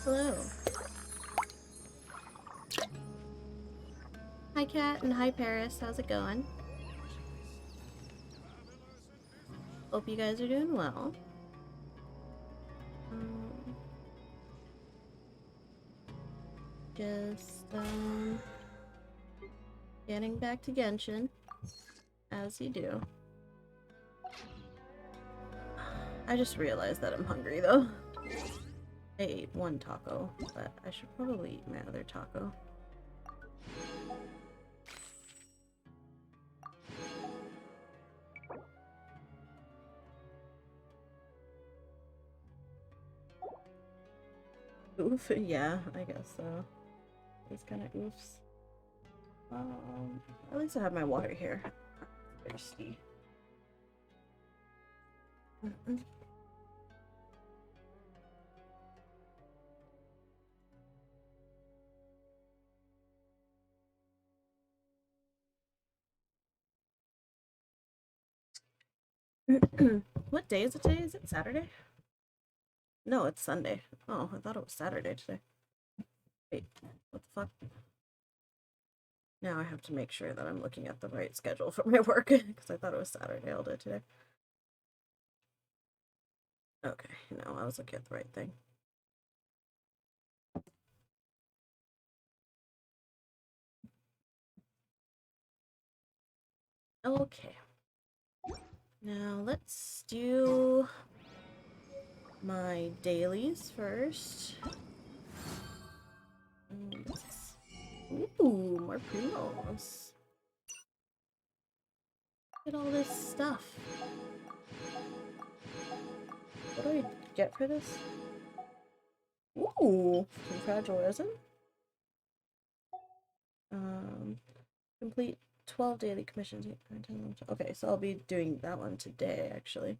Hello. Hi, Kat, and hi, Paris. How's it going? Hope you guys are doing well. Just getting back to Genshin, as you do. I just realized that I'm hungry, though. I ate one taco, but I should probably eat my other taco. Oof, yeah, I guess so. It's kind of oofs. At least I have my water here. I'm thirsty. What day is it today? Is it Saturday? No, it's Sunday. Oh, I thought it was Saturday today. Wait, what the fuck? Now I have to make sure that I'm looking at the right schedule for my work, because I thought it was Saturday all day today. Okay, no, I was looking at the right thing. Okay. Now let's do my dailies first. Ooh, more primos. Look at all this stuff. What do I get for this? Ooh, some fragile resin. Complete 12 daily commissions. Okay, so I'll be doing that one today, actually.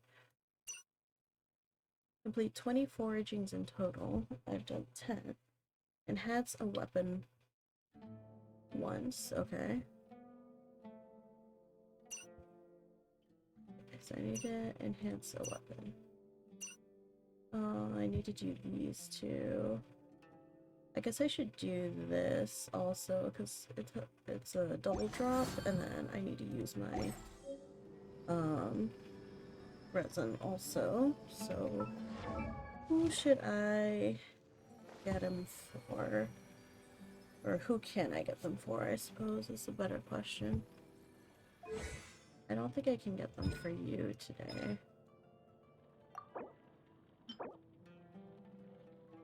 Complete 20 foragings in total. I've done 10. Enhance a weapon once. Okay. So I need to enhance a weapon. I need to do these two. I guess I should do this also because it's a double drop, and then I need to use my resin also. So who should I get him for? Or who can I get them for, I suppose, is a better question. I don't think I can get them for you today.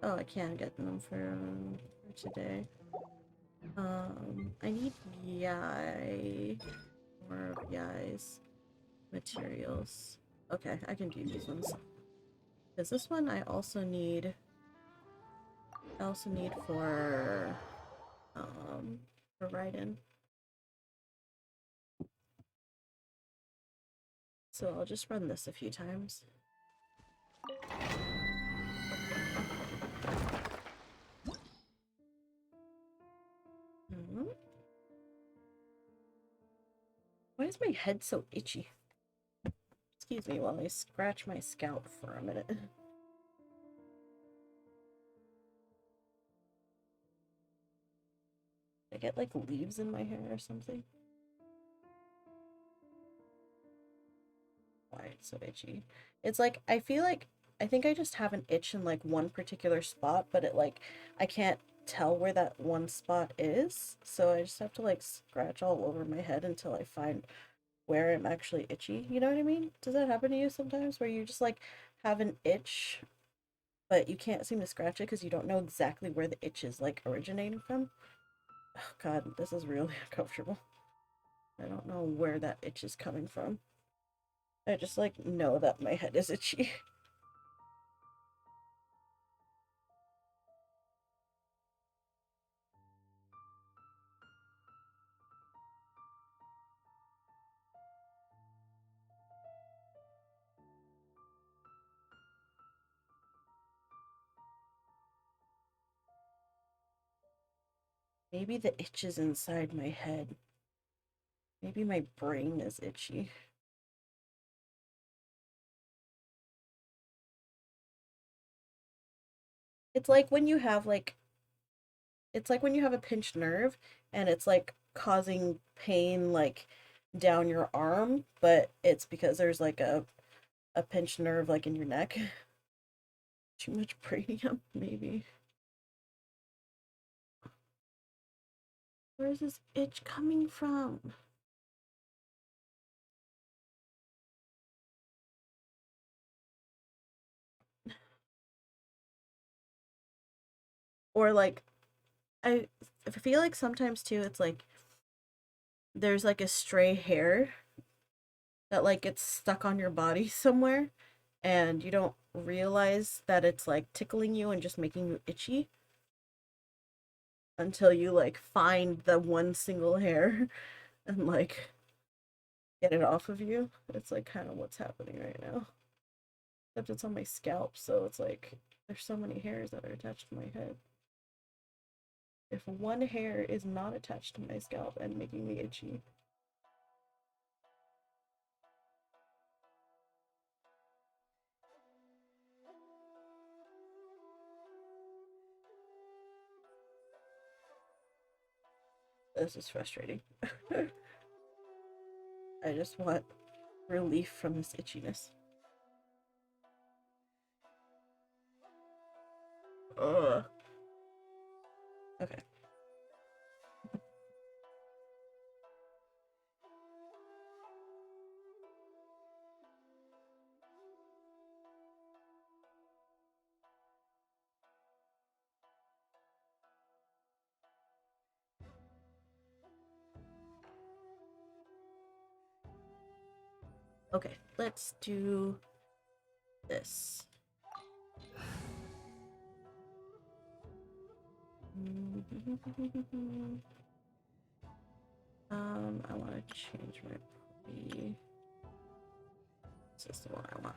Oh, I can get them for today. I need Yai. More of Yai's materials. Okay, I can do these ones. Because this one I also need for Raiden. So I'll just run this a few times. Why is my head so itchy? Excuse me while I scratch my scalp for a minute. I get like leaves in my hair or something. Why it's so itchy? It's like I think I just have an itch in like one particular spot, but I can't tell where that one spot is, so I just have to like scratch all over my head until I find where I'm actually itchy. You know what I mean? Does that happen to you sometimes where you just like have an itch, but you can't seem to scratch it because you don't know exactly where the itch is like originating from? Oh God, this is really uncomfortable. I don't know where that itch is coming from. I just like know that my head is itchy. Maybe the itch is inside my head. Maybe my brain is itchy. It's like when you have like it's like when you have a pinched nerve and it's like causing pain like down your arm, but it's because there's like a pinched nerve like in your neck. Too much premium, maybe. Where's this itch coming from? Or like I feel like sometimes too it's like there's like a stray hair that like gets stuck on your body somewhere and you don't realize that it's like tickling you and just making you itchy until you like find the one single hair and like get it off of you. It's like kind of what's happening right now. Except it's on my scalp, so it's like there's so many hairs that are attached to my head. If one hair is not attached to my scalp and making me itchy. This is frustrating. I just want relief from this itchiness. Ugh. Okay. Okay, let's do this. I want to change my party. This is the one I want.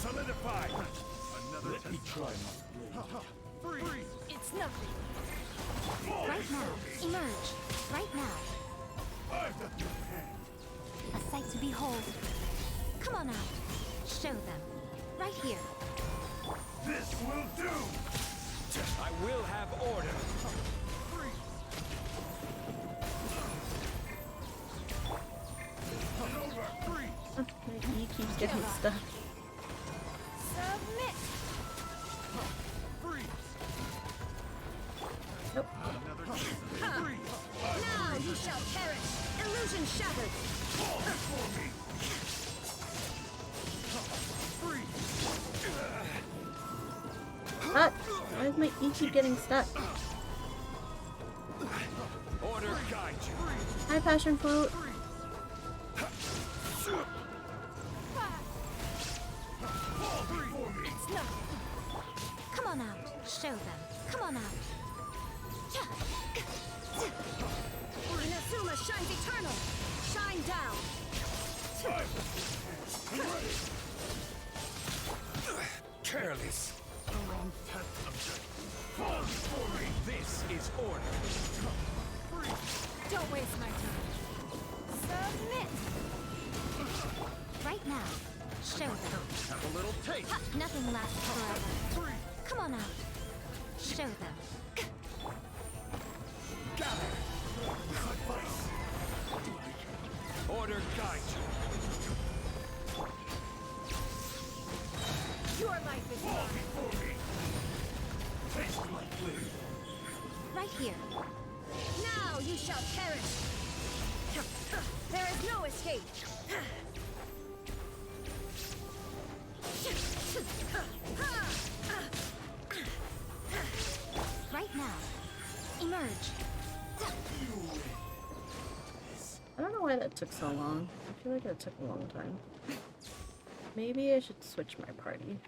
Solidify! Another let me try my blade. Freeze! It's nothing. Right now. Emerge. Right now. I've got your hand. A sight to behold. Come on out. Show them. Right here. This will do! I will have order. Freeze! Over! Freeze! He keeps getting stuck. Submit. Freeze! Nope. Another freeze! Now you shall perish. Illusion shattered. For me! Freeze! What? Why is my E keep getting stuck? Order guide you. Hi, passion fruit. It's nothing. Come on out. Show them. Come on out. Inazuma shines eternal. Shine down. Careless. This is order. Don't waste my time. Submit. Right now. Show them. Have a little taste. Nothing lasts forever. Come on out. Show them. Gather. Order guide you. Your life is mine. Before me. Taste my blade. Right here. Now you shall perish. There is no escape. Right now. Emerge. I don't know why that took so long. I feel like that took a long time. Maybe I should switch my party.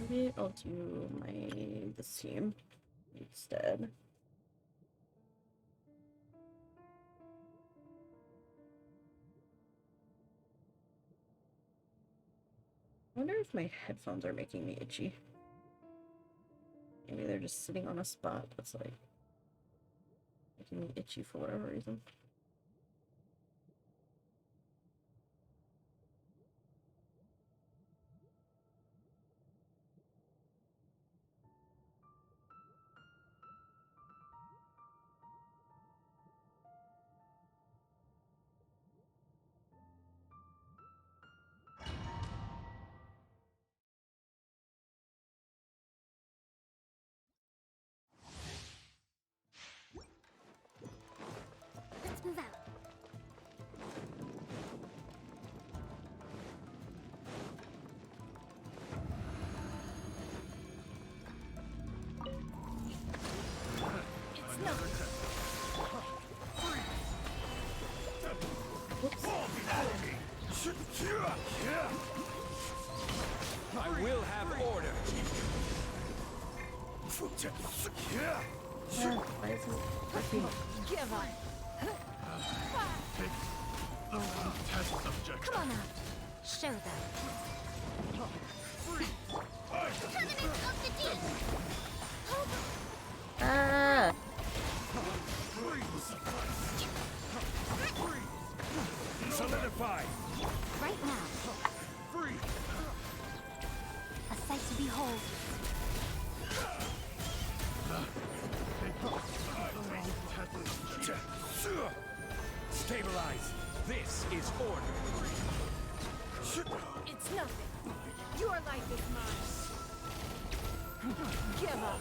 Maybe I'll do this team instead. I wonder if my headphones are making me itchy. Maybe they're just sitting on a spot that's like making me itchy for whatever reason. Let's move out. It's no. I will have order. Why is it working? Give up. Test subject. Come on out. Show them. Tournament of the deep. Ah! Solidify. Right now. Free. A sight to behold. Stabilize. This is order. It's nothing. Your life is mine. Give up.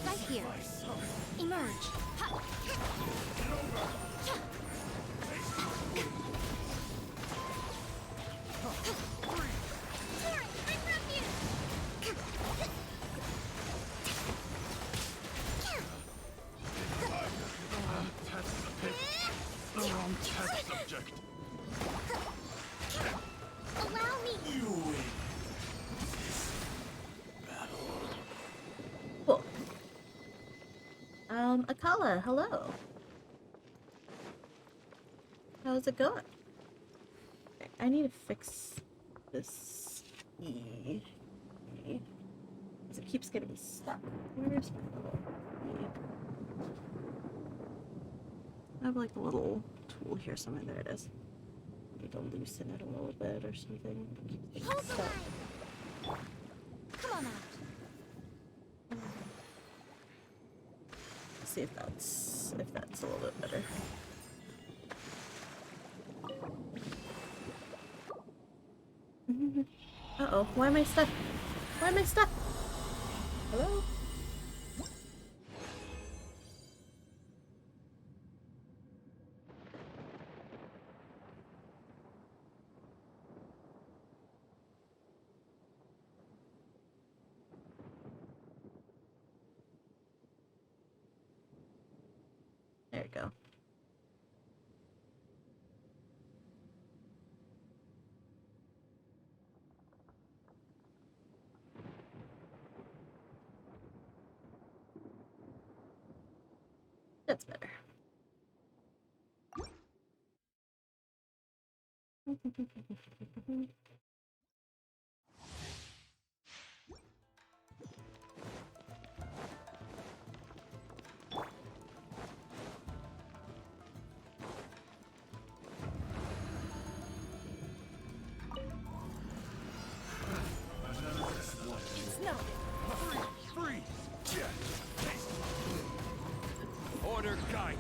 Right here. Emerge. The wrong test subject. Allow me. Cool. Akala, hello. How's it going? I need to fix this E. Because it keeps getting stuck. Where's my little E? I have like a little tool here somewhere. There it is. Need to loosen it a little bit or something. It keeps getting Hold the stuck. line. Come on out. See if that's a little bit better. Uh-oh, why am I stuck? Why am I stuck? Hello? There we go. That's better. It's nothing. Free. Order guide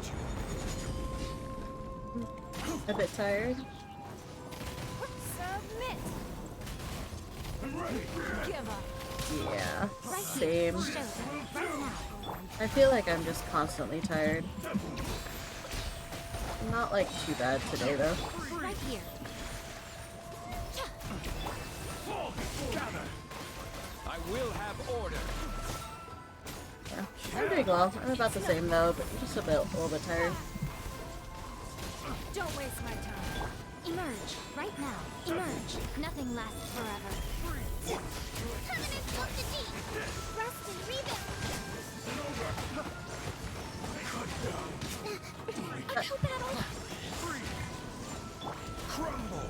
you. A bit tired. Submit. Give up. Yeah, Right same. here. Show them. Right now. I feel like I'm just constantly tired. Not like too bad today though. Right here. Gather. I will have order. Yeah. I'm doing well. I'm about the same though, but just a little bit tired. Don't waste my time. Emerge, right now. Emerge. Nothing lasts forever. Permanent custody. Rest and rebuild. Uphill battle. Crumble.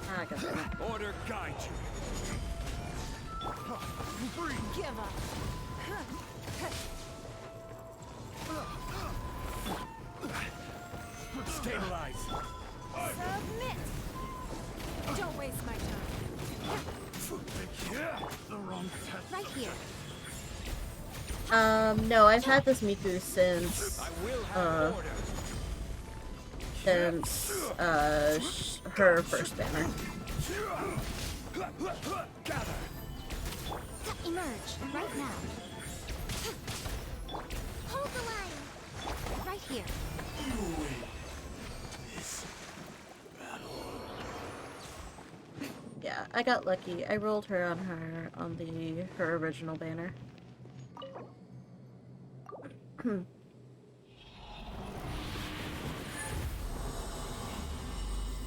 Ah, I got that. Order guide you. Give up. Stabilize. Submit. Don't waste my time. The wrong test. Right here. No, I've had this Miku since, I will have order. her first banner. Gather. Emerge, right now. Hold the line. Right here. Yeah, I got lucky. I rolled her on her original banner.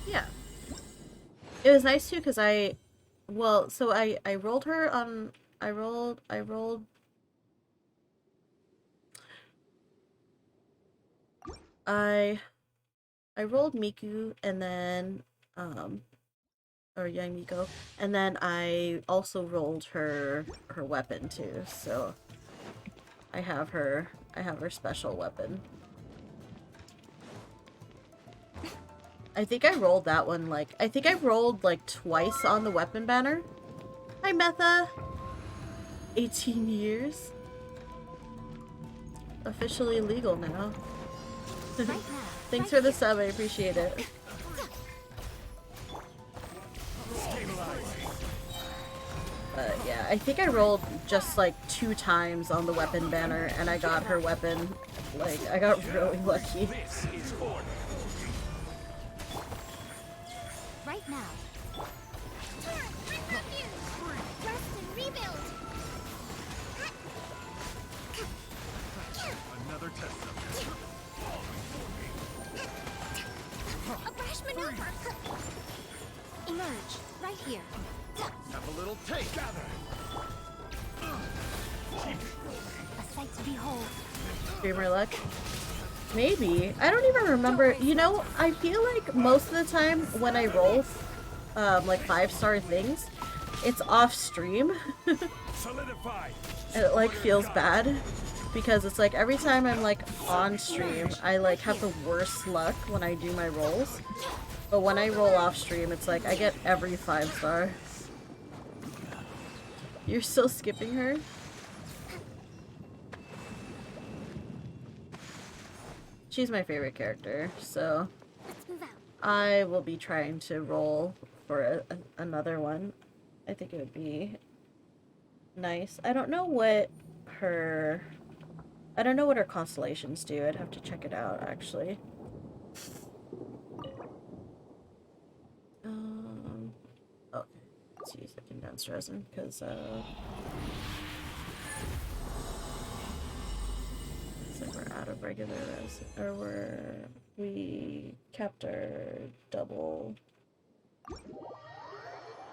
Yeah. It was nice too because I rolled her on I rolled Miku and then or Young Miko, and then I also rolled her weapon too, so I have her special weapon. I think I rolled that one like twice on the weapon banner. Hi Metha! 18 years. Officially legal now. Right now. Thanks for the sub, I appreciate it. Yeah, I think I rolled just like 2 times on the weapon banner and I got her weapon. Like, I got really lucky. This is order. Right now. Turn, bring refuge. Rest and rebuild. Another test subject. A brash maneuver. Emerge, right here. Have a little take. Gather. A sight to behold. Streamer luck? Maybe. I don't even remember. You know, I feel like most of the time when I roll, like 5-star things, it's off stream. Solidify. And it like feels bad. Because it's like every time I'm like on stream, I like have the worst luck when I do my rolls. But when I roll off stream, it's like I get every 5-star. You're still skipping her? She's my favorite character, so Let's move out. I will be trying to roll for another one. I think it would be nice. I don't know what her constellations do. I'd have to check it out, actually. Okay. Let's use the condensed resin, because, looks like we're out of regular resin. Or we kept our double...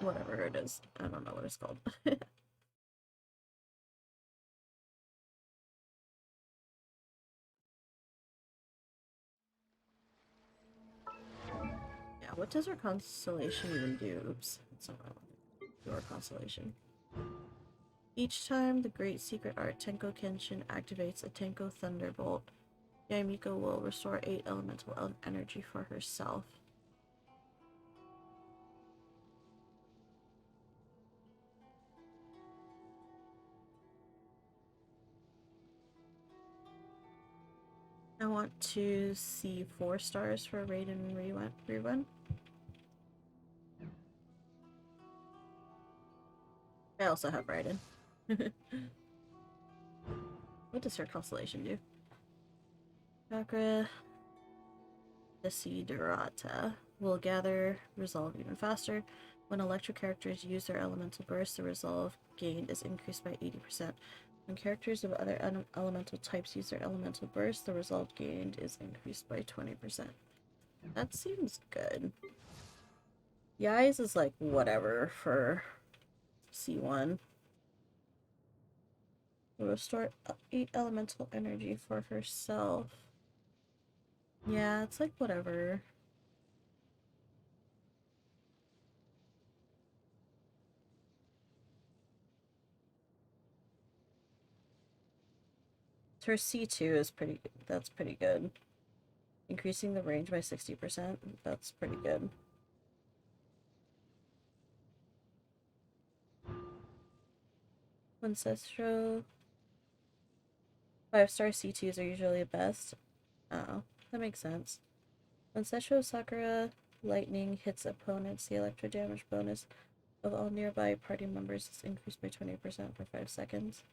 whatever it is. I don't know what it's called. Yeah, what does our constellation even do? Oops, that's not what I wanted. Your constellation. Each time the Great Secret Art Tenko Kenshin activates a Tenko Thunderbolt, Yamiko will restore 8 elemental energy for herself. I want to see 4 stars for Raiden rerun. I also have Raiden. What does her constellation do? Chakra Desiderata will gather resolve even faster. When electric characters use their elemental burst, the resolve gained is increased by 80%. When characters of other elemental types use their elemental burst, the resolve gained is increased by 20%. That seems good. Yai's is like whatever for C1. Will restore 8 elemental energy for herself. Yeah, it's like whatever. Her C2 is pretty good. That's pretty good. Increasing the range by 60%. That's pretty good. Ancestral 5-star C2s are usually the best. Oh, that makes sense. Ancestral Sakura Lightning hits opponents. The electro damage bonus of all nearby party members is increased by 20% for 5 seconds.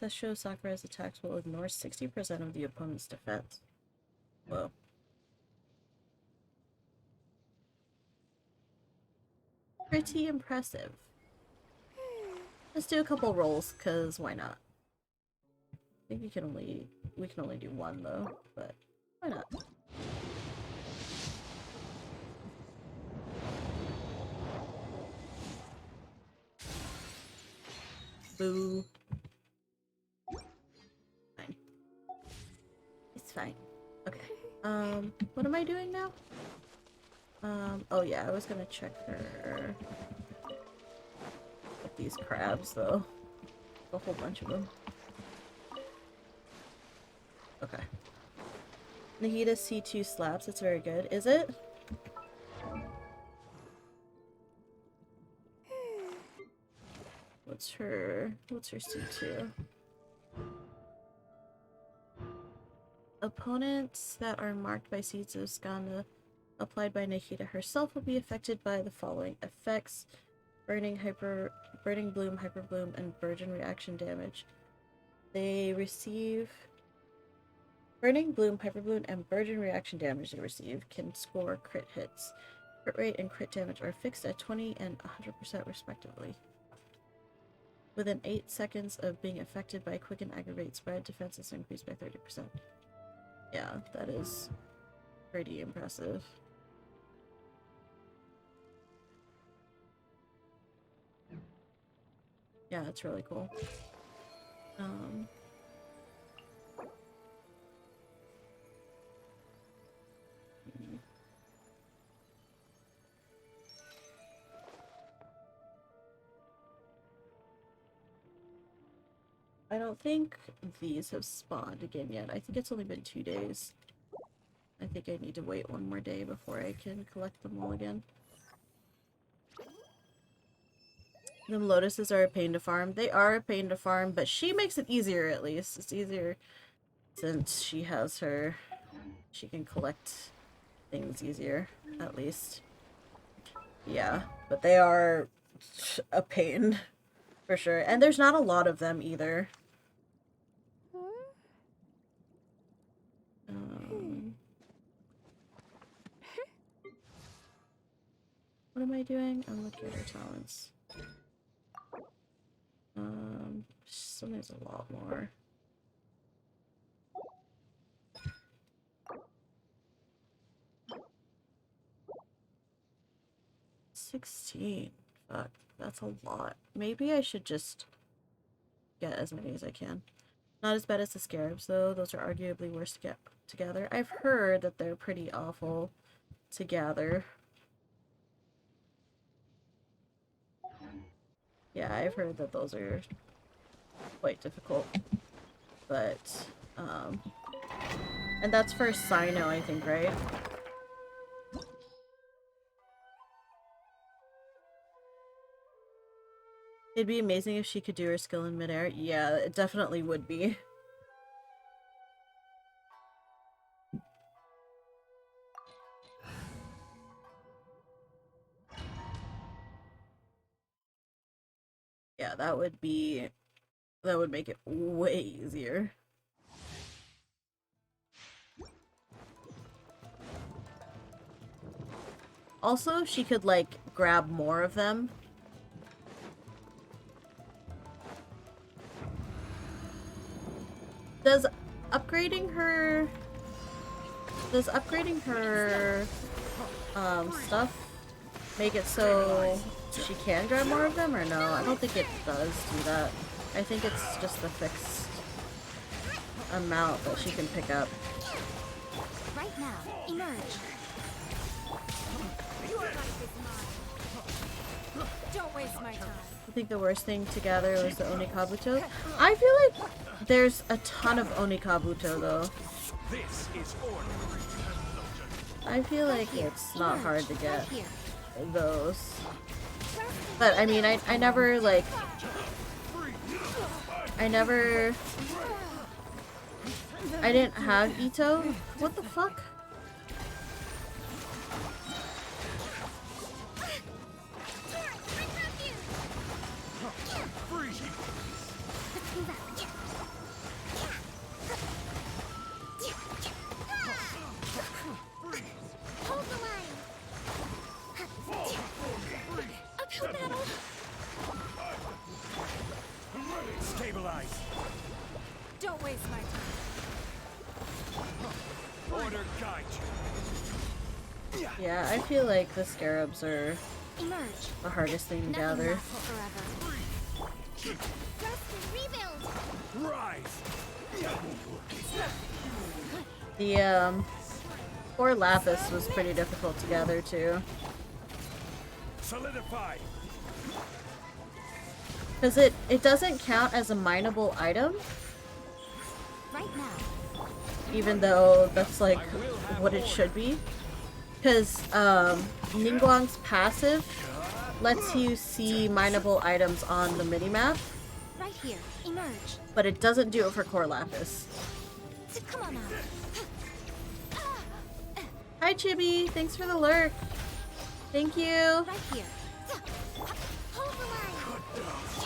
Ancestral Sakura's attacks will ignore 60% of the opponent's defense. Whoa. Pretty impressive. Let's do a couple rolls, cause why not? I think we can only do one though, but why not? Boo. Fine. It's fine. Okay. What am I doing now? Oh yeah, I was gonna check her with these crabs though. A whole bunch of them. Okay. Nahida C2 slaps, it's very good. Is it? What's her C2? Opponents that are marked by seeds of skanda applied by Nahida herself will be affected by the following effects: burning bloom, hyper bloom, and burgeon reaction damage. They receive burning bloom, hyper bloom, and burgeon reaction damage they receive can score crit hits. Crit rate and crit damage are fixed at 20 and 100% respectively. Within 8 seconds of being affected by quicken aggravate spread, defense is increased by 30%. Yeah, that is pretty impressive. Yeah, it's really cool. I don't think these have spawned again yet. I think it's only been 2 days. I think I need to wait one more day before I can collect them all again. Them lotuses are a pain to farm. They are a pain to farm, but she makes it easier at least. It's easier since she has her... She can collect things easier, at least. Yeah, but they are a pain, for sure. And there's not a lot of them either. What am I doing? I'm looking at her talents. Something's a lot more. $16. Fuck, that's a lot. Maybe I should just get as many as I can. Not as bad as the scarabs, though. Those are arguably worse to get together. I've heard that they're pretty awful to gather. Yeah, I've heard that those are quite difficult. But, and that's for Cyno, I think, right? It'd be amazing if she could do her skill in midair. Yeah, it definitely would be. Yeah, that would make it way easier. Also, she could, like, grab more of them. Does upgrading her... Does upgrading her, stuff make it so she can grab more of them, or no? I don't think it does do that. I think it's just the fixed amount that she can pick up. Right now, emerge. Your life is mine. Don't waste my time. I think the worst thing to gather was the Onikabuto. I feel like there's a ton of Onikabuto, though. This is order. I feel like it's not hard to get Right here. those. But, I mean, I never, like... I didn't have Ito. What the fuck? Let's move out. Hold the line. Uphill battle. Stabilize. Don't waste my time. Order guide you. Yeah, I feel like the scarabs are Emerge. the hardest thing to Nothing gather. lasts forever. Rest and rebuild. Rise. The, poor Lapis was pretty difficult to gather, too. Solidify. Because it doesn't count as a mineable item, Right now. even though that's, like, what it should be. Because, Ningguang's passive lets you see mineable items on the minimap, Right here. Emerge. but it doesn't do it for Core Lapis. So come on now. Hi, Chibi! Thanks for the lurk! Thank you! Right here. Hold the line.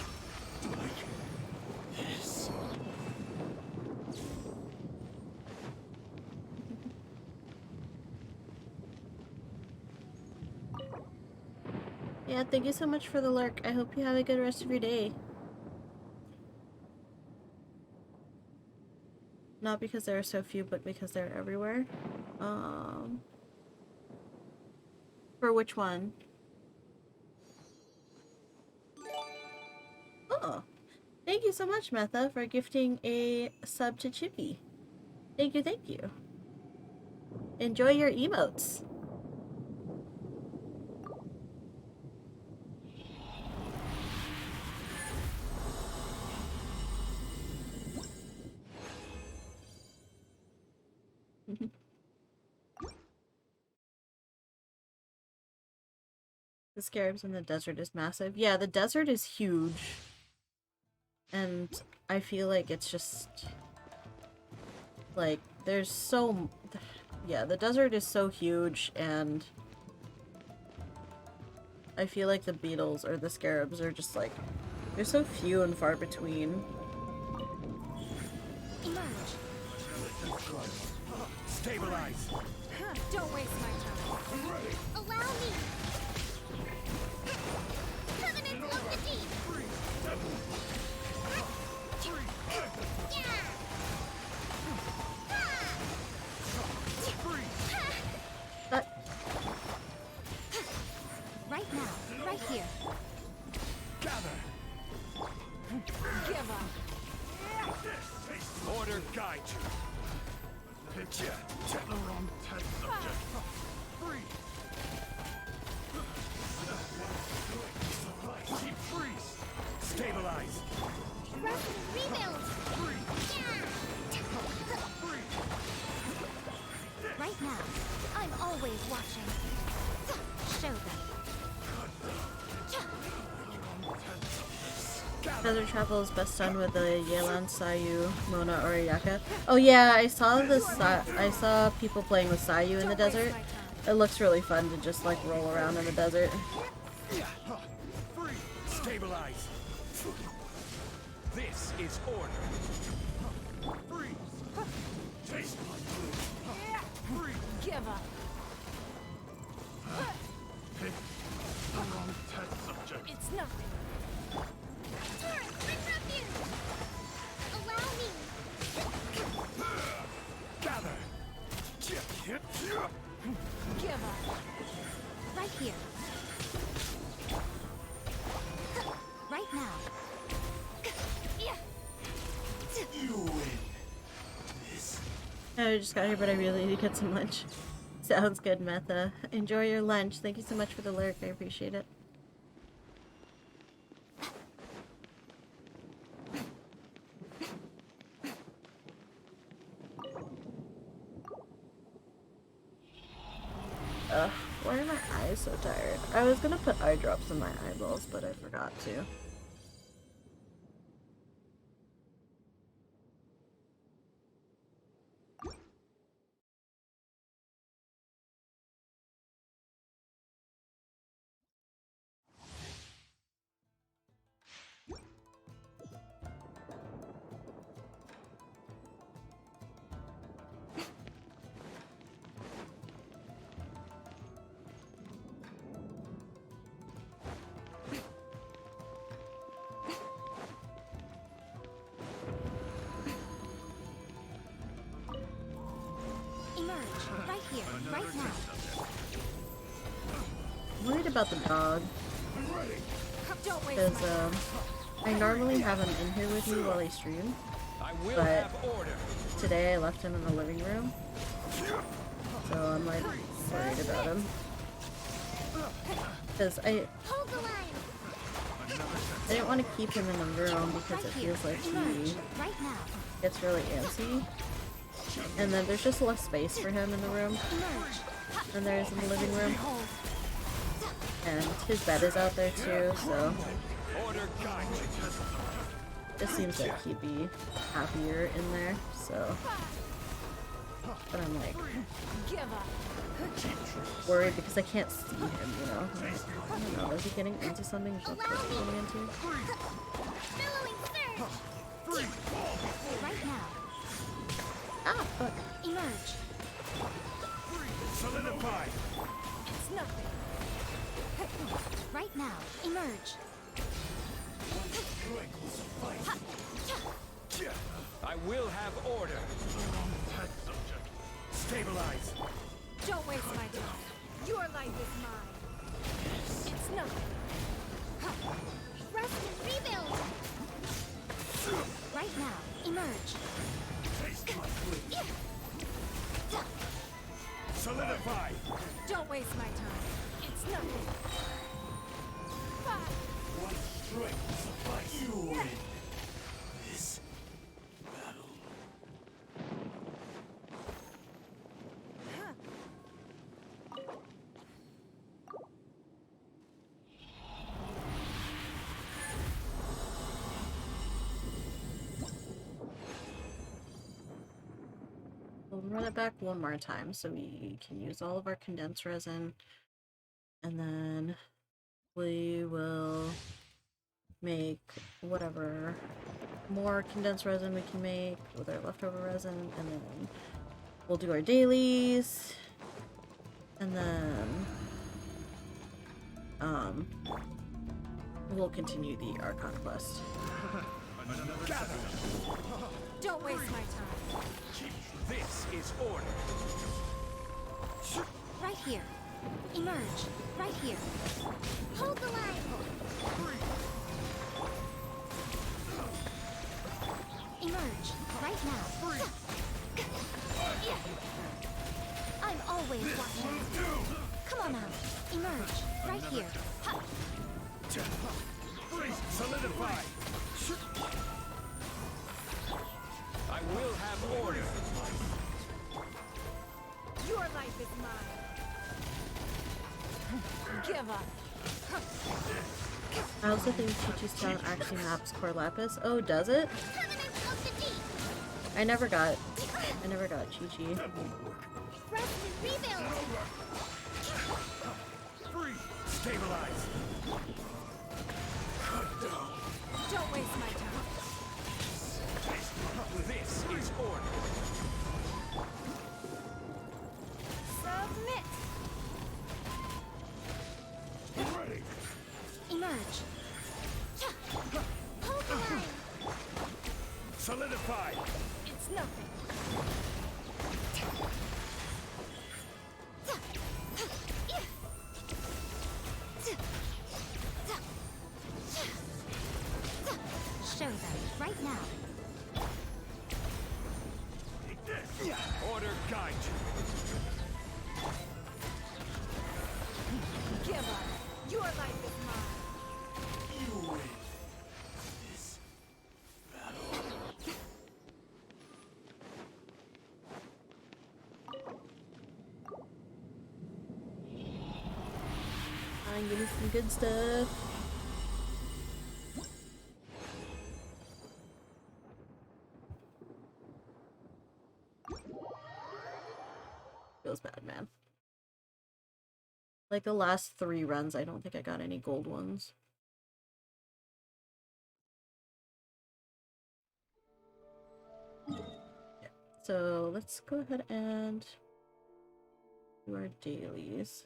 Yeah, thank you so much for the lurk. I hope you have a good rest of your day. Not because there are so few, but because they're everywhere. For which one? Oh, thank you so much, Metha, for gifting a sub to Chippy. Thank you, thank you. Enjoy your emotes. The scarabs in the desert is massive. Yeah, the desert is huge. And I feel like it's just... like, there's so... yeah, the desert is so huge, and... I feel like the beetles or the scarabs are just like... they're so few and far between. Emerge. Stabilize. Don't waste my time. Allow me. Covenant of the deep. That... Right now. Right here. Gather. Give up. Order guide you. Freeze. Stabilize. Rest and rebuild. Right now. I'm always watching. Show them. Desert travel is best done with the Yelan, Sayu, Mona, or Ayaka. Oh yeah, I saw I saw people playing with Sayu in the desert. It looks really fun to just like roll around in the desert. Stabilize. This is order. Freeze. Give up. It's nothing. Turret, bring refuge! Allow me! Gather. Give up. Right here. Right now. You win. This. I just got here, but I really need to get some lunch. Sounds good, Metha. Enjoy your lunch. Thank you so much for the lyric. I appreciate it. Ugh, why are my eyes so tired? I was gonna put eye drops in my eyeballs, but I forgot to. Emerge. Right here. Right now. I'm worried about the dog, Don't waste because my I normally have him in here with me while I stream, I will but have order. today I left him in the living room, so I'm like worried about him. Because I Hold the line. didn't want to keep him in the room because it feels like Emerge. he Right now. gets really antsy. And then there's just less space for him in the room Emerge. than there is in the living room. Hold. And his bed is out there too, so Order guide. it just seems like he'd be happier in there, so. But I'm like Give up. worried because I can't see him, you know? I'm like, I don't know, is he getting into something he's not supposed to be getting into? Billowing surge. Right now. Ah, fuck. Emerge. Solidify. It's nothing. Right now. Emerge. I will have order. Stabilize. Don't waste my time. Your life is mine. It's nothing. Rest and rebuild. Right now. Emerge. Solidify. Don't waste my time. It's nothing. One strike will suffice. You win. This battle. We'll run it back one more time so we can use all of our condensed resin. And then we will make whatever more condensed resin we can make with our leftover resin, and then we'll do our dailies, and then we'll continue the Archon quest. Don't waste my time. This is order. Right here. Emerge. Right here. Hold the line. Emerge. Right now. I'm always watching. Come on out. Emerge. Right here. Solidify. I will have order. Your life is mine. Give up. I also think Chi-Chi's talent actually maps Core Lapis. Oh, does it? Covenant of the deep. I never got Chi-Chi. Rest and rebuild. Free. Stabilize. Cut down. Don't waste my time. This is order. Submit. Ready. Emerge. Solidify! It's nothing. Show them right now. Order guide you. Give up. Your life is mine. You win this battle. Give me some good stuff. Feels bad, man. Like the last 3 runs, I don't think I got any gold ones. Yeah. So let's go ahead and do our dailies.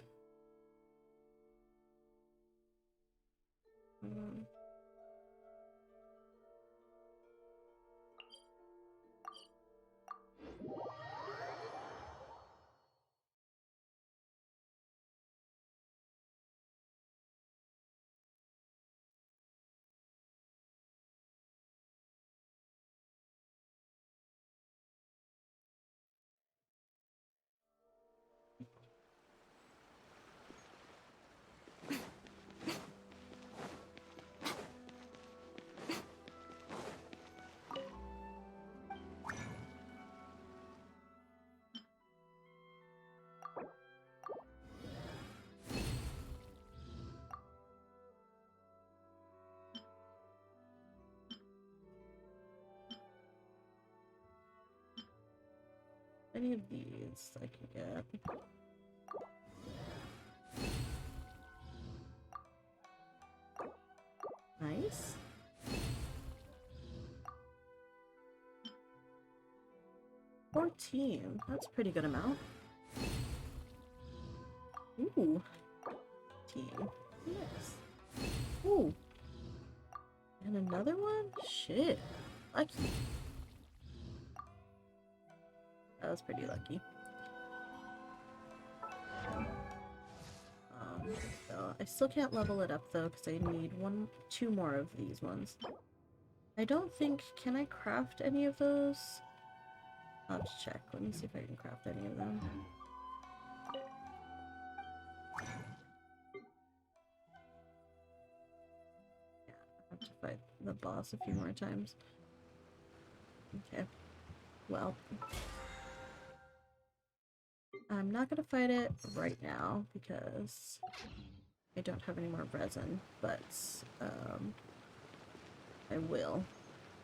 Any of these I can get. Nice. $14. That's a pretty good amount. Ooh. Team. Yes. Ooh. And another one? Shit. Lucky. That was pretty lucky. So I still can't level it up though because I need 2 more of these ones. I don't think, can I craft any of those? I'll have to check. Let me see if I can craft any of them. Yeah, I have to fight the boss a few more times. Okay. Well. I'm not gonna fight it right now because I don't have any more resin, but I will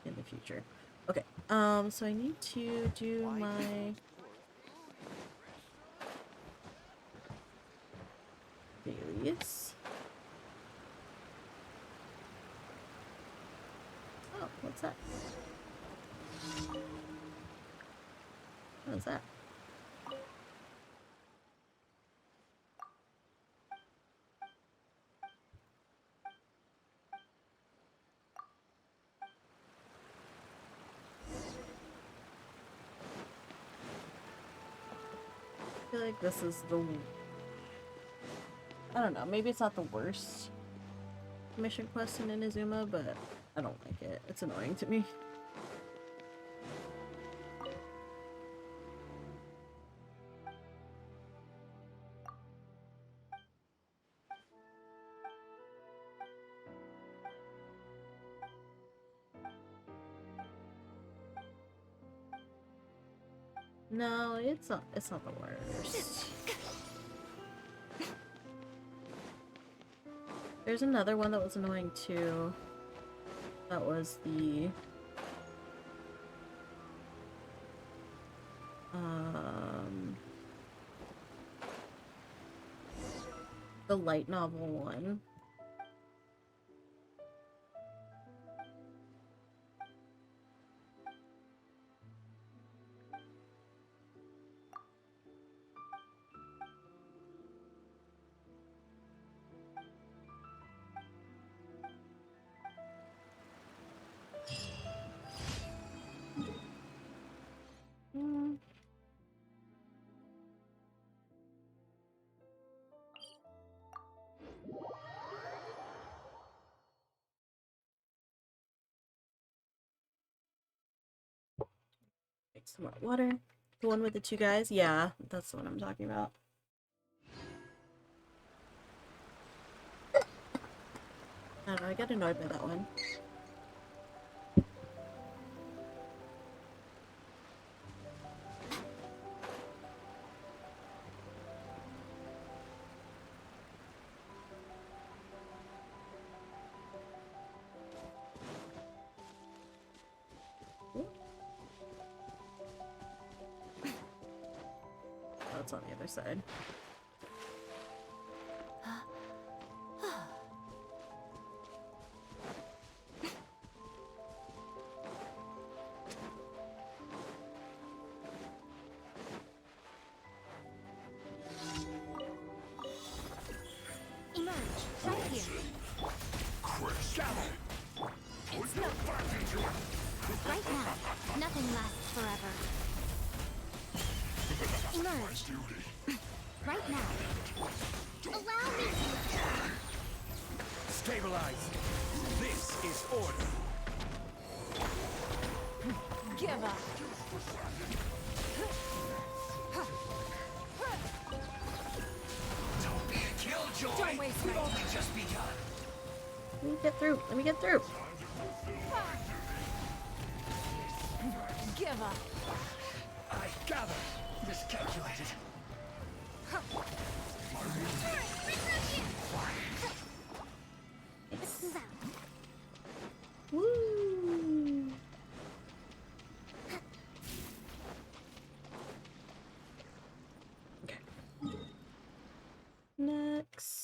in the future. Okay, so I need to do my dailies. Oh, what's that? What is that? I feel like this is the... I don't know, maybe it's not the worst mission quest in Inazuma, but I don't like it. It's annoying to me. No, it's not the worst. There's another one that was annoying too. That was the light novel one. some more water. The one with the two guys? Yeah, that's the one I'm talking about. I don't know, I get annoyed by that one. That's on the other side. Emerge, right here. It's no right now. Nothing lasts forever. Emerge. Right now. Allow me. Stabilize. This is order. Give up. Don't be a killjoy. Don't waste my We've only time. just begun. Let me get through. Let me get through. Give up. I gather. Miscalculated. Woo! Okay. Next.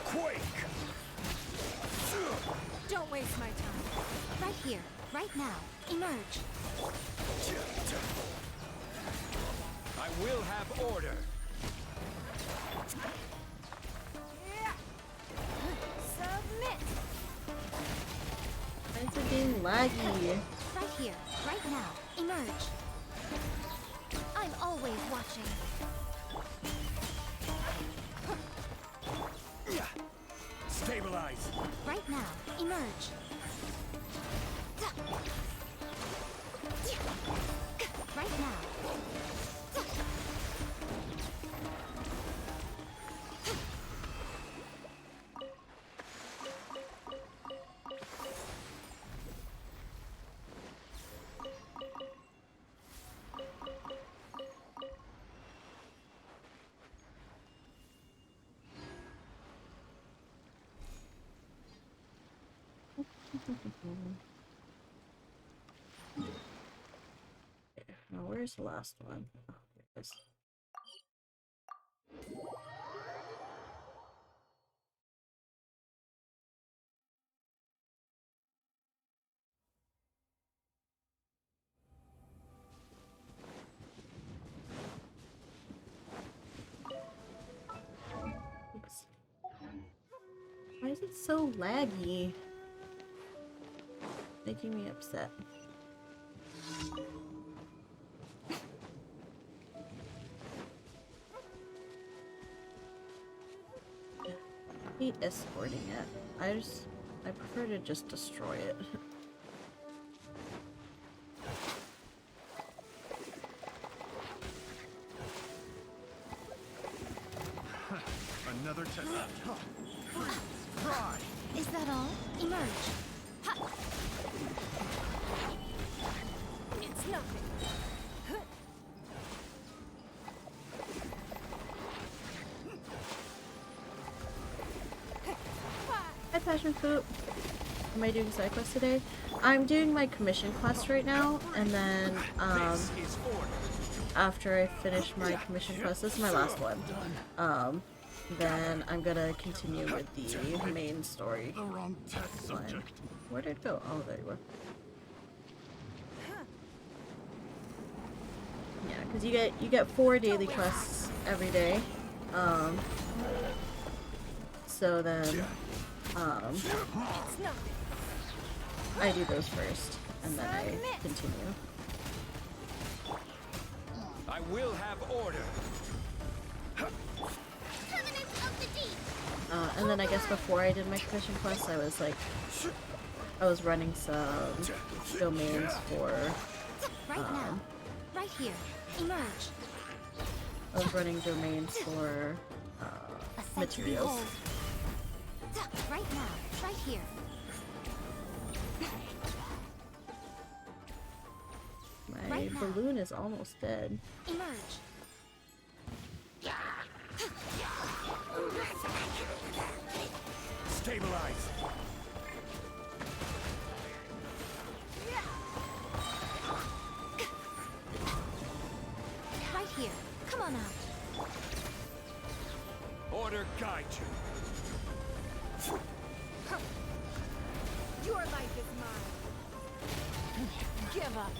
Quake. Don't waste my time. Right here, right now. Emerge. I will have order. Submit. Why is it being laggy? Right here, right now. Emerge. I'm always watching. Stabilize. Right now. Emerge. Right now. Now, where's the last one? Oh, here it is. Oops. Why is it so laggy? Making me upset. I hate escorting it. I prefer to just destroy it. Another test. Try. Is that all? Emerge. Ha! It's nothing. Hi, Passion Fruit. Am I doing side quests today? I'm doing my commission quest right now, and then This is order. after I finish my commission quest, this is my last one. Then I'm gonna continue with the main story. The wrong test line. subject. Where did it go? Oh, there you were. Yeah, because you get 4 daily quests every day. So then I do those first, and then I continue. I will have order. Covenant of the deep. And then I guess before I did my commission quests, I was like, I was running some domains for, Right now. Right here. Emerge. I was running domains for A sight to materials. behold. Right now. Right here. My Right now. balloon is almost dead. Emerge. Stabilize. Right here. Come on out. Order guide you. Your life is mine. Give up.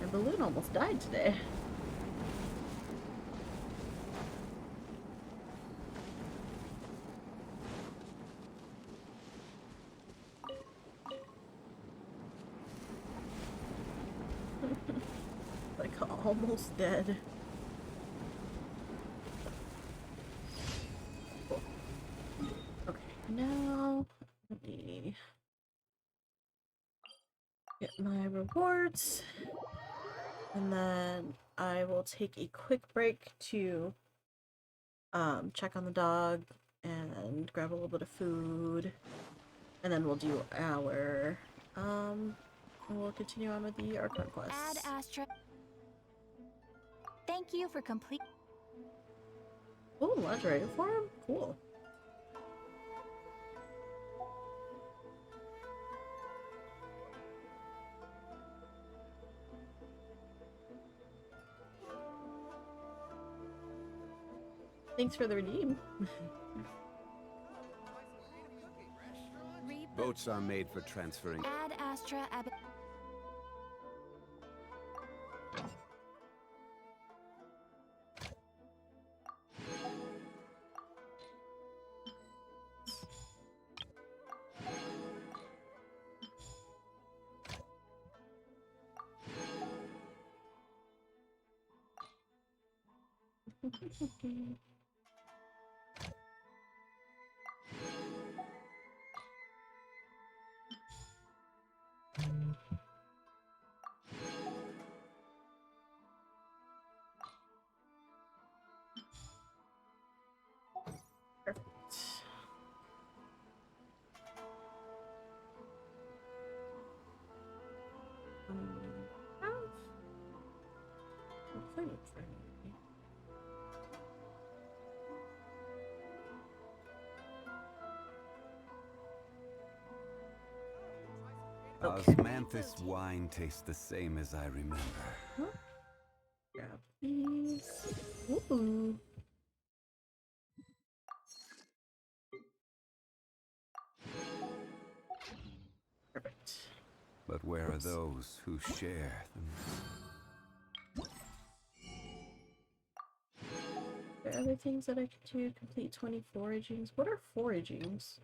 My balloon almost died today. Like almost dead. Cool. Okay, now let me get my rewards, and then I will take a quick break to check on the dog and grab a little bit of food, and then we'll do our and we'll continue on with the Archon quest. Ad Astra. Thank you for complete. Oh, lingerie form? Cool. Thanks for the redeem. Boats are made for transferring. Ad Astra Ab. Perfect. Have appointment for me. Osmanthus wine tastes the same as I remember. Grab these. Ooh. Perfect. But where are those who share them? There are other things that I can do. Complete 20 foragings. What are foragings?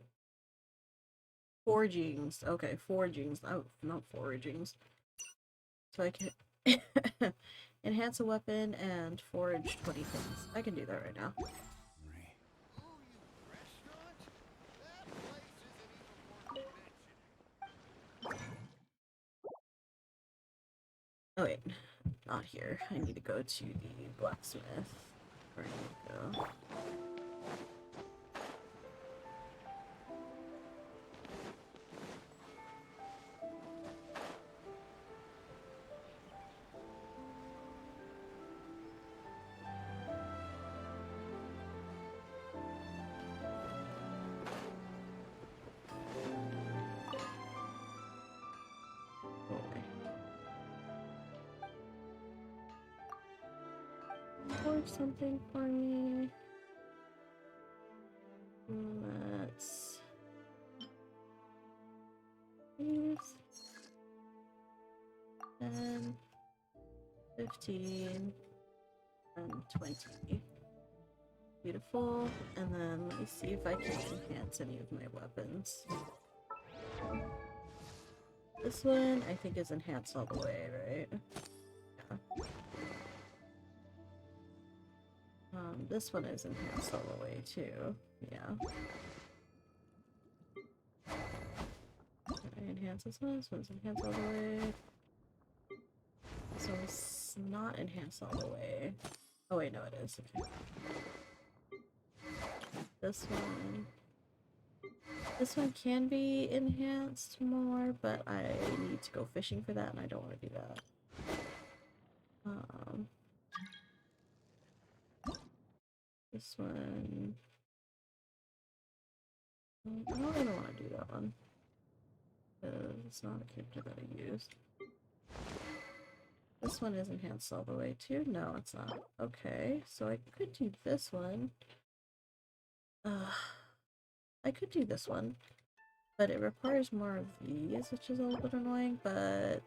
Forgings. Okay, foragings. Oh, not foragings. So I can enhance a weapon and forage 20 things. I can do that right now. Oh wait, not here. I need to go to the blacksmith. Where do you go? have something for me? Let's use 10, 15, and 20. Beautiful. And then let me see if I can enhance any of my weapons. This one I think is enhanced all the way, right? Yeah. This one is enhanced all the way too. Yeah. I enhance this one. This one's enhanced all the way. So it's not enhanced all the way. Oh wait, no it is. Okay. This one. This one can be enhanced more, but I need to go fishing for that and I don't want to do that. This one. I don't really want to do that one. Because it's not a character that I use. This one is enhanced all the way too? No, it's not. Okay, so I could do this one. I could do this one. But it requires more of these, which is a little bit annoying, but...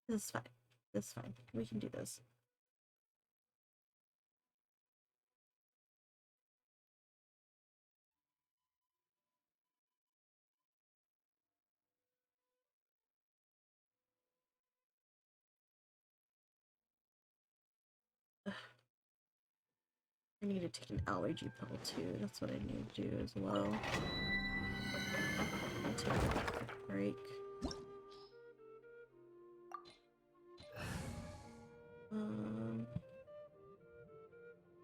this is fine. This is fine. We can do this. I need to take an allergy pill too. That's what I need to do as well. I'll take a quick break.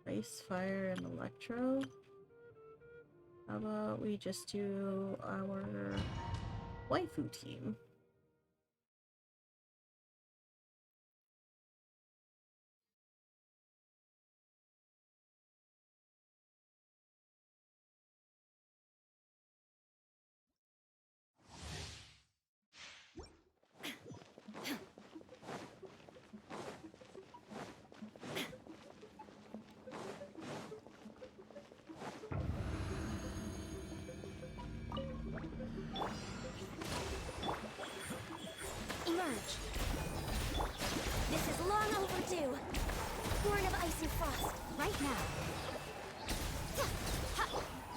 Ice, fire, and electro. How about we just do our waifu team? Emerge. This is long overdue. Born of ice and frost, right now.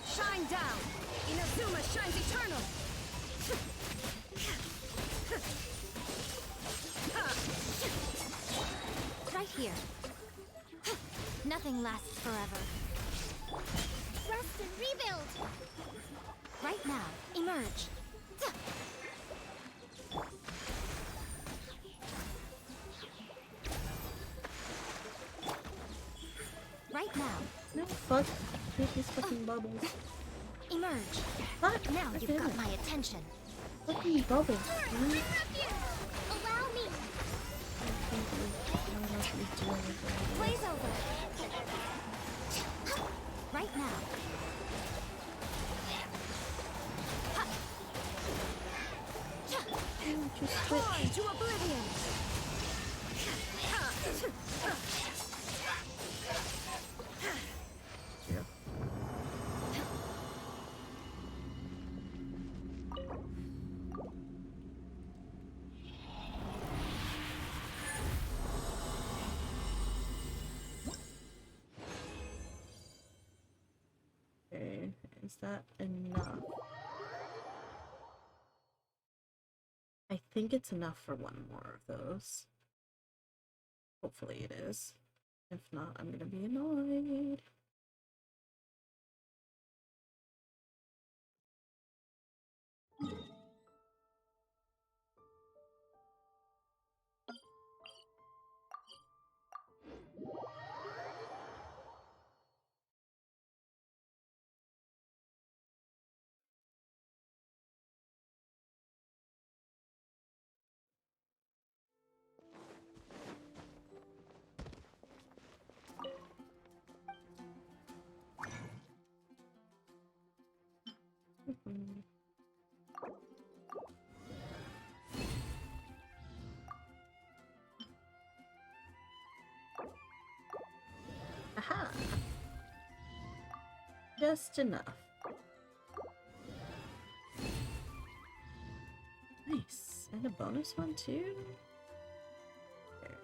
Shine down! Inazuma shines eternal! Right here. Nothing lasts forever. Rest and rebuild! Right now, emerge. Right now. No, fuck. Take these fucking bubbles. Emerge. Fuck! Now you've got my attention. Fucking bubbles. Allow me. Blaze over. Right now. Just On to oblivion. yeah. Okay, is that enough? I think it's enough for one more of those. Hopefully it is. If not, I'm gonna be annoyed. just enough. Nice. And a bonus one too? Okay.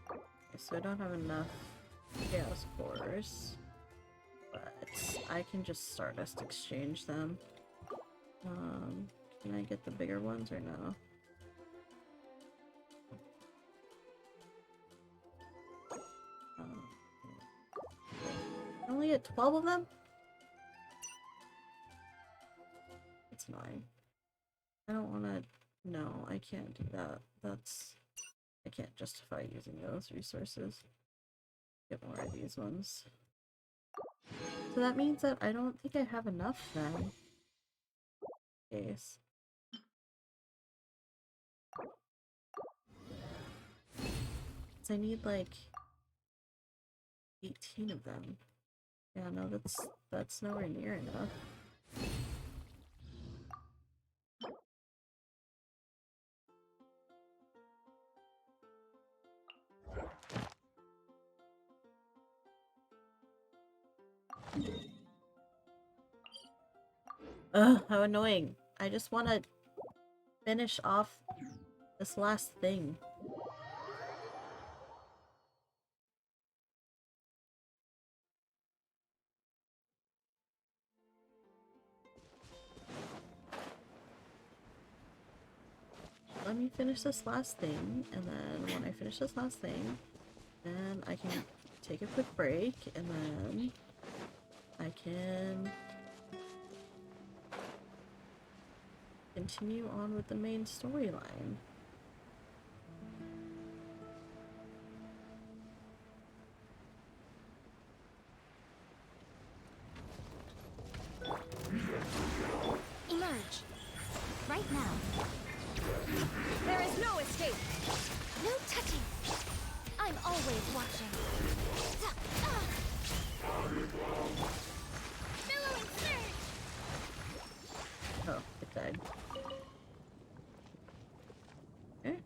Okay, so I don't have enough chaos cores, but I can just Stardust exchange them. Can I get the bigger ones or no? I only get 12 of them? It's 9. I don't want to... No, I can't do that. I can't justify using those resources. Get more of these ones. So that means that I don't think I have enough then. Case. I need like 18 of them. Yeah, no, that's nowhere near enough. Ugh, how annoying. I just want to finish off this last thing. Let me finish this last thing, and then when I finish this last thing, then I can take a quick break, and then I can continue on with the main storyline. Emerge. Right now. There is no escape. No touching. I'm always watching. Billowing surge. Oh, it died. Okay.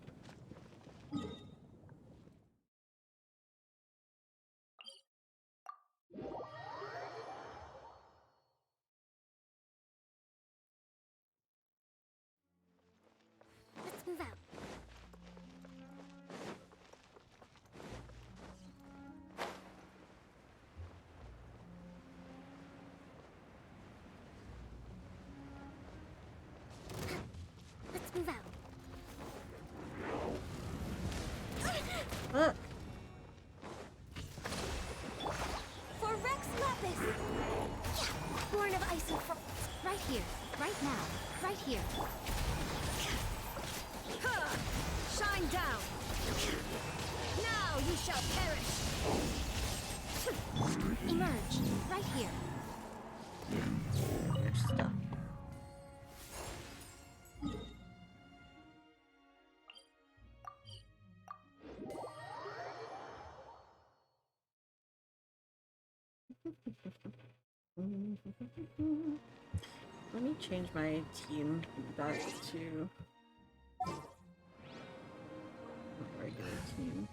Let's move out. Let's move out. Look! For Rex Lapis! Yeah. Born of icy frost. Right here. Right now. Right here. Ha! Shine down. Now you shall perish. Emerge. Right here. There's stuff. Let me change my team back to a regular team.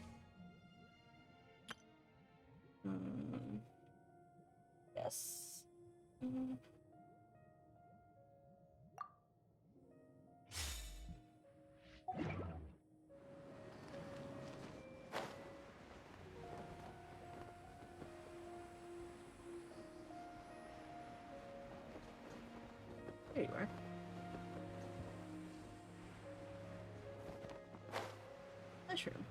Yes. There you are. Mushroom.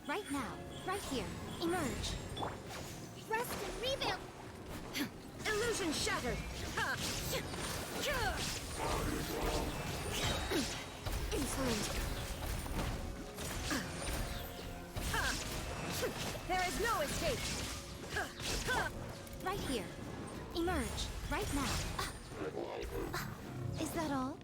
Right now. Right here. Emerge. Rest and rebuild. Illusion shattered. Ha! Insolent. Ha! There is no escape. Ha! Right here. Emerge. Right now. Is that all?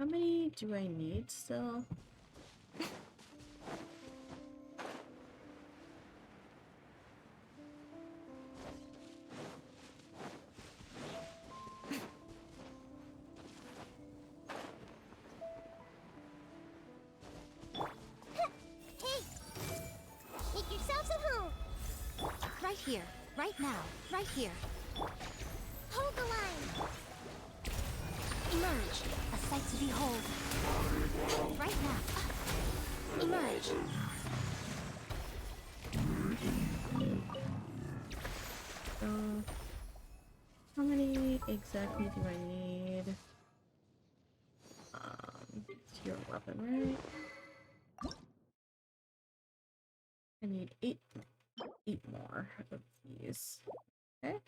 How many do I need still? Hey! Make yourselves at home! Right here, right now, right here. Hold the line! Emerge, a sight to behold. Right now. Emerge. So, how many exactly do I need? It's your weapon, right? I need eight more of these. Okay.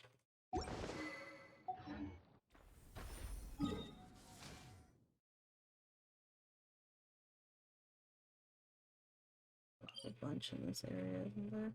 There's a bunch in this area, isn't there?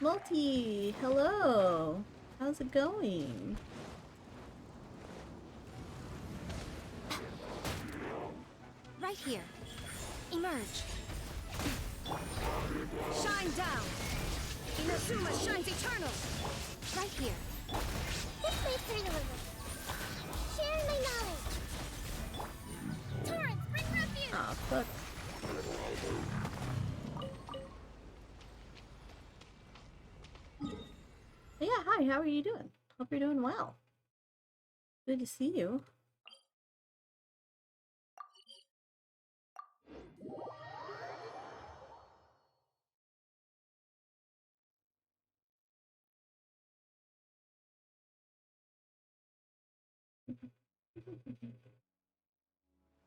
Multi, hello. How's it going? Right here. Emerge. Shine down! Inazuma shines eternal! Right here. This way, Fernando. Share my knowledge! Torrents, bring refuge! Ah, fuck. Yeah, hi, how are you doing? Hope you're doing well. Good to see you.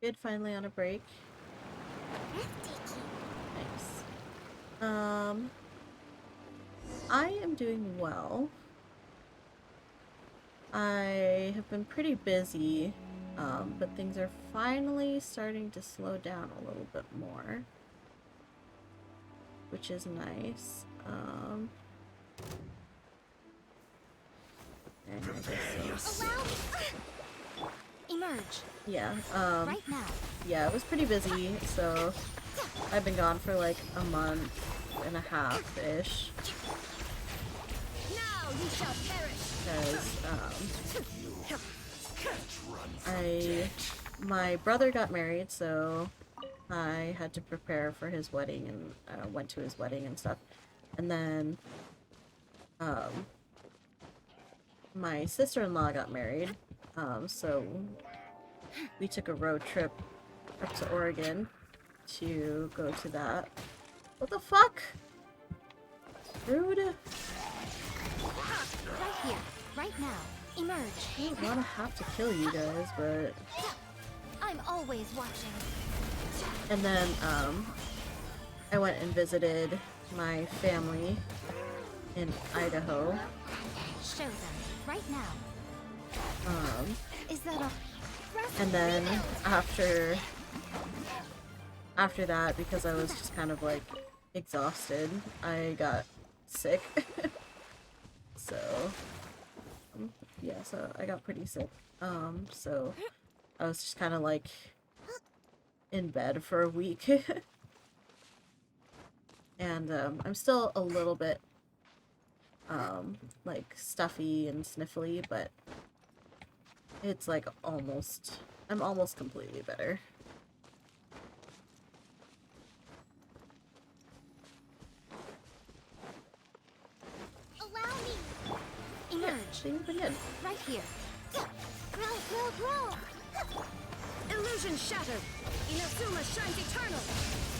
Good, finally on a break. Breathtaking. Nice. I am doing well. I have been pretty busy, but things are finally starting to slow down a little bit more, which is nice. And I guess Allow me. Emerge. yeah, Right now. yeah, it was pretty busy, so I've been gone for like a month and a half-ish, Now you shall perish! because, my brother got married, so I had to prepare for his wedding and went to his wedding and stuff. And then, my sister-in-law got married, so we took a road trip up to Oregon to go to that. What the fuck? Rude. Right here, right now. Emerge. I don't wanna have to kill you guys, but... I'm always watching. And then, I went and visited my family in Idaho. Show them. Right now. Is that a... And then after that, because I was just kind of like exhausted, I got sick. So, yeah, so I got pretty sick. So I was just kind of like in bed for a week. And I'm still a little bit like stuffy and sniffly, but it's like I'm almost completely better. Allow me. Emerge. Doing pretty good. Right here. Grow. Illusion shattered! Inazuma shines eternal!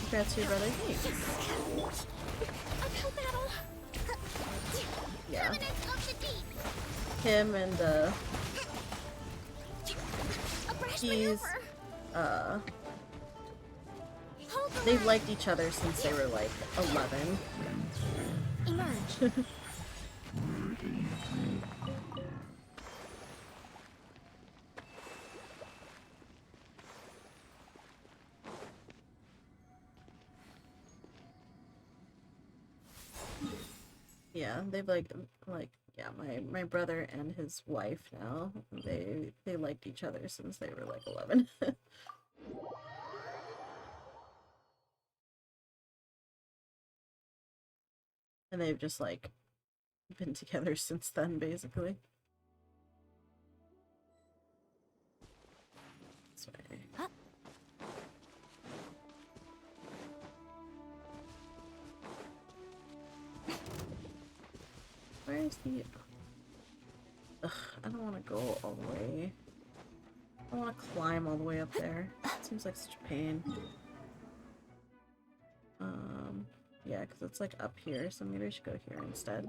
Congrats to your brother. Thanks. Uphill battle. Yeah. Dominance of the deep. Him and A brash he's maneuver. uh Hold they've liked each other since they were like 11. Emerge. Yeah, they've like yeah, my brother and his wife now, they liked each other since they were like 11. And they've just like been together since then, basically. Sorry. Where's the... Ugh, I don't want to go all the way. I don't want to climb all the way up there. It seems like such a pain. Yeah, because it's like up here, so maybe I should go here instead.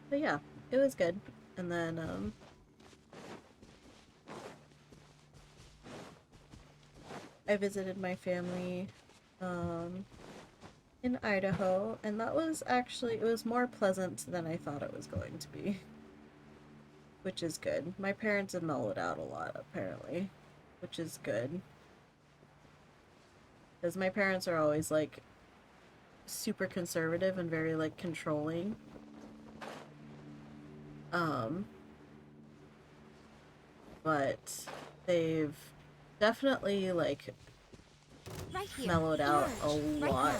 But yeah, it was good. And then, I visited my family, in Idaho, and that was actually, it was more pleasant than I thought it was going to be. Which is good. My parents have mellowed out a lot, apparently, which is good. Because my parents are always, like, super conservative and very, like, controlling. But they've definitely, like, Right here. mellowed out a Emerge. Right lot. now.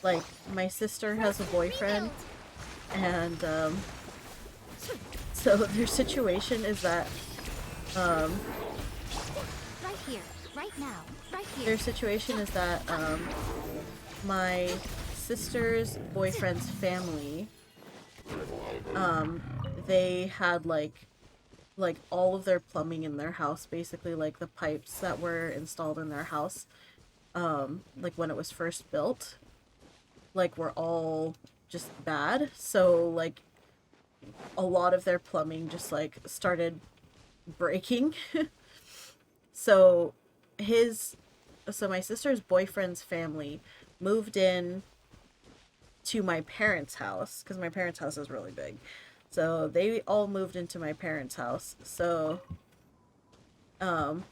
Like, my sister has a boyfriend, and, so their situation is that, Right here. Right now. Right here. their situation is that, my sister's boyfriend's family, they had, like all of their plumbing in their house, basically, like, the pipes that were installed in their house, like, when it was first built, like, were all just bad, so, like, a lot of their plumbing just, like, started breaking. So, my sister's boyfriend's family moved in to my parents' house, because my parents' house is really big. So they all moved into my parents' house. So, my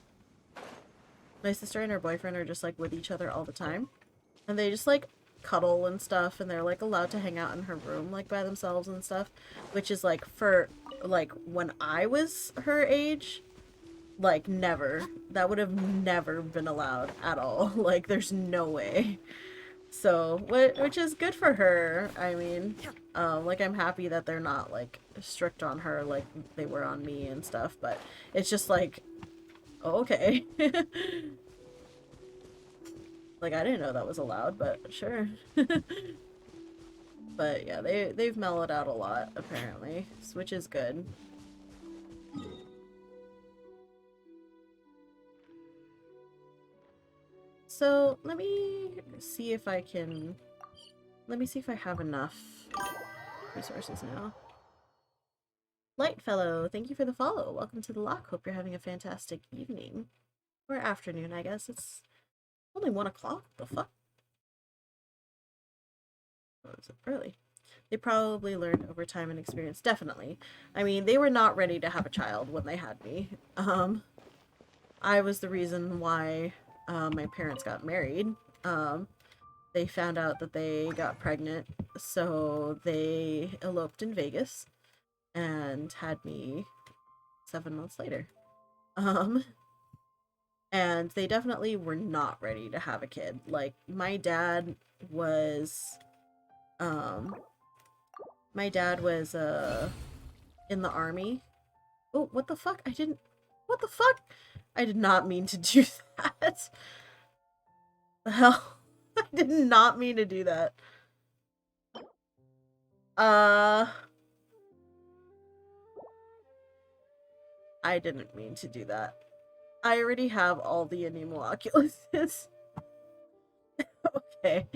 sister and her boyfriend are just, like, with each other all the time. And they just, like, cuddle and stuff, and they're, like, allowed to hang out in her room, like, by themselves and stuff. Which is, like, for, like, when I was her age, like, never. That would have never been allowed at all. Like, there's no way. So, which is good for her. I mean, like, I'm happy that they're not, like, strict on her like they were on me and stuff, but it's just like, oh, okay. Like, I didn't know that was allowed, but sure. But yeah, they've mellowed out a lot, apparently, which is good. So, let me see if I have enough resources now. Lightfellow, thank you for the follow. Welcome to the lock. Hope you're having a fantastic evening. Or afternoon, I guess. It's only 1 o'clock. The fuck? Oh, is it early? They probably learned over time and experience. Definitely. I mean, they were not ready to have a child when they had me. I was the reason why my parents got married. They found out that they got pregnant, so they eloped in Vegas and had me 7 months later. And they definitely were not ready to have a kid. Like, my dad was in the army. Oh, what the fuck? What the fuck? I did not mean to do that. The hell? I did not mean to do that. I didn't mean to do that. I already have all the Anemo Oculuses. Okay.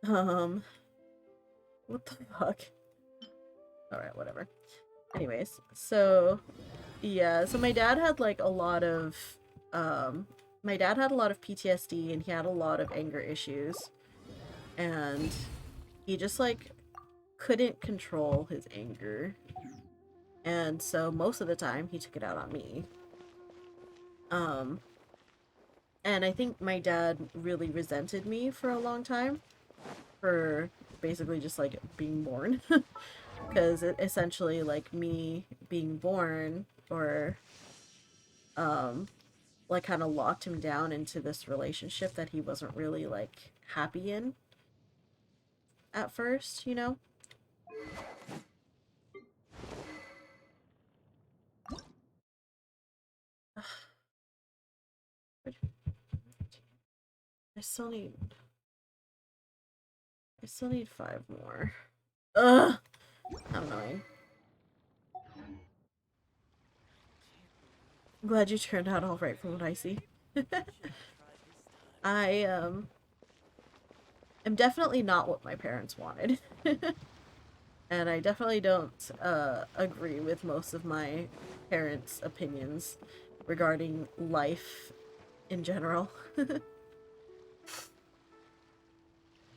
What the fuck? Alright, whatever. Anyways, so yeah, so my dad had like a lot of my dad had a lot of PTSD and he had a lot of anger issues. And he just like couldn't control his anger. And so most of the time he took it out on me. And I think my dad really resented me for a long time for basically just like being born. Because it essentially like me being born or like kind of locked him down into this relationship that he wasn't really like happy in at first, you know? I still need 5 more. Ugh! How annoying. I'm glad you turned out alright from what I see. I am definitely not what my parents wanted. And I definitely don't agree with most of my parents' opinions regarding life in general.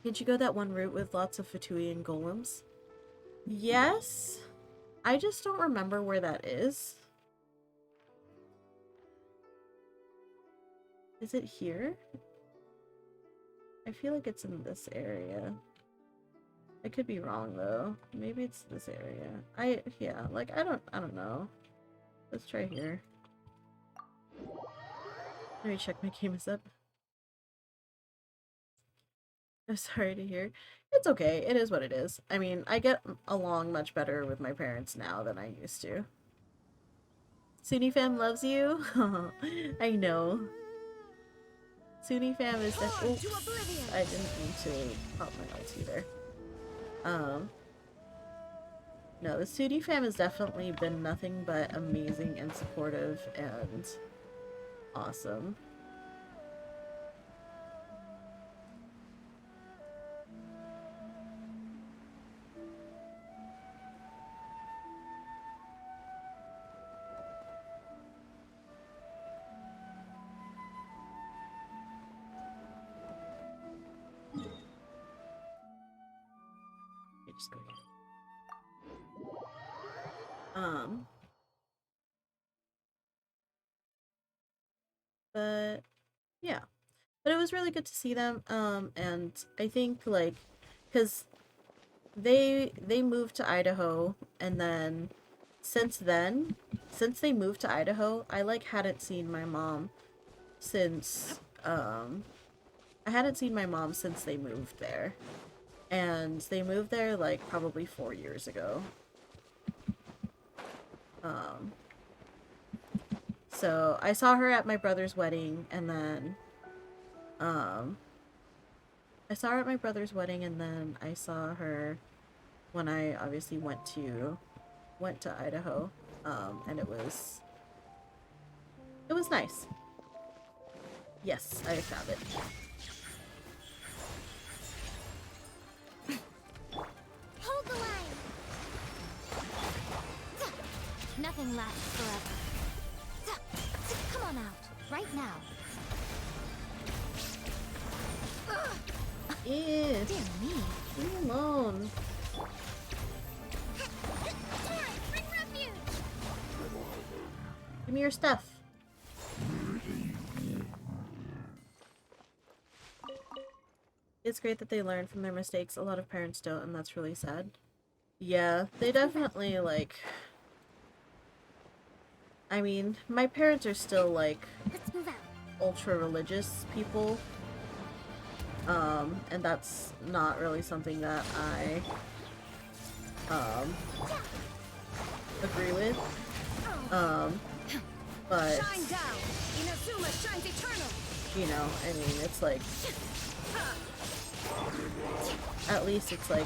Did you go that one route with lots of Fatui and golems? Yes. I just don't remember where that is. Is it here? I feel like it's in this area. I could be wrong though. Maybe it's this area. Yeah, like I don't know. Let's try here. Let me check my game is up. I'm sorry to hear. It's okay. It is what it is. I mean, I get along much better with my parents now than I used to. Sunny fam loves you. I know. Sunny fam is that. Oops, I didn't mean to pop my notes either. No, the Sunny fam has definitely been nothing but amazing and supportive and awesome. Just go again. But yeah, but it was really good to see them. And I think like, cause they moved to Idaho, and then since they moved to Idaho, I like hadn't seen my mom since I hadn't seen my mom since they moved there. And they moved there like probably 4 years ago. So I saw her at my brother's wedding, and then I saw her at my brother's wedding, and then I saw her when I obviously went to Idaho. And it was nice. Yes, I found it. Hold the line. Nothing lasts forever. Come on out, right now. Ew. Dear me. Leave me alone. Bring refuge. Give me your stuff. It's great that they learn from their mistakes. A lot of parents don't, and that's really sad. Yeah, they definitely, like... I mean, my parents are still, like, Let's move out. ultra-religious people. And that's not really something that I, agree with. But, Shine down. Inazuma shines eternal. you know, I mean, it's like... At least it's like...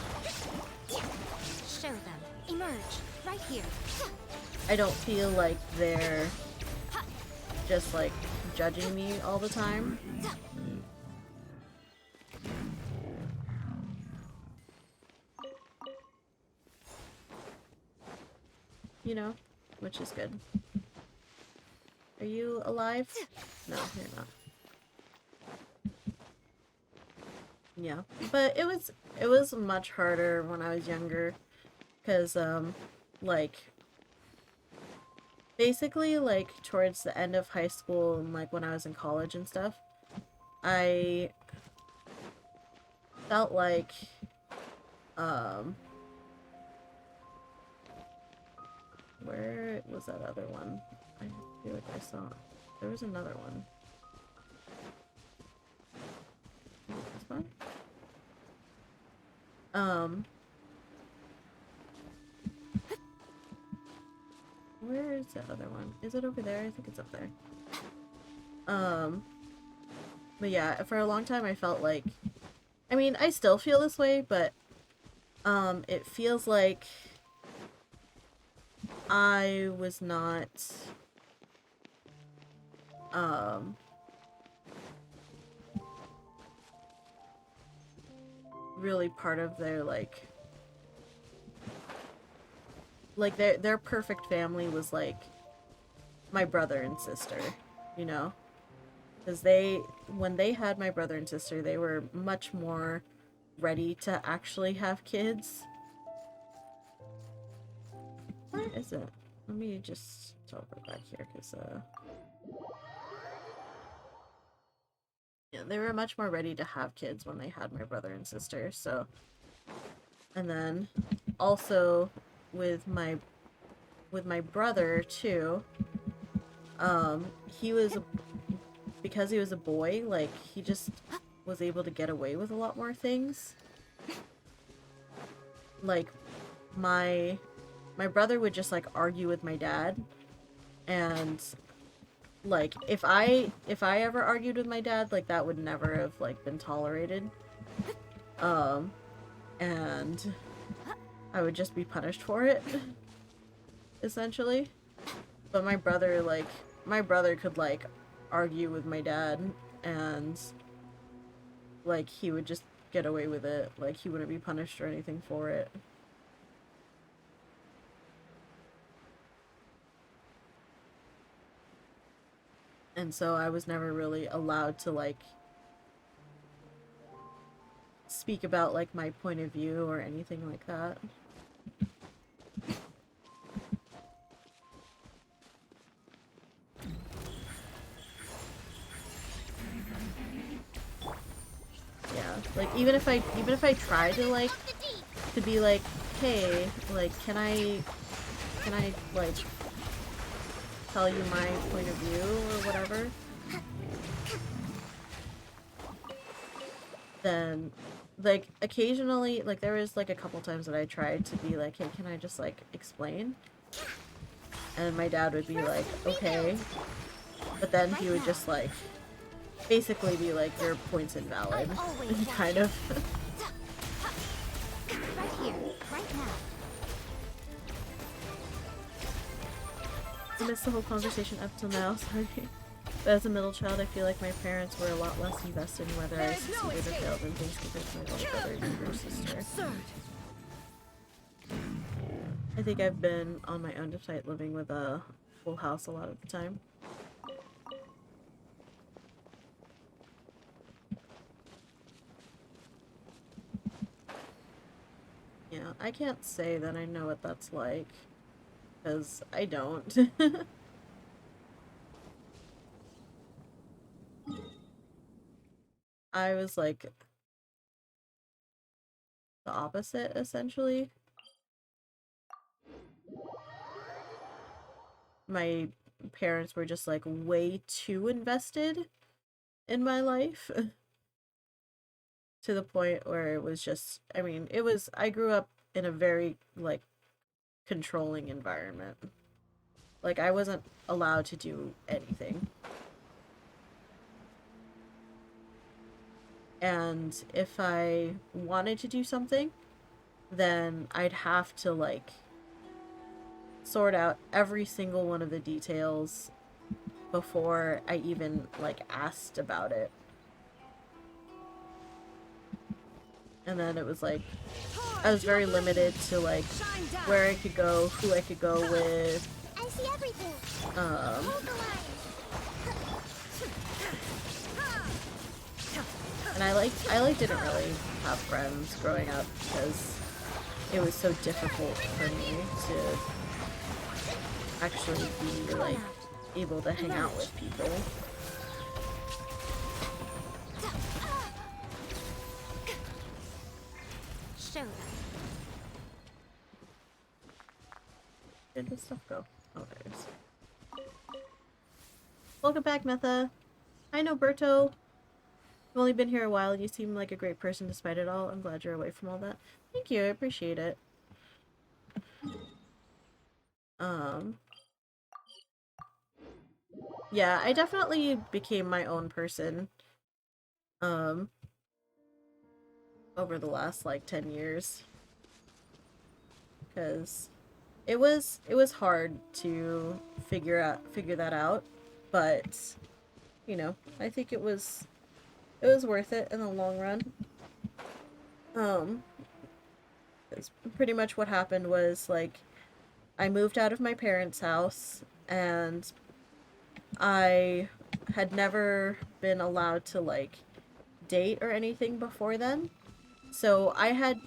Show them. Emerge. Right here. I don't feel like they're just like judging me all the time. you know, which is good. Are you alive? No, you're not. Yeah, but it was much harder when I was younger, because like basically like towards the end of high school and like when I was in college and stuff, I felt like where was that other one? I feel like I saw there was another one. This one? Where is that other one? Is it over there? I think it's up there. But yeah, for a long time I felt like, I mean, I still feel this way, but it feels like I was not really part of their like their perfect family was like my brother and sister, you know? Because when they had my brother and sister, they were much more ready to actually have kids. Where is it? Let me just teleport back here, because yeah, they were much more ready to have kids when they had my brother and sister, so. And then also with my brother too, he was, because he was a boy, like he just was able to get away with a lot more things. Like my brother would just like argue with my dad, and like if I ever argued with my dad, like that would never have like been tolerated. And I would just be punished for it, essentially. But my brother could like argue with my dad, and like he would just get away with it. Like he wouldn't be punished or anything for it. And so I was never really allowed to like speak about like my point of view or anything like that. Yeah, like even if I try to like to be like, hey, like can I like tell you my point of view or whatever, then like occasionally, like there was like a couple times that I tried to be like, hey, can I just like explain? And my dad would be like, okay, but then he would just like basically be like, your point's invalid, kind of. Right here, right now. I missed the whole conversation up till now, sorry. But as a middle child, I feel like my parents were a lot less invested in whether I succeeded or failed in things compared to my older brother and younger sister. I think I've been on my own despite living with a full house a lot of the time. Yeah, I can't say that I know what that's like, because I don't. I was like the opposite, essentially. My parents were just like way too invested in my life to the point where it was just, I mean, I grew up in a very like controlling environment. Like I wasn't allowed to do anything. And if I wanted to do something, then I'd have to like sort out every single one of the details before I even like asked about it. And then it was like I was very limited to like where I could go, who I could go with. I see everything. Um, Hold the line. and I didn't really have friends growing up because it was so difficult for me to actually be like able to hang out with people. Show them. Where did this stuff go? Oh, there it is. Welcome back, Metha. Hi, Noberto. I've only been here a while. You seem like a great person despite it all. I'm glad you're away from all that. Thank you. I appreciate it. Yeah, I definitely became my own person. Over the last like 10 years. Because it was hard to figure that out, but you know, I think it was worth it in the long run. It's pretty much what happened was like I moved out of my parents' house and I had never been allowed to like date or anything before then. So I had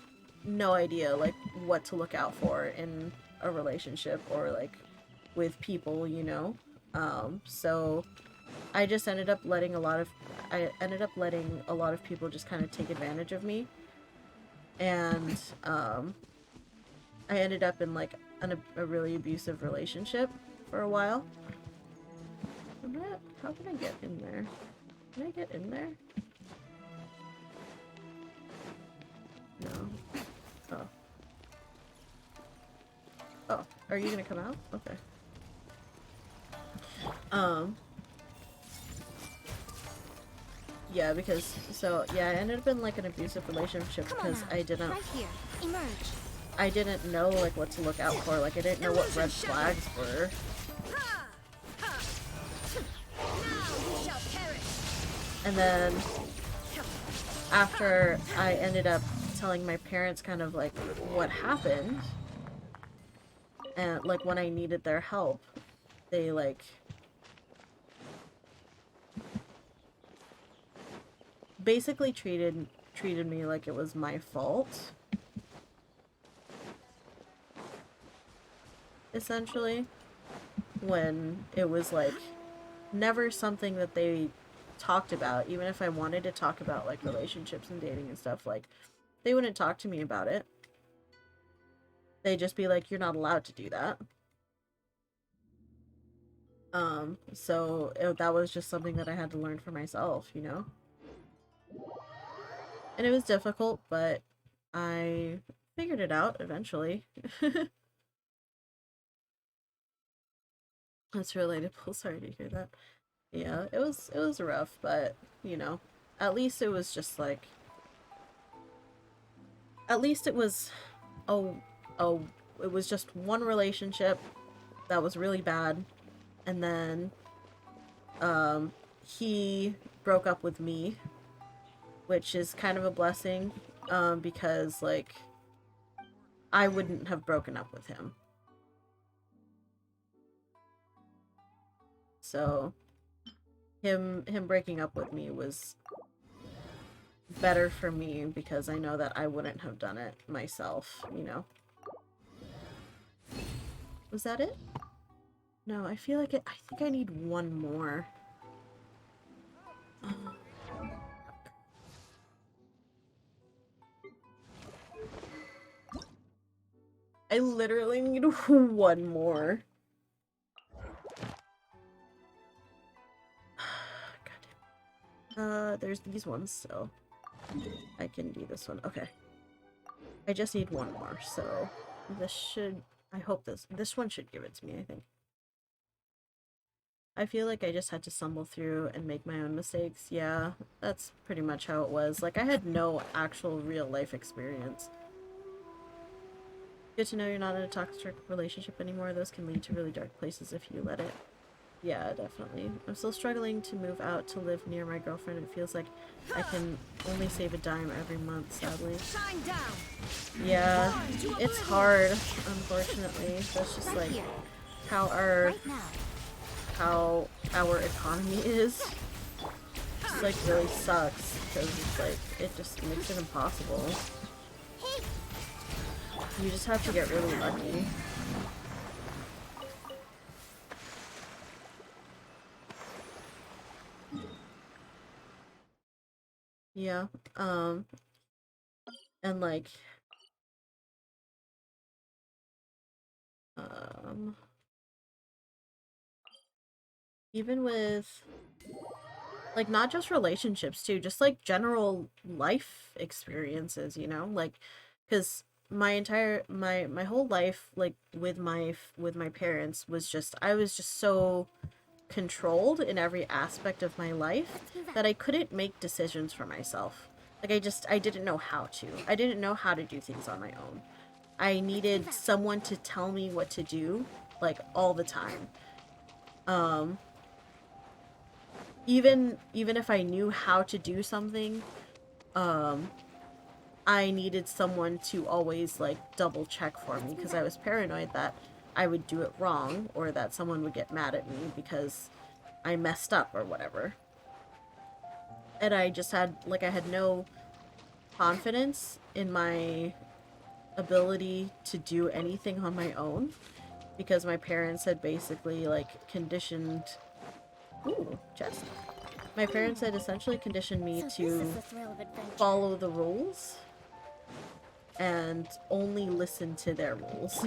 no idea like what to look out for in a relationship or like with people, you know. So I just ended up letting a lot of people just kind of take advantage of me. And I ended up in like a really abusive relationship for a while. How can I get in there? Can I get in there? No. Oh. Oh, are you gonna come out? Okay. Yeah, because I ended up in like an abusive relationship because I didn't Right here. Emerge. I didn't know like what to look out for. Like I didn't know what red flags were. And then after I ended up telling my parents kind of like what happened and like when I needed their help, they like basically treated me like it was my fault. Essentially, when it was like never something that they talked about. Even if I wanted to talk about like relationships and dating and stuff, like they wouldn't talk to me about it. They'd just be like, you're not allowed to do that. So that was just something that I had to learn for myself, you know? And it was difficult, but I figured it out eventually. That's relatable. Sorry to hear that. Yeah, it was rough, but you know, at least it was just like at least it was it was just one relationship that was really bad, and then he broke up with me, which is kind of a blessing, because like I wouldn't have broken up with him. So him breaking up with me was better for me because I know that I wouldn't have done it myself, you know. Was that it? No, I feel like I think I need one more. I literally need one more. There's these ones, so I can do this one. Okay. I just need one more, so this should... I hope this one should give it to me, I think. I feel like I just had to stumble through and make my own mistakes. Yeah, that's pretty much how it was. Like, I had no actual real-life experience. Good to know you're not in a toxic relationship anymore. Those can lead to really dark places if you let it. Yeah, definitely. I'm still struggling to move out to live near my girlfriend. It feels like I can only save a dime every month, sadly. Shine down. Yeah, it's hard, unfortunately. That's just Right like here. how Right now. our economy is. It's like really sucks because it's like it just makes it impossible. You just have to get really lucky. Yeah, and like, um, even with, like, not just relationships too, just like general life experiences, you know? Like, because my whole life, like, with my parents was just, I was just so controlled in every aspect of my life that I couldn't make decisions for myself. Like I didn't know how to. I didn't know how to do things on my own. I needed someone to tell me what to do, like, all the time. Um, even if I knew how to do something, um, I needed someone to always, like, double check for me because I was paranoid that I would do it wrong or that someone would get mad at me because I messed up or whatever. And I just had, like, I had no confidence in my ability to do anything on my own because my parents had basically, like, conditioned. Ooh, chest. My parents had essentially conditioned me So this to is the thrill of adventure. follow the rules and only listen to their rules.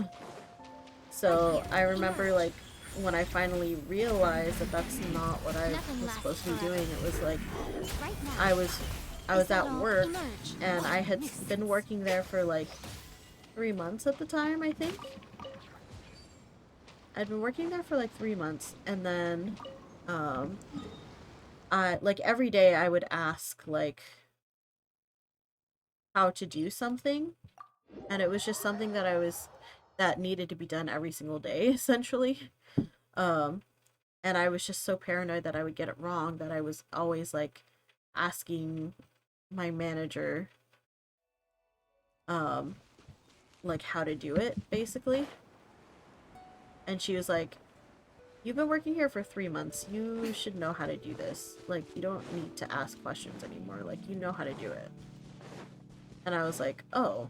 So I remember, like, when I finally realized that that's not what I was supposed to be doing, it was like Right now. I was at work Emerge. and I had been working there for like 3 months at the time, I think. I'd been working there for like 3 months, and then I, like, every day I would ask, like, how to do something, and it was just something that needed to be done every single day, essentially. Um, and I was just so paranoid that I would get it wrong that I was always, like, asking my manager, um, like, how to do it, basically. And she was like, "You've been working here for 3 months. You should know how to do this. Like, you don't need to ask questions anymore. Like, you know how to do it." And I was like, "Oh,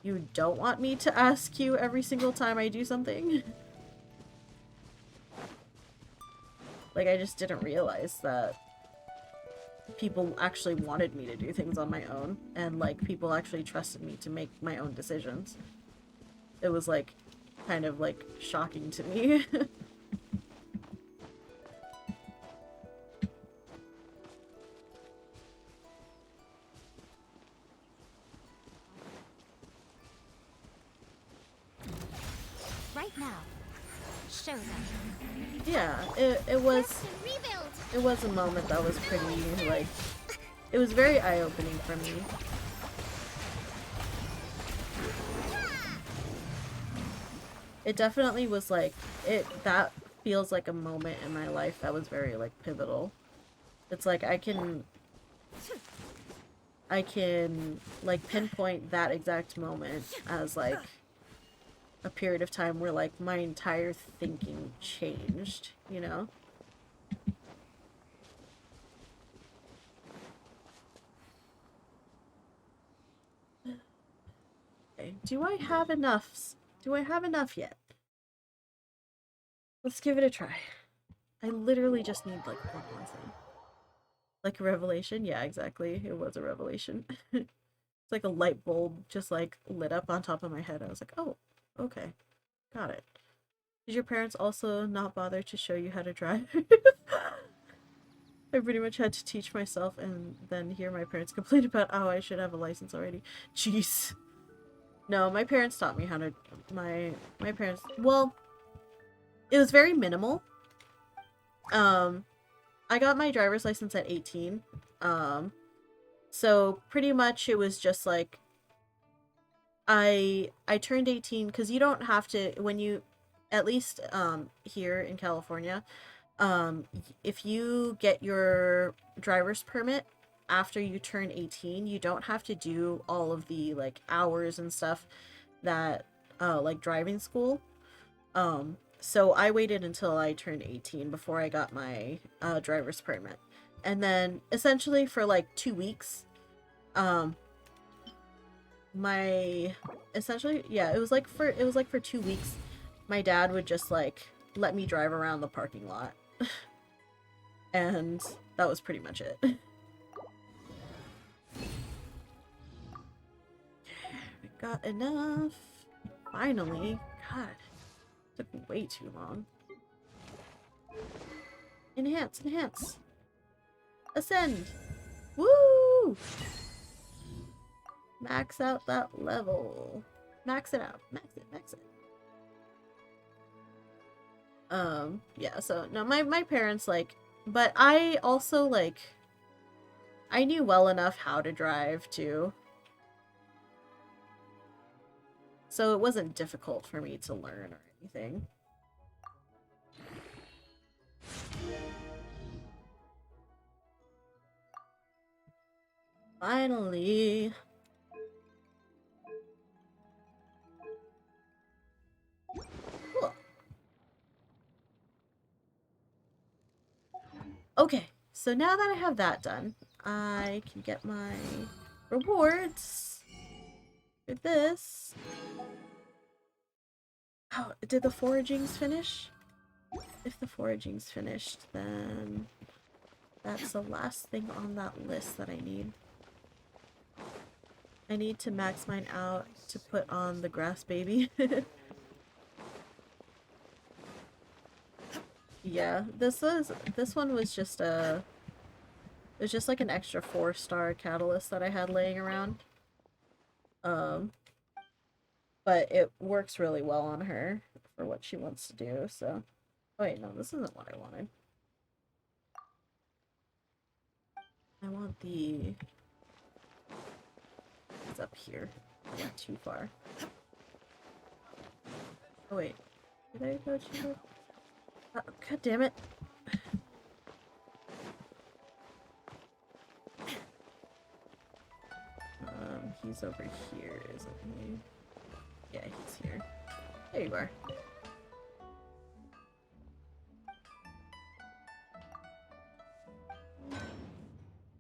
you don't want me to ask you every single time I do something?" Like, I just didn't realize that people actually wanted me to do things on my own, and, like, people actually trusted me to make my own decisions. It was, like, kind of, like, shocking to me. Right now. Show them. Yeah, it was Rest and rebuild. it was a moment that was pretty, like, it was very eye-opening for me. It definitely was like, that feels like a moment in my life that was very, like, pivotal. It's like I can like pinpoint that exact moment as, like, a period of time where, like, my entire thinking changed, you know? Okay, do I have enough? Do I have enough yet? Let's give it a try. I literally just need, like, one more thing. Like a revelation? Yeah, exactly. It was a revelation. It's like a light bulb just, like, lit up on top of my head. I was like, oh, okay. Got it. Did your parents also not bother to show you how to drive? I pretty much had to teach myself and then hear my parents complain about, oh, I should have a license already. Jeez. No, my parents taught me how to, my parents, well, it was very minimal. I got my driver's license at 18. So pretty much it was just like, I turned 18 because you don't have to, when you at least here in California, if you get your driver's permit after you turn 18, you don't have to do all of the like hours and stuff that like driving school. So I waited until I turned 18 before I got my driver's permit. And then essentially for like 2 weeks, it was like for 2 weeks, my dad would just like let me drive around the parking lot. And that was pretty much it. We got enough. Finally. God. Took way too long. Enhance, enhance. Ascend. Woo! Max out that level. Max it out. Max it, max it. Yeah, so no, my parents like, but I also like, I knew well enough how to drive too. So it wasn't difficult for me to learn or anything. Finally. Cool. Okay, so now that I have that done, I can get my rewards for this. Oh, did the foragings finish? If the foraging's finished, then that's the last thing on that list that I need. I need to max mine out to put on the grass baby. Yeah, this one was just it was just like an extra 4-star catalyst that I had laying around. But it works really well on her for what she wants to do, so. Oh wait, no, this isn't what I wanted. I want the... It's up here. Not too far. Oh wait, did I go too far? God damn it. He's over here, isn't he? Yeah, he's here. There you are.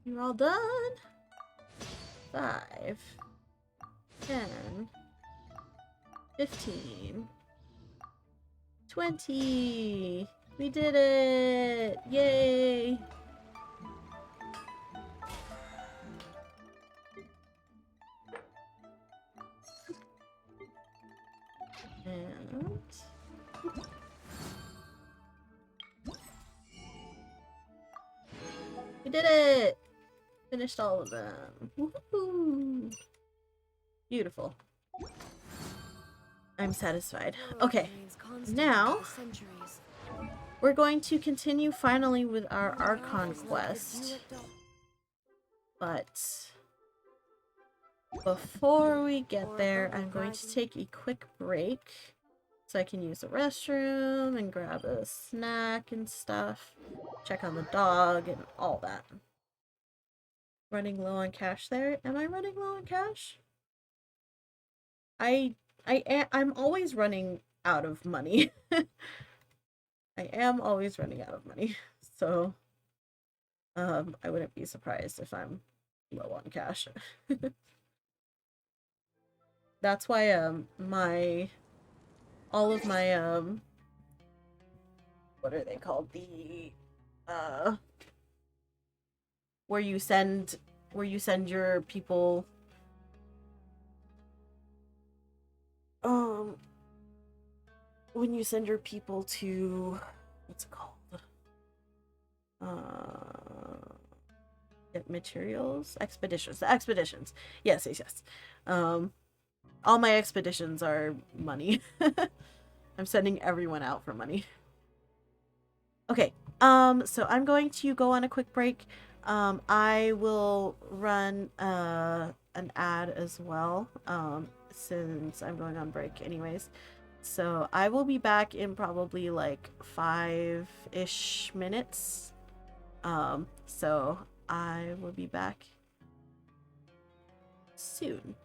You're all done? 5, 10, 15, 20. We did it! Yay! And we did it! Finished all of them. Woohoo! Beautiful. I'm satisfied. Okay, now we're going to continue finally with our Archon quest. But before we get there, I'm going to take a quick break so I can use the restroom and grab a snack and stuff, check on the dog and all that. Running low on cash there. Am I running low on cash? I'm always running out of money. I am always running out of money. So I wouldn't be surprised if I'm low on cash. That's why all of my what are they called? The where you send your people when you send your people to what's it called? Get materials? Expeditions. The expeditions. Yes. All my expeditions are money. I'm sending everyone out for money. Okay, so I'm going to go on a quick break. I will run an ad as well, since I'm going on break anyways. So I will be back in probably like 5-ish minutes. So I will be back soon.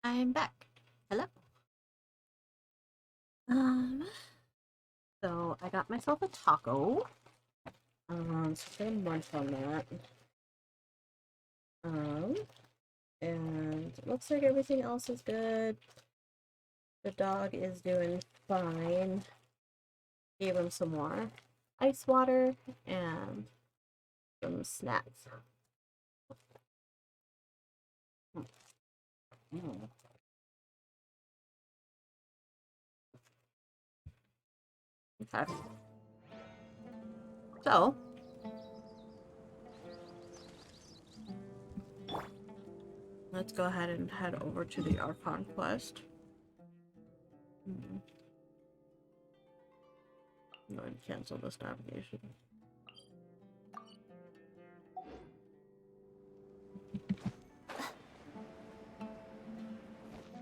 I'm back. Hello. So I got myself a taco. So I'm gonna munch on that. And it looks like everything else is good. The dog is doing fine. Gave him some more ice water and some snacks. Mm. Okay. So, let's go ahead and head over to the Archon quest. I'm going to cancel this navigation.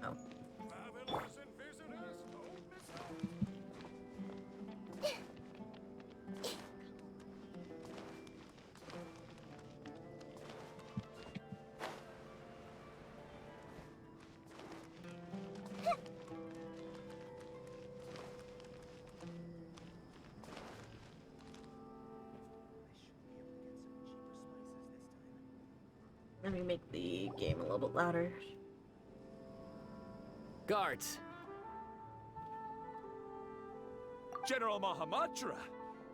Oh. Travelers and visitors, don't miss out. Let me make the game a little bit louder. Guards! General Mahamatra,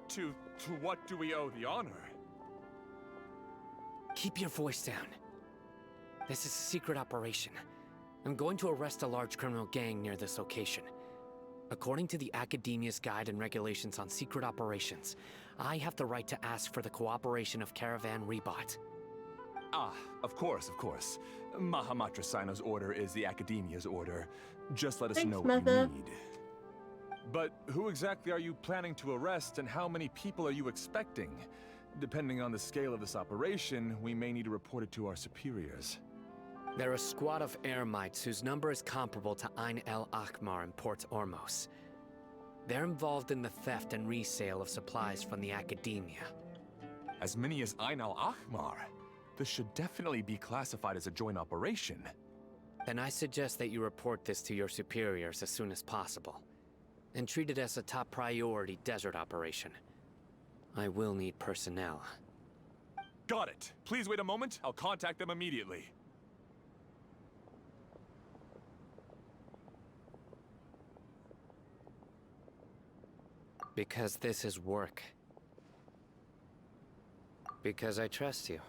to what do we owe the honor? Keep your voice down. This is a secret operation. I'm going to arrest a large criminal gang near this location. According to the Academia's Guide and Regulations on Secret Operations, I have the right to ask for the cooperation of Caravan Rebot. Ah, of course, of course. Mahamatra Sino's order is the Academia's order. Just let us Thanks, know what Mother. you need. But who exactly are you planning to arrest, and how many people are you expecting? Depending on the scale of this operation, we may need to report it to our superiors. They're a squad of Eremites whose number is comparable to Ain El Akhmar in Port Ormos. They're involved in the theft and resale of supplies from the Academia. As many as Ain al-Akhmar? This should definitely be classified as a joint operation. Then I suggest that you report this to your superiors as soon as possible, and treat it as a top priority desert operation. I will need personnel. Got it. Please wait a moment. I'll contact them immediately. Because this is work. Because I trust you.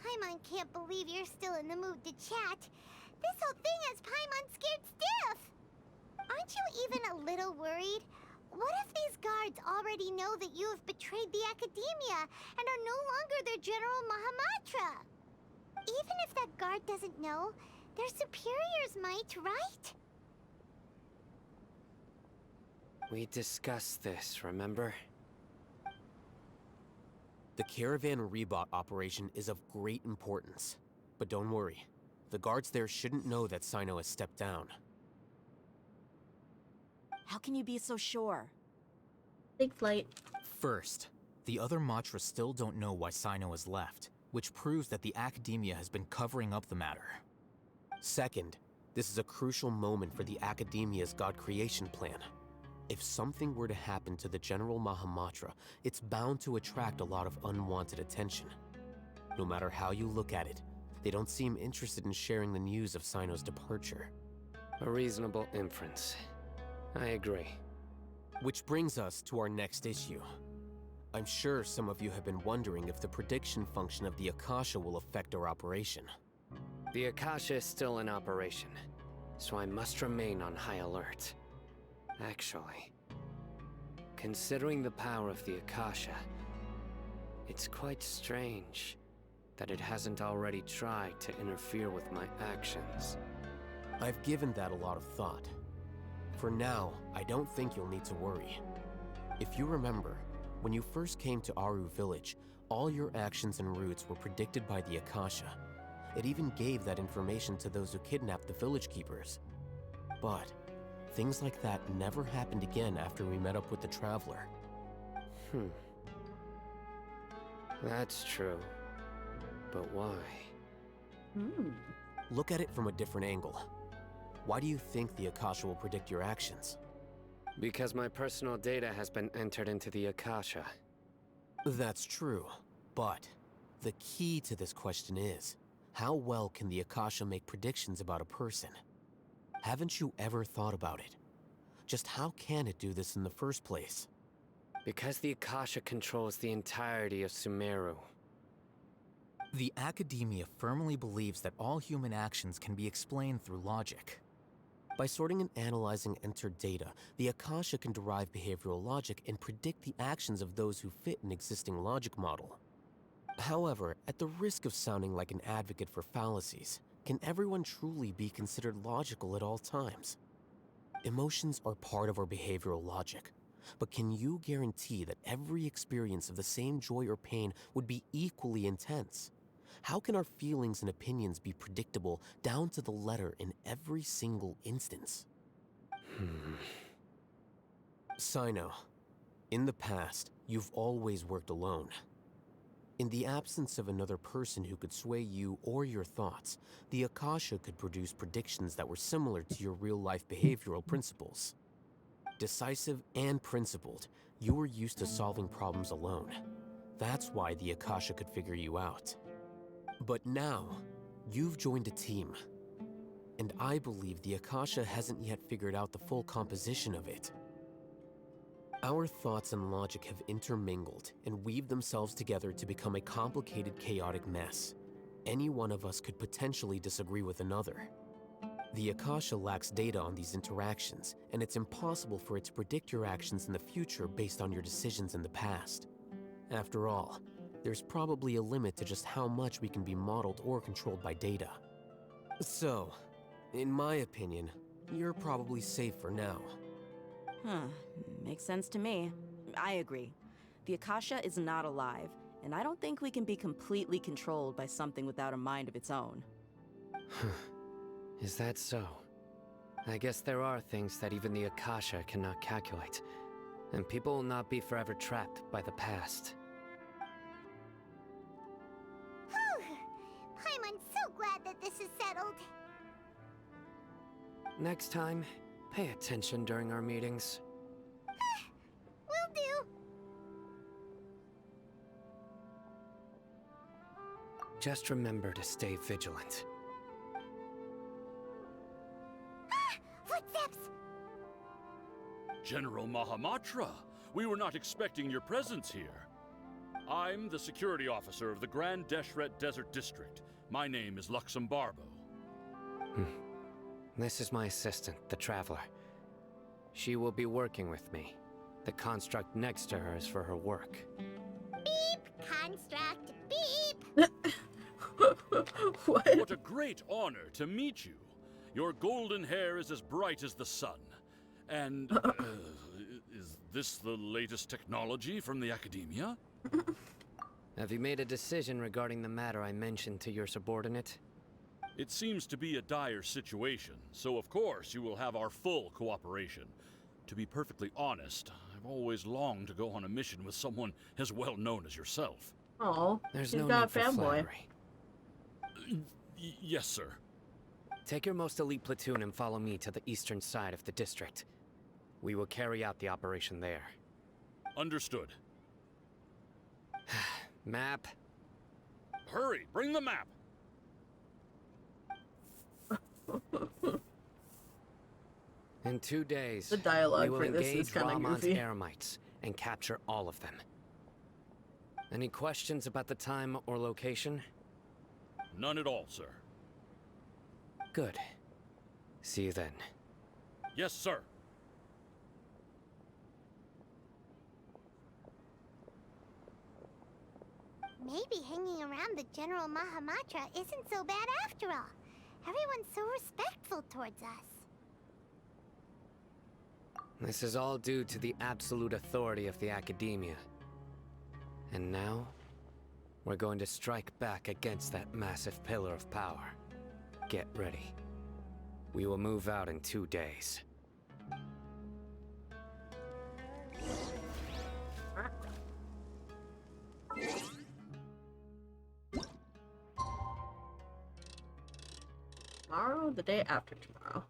Paimon can't believe you're still in the mood to chat. This whole thing has Paimon scared stiff. Aren't you even a little worried? What if these guards already know that you have betrayed the Academia and are no longer their General Mahamatra? Even if that guard doesn't know, their superiors might, right? We discussed this, remember? The Caravan Rebot operation is of great importance. But don't worry, the guards there shouldn't know that Sino has stepped down. How can you be so sure? Big flight. First, the other Matra still don't know why Sino has left, which proves that the Academia has been covering up the matter. Second, this is a crucial moment for the Academia's God creation plan. If something were to happen to the General Mahamatra, it's bound to attract a lot of unwanted attention. No matter how you look at it, they don't seem interested in sharing the news of Sino's departure. A reasonable inference. I agree. Which brings us to our next issue. I'm sure some of you have been wondering if the prediction function of the Akasha will affect our operation. The Akasha is still in operation, so I must remain on high alert. Actually, considering the power of the Akasha, it's quite strange that it hasn't already tried to interfere with my actions. I've given that a lot of thought. For now, I don't think you'll need to worry. If you remember, when you first came to Aru Village, all your actions and routes were predicted by the Akasha. It even gave that information to those who kidnapped the village keepers. But things like that never happened again after we met up with the Traveler. That's true. But why? Hmm. Look at it from a different angle. Why do you think the Akasha will predict your actions? Because my personal data has been entered into the Akasha. That's true, but the key to this question is, how well can the Akasha make predictions about a person? Haven't you ever thought about it? Just how can it do this in the first place? Because the Akasha controls the entirety of Sumeru. The Academia firmly believes that all human actions can be explained through logic. By sorting and analyzing entered data, the Akasha can derive behavioral logic and predict the actions of those who fit an existing logic model. However, at the risk of sounding like an advocate for fallacies, can everyone truly be considered logical at all times? Emotions are part of our behavioral logic, but can you guarantee that every experience of the same joy or pain would be equally intense? How can our feelings and opinions be predictable down to the letter in every single instance? Sino, in the past, you've always worked alone. In the absence of another person who could sway you or your thoughts, the Akasha could produce predictions that were similar to your real-life behavioral principles. Decisive and principled, you were used to solving problems alone. That's why the Akasha could figure you out. But now, you've joined a team. And I believe the Akasha hasn't yet figured out the full composition of it. Our thoughts and logic have intermingled and weaved themselves together to become a complicated, chaotic mess. Any one of us could potentially disagree with another. The Akasha lacks data on these interactions, and it's impossible for it to predict your actions in the future based on your decisions in the past. After all, there's probably a limit to just how much we can be modeled or controlled by data. So, in my opinion, you're probably safe for now. Huh. Makes sense to me. I agree. The Akasha is not alive, and I don't think we can be completely controlled by something without a mind of its own. Is that so? I guess there are things that even the Akasha cannot calculate, and people will not be forever trapped by the past. Whew! Paimon's so glad that this is settled. Next time, pay attention during our meetings. Will do. Just remember to stay vigilant. Footsteps! General Mahamatra, we were not expecting your presence here. I'm the security officer of the Grand Deshret Desert District. My name is Luxembarbo. This is my assistant, the Traveler. She will be working with me. The construct next to her is for her work. Beep! Construct, beep! What? What a great honor to meet you. Your golden hair is as bright as the sun. And, is this the latest technology from the Academia? Have you made a decision regarding the matter I mentioned to your subordinate? It seems to be a dire situation, so of course you will have our full cooperation. To be perfectly honest, I've always longed to go on a mission with someone as well known as yourself. Oh, There's he's no got need a for fanboy. flattery. Yes, sir. Take your most elite platoon and follow me to the eastern side of the district. We will carry out the operation there. Understood. Map. Hurry, bring the map! In 2 days, The dialogue we will for this is engage kinda Ramon's goofy. Eremites and capture all of them. Any questions about the time or location? None at all, sir. Good. See you then. Yes, sir. Maybe hanging around the General Mahamatra isn't so bad after all. Everyone's so respectful towards us. This is all due to the absolute authority of the Academia. And now, we're going to strike back against that massive pillar of power. Get ready. We will move out in 2 days. tomorrow? The day after tomorrow.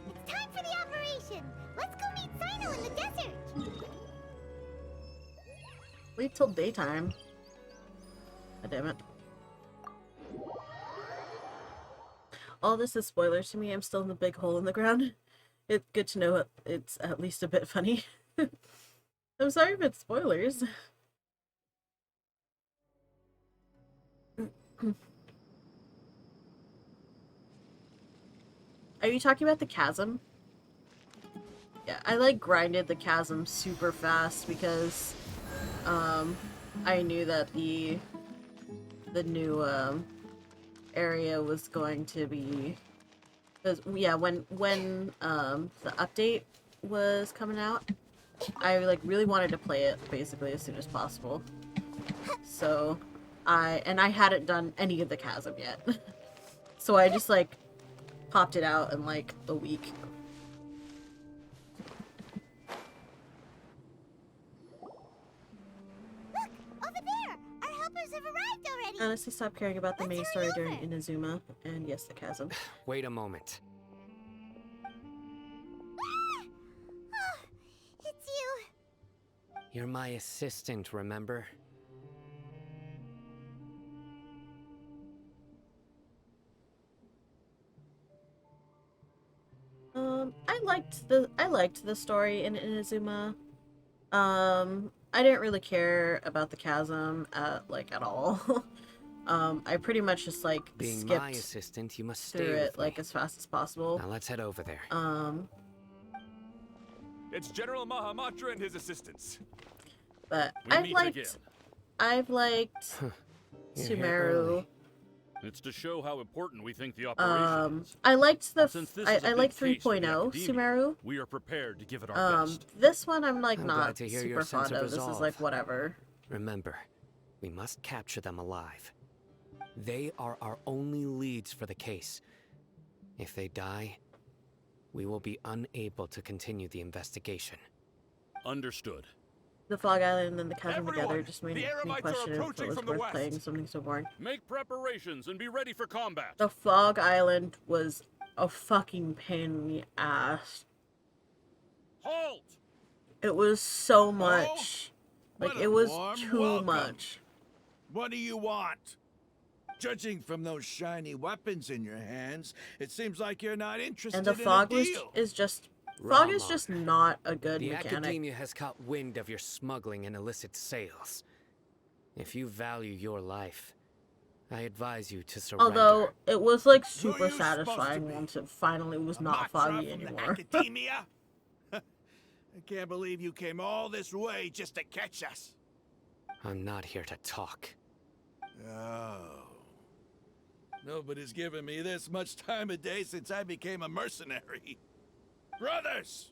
It's time for the operation! Let's go meet Sino in the desert! Wait till daytime. God damn it. All this is spoilers to me. I'm still in the big hole in the ground. It's good to know it's at least a bit funny. I'm sorry if it's spoilers. Are you talking about the chasm? Yeah, I like grinded the chasm super fast because I knew that the new area was going to be, because yeah, when the update was coming out, I like really wanted to play it basically as soon as possible. So I hadn't done any of the chasm yet. So I just like popped it out in like a week. Look! Over there! Our helpers have arrived already! Honestly, stopped caring about the main Let's story hurry during over. Inazuma, and yes, the chasm. Wait a moment. Ah! Oh, it's you! You're my assistant, remember? I liked the story in Inazuma. I didn't really care about the chasm at all. I pretty much just like Being skipped my assistant, you must stay through with it like me. as fast as possible. Now let's head over there. It's General Mahamatra and his assistants. But We meet again. I've liked You're here Sumeru. early. It's to show how important we think the operation is. I liked the Since this I is a like big case for the 3.0 Academia, Sumeru. We are prepared to give it our best. This one I'm like I'm not glad to hear your super sense fond of of. This is resolve. like whatever. Remember, we must capture them alive. They are our only leads for the case. If they die, we will be unable to continue the investigation. Understood. The Fog Island and the chasm together Everyone, just made the me Eremites are question if it approaching was from the worth west. playing something so boring. Make preparations and be ready for combat. The Fog Island was a fucking pain in the ass. Halt! It was so much. Like, What a it was warm too welcome. much. What do you want? Judging from those shiny weapons in your hands, it seems like you're not interested And the in fog a deal. is just... Fog is Ramon, just not a good The mechanic. Academia has caught wind of your smuggling and illicit sales. If you value your life, I advise you to surrender. Although, it was like Who super you supposed to satisfying be? once it finally was A not Matra foggy from the anymore. Academia? I can't believe you came all this way just to catch us. I'm not here to talk. Oh. Nobody's given me this much time of day since I became a mercenary. Brothers!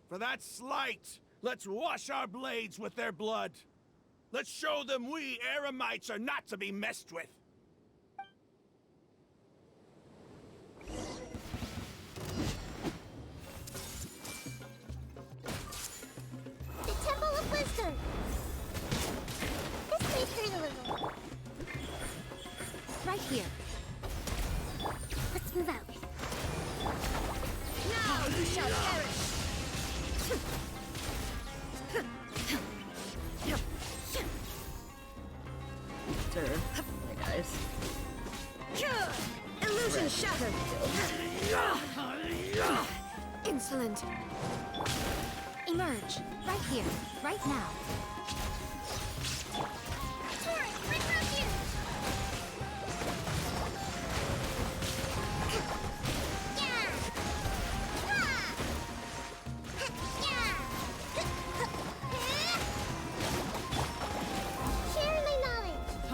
For that slight, let's wash our blades with their blood. Let's show them we Eremites are not to be messed with. The Temple of Wisdom! This may hurt a little. Right here. Let's move out. Now you shall perish! Sir, hey guys. Illusion shattered! Insolent. Emerge. Right here. Right now. Torrent, bring refuge! Yeah! Ah! Yeah! Share my knowledge! I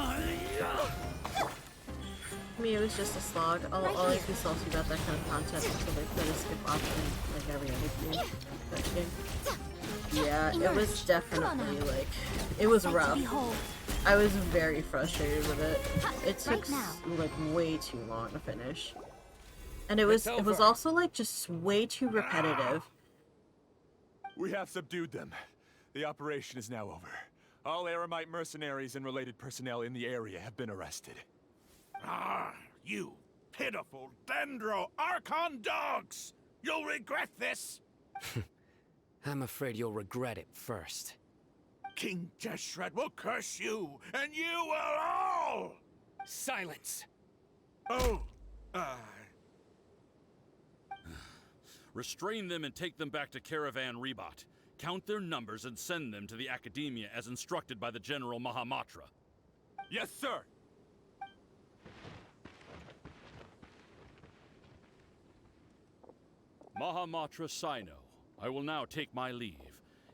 me, it was just a slog. I'll always be salty about that kind of content until they put a skip option like every other game. That game. Yeah, it was definitely like, it was rough. I was very frustrated with it. It took like way too long to finish. And it was also like just way too repetitive. We have subdued them. The operation is now over. All Eremite mercenaries and related personnel in the area have been arrested. Ah, you pitiful Dendro Archon dogs! You'll regret this! I'm afraid you'll regret it first. King Deshret will curse you, and you will all! Silence! Oh, Restrain them and take them back to Caravan Rebot. Count their numbers and send them to the Academia as instructed by the General Mahamatra. Yes, sir! Mahamatra Sino, I will now take my leave.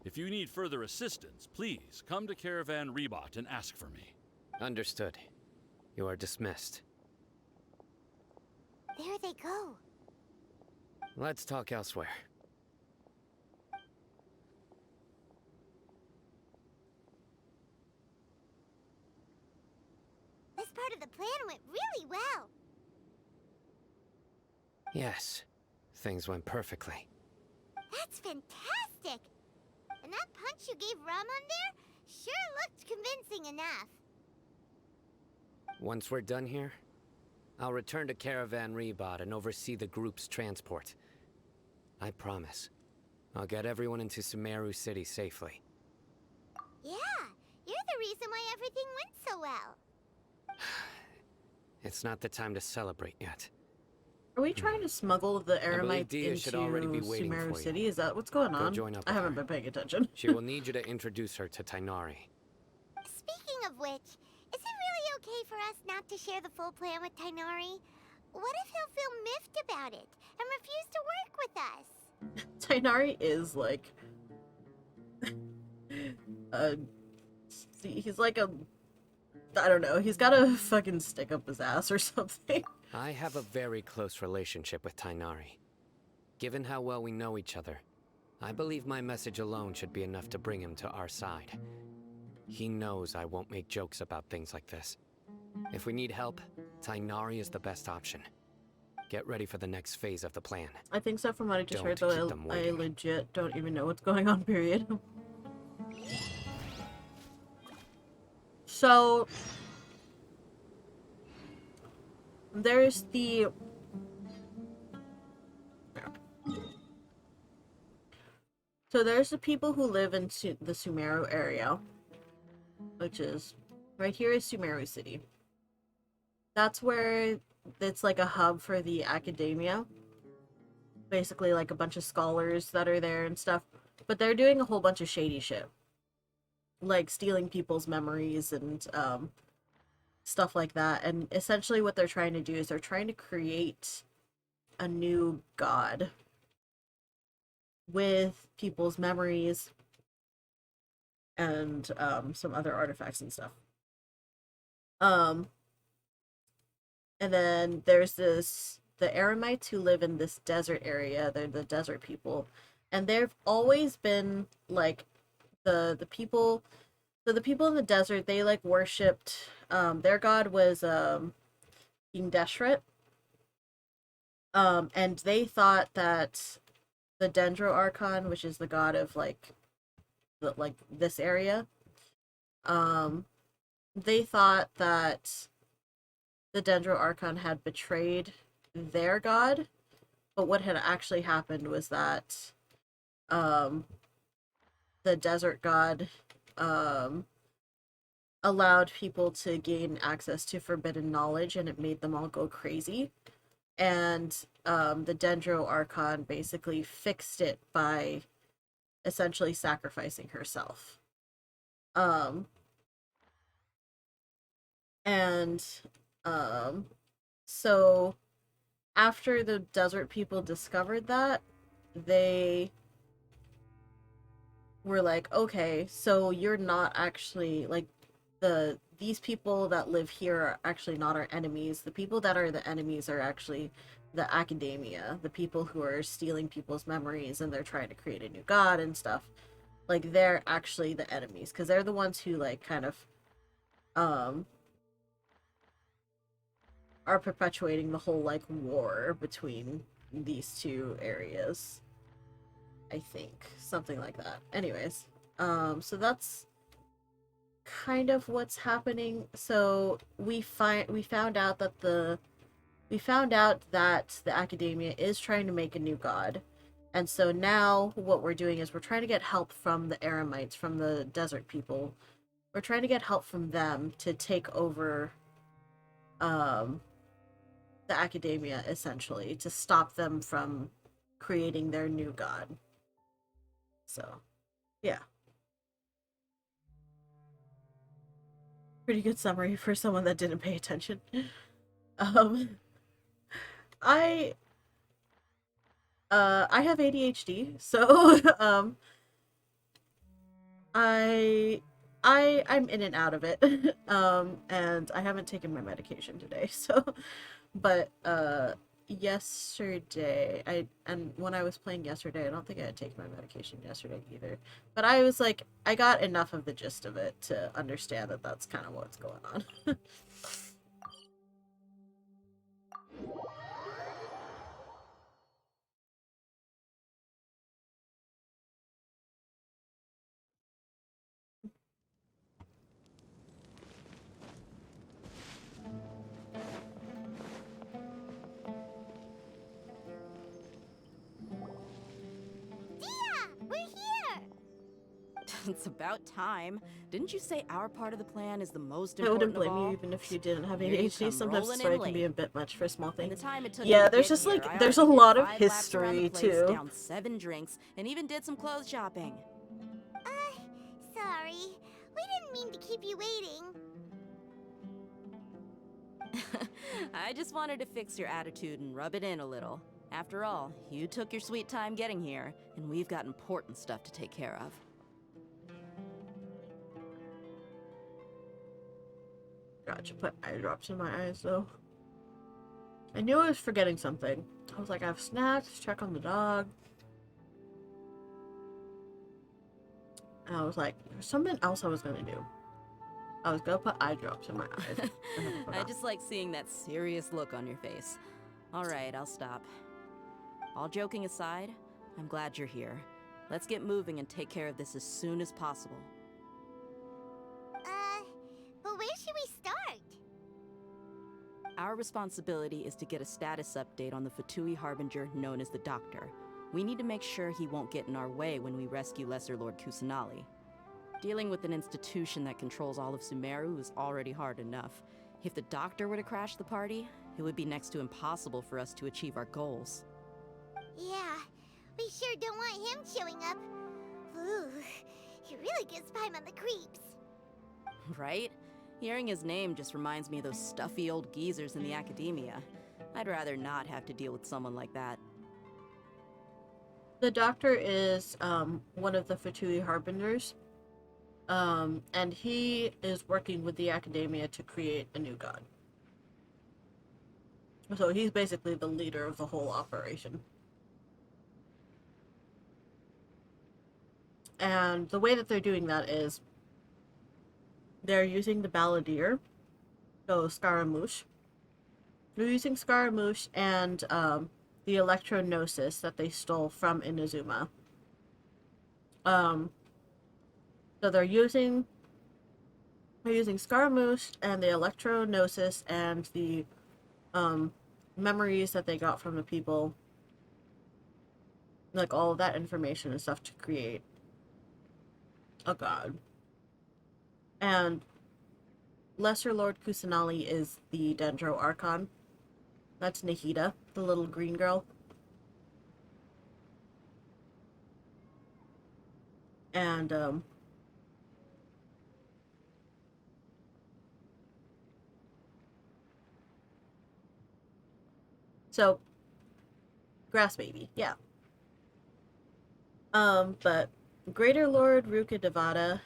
If you need further assistance, please come to Caravan Rebot and ask for me. Understood. You are dismissed. There they go. Let's talk elsewhere. This part of the plan went really well. Yes, things went perfectly. That's fantastic! And that punch you gave Ramon there sure looked convincing enough. Once we're done here, I'll return to Caravan Rebot and oversee the group's transport. I promise. I'll get everyone into Sumeru City safely. Yeah, you're the reason why everything went so well. It's not the time to celebrate yet. Are we trying to smuggle the I believe Eremites Dia into should already be waiting Sumeru for you. City? Is that what's going Go on? join up I with haven't her. been paying attention. She will need you to introduce her to Tainari. Speaking of which, is it really okay for us not to share the full plan with Tainari? What if he'll feel miffed about it and refuse to work with us? Tainari is like he's like a, I don't know, he's got a fucking stick up his ass or something. I have a very close relationship with Tainari. Given how well we know each other, I believe my message alone should be enough to bring him to our side. He knows I won't make jokes about things like this. If we need help, Tainari is the best option. Get ready for the next phase of the plan. I think so from what I just heard, Don't keep though. them I waiting. legit don't even know what's going on, period. So there's the people who live in the Sumeru area, which is right here is Sumeru City. That's where it's like a hub for the academia. Basically like a bunch of scholars that are there and stuff. But they're doing a whole bunch of shady shit. Like stealing people's memories and stuff like that. And essentially what they're trying to do is they're trying to create a new god with people's memories and some other artifacts and stuff. And then there's the Eremites who live in this desert area. They're the desert people. And they've always been like the people, so the people in the desert, they like worshipped, their god was King Deshret. And they thought that the Dendro Archon, which is the god of like this area, they thought that the Dendro Archon had betrayed their god, but what had actually happened was that the desert god allowed people to gain access to forbidden knowledge, and it made them all go crazy. And the Dendro Archon basically fixed it by essentially sacrificing herself. So after the desert people discovered that, they were like, okay, so you're not actually like the these people that live here are actually not our enemies. The people that are the enemies are actually the academia, the people who are stealing people's memories and they're trying to create a new god and stuff. Like, they're actually the enemies because they're the ones who like kind of are perpetuating the whole like war between these two areas. I think something like that. Anyways, so that's kind of what's happening. So we found out that the academia is trying to make a new god. And so now what we're doing is we're trying to get help from the Eremites, from the desert people. We're trying to get help from them to take over the academia, essentially, to stop them from creating their new god. So, yeah. Pretty good summary for someone that didn't pay attention. I have ADHD, so I'm in and out of it. And I haven't taken my medication today, so but yesterday and when I was playing yesterday, I don't think I had taken my medication yesterday either. But I was like, I got enough of the gist of it to understand that that's kind of what's going on. We're here! It's about time. Didn't you say our part of the plan is the most I important wouldn't blame of all? you even if you didn't have Here you ADHD. come, Sometimes rolling the story in can be late. a bit much for small And things. the time it took Yeah, me to there's get just here, like I there's a already did lot of 5 laps around the history place, too. downed 7 drinks, and even did some clothes shopping. Sorry. We didn't mean to keep you waiting. I just wanted to fix your attitude and rub it in a little. After all, you took your sweet time getting here, and we've got important stuff to take care of. Gotcha, put eye drops in my eyes though. I knew I was forgetting something. I was like, I have snacks, check on the dog. And I was like, there's something else I was gonna do. I was gonna put eye drops in my eyes. I just like seeing that serious look on your face. Alright, I'll stop. All joking aside, I'm glad you're here. Let's get moving and take care of this as soon as possible. But where should we start? Our responsibility is to get a status update on the Fatui Harbinger known as the Doctor. We need to make sure he won't get in our way when we rescue Lesser Lord Kusanali. Dealing with an institution that controls all of Sumeru is already hard enough. If the Doctor were to crash the party, it would be next to impossible for us to achieve our goals. Yeah, we sure don't want him showing up. Ooh, he really gives Paimon the creeps. Right? Hearing his name just reminds me of those stuffy old geezers in the academia. I'd rather not have to deal with someone like that. The Doctor is one of the Fatui Harbingers. And he is working with the academia to create a new god. So he's basically the leader of the whole operation. And the way that they're doing that is they're using the Balladeer, so Scaramouche. They're using Scaramouche and the Electro-Gnosis that they stole from Inazuma. So they're using Scaramouche and the Electro-Gnosis and the memories that they got from the people, like all of that information and stuff, to create a god. And Lesser Lord Kusanali is the Dendro Archon. That's Nahida, the little green girl. And so Grass Baby, yeah. But Greater Lord Ruka Devada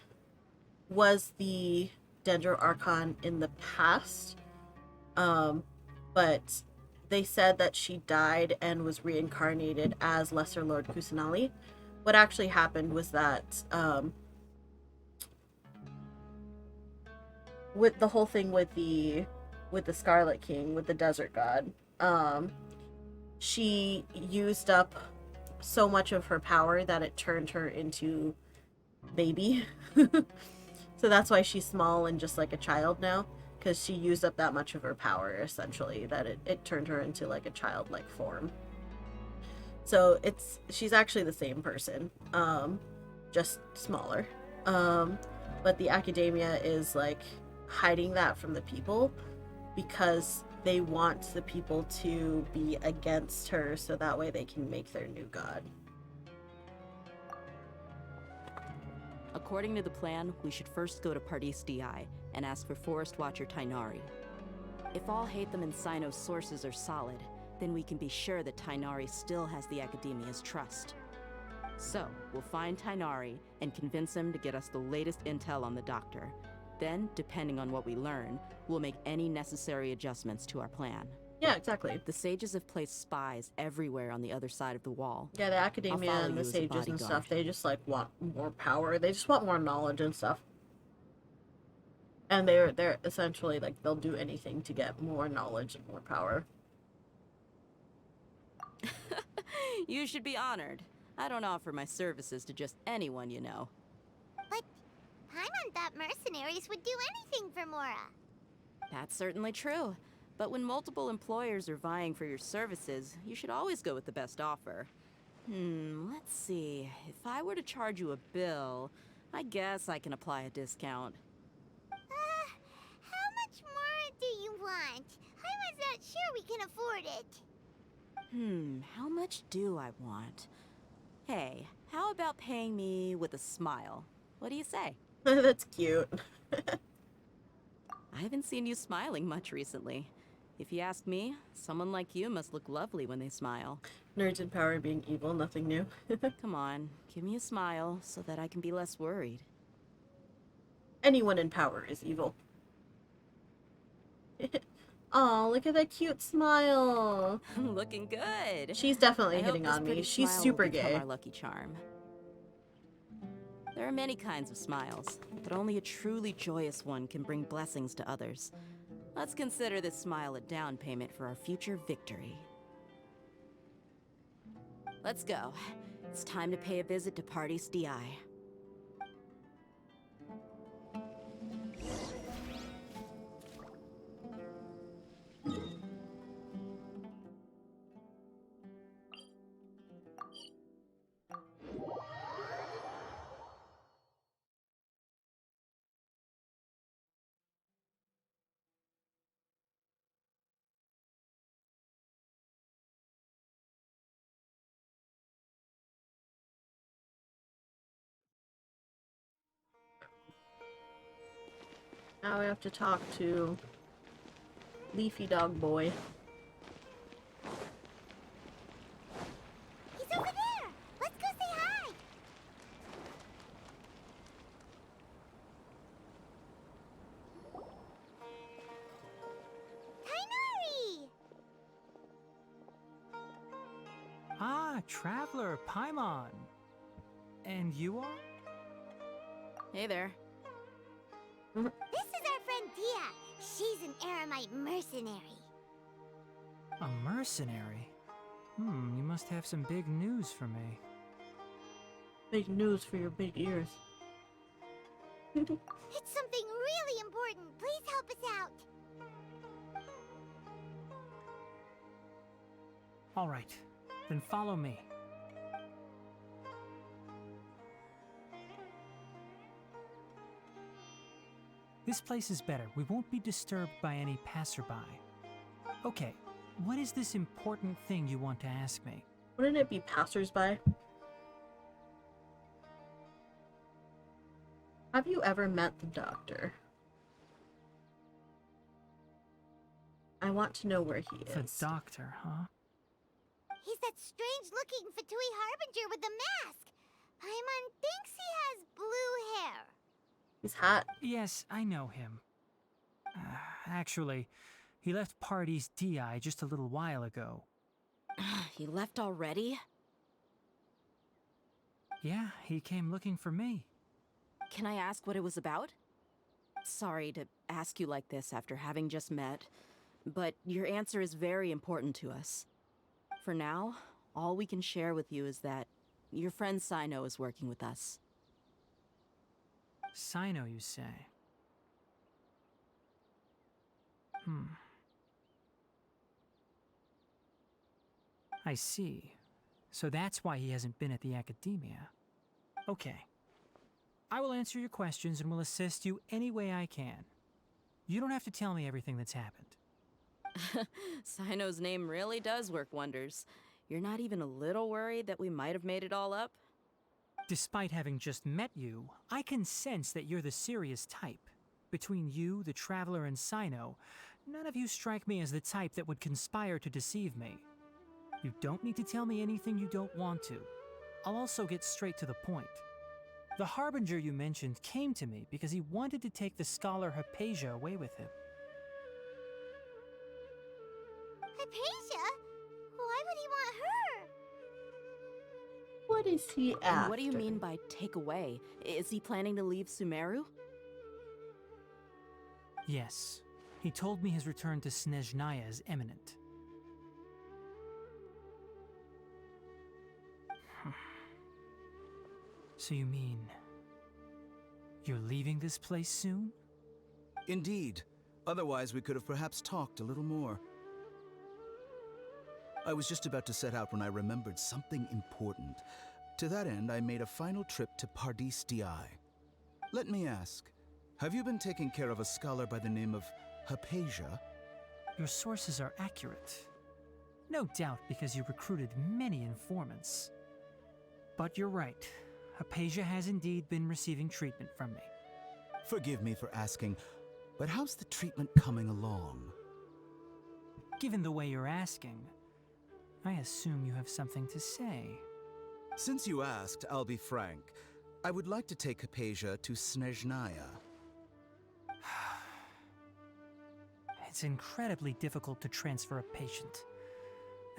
was the Dendro Archon in the past, but they said that she died and was reincarnated as Lesser Lord Kusanali. What actually happened was that with the whole thing with the Scarlet King, with the Desert God, she used up so much of her power that it turned her into baby. So that's why she's small and just like a child now, because she used up that much of her power, essentially, that it turned her into like a childlike form. So she's actually the same person, just smaller. But the academia is like hiding that from the people because they want the people to be against her so that way they can make their new god. According to the plan, we should first go to Pardis DI and ask for Forest Watcher Tighnari. If all Hatham and Sino's sources are solid, then we can be sure that Tighnari still has the Academia's trust. So, we'll find Tighnari and convince him to get us the latest intel on the Doctor. Then, depending on what we learn, we'll make any necessary adjustments to our plan. Yeah, exactly. The sages have placed spies everywhere on the other side of the wall. Yeah, the academia and the sages and stuff, they just like want more power. They just want more knowledge and stuff. And they're essentially like they'll do anything to get more knowledge and more power. You should be honored. I don't offer my services to just anyone you know. But Paimon thought mercenaries would do anything for Mora. That's certainly true. But when multiple employers are vying for your services, you should always go with the best offer. Let's see. If I were to charge you a bill, I guess I can apply a discount. How much more do you want? I was not sure we can afford it. How much do I want? Hey, how about paying me with a smile? What do you say? That's cute. I haven't seen you smiling much recently. If you ask me, someone like you must look lovely when they smile. Nerds in power being evil, nothing new. Come on, give me a smile so that I can be less worried. Anyone in power is evil. Oh, look at that cute smile. Looking good. She's definitely I hitting hope this on me. pretty She's smile will super become gay. Our lucky charm. There are many kinds of smiles, but only a truly joyous one can bring blessings to others. Let's consider this smile a down payment for our future victory. Let's go. It's time to pay a visit to Pardis DI. Now we have to talk to Leafy Dog Boy. He's over there! Let's go say hi! Tighnari! Ah, Traveler, Paimon. And you are? Hey there. This is our friend Dia. She's an Aramite mercenary. A mercenary? You must have some big news for me. Big news for your big ears. It's something really important. Please help us out. All right, then follow me. This place is better. We won't be disturbed by any passerby. Okay, what is this important thing you want to ask me? Wouldn't it be passersby? Have you ever met the Doctor? I want to know where he is. The Doctor, huh? He's that strange-looking Fatui Harbinger with the mask. Paimon thinks he has blue hair. He's hot. Yes, I know him. Actually, he left Party's DI just a little while ago. He left already? Yeah, he came looking for me. Can I ask what it was about? Sorry to ask you like this after having just met, but your answer is very important to us. For now, all we can share with you is that your friend Sino is working with us. Sino, you say? I see. So that's why he hasn't been at the Academia. Okay. I will answer your questions and will assist you any way I can. You don't have to tell me everything that's happened. Sino's name really does work wonders. You're not even a little worried that we might have made it all up? Despite having just met you, I can sense that you're the serious type. Between you, the Traveler, and Sino, none of you strike me as the type that would conspire to deceive me. You don't need to tell me anything you don't want to. I'll also get straight to the point. The Harbinger you mentioned came to me because he wanted to take the scholar Hypatia away with him. Hypatia? Why would he want her? What is he after? And what do you mean by take away? Is he planning to leave Sumeru? Yes. He told me his return to Snezhnaya is imminent. So you mean... you're leaving this place soon? Indeed. Otherwise, we could have perhaps talked a little more. I was just about to set out when I remembered something important. To that end, I made a final trip to Pardis DI. Let me ask, have you been taking care of a scholar by the name of Hypatia? Your sources are accurate. No doubt because you recruited many informants. But you're right. Hypatia has indeed been receiving treatment from me. Forgive me for asking, but how's the treatment coming along? Given the way you're asking, I assume you have something to say. Since you asked, I'll be frank. I would like to take Hypatia to Snezhnaya. It's incredibly difficult to transfer a patient.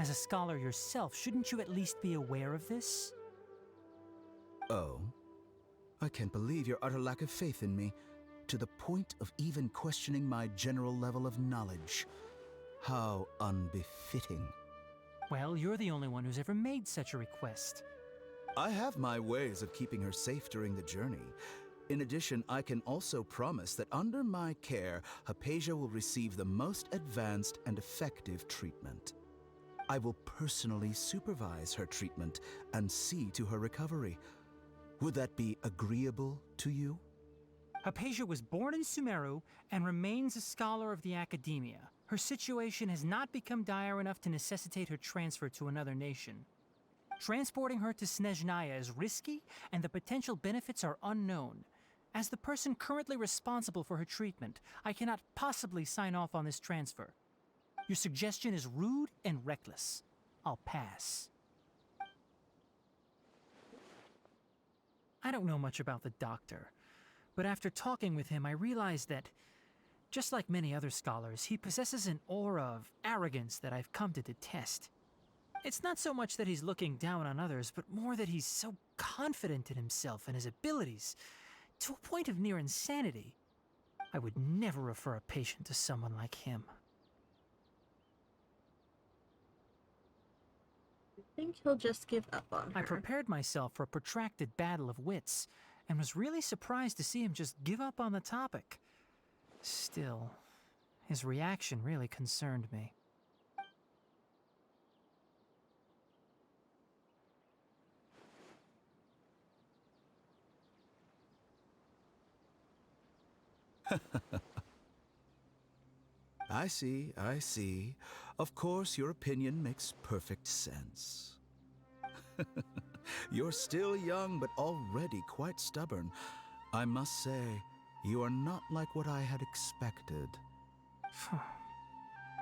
As a scholar yourself, shouldn't you at least be aware of this? Oh? I can't believe your utter lack of faith in me, to the point of even questioning my general level of knowledge. How unbefitting. Well, you're the only one who's ever made such a request. I have my ways of keeping her safe during the journey. In addition, I can also promise that under my care, Hypatia will receive the most advanced and effective treatment. I will personally supervise her treatment and see to her recovery. Would that be agreeable to you? Hypatia was born in Sumeru and remains a scholar of the Academia. Her situation has not become dire enough to necessitate her transfer to another nation. Transporting her to Snezhnaya is risky, and the potential benefits are unknown. As the person currently responsible for her treatment, I cannot possibly sign off on this transfer. Your suggestion is rude and reckless. I'll pass. I don't know much about the doctor, but after talking with him, I realized that, just like many other scholars, he possesses an aura of arrogance that I've come to detest. It's not so much that he's looking down on others, but more that he's so confident in himself and his abilities, to a point of near insanity. I would never refer a patient to someone like him. I think he'll just give up on her. I prepared myself for a protracted battle of wits, and was really surprised to see him just give up on the topic. Still, his reaction really concerned me. I see. Of course, your opinion makes perfect sense. You're still young, but already quite stubborn. I must say, you are not like what I had expected.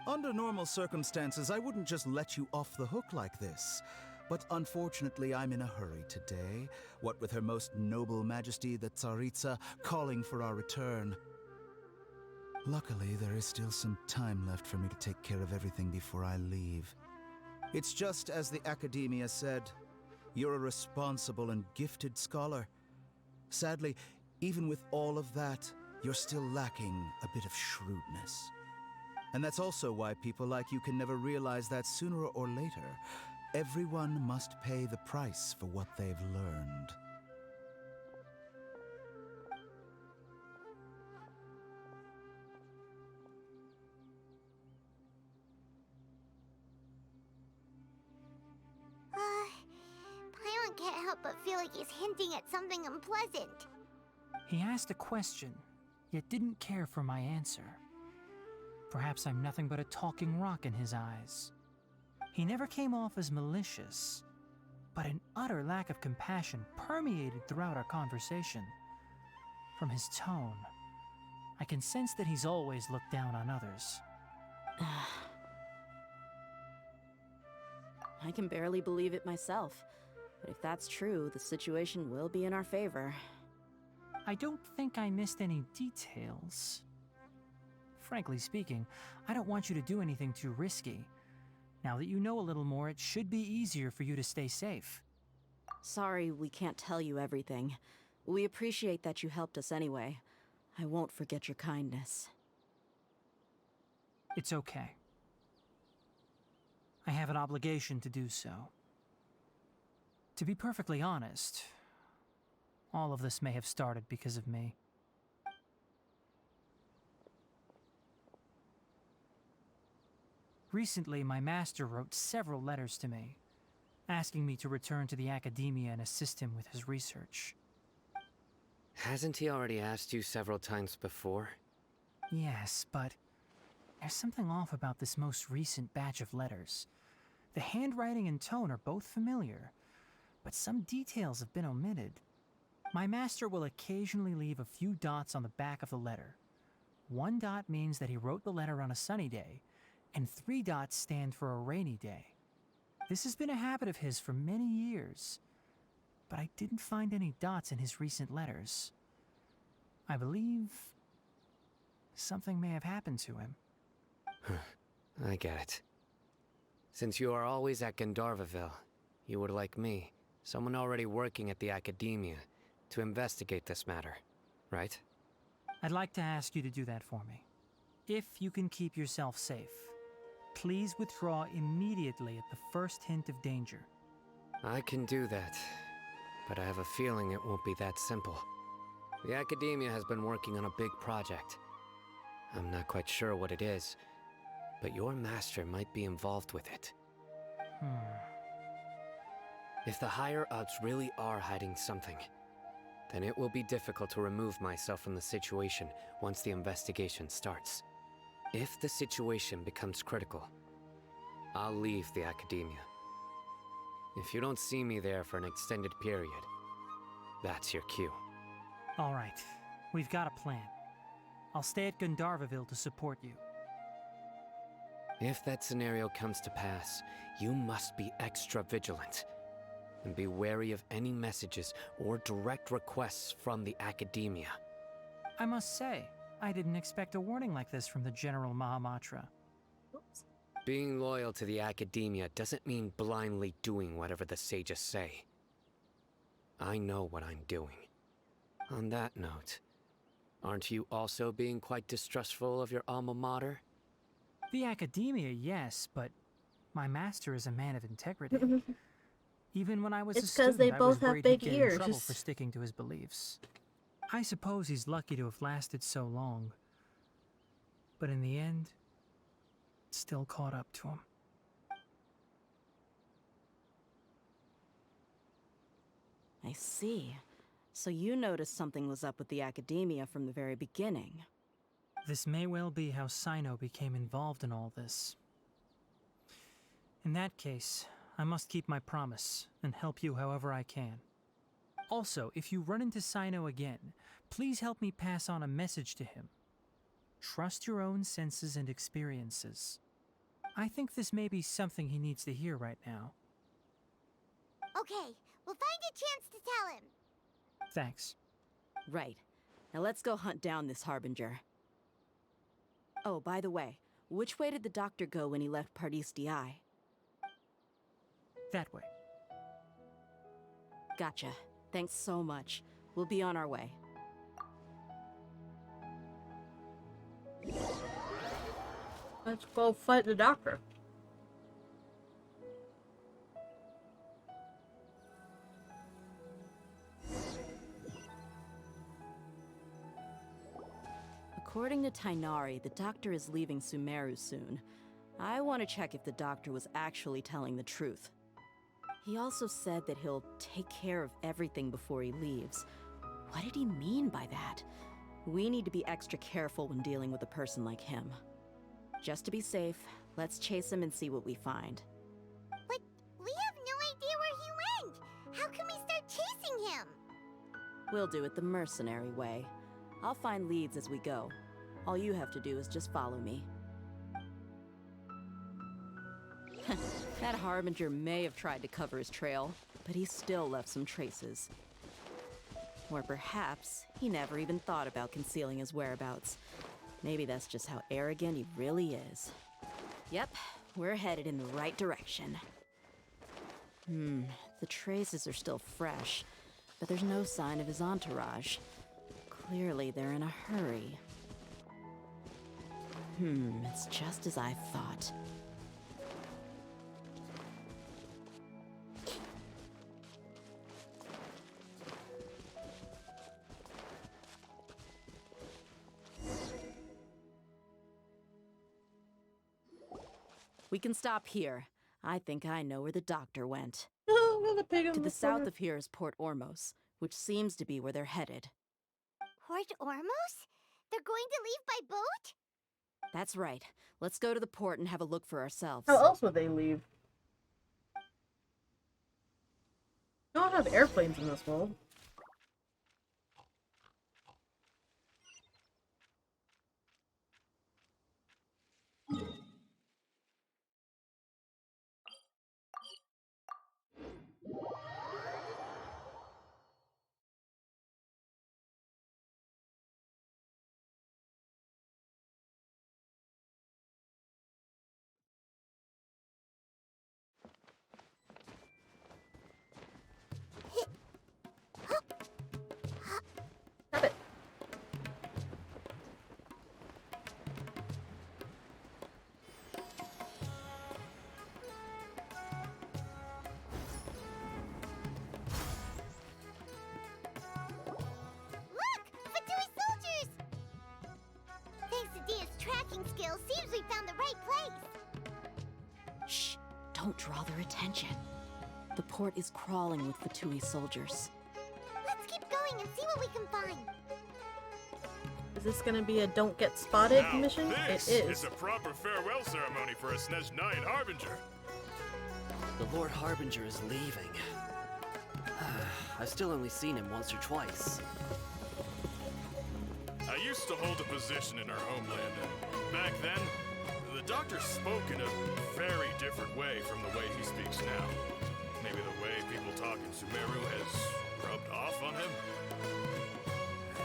Under normal circumstances, I wouldn't just let you off the hook like this. But unfortunately, I'm in a hurry today, what with Her Most Noble Majesty the Tsaritsa calling for our return. Luckily, there is still some time left for me to take care of everything before I leave. It's just as the Academia said, you're a responsible and gifted scholar. Sadly, even with all of that, you're still lacking a bit of shrewdness. And that's also why people like you can never realize that sooner or later, everyone must pay the price for what they've learned. Paimon can't help but feel like he's hinting at something unpleasant. He asked a question, yet didn't care for my answer. Perhaps I'm nothing but a talking rock in his eyes. He never came off as malicious, but an utter lack of compassion permeated throughout our conversation. From his tone, I can sense that he's always looked down on others. I can barely believe it myself, but if that's true, the situation will be in our favor. I don't think I missed any details. Frankly speaking, I don't want you to do anything too risky. Now that you know a little more, it should be easier for you to stay safe. Sorry we can't tell you everything. We appreciate that you helped us anyway. I won't forget your kindness. It's okay. I have an obligation to do so. To be perfectly honest, all of this may have started because of me. Recently, my master wrote several letters to me, asking me to return to the Academia and assist him with his research. Hasn't he already asked you several times before? Yes, but there's something off about this most recent batch of letters. The handwriting and tone are both familiar, but some details have been omitted. My master will occasionally leave a few dots on the back of the letter. 1 dot means that he wrote the letter on a sunny day, and 3 dots stand for a rainy day. This has been a habit of his for many years, but I didn't find any dots in his recent letters. I believe something may have happened to him. I get it. Since you are always at Gandharvaville, you would like me, someone already working at the Academia, to investigate this matter, right? I'd like to ask you to do that for me. If you can keep yourself safe, please withdraw immediately at the first hint of danger. I can do that, but I have a feeling it won't be that simple. The Academia has been working on a big project. I'm not quite sure what it is, but your master might be involved with it. If the higher-ups really are hiding something, then it will be difficult to remove myself from the situation once the investigation starts. If the situation becomes critical, I'll leave the Academia. If you don't see me there for an extended period, that's your cue. All right, we've got a plan. I'll stay at Gandharvaville to support you. If that scenario comes to pass, you must be extra vigilant. And be wary of any messages or direct requests from the Academia. I must say, I didn't expect a warning like this from the General Mahamatra. Oops. Being loyal to the Academia doesn't mean blindly doing whatever the sages say. I know what I'm doing. On that note, aren't you also being quite distrustful of your alma mater? The Academia, yes, but my master is a man of integrity. Even when I was a It's 'cause student, they I both was have worried big he'd get in trouble ears. for sticking to his beliefs. I suppose he's lucky to have lasted so long. But in the end, it still caught up to him. I see. So you noticed something was up with the Academia from the very beginning. This may well be how Sino became involved in all this. In that case, I must keep my promise and help you however I can. Also, if you run into Sino again, please help me pass on a message to him. Trust your own senses and experiences. I think this may be something he needs to hear right now. Okay, we'll find a chance to tell him. Thanks. Right. Now let's go hunt down this Harbinger. Oh, by the way, which way did the doctor go when he left Pardis D'i? That way. Gotcha. Thanks so much. We'll be on our way. Let's go fight the doctor. According to Tighnari, the doctor is leaving Sumeru soon. I want to check if the doctor was actually telling the truth. He also said that he'll take care of everything before he leaves. What did he mean by that? We need to be extra careful when dealing with a person like him. Just to be safe, let's chase him and see what we find. But we have no idea where he went! How can we start chasing him? We'll do it the mercenary way. I'll find leads as we go. All you have to do is just follow me. That Harbinger may have tried to cover his trail, but he still left some traces. Or perhaps he never even thought about concealing his whereabouts. Maybe that's just how arrogant he really is. Yep, we're headed in the right direction. The traces are still fresh, but there's no sign of his entourage. Clearly they're in a hurry. It's just as I thought. We can stop here. I think I know where the doctor went. To the south of here is Port Ormos, which seems to be where they're headed. Port Ormos? They're going to leave by boat? That's right. Let's go to the port and have a look for ourselves. How else would they leave? We don't have airplanes in this world. Skills, seems we found the right place. Shh! Don't draw their attention. The port is crawling with Fatui soldiers. Let's keep going and see what we can find. Is this gonna be a don't get spotted Now, mission? This It is. is a proper farewell ceremony for a Snezhnayan Harbinger. The Lord Harbinger is leaving. I've still only seen him once or twice. I used to hold a position in our homeland, and back then, the doctor spoke in a very different way from the way he speaks now. Maybe the way people talk in Sumeru has rubbed off on him?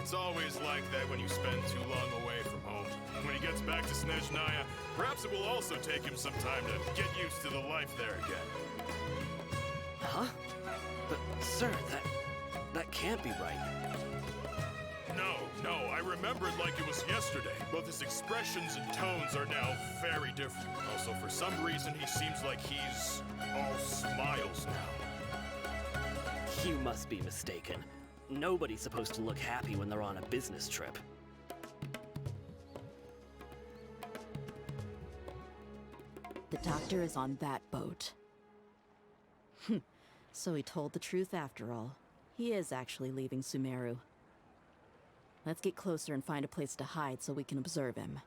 It's always like that when you spend too long away from home. When he gets back to Snezhnaya, perhaps it will also take him some time to get used to the life there again. Huh? But, sir, that can't be right. No, I remember it like it was yesterday. Both his expressions and tones are now very different. Also, for some reason, he seems like he's all smiles now. You must be mistaken. Nobody's supposed to look happy when they're on a business trip. The doctor is on that boat. So he told the truth after all. He is actually leaving Sumeru. Let's get closer and find a place to hide so we can observe him.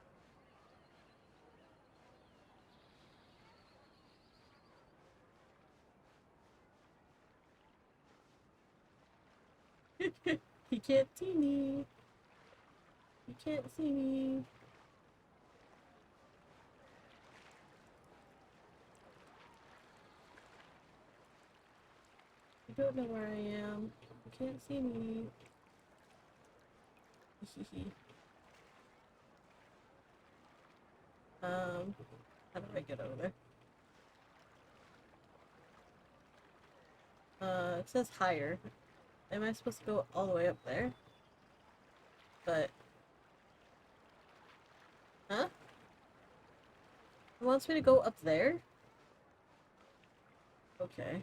He can't see me. He can't see me. don't know where I am. You can't see me. How do I get over there? It says higher. Am I supposed to go all the way up there? But... Huh? It wants me to go up there? Okay.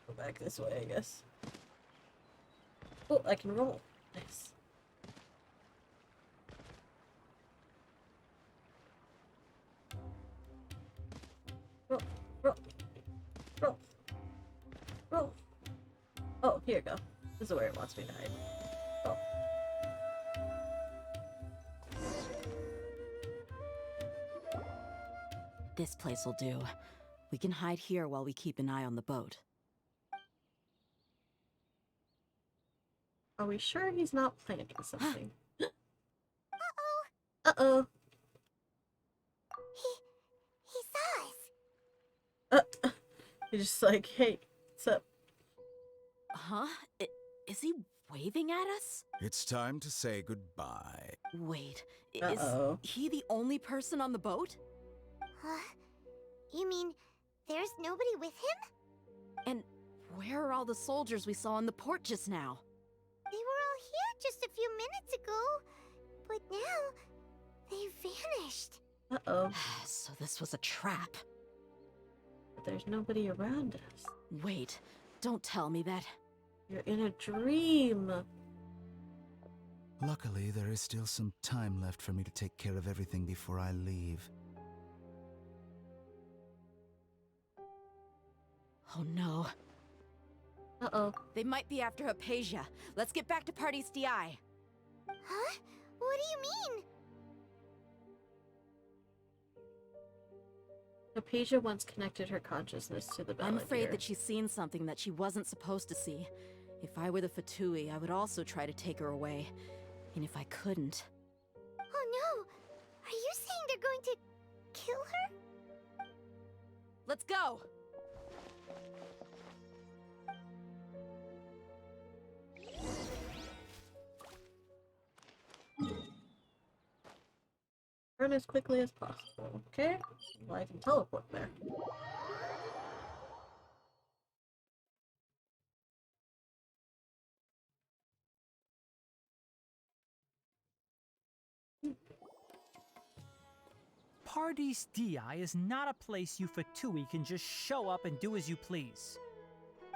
Go back this way, I guess. Oh, I can roll. Nice. Roll, roll, roll, roll. Oh, here you go. This is where it wants me to hide. Oh. This place will do. We can hide here while we keep an eye on the boat. Are we sure he's not planning something? Uh-oh. Uh-oh. He saw us. He's just like, hey, what's up? Huh? Is he waving at us? It's time to say goodbye. Wait, Uh-oh. is he the only person on the boat? Huh? You mean there's nobody with him? And where are all the soldiers we saw in the port just now? They were all here just a few minutes ago, but now they vanished. Uh-oh. So this was a trap. But there's nobody around us. Wait, don't tell me that. You're in a dream. Luckily, there is still some time left for me to take care of everything before I leave. Oh no. Uh-oh. They might be after Hypatia. Let's get back to Party's DI. Huh? What do you mean? Hypatia once connected her consciousness to the I'm afraid Belvedere. that she's seen something that she wasn't supposed to see. If I were the Fatui, I would also try to take her away. And if I couldn't... Oh no! Are you saying they're going to kill her? Let's go! Run as quickly as possible, okay? Well, I can teleport there. Pardes Dii is not a place you Fatui can just show up and do as you please.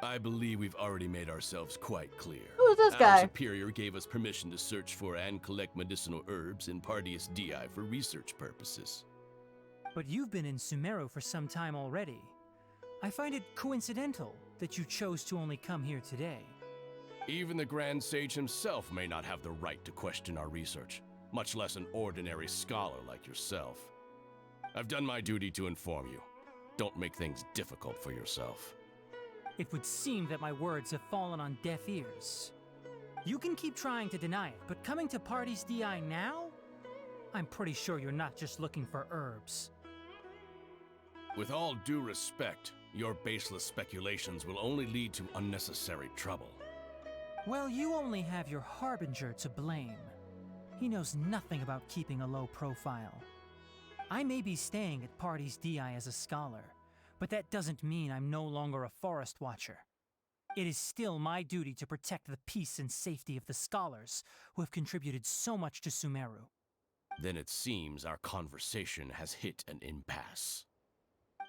I believe we've already made ourselves quite clear. Who is this Our guy? superior gave us permission to search for and collect medicinal herbs in Pardeus Dii for research purposes. But you've been in Sumeru for some time already. I find it coincidental that you chose to only come here today. Even the Grand Sage himself may not have the right to question our research, much less an ordinary scholar like yourself. I've done my duty to inform you. Don't make things difficult for yourself. It would seem that my words have fallen on deaf ears. You can keep trying to deny it, but coming to Pardes Dii now? I'm pretty sure you're not just looking for herbs. With all due respect, your baseless speculations will only lead to unnecessary trouble. Well, you only have your Harbinger to blame. He knows nothing about keeping a low profile. I may be staying at Pardes Dii as a scholar, but that doesn't mean I'm no longer a forest watcher. It is still my duty to protect the peace and safety of the scholars who have contributed so much to Sumeru. Then it seems our conversation has hit an impasse.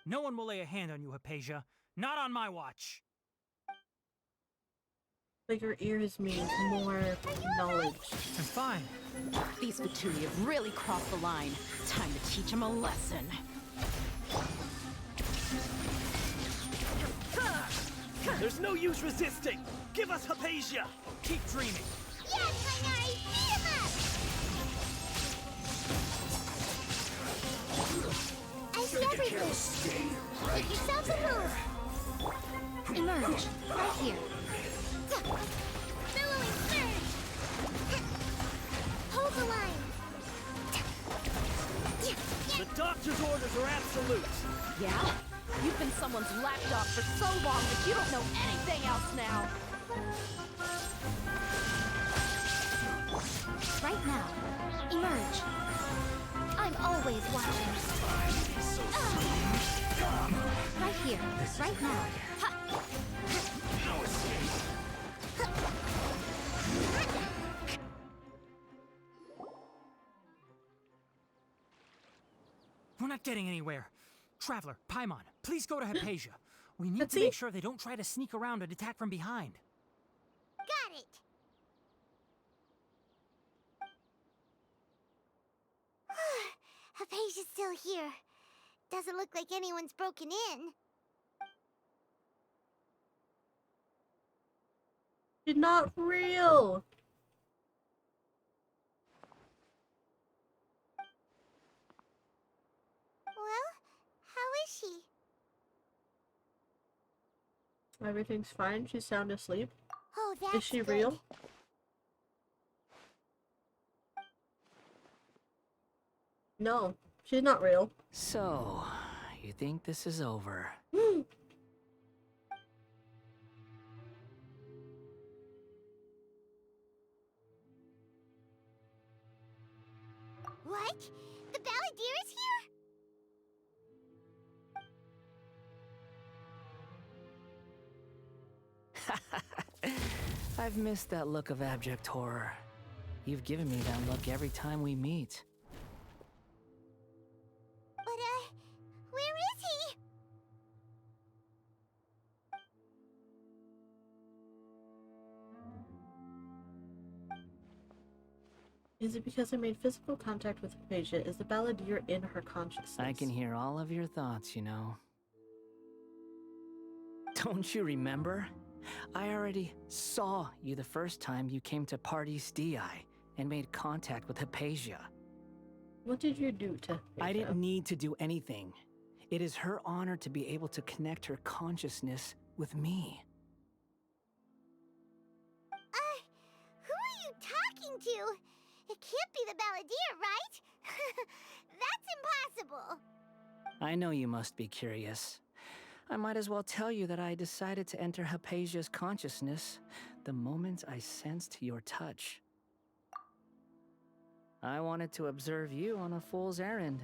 No one will lay a hand on you, Hypatia. Not on my watch. Bigger ears means more knowledge. I'm fine. These Fatui have really crossed the line. Time to teach them a lesson. There's no use resisting! Give us Hypatia! Keep dreaming. Yes, Tighnari! Beat him up! I see everything. Make yourself a move. Emerge. Right here. Billowing surge. Hold the line. The doctor's orders are absolute! Yeah? You've been someone's lapdog for so long that you don't know anything else now. Right now. Emerge. I'm always watching. Right here. Right now. Ha! We're not getting anywhere. Traveler, Paimon, please go to Hypatia. We need Let's to see. make sure they don't try to sneak around and attack from behind. Got it. Hypatia's still here. Doesn't look like anyone's broken in. She's not real. Well, how is she? Everything's fine. She's sound asleep. Oh, that's Is she good. real? No, she's not real. So, you think this is over? What? The Balladeer is here? I've missed that look of abject horror. You've given me that look every time we meet. But, where is he? Is it because I made physical contact with Hypatia? Is the Balladeer in her consciousness? I can hear all of your thoughts, you know. Don't you remember? I already saw you the first time you came to Parties Di and made contact with Hypatia. What did you do to Hypatia? I didn't need to do anything. It is her honor to be able to connect her consciousness with me. Who are you talking to? It can't be the Balladeer, right? That's impossible. I know you must be curious. I might as well tell you that I decided to enter Hypatia's consciousness the moment I sensed your touch. I wanted to observe you on a fool's errand.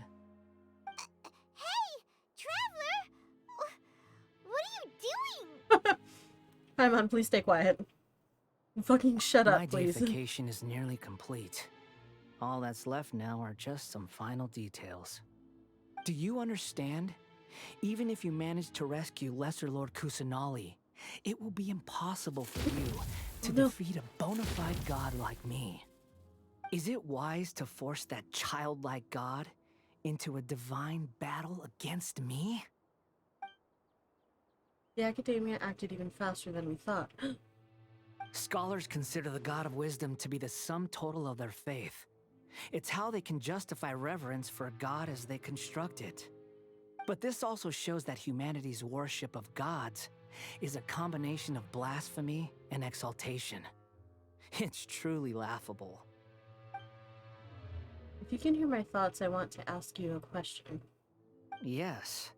Hey, Traveler! What are you doing? Paimon, please stay quiet. Fucking shut up, My please. deification is nearly complete. All that's left now are just some final details. Do you understand? Even if you manage to rescue Lesser Lord Kusanali, it will be impossible for you to defeat a bona fide god like me. Is it wise to force that childlike god into a divine battle against me? The Academia acted even faster than we thought. Scholars consider the God of Wisdom to be the sum total of their faith. It's how they can justify reverence for a god as they construct it. But this also shows that humanity's worship of gods is a combination of blasphemy and exaltation. It's truly laughable. If you can hear my thoughts, I want to ask you a question. Yes.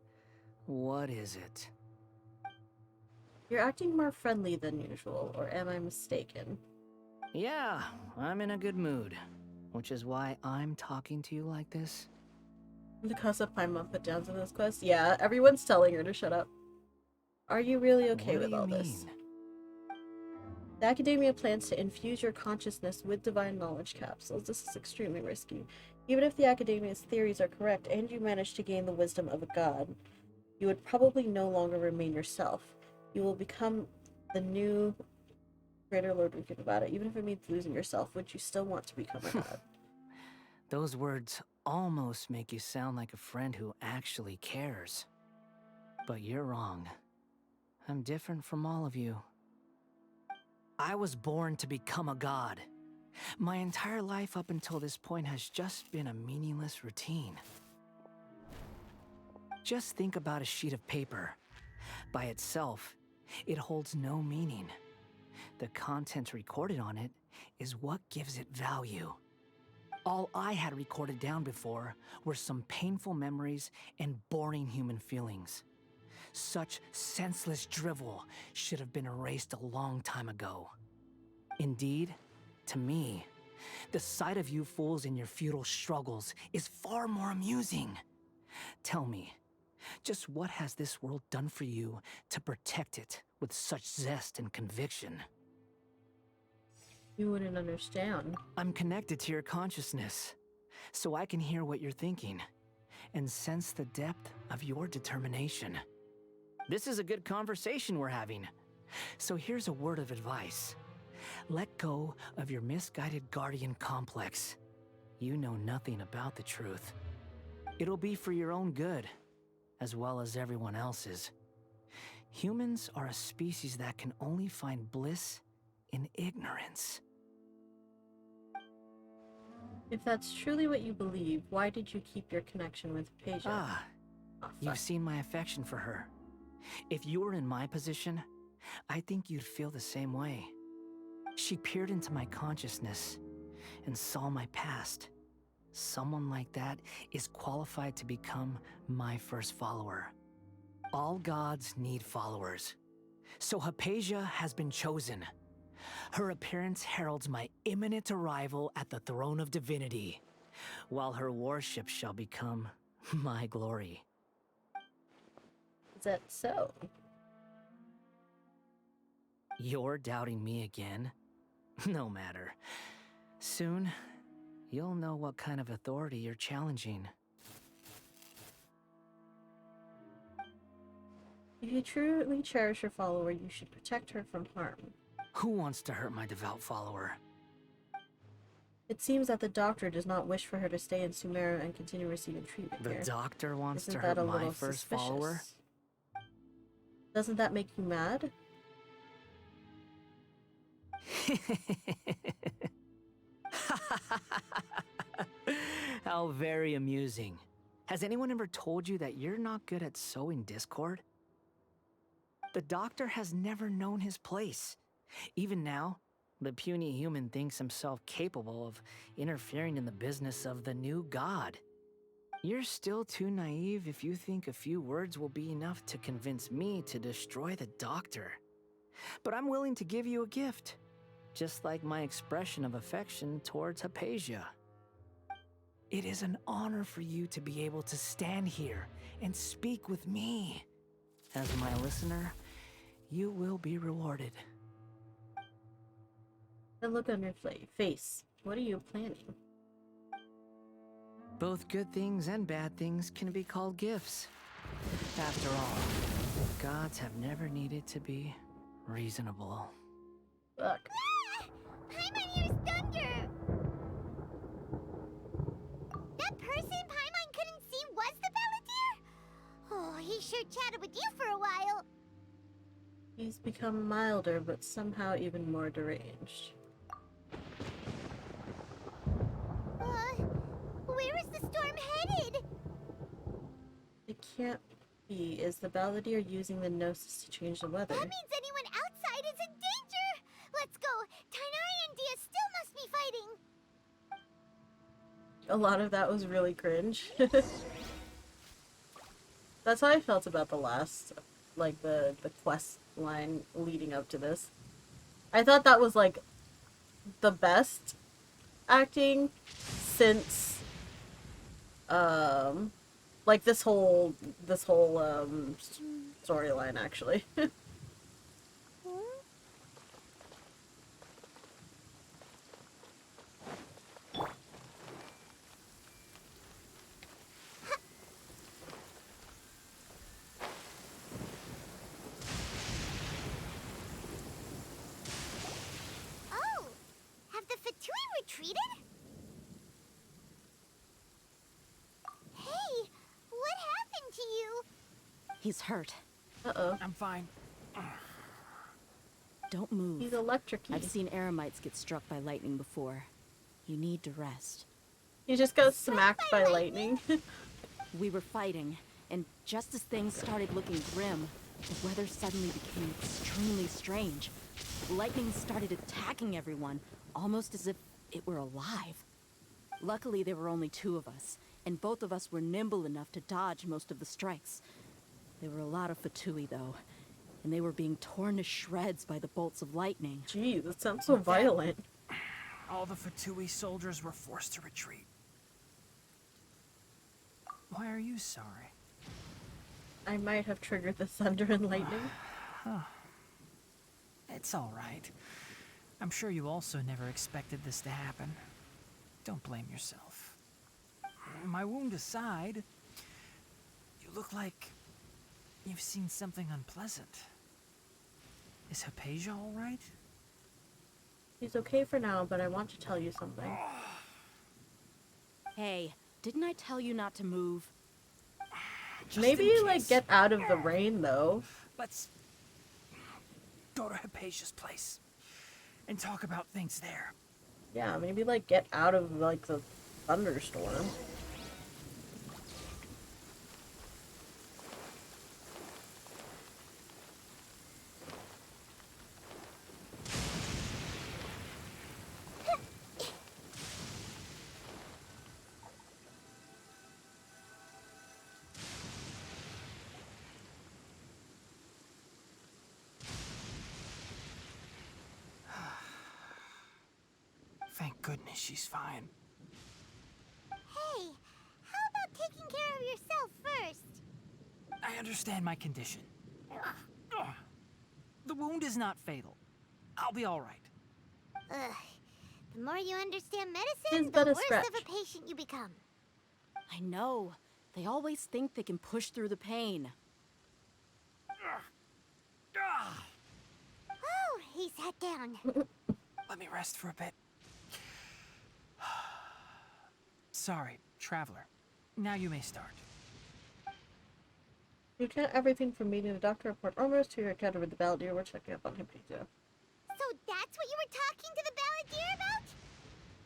What is it? You're acting more friendly than usual, or am I mistaken? Yeah, I'm in a good mood. Which is why I'm talking to you like this. Because of Paimon put downs in this quest? Yeah, everyone's telling her to shut up. Are you really okay with all this? The Academia plans to infuse your consciousness with divine knowledge capsules. This is extremely risky. Even if the Academia's theories are correct and you manage to gain the wisdom of a god, you would probably no longer remain yourself. You will become the new Greater Lord Rukun about it. Even if it means losing yourself, would you still want to become a god? Those words almost make you sound like a friend who actually cares. But you're wrong. I'm different from all of you. I was born to become a god. My entire life up until this point has just been a meaningless routine. Just think about a sheet of paper. By itself, it holds no meaning. The content recorded on it is what gives it value. All I had recorded down before were some painful memories and boring human feelings. Such senseless drivel should have been erased a long time ago. Indeed, to me, the sight of you fools in your futile struggles is far more amusing. Tell me, just what has this world done for you to protect it with such zest and conviction? You wouldn't understand. I'm connected to your consciousness, so I can hear what you're thinking and sense the depth of your determination. This is a good conversation we're having. So here's a word of advice. Let go of your misguided guardian complex. You know nothing about the truth. It'll be for your own good, as well as everyone else's. Humans are a species that can only find bliss in ignorance. If that's truly what you believe, why did you keep your connection with Hypatia? You've seen my affection for her. If you were in my position, I think you'd feel the same way. She peered into my consciousness and saw my past. Someone like that is qualified to become my first follower. All gods need followers. So Hypatia has been chosen. Her appearance heralds my imminent arrival at the throne of divinity, while her worship shall become my glory. Is that so? You're doubting me again? No matter. Soon, you'll know what kind of authority you're challenging. If you truly cherish your follower, you should protect her from harm. Who wants to hurt my devout follower? It seems that the doctor does not wish for her to stay in Sumeru and continue receiving treatment The here. doctor wants Isn't to that hurt a my little first suspicious? follower? Doesn't that make you mad? How very amusing. Has anyone ever told you that you're not good at sowing discord? The doctor has never known his place. Even now, the puny human thinks himself capable of interfering in the business of the new god. You're still too naive if you think a few words will be enough to convince me to destroy the doctor. But I'm willing to give you a gift, just like my expression of affection towards Hypatia. It is an honor for you to be able to stand here and speak with me. As my listener, you will be rewarded. The look on your face. What are you planning? Both good things and bad things can be called gifts. After all, gods have never needed to be reasonable. Fuck. Paimon hears thunder! That person Paimon couldn't see was the Balladeer? Oh, he sure chatted with you for a while. He's become milder, but somehow even more deranged. Where is the storm headed? It can't be. Is the Balladeer using the Gnosis to change the weather? That means anyone outside is in danger! Let's go! Tighnari and Dia still must be fighting! A lot of that was really cringe. That's how I felt about the last, like, the quest line leading up to this. I thought that was, like, the best acting since, like, this whole storyline, actually. Oh! Have the Fatui retreated? Hey! What happened to you? He's hurt. Uh-oh. I'm fine. Don't move. He's electrocuted. I've seen Eremites get struck by lightning before. You need to rest. He just got smacked by lightning. We were fighting, and just as things started looking grim, the weather suddenly became extremely strange. Lightning started attacking everyone, almost as if it were alive. Luckily, there were only two of us, and both of us were nimble enough to dodge most of the strikes. There were a lot of Fatui, though, and they were being torn to shreds by the bolts of lightning. Gee, that sounds so violent. All the Fatui soldiers were forced to retreat. Why are you sorry? I might have triggered the thunder and lightning. Huh. It's all right. I'm sure you also never expected this to happen. Don't blame yourself. My wound aside, you look like you've seen something unpleasant. Is Hypatia all right? He's okay for now, but I want to tell you something. Hey, didn't I tell you not to move? Maybe, like, get out of the rain, though. Let's go to Hypatia's place and talk about things there. Yeah, maybe, like, get out of, like, the thunderstorm. Thank goodness she's fine. Hey, how about taking care of yourself first? I understand my condition. The wound is not fatal. I'll be all right. Ugh. The more you understand It's medicine, the but a worse scratch. of a patient you become. I know. They always think they can push through the pain. Oh, he sat down. Let me rest for a bit. Sorry, traveler. Now you may start. You get everything from meeting the doctor, report almost to your encounter with the Balladeer. We're checking up on Hypatia. So that's what you were talking to the Balladeer about?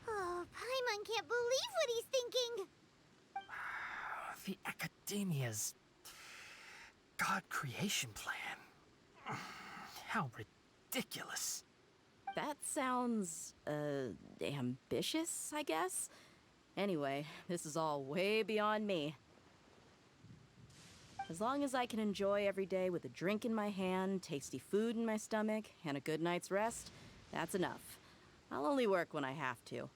Oh, Paimon can't believe what he's thinking. The Academia's God creation plan. How ridiculous. That sounds, ambitious, I guess? Anyway, this is all way beyond me. As long as I can enjoy every day with a drink in my hand, tasty food in my stomach, and a good night's rest, that's enough. I'll only work when I have to.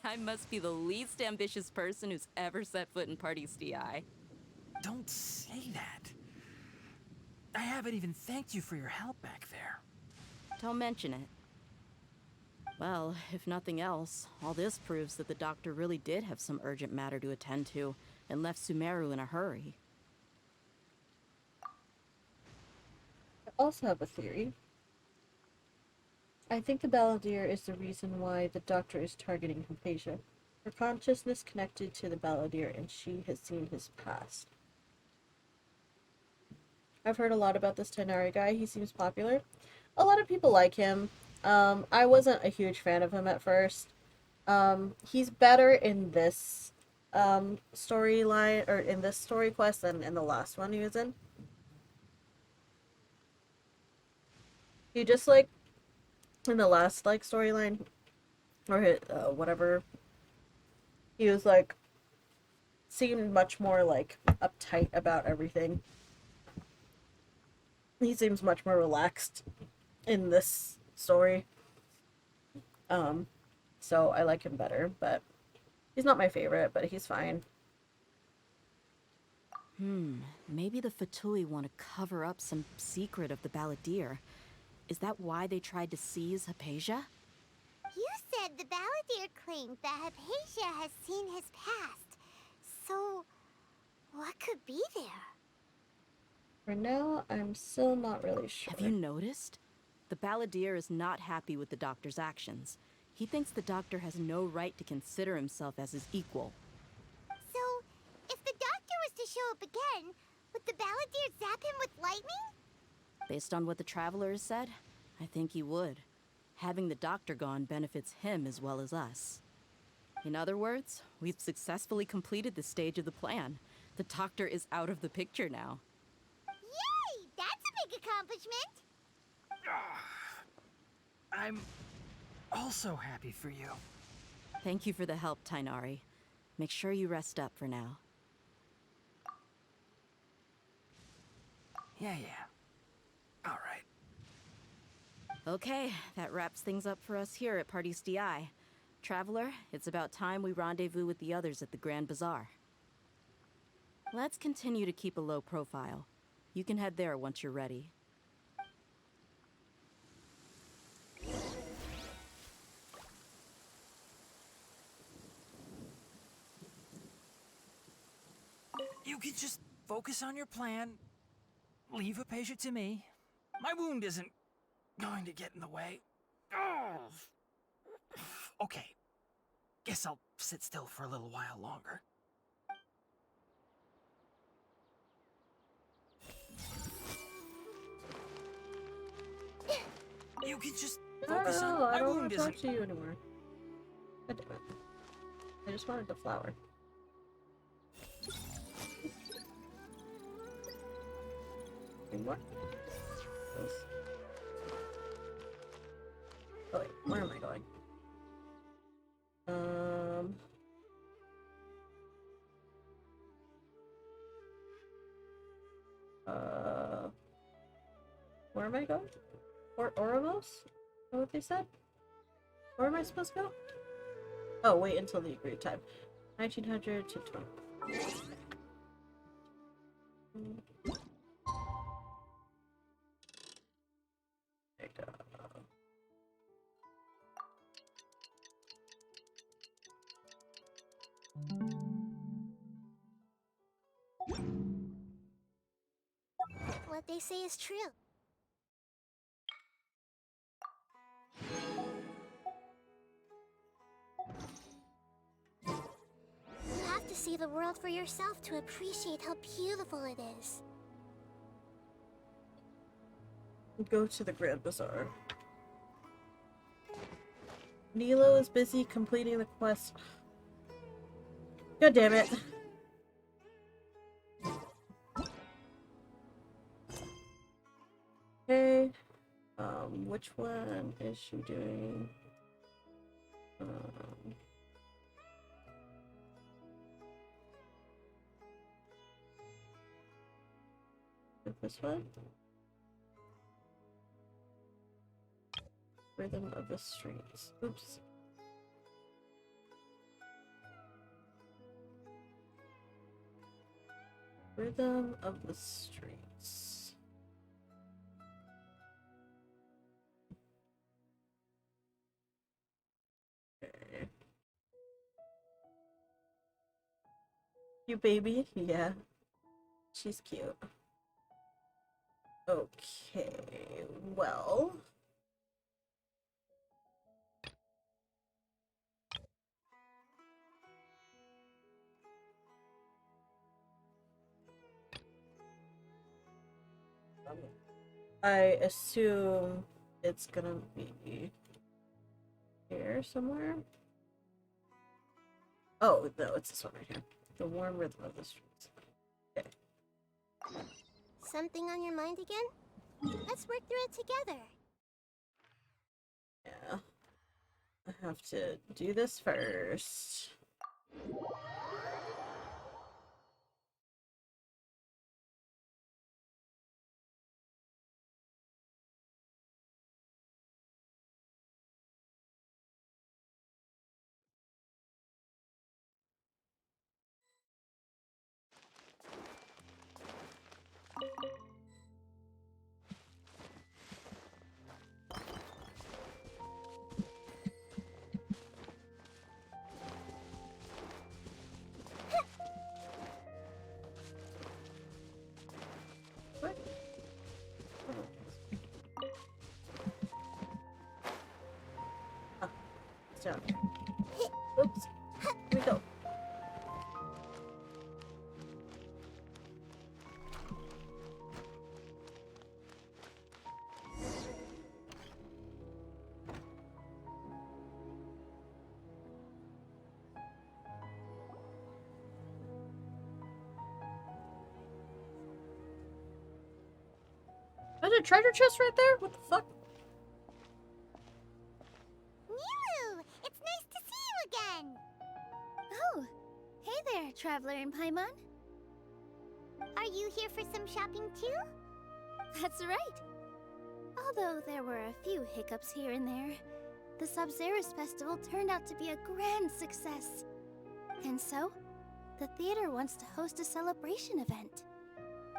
I must be the least ambitious person who's ever set foot in Party's DI. Don't say that. I haven't even thanked you for your help back there. Don't mention it. Well, if nothing else, all this proves that the doctor really did have some urgent matter to attend to, and left Sumeru in a hurry. I also have a theory. I think the Balladeer is the reason why the doctor is targeting Hypatia. Her consciousness connected to the Balladeer, and she has seen his past. I've heard a lot about this Tighnari guy. He seems popular. A lot of people like him. I wasn't a huge fan of him at first. He's better in this storyline, or in this story quest, than in the last one he was in. He just, like, in the last, like, storyline, or whatever, he was, like, seemed much more, like, uptight about everything. He seems much more relaxed in this story. So I like him better, but he's not my favorite, but he's fine. Maybe the Fatui want to cover up some secret of the Balladeer. Is that why they tried to seize Hypatia? You said the Balladeer claimed that Hypatia has seen his past. So, what could be there? For now, I'm still not really sure. Have you noticed? The Balladeer is not happy with the doctor's actions. He thinks the doctor has no right to consider himself as his equal. So, if the doctor was to show up again, would the Balladeer zap him with lightning? Based on what the Traveler has said, I think he would. Having the doctor gone benefits him as well as us. In other words, we've successfully completed this stage of the plan. The doctor is out of the picture now. Yay! That's a big accomplishment! I'm also happy for you. Thank you for the help, Tighnari. Make sure you rest up for now. Yeah. All right. Okay, that wraps things up for us here at Party's DI. Traveler, it's about time we rendezvous with the others at the Grand Bazaar. Let's continue to keep a low profile. You can head there once you're ready. You can just focus on your plan. Leave Hypatia to me. My wound isn't going to get in the way. Oh. Okay. Guess I'll sit still for a little while longer. You can just focus on I my don't wound want to talk isn't. to you anymore. God damn it. I just wanted the flower. Any more? Those. Oh wait, where am I going? Where am I going? Oramos? Is that what they said? Where am I supposed to go? Oh, wait until the agreed time. 1900 to 20. There you go. What they say is true. You have to see the world for yourself to appreciate how beautiful it is. Go to the Grand Bazaar. Nilo is busy completing the quest. God damn it. Okay. Which one is she doing? This one? Rhythm of the Streets. Oops. Rhythm of the Streets. Okay. You baby? Yeah. She's cute. Okay, well. I assume it's gonna be here somewhere. Oh, no, it's this one right here. The warm rhythm of the streets. Okay. Something on your mind again? Let's work through it together. Yeah. I have to do this first. Down. Oops. Here we go. There's a treasure chest right there? What the fuck? Nilu! It's nice to see you again! Oh, hey there, Traveler in Paimon. Are you here for some shopping too? That's right. Although there were a few hiccups here and there, the Sabzerus Festival turned out to be a grand success. And so, the theater wants to host a celebration event.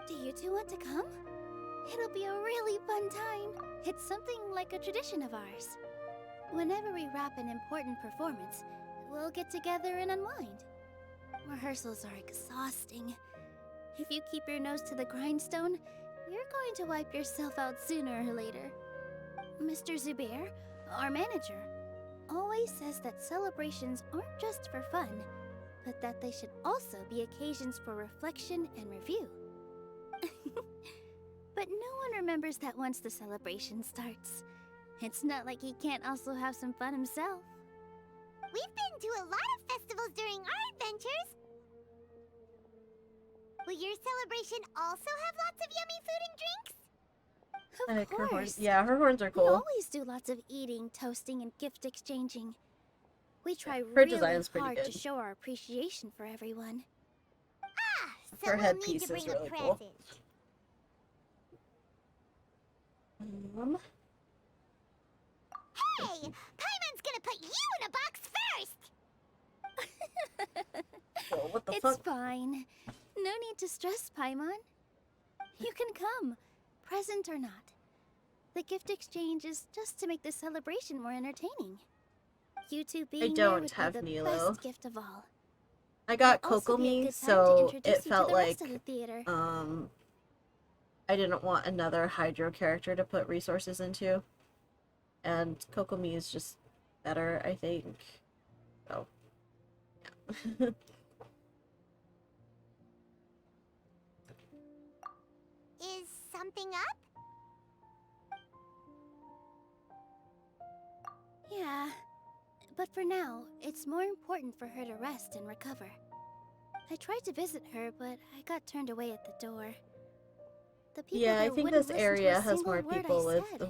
Do you two want to come? It'll be a really fun time. It's something like a tradition of ours. Whenever we wrap an important performance, we'll get together and unwind. Rehearsals are exhausting. If you keep your nose to the grindstone, you're going to wipe yourself out sooner or later. Mr. Zubair, our manager, always says that celebrations aren't just for fun, but that they should also be occasions for reflection and review. But no one remembers that once the celebration starts. It's not like he can't also have some fun himself. We've been to a lot of festivals during our adventures. Will your celebration also have lots of yummy food and drinks? Of Her course. horns, yeah, her horns are We cool. always do lots of eating, toasting, and gift exchanging. We try Her really design's pretty hard good. to show our appreciation for everyone. So Her we'll headpiece need to is bring really a cool. present. Hey! Paimon's gonna put you in a box first! Whoa, what the It's fuck? fine. No need to stress, Paimon. You can come, present or not. The gift exchange is just to make the celebration more entertaining. You two being there don't would have be the Nilo. best gift of all. I got It'll also be a Kokomi, good time to so introduce it you to felt the like rest of the theater. I didn't want another Hydro character to put resources into. And Kokomi is just better, I think. So, yeah. Is something up? Yeah, but for now, it's more important for her to rest and recover. I tried to visit her, but I got turned away at the door. The people Yeah, I there think wouldn't this listen to a area has single more word I people with said.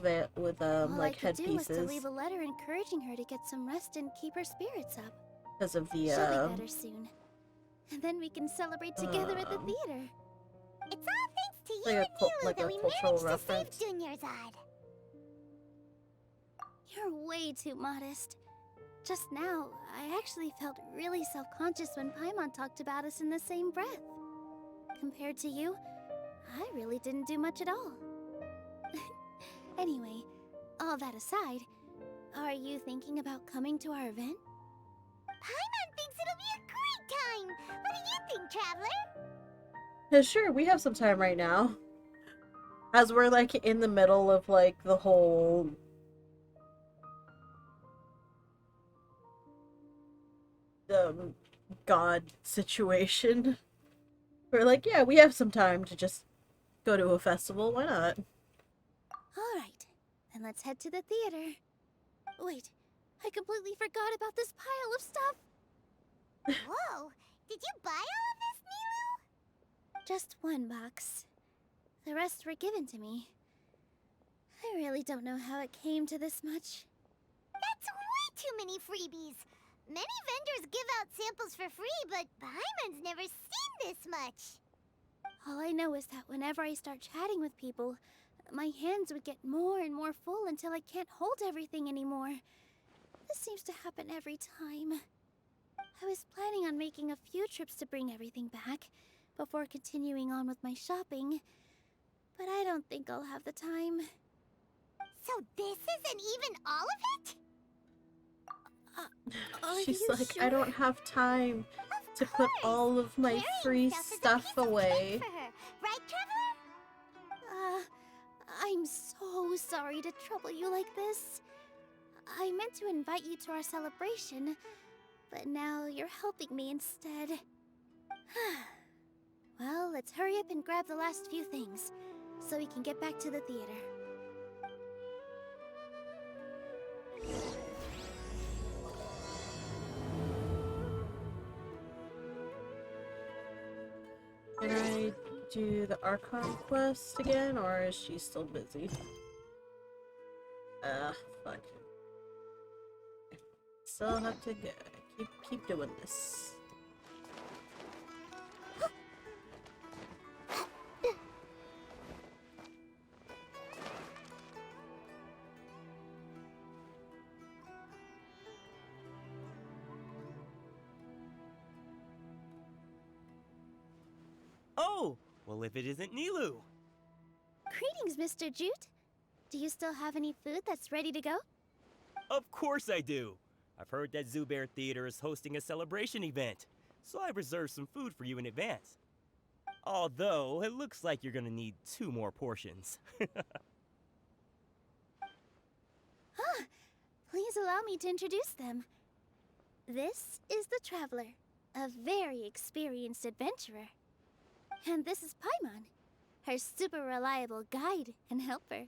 All like I could do was to headpieces leave a letter encouraging her to get some rest and keep her spirits up. because of the She'll be better soon. And then we can celebrate together at the theater. It's all thanks to you like a and cul- Nilu like that a we cultural managed reference. to save Dunyarzad. You're way too modest. Just now, I actually felt really self-conscious when Paimon talked about us in the same breath. Compared to you, I really didn't do much at all. Anyway, all that aside, are you thinking about coming to our event? Paimon thinks it'll be a great time! What do you think, Traveler? Yeah, sure, we have some time right now. As we're like in the middle of like the whole god situation. We're like, yeah, we have some time to just go to a festival. Why not? Alright, then let's head to the theater. Wait, I completely forgot about this pile of stuff. Whoa! Did you buy all of this, Nilu? Just one box. The rest were given to me. I really don't know how it came to this much. That's way too many freebies! Many vendors give out samples for free, but Paimon's never seen this much! All I know is that whenever I start chatting with people, my hands would get more and more full until I can't hold everything anymore. This seems to happen every time. I was planning on making a few trips to bring everything back before continuing on with my shopping, but I don't think I'll have the time. So this isn't even all of it? Are She's you like, sure? I don't have time to put all of my free stuff away. For her, right, Traveler? I'm so sorry to trouble you like this. I meant to invite you to our celebration, but now you're helping me instead. Well, let's hurry up and grab the last few things, so we can get back to the theater. Can I do the Archon quest again, or is she still busy? Fuck. Still have to go. Keep doing this. Well, if it isn't Nilu. Greetings, Mr. Jute. Do you still have any food that's ready to go? Of course I do. I've heard that Zubair Theater is hosting a celebration event, so I reserved some food for you in advance. Although, it looks like you're gonna need 2 more portions. Please allow me to introduce them. This is the Traveler, a very experienced adventurer. And this is Paimon, her super reliable guide and helper.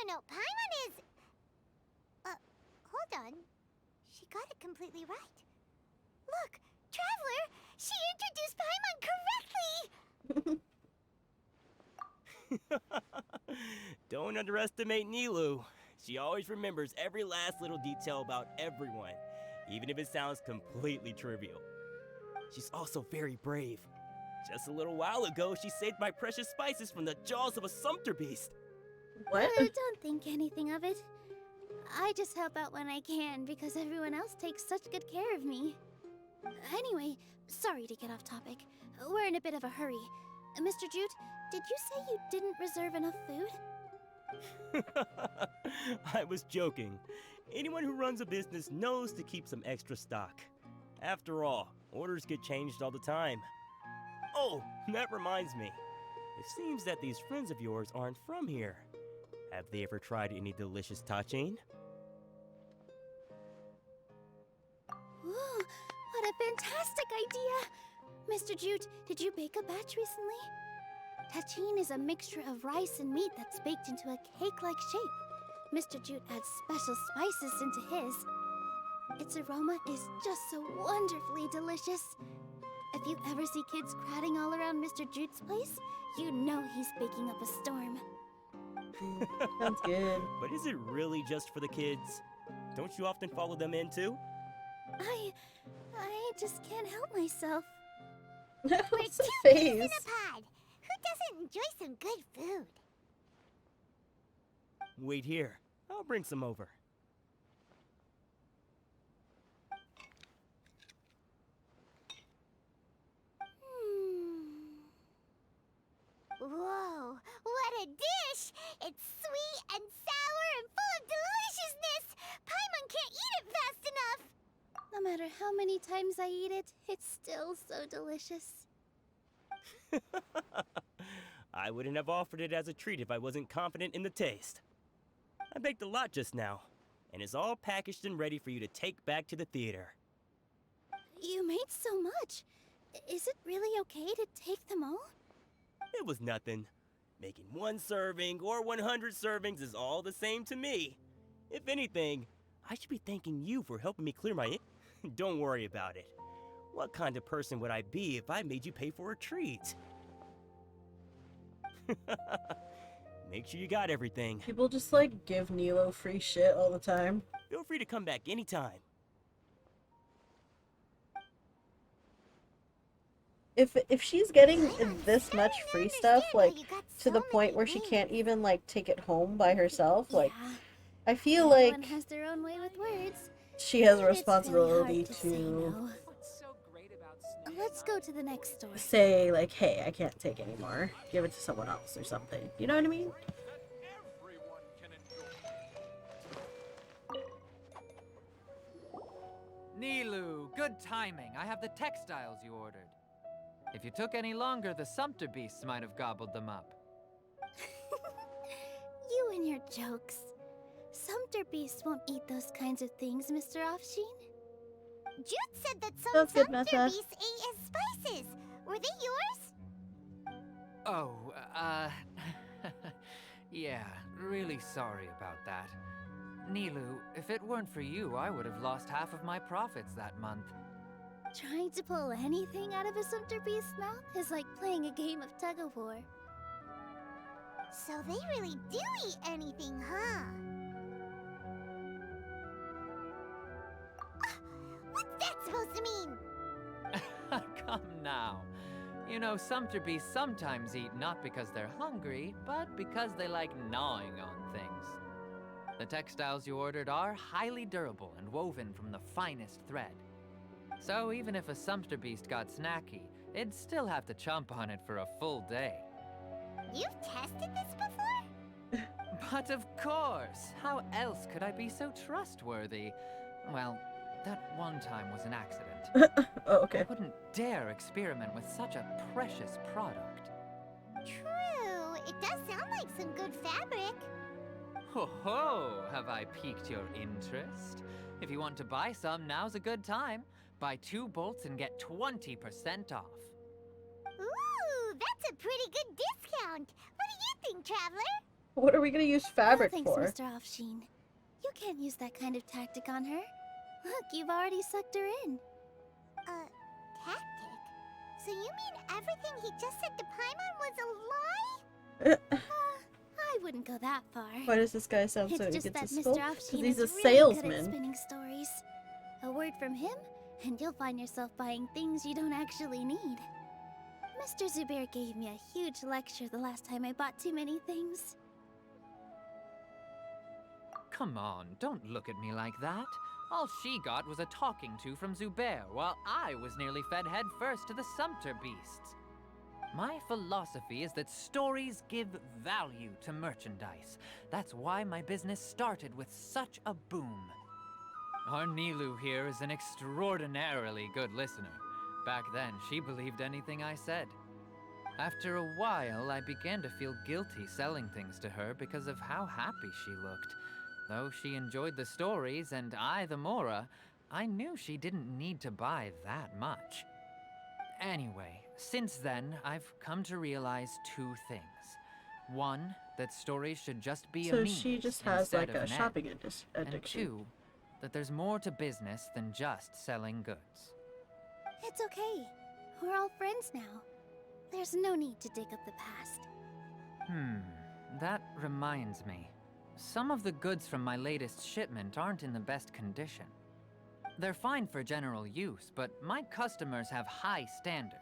No. Paimon is... hold on. She got it completely right. Look, Traveler! She introduced Paimon correctly! Don't underestimate Nilu. She always remembers every last little detail about everyone, even if it sounds completely trivial. She's also very brave. Just a little while ago, she saved my precious spices from the jaws of a sumpter beast. What? Don't think anything of it. I just help out when I can because everyone else takes such good care of me. Anyway, sorry to get off topic. We're in a bit of a hurry. Mr. Jute, did you say you didn't reserve enough food? I was joking. Anyone who runs a business knows to keep some extra stock. After all, orders get changed all the time. Oh, that reminds me. It seems that these friends of yours aren't from here. Have they ever tried any delicious tachin? Ooh, what a fantastic idea! Mr. Jute, did you bake a batch recently? Tachin is a mixture of rice and meat that's baked into a cake-like shape. Mr. Jute adds special spices into his. Its aroma is just so wonderfully delicious. If you ever see kids crowding all around Mr. Jute's place, you know he's baking up a storm. Sounds good. But is it really just for the kids? Don't you often follow them in too? I just can't help myself. What's the Kids face? in a pod! Who doesn't enjoy some good food? Wait here. I'll bring some over. Whoa, what a dish! It's sweet and sour and full of deliciousness! Paimon can't eat it fast enough! No matter how many times I eat it, it's still so delicious. I wouldn't have offered it as a treat if I wasn't confident in the taste. I baked a lot just now, and it's all packaged and ready for you to take back to the theater. You made so much. Is it really okay to take them all? It was nothing. Making 1 serving or 100 servings is all the same to me. If anything, I should be thanking you for helping me clear my... Don't worry about it. What kind of person would I be if I made you pay for a treat? Make sure you got everything. People just like give Nilo free shit all the time. Feel free to come back anytime. If she's getting this much free stuff, like to the point where she can't even like take it home by herself, like I feel Everyone like has their own way with words. she has a It's really responsibility hard to say to no. Let's go to the next store. say like, hey, I can't take anymore. Give it to someone else or something. You know what I mean? Nilu, good timing. I have the textiles you ordered. If you took any longer, the Sumpter beasts might have gobbled them up. You and your jokes. Sumpter beasts won't eat those kinds of things, Mr. Offsheen. Jute said that some Sounds good, Sumpter Method. beasts ate his spices. Were they yours? Oh, yeah, really sorry about that. Nilu, if it weren't for you, I would have lost half of my profits that month. Trying to pull anything out of a Sumpter beast's mouth is like playing a game of tug-of-war. So they really do eat anything, huh? What's that supposed to mean? Come now. You know, Sumpter beasts sometimes eat not because they're hungry, but because they like gnawing on things. The textiles you ordered are highly durable and woven from the finest thread. So even if a Sumpter beast got snacky, It'd still have to chomp on it for a full day. You've tested this before? But of course! How else could I be so trustworthy? Well, that one time was an accident. Oh, okay. I wouldn't dare experiment with such a precious product. True. It does sound like some good fabric. Ho ho! Have I piqued your interest? If you want to buy some, now's a good time. Buy 2 bolts and get 20% off. Ooh, that's a pretty good discount. What do you think, Traveler? What are we gonna use fabric Thanks, for? Mr. Offsheen. You can't use that kind of tactic on her. Look, you've already sucked her in. Tactic? So you mean everything he just said to Paimon was a lie? I wouldn't go that far. Why does this guy sound so It's just that egotistical? Mr. Because Offsheen he's a is really good at salesman. spinning stories. A word from him, and you'll find yourself buying things you don't actually need. Mr. Zubair gave me a huge lecture the last time I bought too many things. Come on, don't look at me like that. All she got was a talking to from Zubair, while I was nearly fed head first to the Sumpter beasts. My philosophy is that stories give value to merchandise. That's why my business started with such a boom. Our Nilu here is an extraordinarily good listener. Back then, she believed anything I said. After a while, I began to feel guilty selling things to her because of how happy she looked. Though she enjoyed the stories and I the Mora, I knew she didn't need to buy that much. Anyway, since then, I've come to realize 2 things. One, that stories should just be a So means she just has instead like of a an shopping end. addiction. And 2, that there's more to business than just selling goods. It's okay. We're all friends now. There's no need to dig up the past. That reminds me. Some of the goods from my latest shipment aren't in the best condition. They're fine for general use, but my customers have high standards,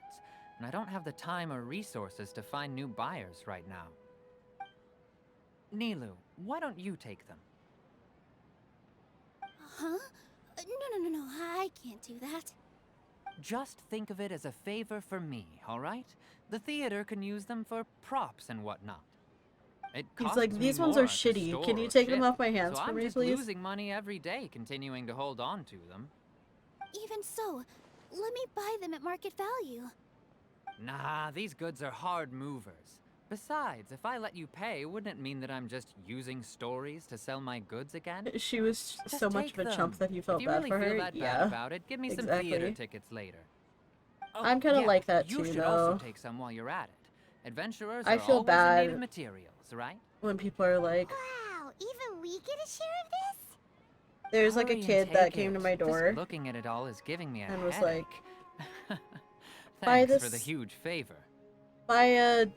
and I don't have the time or resources to find new buyers right now. Nilu, why don't you take them? Huh? No, I can't do that. Just think of it as a favor for me, all right? The theater can use them for props and whatnot. It He's costs like, me these ones are more to shitty. store Can you or take them ship, off my hands so for I'm me, just please? losing money every day continuing to hold on to them. Even so, let me buy them at market value. Nah, these goods are hard movers. Besides, if I let you pay, wouldn't it mean that I'm just using stories to sell my goods again? She was Just so much take of a chump them. that he felt if you bad really for feel her. that Yeah, bad about it, give me some exactly. theater tickets later. Oh, I'm kind of yeah, like that you too, should though. also take some while you're at it. Adventurers I are feel always bad in need of materials, right? when people are like, Wow, even we get a share of this? there's like a Hurry and kid that take came to it. my door Just looking at it all is giving me a and was headache. like, buy Thanks for the this- huge favor. buy a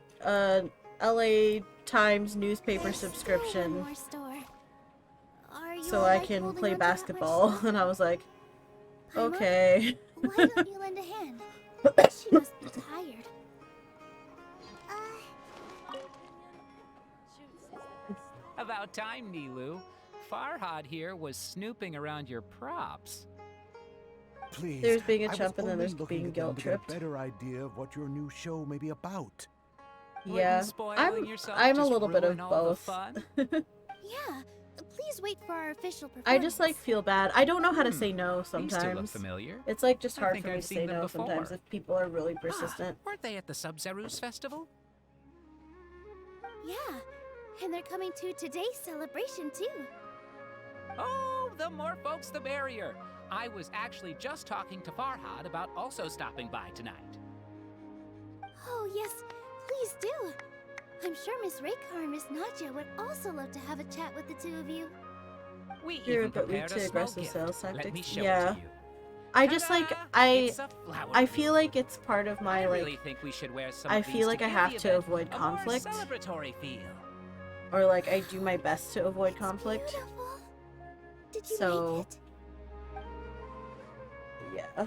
LA Times newspaper subscription More store. Are you so all I right can holding play onto that much basketball. stuff? And I was like, Paimon? okay. Why don't you lend a hand? She must be tired. About time, Nilu. Farhad here was snooping around your props. Please. There's being a I was chump and then only there's looking being at them guilt to get a tripped. better idea of what your new show may be about. Yeah, spoiling yourself, I'm a just little bit of ruin all the both. fun? Yeah, please wait for our official performance. I just like feel bad. I don't know how to say no These two look sometimes. familiar. It's like just I hard think for me I've to seen say them no before. sometimes if people are really persistent. Weren't they at the Sub-Zerus festival? Yeah, and they're coming to today's celebration too. Oh, the more folks, the merrier. I was actually just talking to Farhad about also stopping by tonight. Oh yes, please do. I'm sure Miss Raykar and Miss Nadja would also love to have a chat with the two of you. We You're even but weak prepared a to small aggressive gift. sales Let me tactics. show Yeah. it to you. I just like It's a flower I feel like it's part of my I like really think we should wear some I of feel these like I give have the to event avoid a conflict. more celebratory feel. or like I do my best to avoid conflict. Did you So make it? yeah.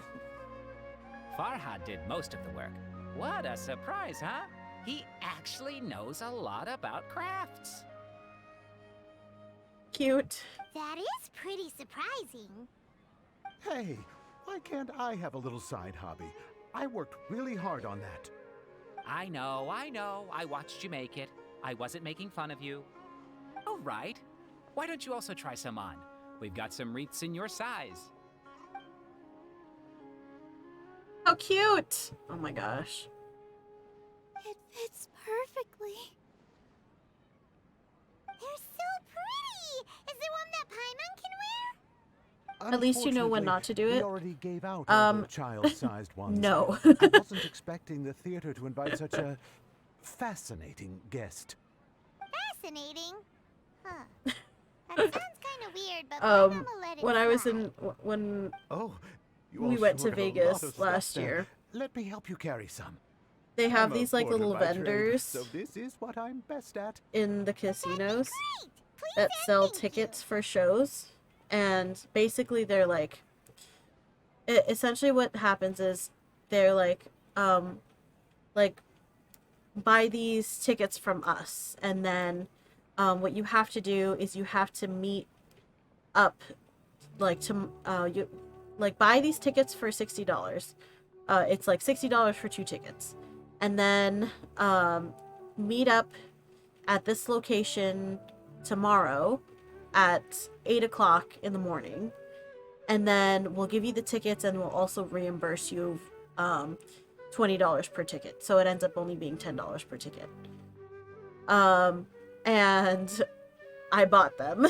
Farhad did most of the work. What a surprise, huh? He actually knows a lot about crafts. Cute. That is pretty surprising. Hey, why can't I have a little side hobby? I worked really hard on that. I know. I watched you make it. I wasn't making fun of you. All right. Why don't you also try some on? We've got some wreaths in your size. How cute! Oh my gosh. It fits perfectly. They're so pretty! Is there one that Paimon can wear? At least you know when not to do We it. already gave out all the child-sized ones. No. I wasn't expecting the theater to invite such a fascinating guest. Fascinating? Huh. That sounds kind of weird, but Paimon will let it when I was fly. when You we all went sure to have a lot Vegas of stuff last there. year, Let me help you carry some. they have I'm a these like porter little by trade, vendors so this is what I'm best at. in the casinos that sell tickets for shows, and basically they're like, essentially what happens is they're like buy these tickets from us, and then what you have to do is you have to meet up you like buy these tickets for $60. It's like $60 for 2 tickets, and then meet up at this location tomorrow at 8 o'clock in the morning, and then we'll give you the tickets and we'll also reimburse you $20 per ticket, so it ends up only being $10 per ticket. And I bought them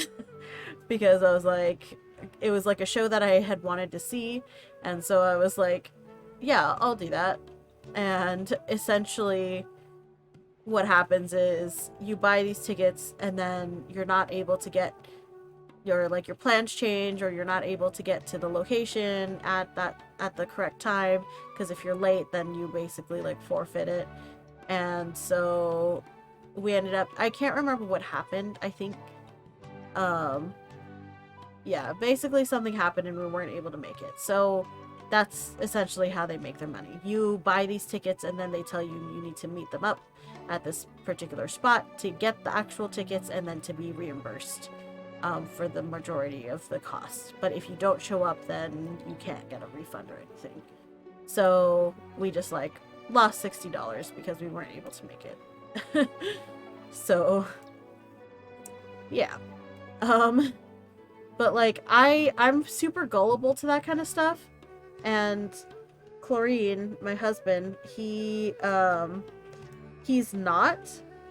because I was like, it was like a show that I had wanted to see, and so I was like, yeah, I'll do that. And essentially what happens is you buy these tickets and then you're not able to get your plans change, or you're not able to get to the location at the correct time, because if you're late then you basically like forfeit it. And so we ended up, I can't remember what happened. I think yeah, basically something happened and we weren't able to make it. So that's essentially how they make their money. You buy these tickets and then they tell you you need to meet them up at this particular spot to get the actual tickets and then to be reimbursed for the majority of the cost. But if you don't show up, then you can't get a refund or anything. So we just like lost $60 because we weren't able to make it. So yeah. But like I'm super gullible to that kind of stuff, and Chlorine, my husband, he's not,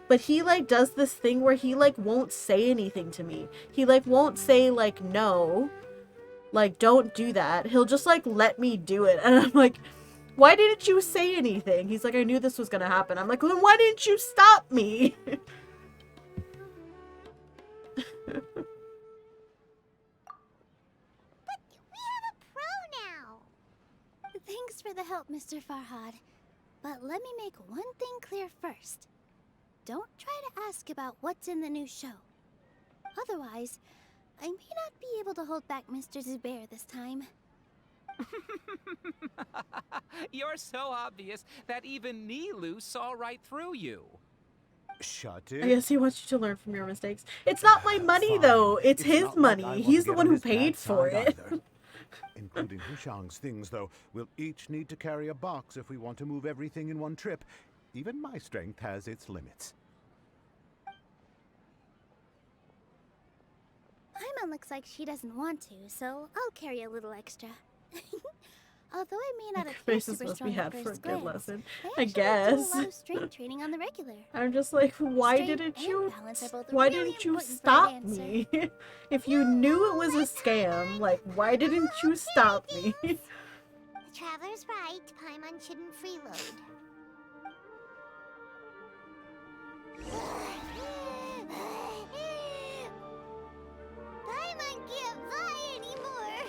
but he like does this thing where he like won't say anything to me. He like won't say like no, like don't do that. He'll just like let me do it, and I'm like, why didn't you say anything? He's like, I knew this was gonna happen. I'm like, well, then why didn't you stop me? Thanks for the help, Mr. Farhad. But let me make one thing clear first. Don't try to ask about what's in the new show. Otherwise, I may not be able to hold back Mr. Zubair this time. You're so obvious that even Nilu saw right through you. Shut I it. guess he wants you to learn from your mistakes. It's not my money though. It's his not like I money. want He's to the get one on who his bad paid for side it. either. Including Hushang's things, though. We'll each need to carry a box if we want to move everything in one trip. Even my strength has its limits. Paimon looks like she doesn't want to, so I'll carry a little extra. Although I may not Your appear face is super supposed to be strong at had for a first good glance, lesson. I I actually do guess. a lot of strength training on the regular. I'm just like, why Strength didn't and you? balance are both Why really didn't you important for a stop dancer. me? If you knew it was a scam, like, why didn't you stop me? The Traveler's right. Paimon shouldn't freeload. Paimon can't fly anymore.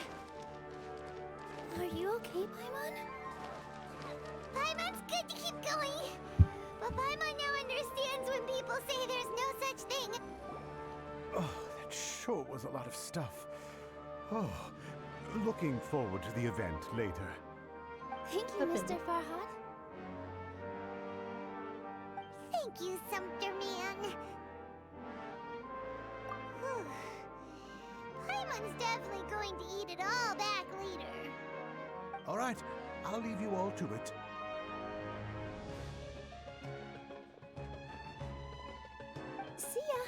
Are you okay, Paimon? Paimon's good to keep going. But Paimon now understands when people say there's no such thing. Oh, that sure was a lot of stuff. Oh, looking forward to the event later. Thank you, Mr. Farhad. Thank you, Sumpter Man. Whew. Paimon's definitely going to eat it all back later. All right, I'll leave you all to it. See ya!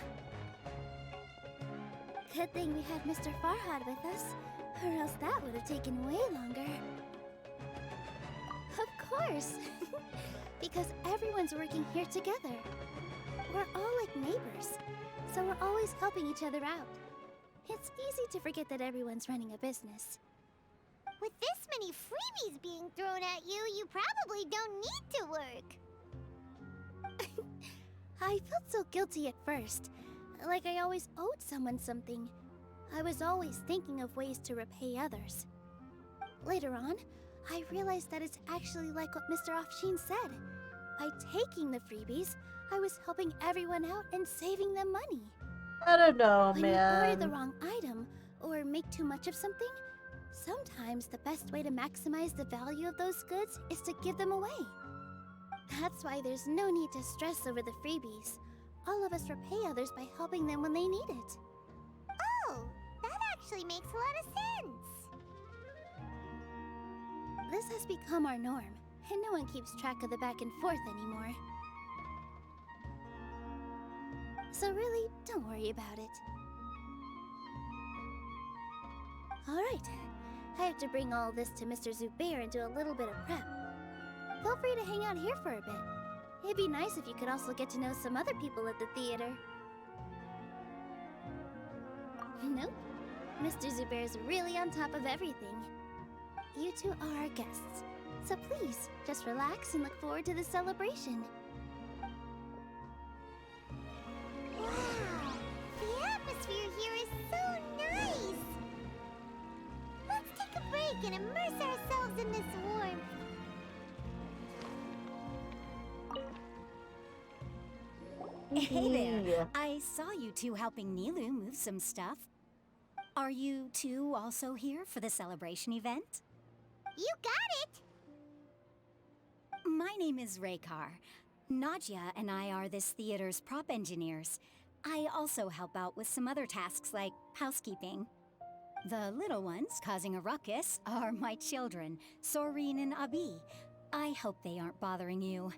Good thing we had Mr. Farhad with us, or else that would have taken way longer. Of course! Because everyone's working here together. We're all like neighbors, so we're always helping each other out. It's easy to forget that everyone's running a business. With this many freebies being thrown at you, you probably don't need to work. I felt so guilty at first, like I always owed someone something. I was always thinking of ways to repay others. Later on, I realized that it's actually like what Mr. Afshin said. By taking the freebies, I was helping everyone out and saving them money. I don't know, When man. you order the wrong item, or make too much of something, sometimes the best way to maximize the value of those goods is to give them away. That's why there's no need to stress over the freebies. All of us repay others by helping them when they need it. Oh, that actually makes a lot of sense. This has become our norm, and no one keeps track of the back and forth anymore. So really, don't worry about it. Alright, I have to bring all this to Mr. Zubair and do a little bit of prep. Feel free to hang out here for a bit. It'd be nice if you could also get to know some other people at the theater. Nope. Mr. Zubair's really on top of everything. You two are our guests, so please, just relax and look forward to the celebration. Wow, the atmosphere here is so nice. Let's take a break and immerse ourselves in this warmth. Hey there. Yeah. I saw you two helping Nilu move some stuff. Are you two also here for the celebration event? You got it! My name is Raykar. Nadia and I are this theater's prop engineers. I also help out with some other tasks like housekeeping. The little ones causing a ruckus are my children, Soreen and Abi. I hope they aren't bothering you.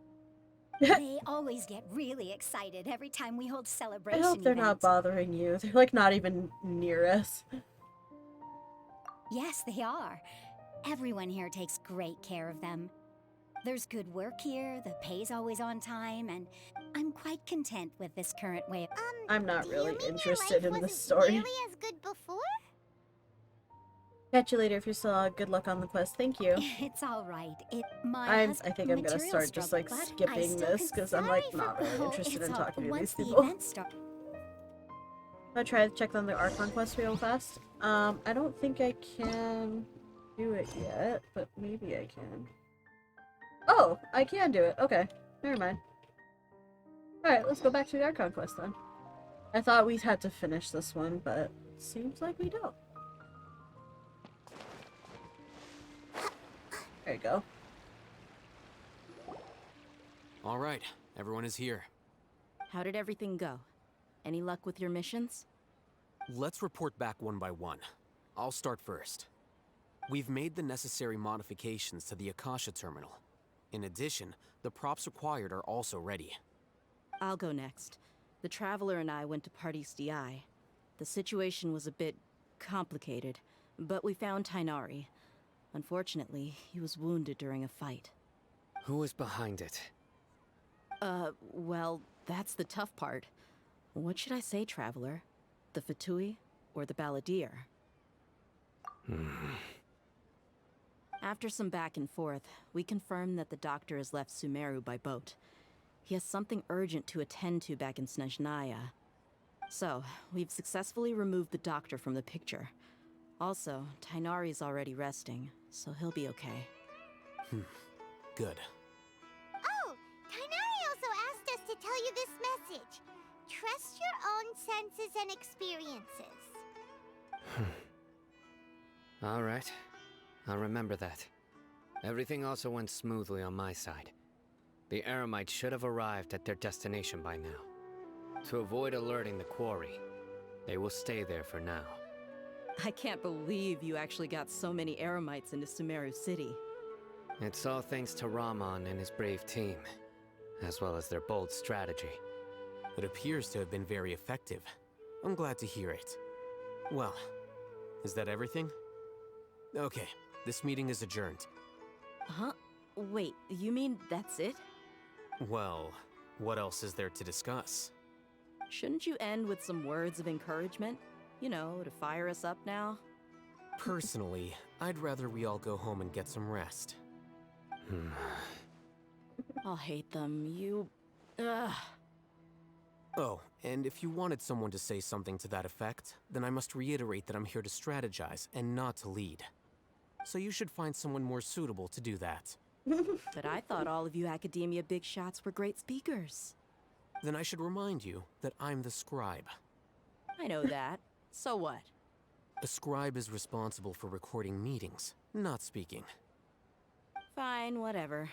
They always get really excited every time we hold I celebration hope they're not events. bothering you. They're like not even near us. Yes, they are. Everyone here takes great care of them. There's good work here, the pay's always on time, and I'm quite content with this current way. I'm not Do really you mean interested your in life this wasn't story. nearly as good before? Catch you later if you saw. Good luck on the quest. Thank you. It's all right. I think I'm gonna start just like skipping this because I'm like not really interested in talking to these people. I'll try to check on the Archon quest real fast. I don't think I can do it yet, but maybe I can. Oh, I can do it. Okay, never mind. Alright, let's go back to the Archon quest then. I thought we had to finish this one, but seems like we don't. There you go. All right, everyone is here. How did everything go? Any luck with your missions? Let's report back one by one. I'll start first. We've made the necessary modifications to the Akasha terminal. In addition, the props required are also ready. I'll go next. The Traveler and I went to Party's DI. The situation was a bit complicated, but we found Tainari. Unfortunately, he was wounded during a fight. Who was behind it? Well, that's the tough part. What should I say, Traveler? The Fatui or the Balladeer? After some back and forth, we confirmed that the doctor has left Sumeru by boat. He has something urgent to attend to back in Snezhnaya. So, we've successfully removed the doctor from the picture. Also, Tainari's already resting, so he'll be okay. Good. Oh, Tainari also asked us to tell you this message. Trust your own senses and experiences. All right. I'll remember that. Everything also went smoothly on my side. The Eremites should have arrived at their destination by now. To avoid alerting the quarry, they will stay there for now. I can't believe you actually got so many Eremites into Sumeru City. It's all thanks to Rahman and his brave team, as well as their bold strategy. It appears to have been very effective. I'm glad to hear it. Well, is that everything? Okay, this meeting is adjourned. Huh? Wait, you mean that's it? Well, what else is there to discuss? Shouldn't you end with some words of encouragement? You know, to fire us up now? Personally, I'd rather we all go home and get some rest. I'll hate them. Ugh. Oh, and if you wanted someone to say something to that effect, then I must reiterate that I'm here to strategize and not to lead. So you should find someone more suitable to do that. But I thought all of you Academia big shots were great speakers. Then I should remind you that I'm the scribe. I know that. So what? A scribe is responsible for recording meetings, not speaking. Fine, whatever.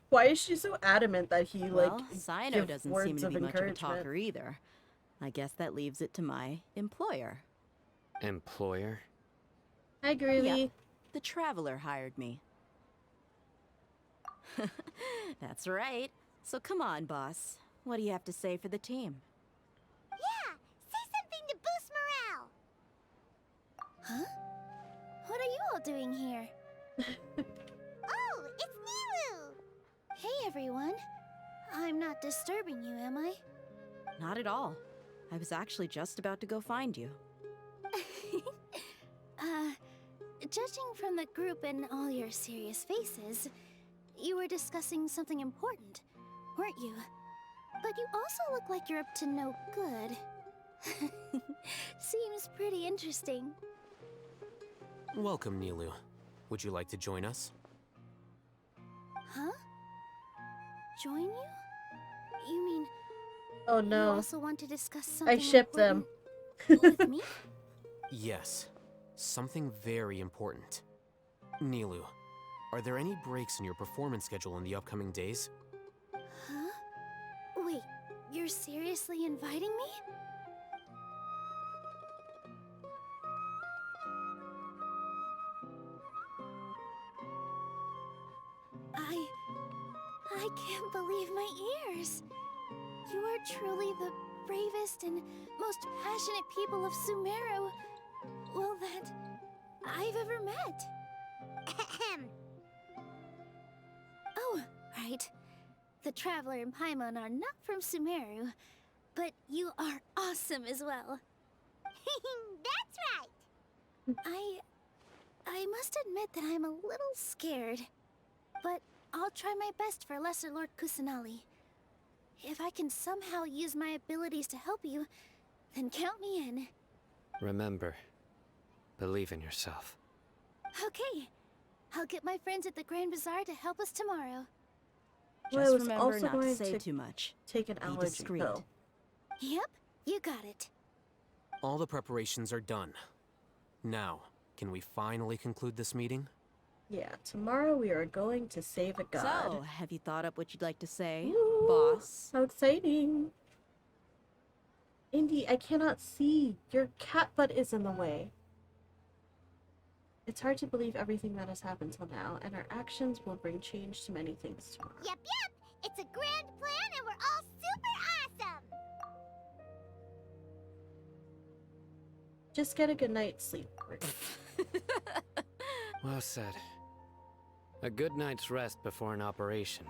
Why is she so adamant that he Well, like Sino give doesn't words seem to of be much of a encouragement? talker either. I guess that leaves it to my employer. Employer? Hi, Groovy. Yep. The Traveler hired me. That's right. So come on, boss. What do you have to say for the team? Yeah, say something to boost morale. Huh? What are you all doing here? Oh, it's Nilu! Hey, everyone. I'm not disturbing you, am I? Not at all. I was actually just about to go find you. Judging from the group and all your serious faces, you were discussing something important, weren't you? But you also look like you're up to no good. Seems pretty interesting. Welcome, Nilu. Would you like to join us? Huh? Join you? You mean Oh you no. also want to discuss something I ship them. important with me? Yes. Something very important. Nilu, are there any breaks in your performance schedule in the upcoming days? Huh? Wait, you're seriously inviting me? I can't believe my ears. You are truly the bravest and most passionate people of Sumeru, well, that I've ever met. Oh, right. The Traveler and Paimon are not from Sumeru, but you are awesome as well. That's right! I must admit that I'm a little scared, but I'll try my best for Lesser Lord Kusanali. If I can somehow use my abilities to help you, then count me in. Remember, believe in yourself. Okay. I'll get my friends at the Grand Bazaar to help us tomorrow. Well, I Just was remember also not to going say to too much. Take an Be allergy discreet. pill. Yep, you got it. All the preparations are done. Now, can we finally conclude this meeting? Yeah, tomorrow we are going to save a god. So, have you thought up what you'd like to say, Ooh, boss? How exciting! Indy, I cannot see. Your cat butt is in the way. It's hard to believe everything that has happened till now, and our actions will bring change to many things tomorrow. Yep! It's a grand plan and we're all super awesome! Just get a good night's sleep. Well said. A good night's rest before an operation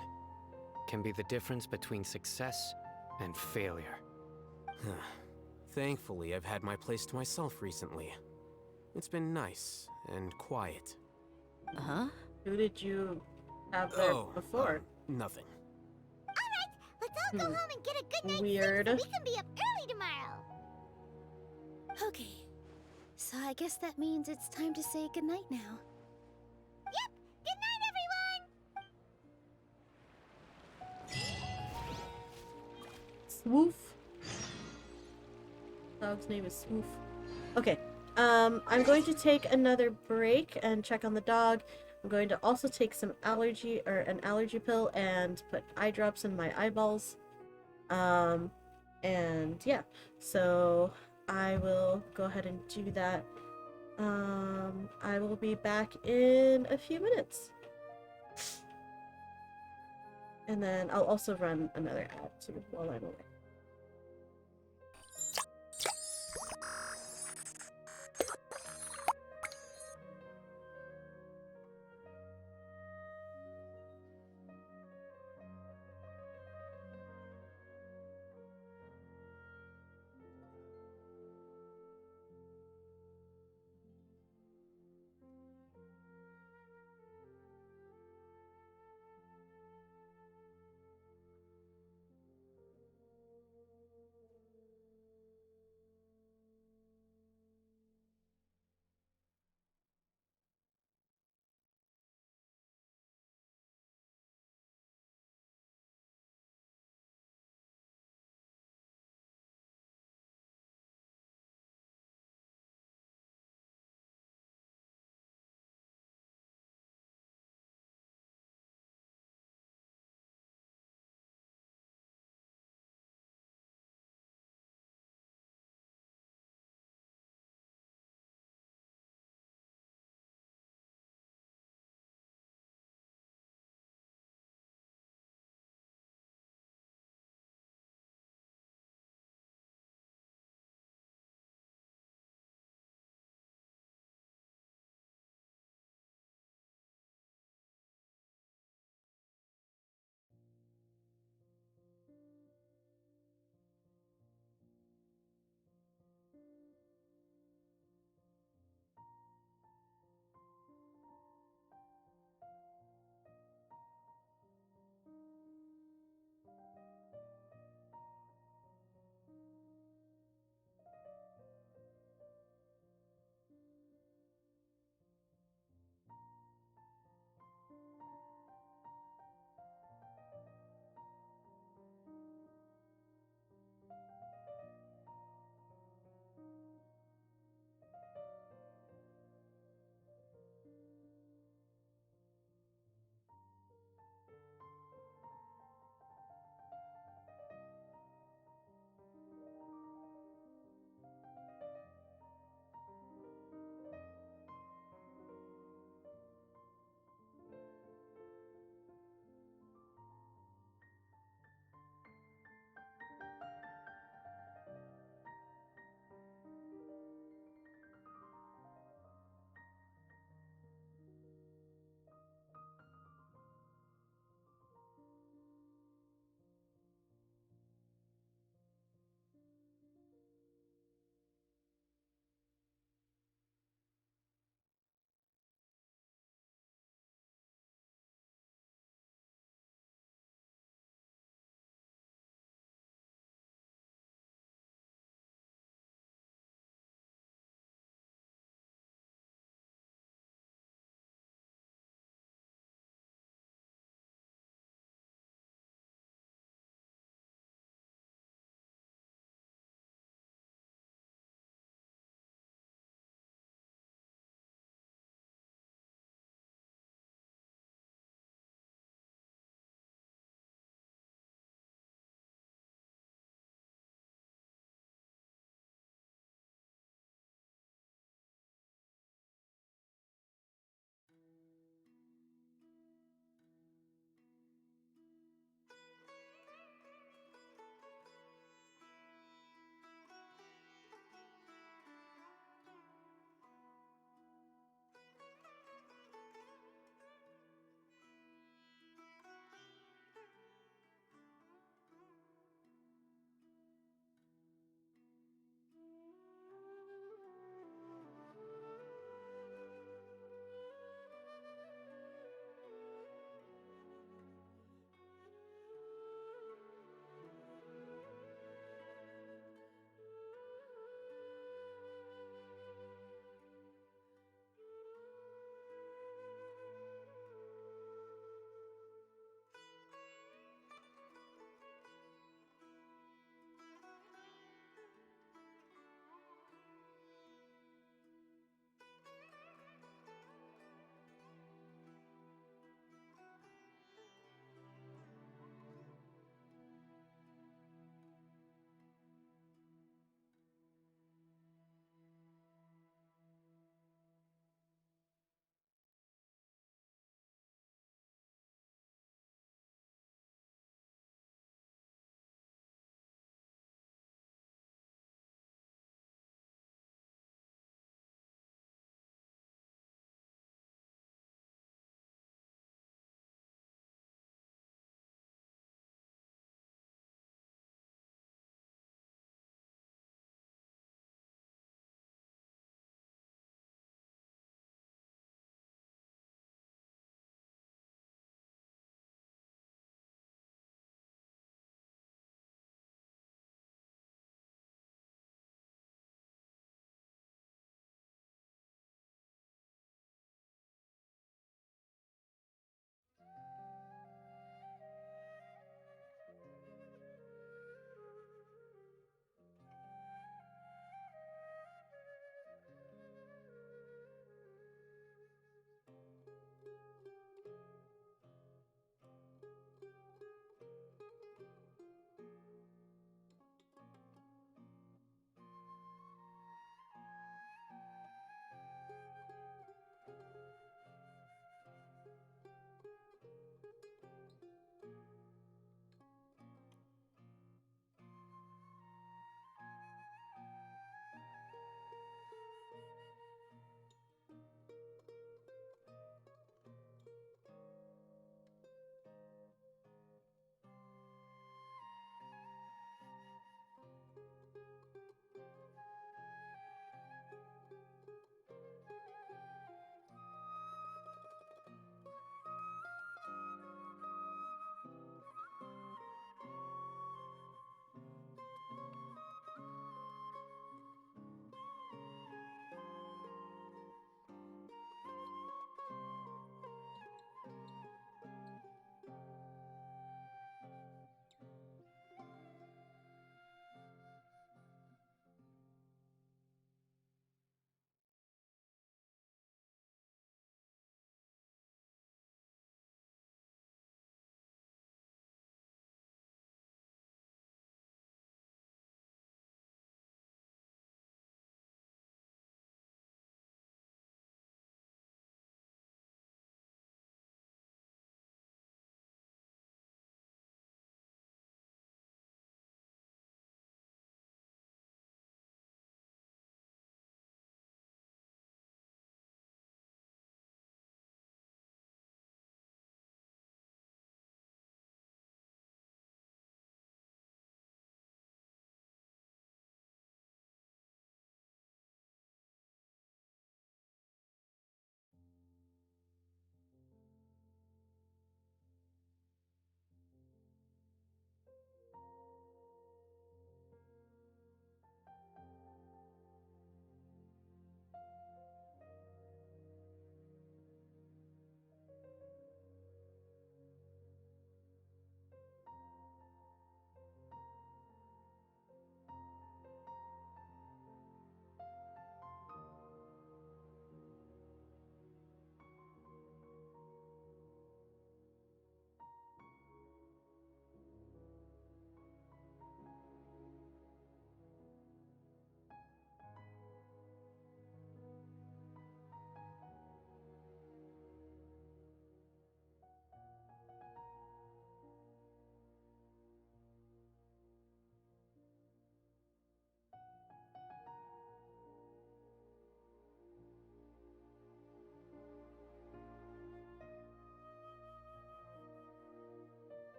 can be the difference between success and failure. Thankfully, I've had my place to myself recently. It's been nice and quiet. Huh? Who did you have there before? Nothing. Alright, let's all go home and get a good night's Weird. sleep so we can be up early tomorrow! Okay. So I guess that means it's time to say goodnight now. Yep! Good night, everyone! Swoof. Dog's name is Swoof. Okay. I'm going to take another break and check on the dog. I'm going to also take an allergy pill and put eye drops in my eyeballs. And yeah, so I will go ahead and do that. I will be back in a few minutes. And then I'll also run another ad sort of while I'm away.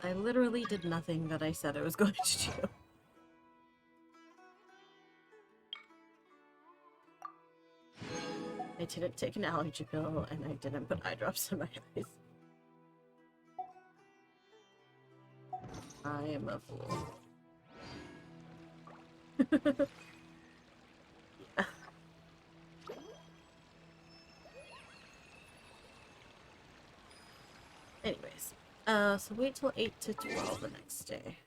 I literally did nothing that I said I was going to do. I didn't take an allergy pill, and I didn't put eye drops in my eyes. I am a fool. Yeah. Anyways, so wait till 8 to 12 the next day.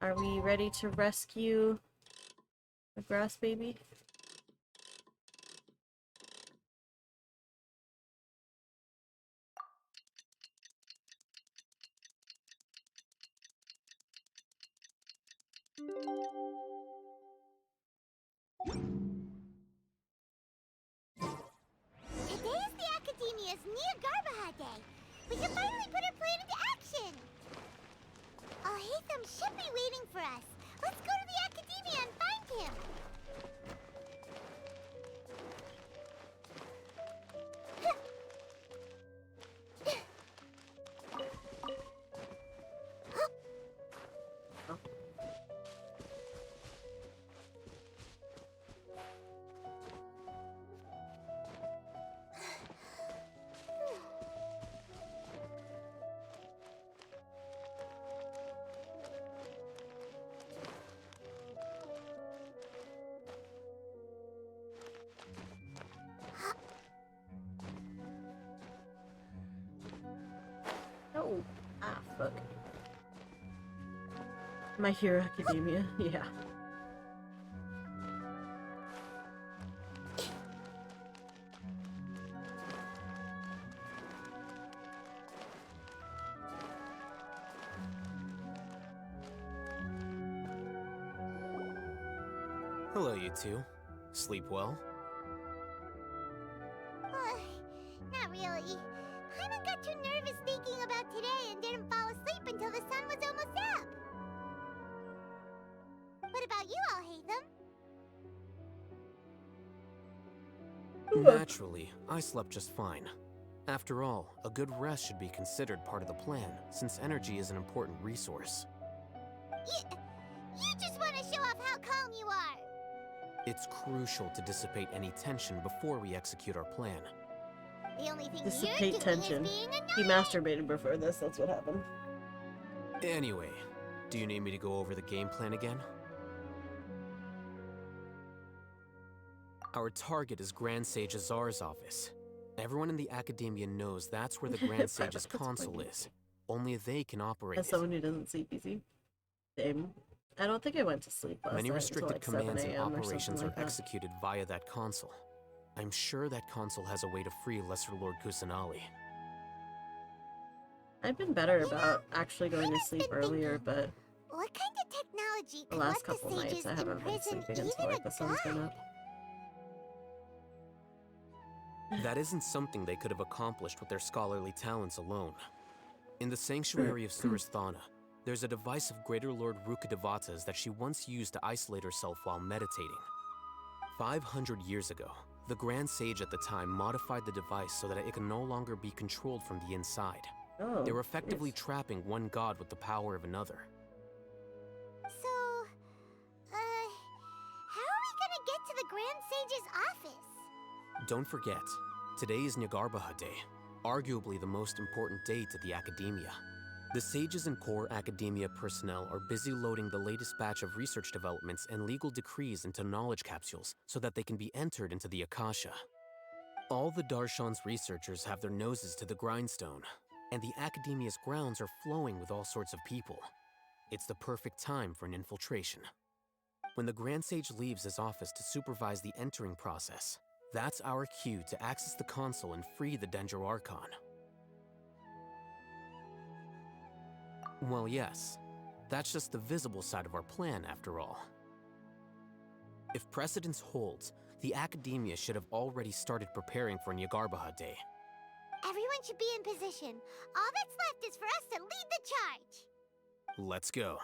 Are we ready to rescue the grass baby? Today is the Academia's Niagarbaha Day. We can finally put our plan into action. Alhaitham should be waiting for us. Let's go to the Academia and find him. Oh, ah, fuck. My Hero Academia, yeah. Hello, you two. Sleep well? Not really. Paimon got too nervous thinking about today and didn't fall asleep until the sun was almost up. What about you, Alhaitham? Naturally, I slept just fine. After all, a good rest should be considered part of the plan, since energy is an important resource. You just want to show off how calm you are. It's crucial to dissipate any tension before we execute our plan. The only thing Dissipate you're doing tension. is being He masturbated before this, that's what happened. Anyway, do you need me to go over the game plan again? Our target is Grand Sage Azar's office. Everyone in the Academia knows that's where the Grand Sage's console is. Only they can operate As it. someone who doesn't sleep easy. Same. I don't think I went to sleep last Many night restricted until like 7 commands and a.m. or operations something are like that. executed via that console. I'm sure that console has a way to free Lesser Lord Kusanali. I've been better about actually going to sleep earlier, but What kind of technology the could last let the couple nights sages I haven't been imprison sleeping until even like a the sun's been god? up. That isn't something they could have accomplished with their scholarly talents alone. In the Sanctuary of Suristhana, there's a device of Greater Lord Rukkhadevata's that she once used to isolate herself while meditating. 500 years ago, the Grand Sage at the time modified the device so that it could no longer be controlled from the inside. Oh, they were effectively trapping one god with the power of another. So, how are we gonna get to the Grand Sage's office? Don't forget, today is Niagarbaha Day, arguably the most important day to the Academia. The Sages and core Academia personnel are busy loading the latest batch of research developments and legal decrees into knowledge capsules so that they can be entered into the Akasha. All the Darshan's researchers have their noses to the grindstone, and the Academia's grounds are flowing with all sorts of people. It's the perfect time for an infiltration. When the Grand Sage leaves his office to supervise the entering process, that's our cue to access the console and free the Dendro Archon. Well, yes. That's just the visible side of our plan, after all. If precedence holds, the Academia should have already started preparing for Niagarbaha Day. Everyone should be in position. All that's left is for us to lead the charge. Let's go.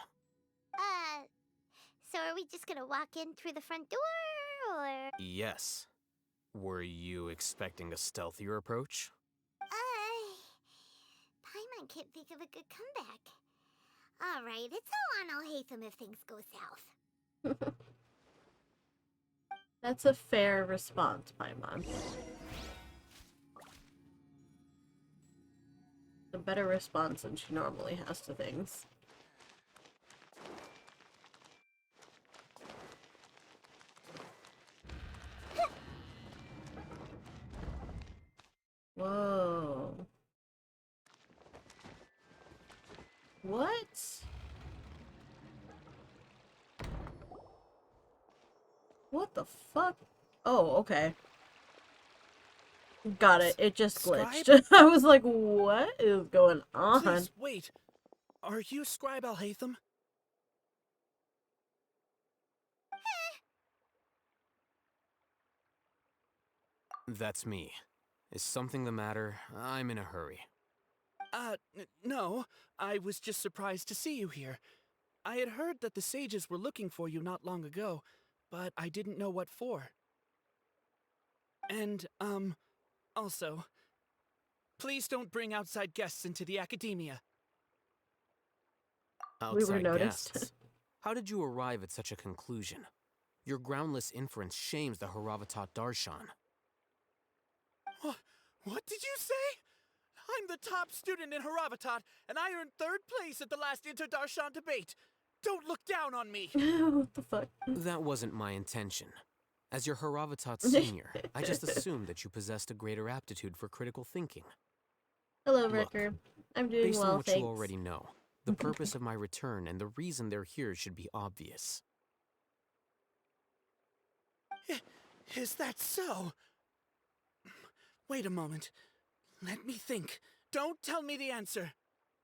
So are we just gonna walk in through the front door, or? Yes. Were you expecting a stealthier approach? Paimon I can't think of a good comeback. Alright, it's all on Alhaitham if things go south. That's a fair response, Paimon. A better response than she normally has to things. Whoa. What? What the fuck? Oh, okay. Got it. It just glitched. Scribe? I was like, what is going on? Please, wait. Are you Scribe Alhaitham? That's me. Is something the matter? I'm in a hurry. No. I was just surprised to see you here. I had heard that the sages were looking for you not long ago, but I didn't know what for. And, also, please don't bring outside guests into the academia. We were Outside noticed. guests. How did you arrive at such a conclusion? Your groundless inference shames the Haravatat Darshan. What did you say? I'm the top student in Haravatat, and I earned 3rd place at the last Inter-Darshan debate. Don't look down on me! What the fuck? That wasn't my intention. As your Haravatat senior, I just assumed that you possessed a greater aptitude for critical thinking. Hello, Look, Ricker. I'm doing Based well, on what thanks. you already know, the purpose of my return and the reason they're here should be obvious. Is that so? Wait a moment. Let me think. Don't tell me the answer.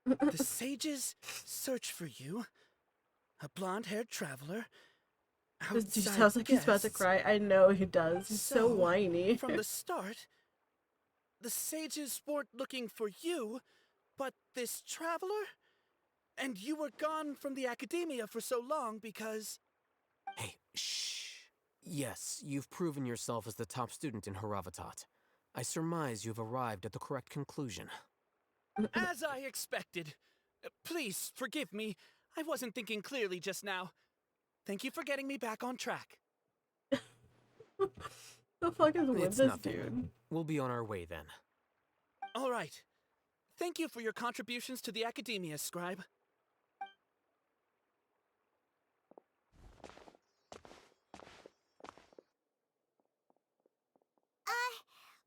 The sages search for you. A blonde-haired traveler. He sounds like he's about to cry. I know he does. He's so whiny. From the start, the sages weren't looking for you, but this traveler? And you were gone from the academia for so long because... Hey, shh. Yes, you've proven yourself as the top student in Haravatat. I surmise you've arrived at the correct conclusion. As I expected. Please, forgive me. I wasn't thinking clearly just now. Thank you for getting me back on track. The fuck is with It's this nothing. dude? We'll be on our way then. All right. Thank you for your contributions to the academia, Scribe.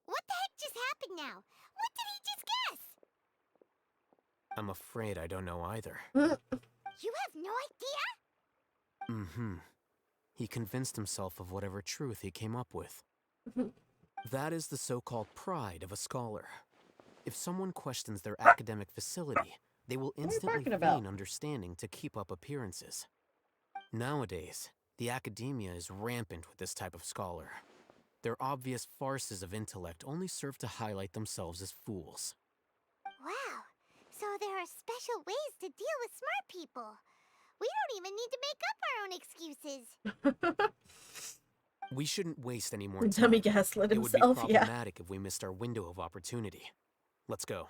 What the heck just happened now? What did he just guess? I'm afraid I don't know either. You have no idea? Mm-hmm. He convinced himself of whatever truth he came up with. That is the so-called pride of a scholar. If someone questions their academic facility, they will instantly feign understanding to keep up appearances. Nowadays, the academia is rampant with this type of scholar. Their obvious farces of intellect only serve to highlight themselves as fools. Wow. So there are special ways to deal with smart people. We don't even need to make up our own excuses. We shouldn't waste any more time. Dummy gaslit It would be himself, yeah. problematic if we missed our window of opportunity. Let's go.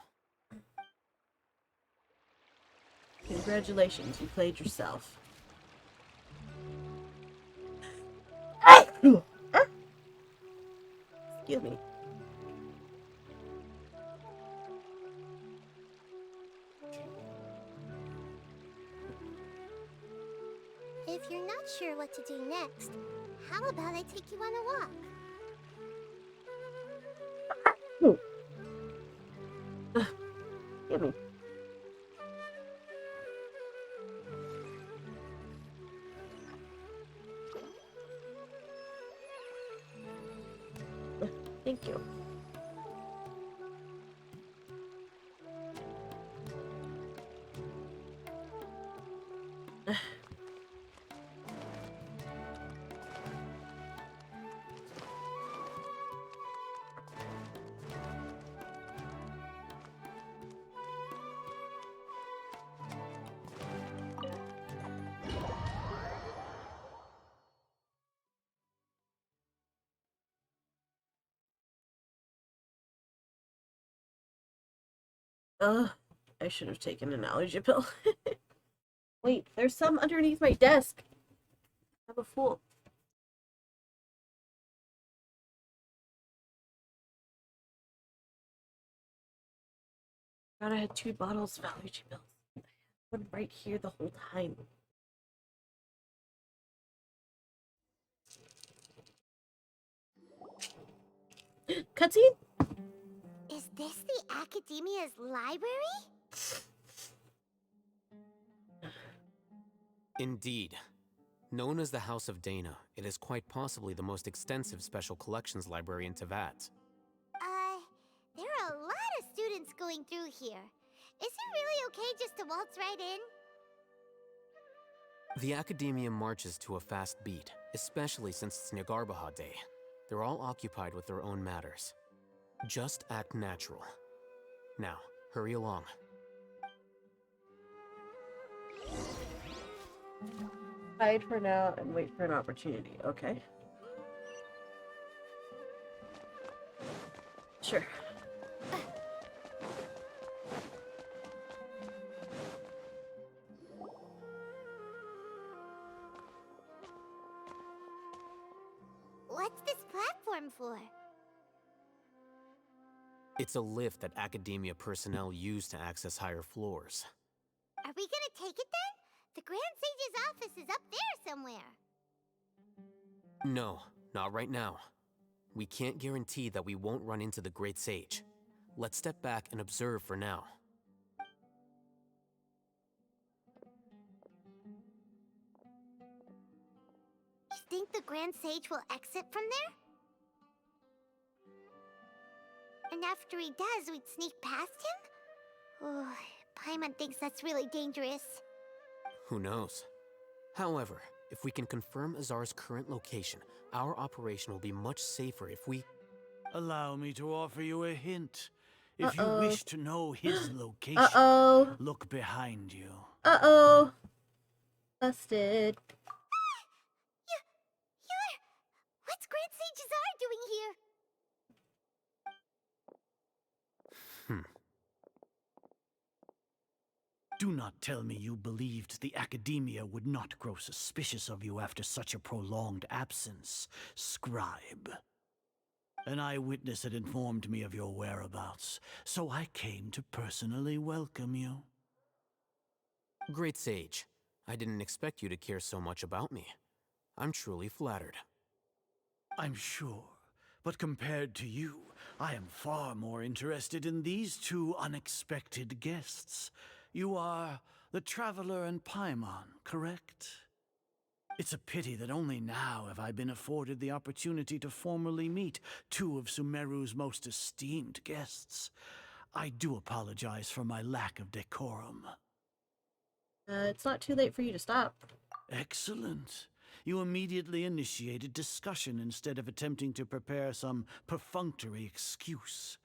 Congratulations, you played yourself. Excuse me. If you're not sure what to do next, how about I take you on a walk? Give me. Thank you. I should have taken an allergy pill. Wait, there's some underneath my desk. I'm a fool. God, I had 2 bottles of allergy pills. One right here the whole time. Cutscene? Is this the Academia's library? Indeed. Known as the House of Dana, it is quite possibly the most extensive special collections library in Teyvat. There are a lot of students going through here. Is it really okay just to waltz right in? The Academia marches to a fast beat, especially since it's Nyargarbaha Day. They're all occupied with their own matters. Just act natural. Now, hurry along. Hide for now and wait for an opportunity, okay? Sure. What's this platform for? It's a lift that Academia personnel use to access higher floors. Are we gonna take it then? The Grand Sage's office is up there somewhere. No, not right now. We can't guarantee that we won't run into the Great Sage. Let's step back and observe for now. You think the Grand Sage will exit from there? And after he does, we'd sneak past him? Oh, Paimon thinks that's really dangerous. Who knows? However, if we can confirm Azar's current location, our operation will be much safer if we... Allow me to offer you a hint. If you wish to know his location, look behind you. Uh-oh. Busted. What's Grand Sage Azar doing here? Do not tell me you believed the Academia would not grow suspicious of you after such a prolonged absence, scribe. An eyewitness had informed me of your whereabouts, so I came to personally welcome you. Great Sage, I didn't expect you to care so much about me. I'm truly flattered. I'm sure, but compared to you, I am far more interested in these 2 unexpected guests. You are the Traveler and Paimon, correct? It's a pity that only now have I been afforded the opportunity to formally meet 2 of Sumeru's most esteemed guests. I do apologize for my lack of decorum. It's not too late for you to stop. Excellent. You immediately initiated discussion instead of attempting to prepare some perfunctory excuse.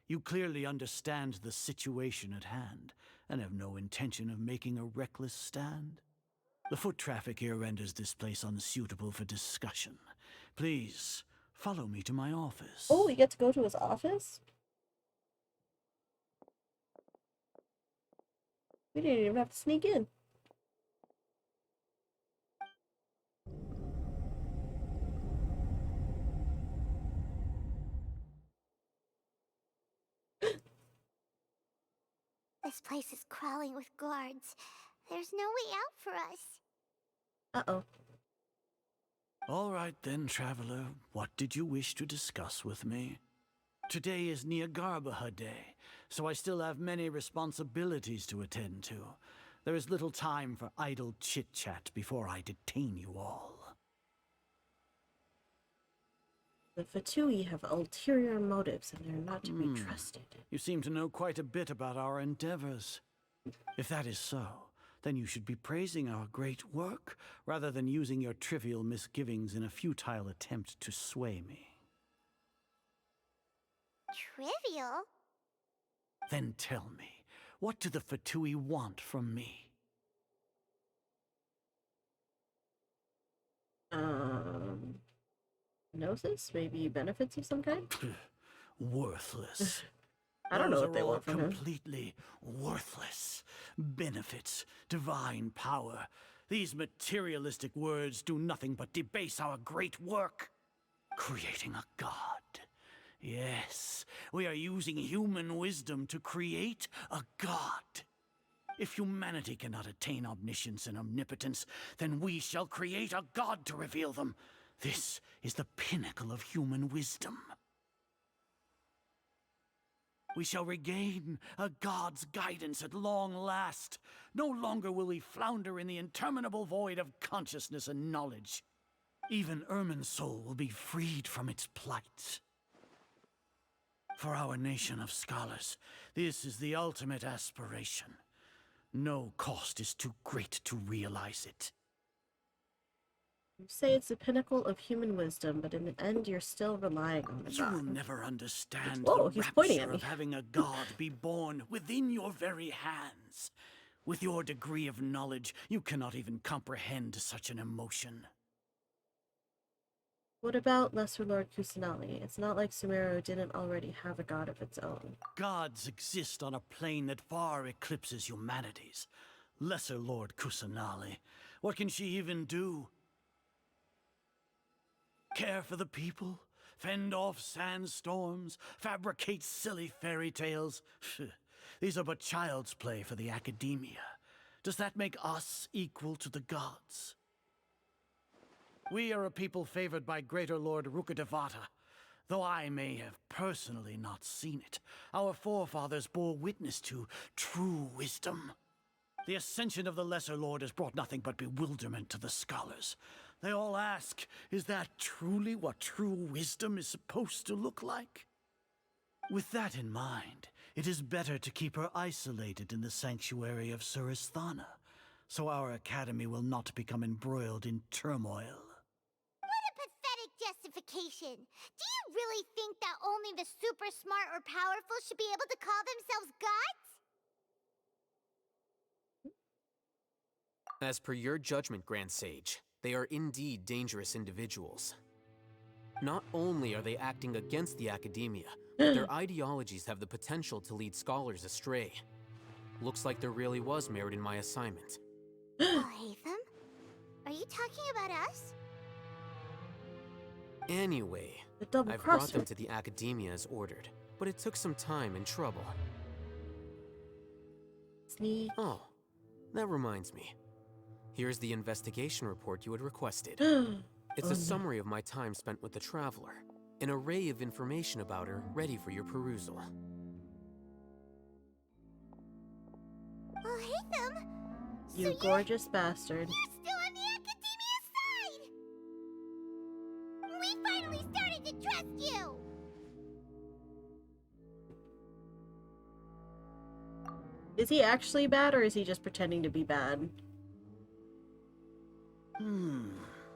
You clearly understand the situation at hand, and have no intention of making a reckless stand. The foot traffic here renders this place unsuitable for discussion. Please, follow me to my office. Oh, we get to go to his office? We didn't even have to sneak in. This place is crawling with guards. There's no way out for us. Uh-oh. All right then, Traveler. What did you wish to discuss with me? Today is Nyargarbaha Day, so I still have many responsibilities to attend to. There is little time for idle chit-chat before I detain you all. The Fatui have ulterior motives and they're not to be trusted. You seem to know quite a bit about our endeavors. If that is so, then you should be praising our great work rather than using your trivial misgivings in a futile attempt to sway me. Trivial? Then tell me, what do the Fatui want from me? Gnosis? Maybe benefits of some kind? Worthless. I don't know Those what they are all want from him. completely worthless. Benefits, divine power. These materialistic words do nothing but debase our great work. Creating a god. Yes, we are using human wisdom to create a god. If humanity cannot attain omniscience and omnipotence, then we shall create a god to reveal them. This is the pinnacle of human wisdom. We shall regain a god's guidance at long last. No longer will we flounder in the interminable void of consciousness and knowledge. Even Irminsul will be freed from its plight. For our nation of scholars, this is the ultimate aspiration. No cost is too great to realize it. You say it's the pinnacle of human wisdom, but in the end, you're still relying on the You will god. never understand Whoa, the he's pointing at rapture me. of having a god be born within your very hands. With your degree of knowledge, you cannot even comprehend such an emotion. What about Lesser Lord Kusanali? It's not like Sumeru didn't already have a god of its own. Gods exist on a plane that far eclipses humanity's. Lesser Lord Kusanali, what can she even do? Care for the people? Fend off sandstorms? Fabricate silly fairy tales? These are but child's play for the academia. Does that make us equal to the gods? We are a people favored by Greater Lord Rukkhadevata. Though I may have personally not seen it, our forefathers bore witness to true wisdom. The ascension of the Lesser Lord has brought nothing but bewilderment to the scholars. They all ask, is that truly what true wisdom is supposed to look like? With that in mind, it is better to keep her isolated in the sanctuary of Suristhana, so our academy will not become embroiled in turmoil. What a pathetic justification. Do you really think that only the super smart or powerful should be able to call themselves gods? As per your judgment, Grand Sage, they are indeed dangerous individuals. Not only are they acting against the academia, but their ideologies have the potential to lead scholars astray. Looks like there really was merit in my assignment. Oh, Hatham? Are you talking about us? Anyway, The double I've brought crosser. them to the academia as ordered, but it took some time and trouble. Sneak. Oh, that reminds me. Here's the investigation report you had requested. It's Oh, a no. summary of my time spent with the Traveler. An array of information about her ready for your perusal. Oh, Hatham? You gorgeous bastard. You're still on the Academia's side! We finally started to trust you! Is he actually bad, or is he just pretending to be bad?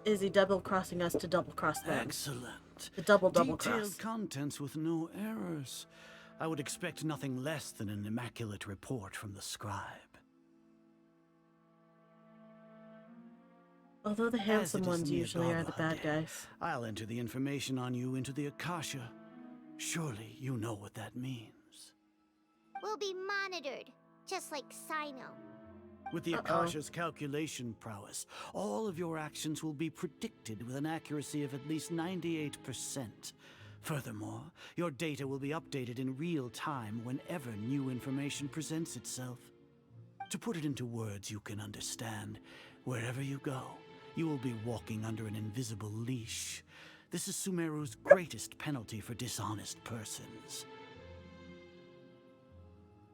Is he double-crossing us to double-cross them? Excellent. The double Detailed cross. contents with no errors. I would expect nothing less than an immaculate report from the scribe. Although the handsome As it is ones near usually are the bad Garbled, guys. I'll enter the information on you into the Akasha. Surely you know what that means. We'll be monitored, just like Sino. With the Akasha's calculation prowess, all of your actions will be predicted with an accuracy of at least 98%. Furthermore, your data will be updated in real time whenever new information presents itself. To put it into words you can understand, wherever you go, you will be walking under an invisible leash. This is Sumeru's greatest penalty for dishonest persons.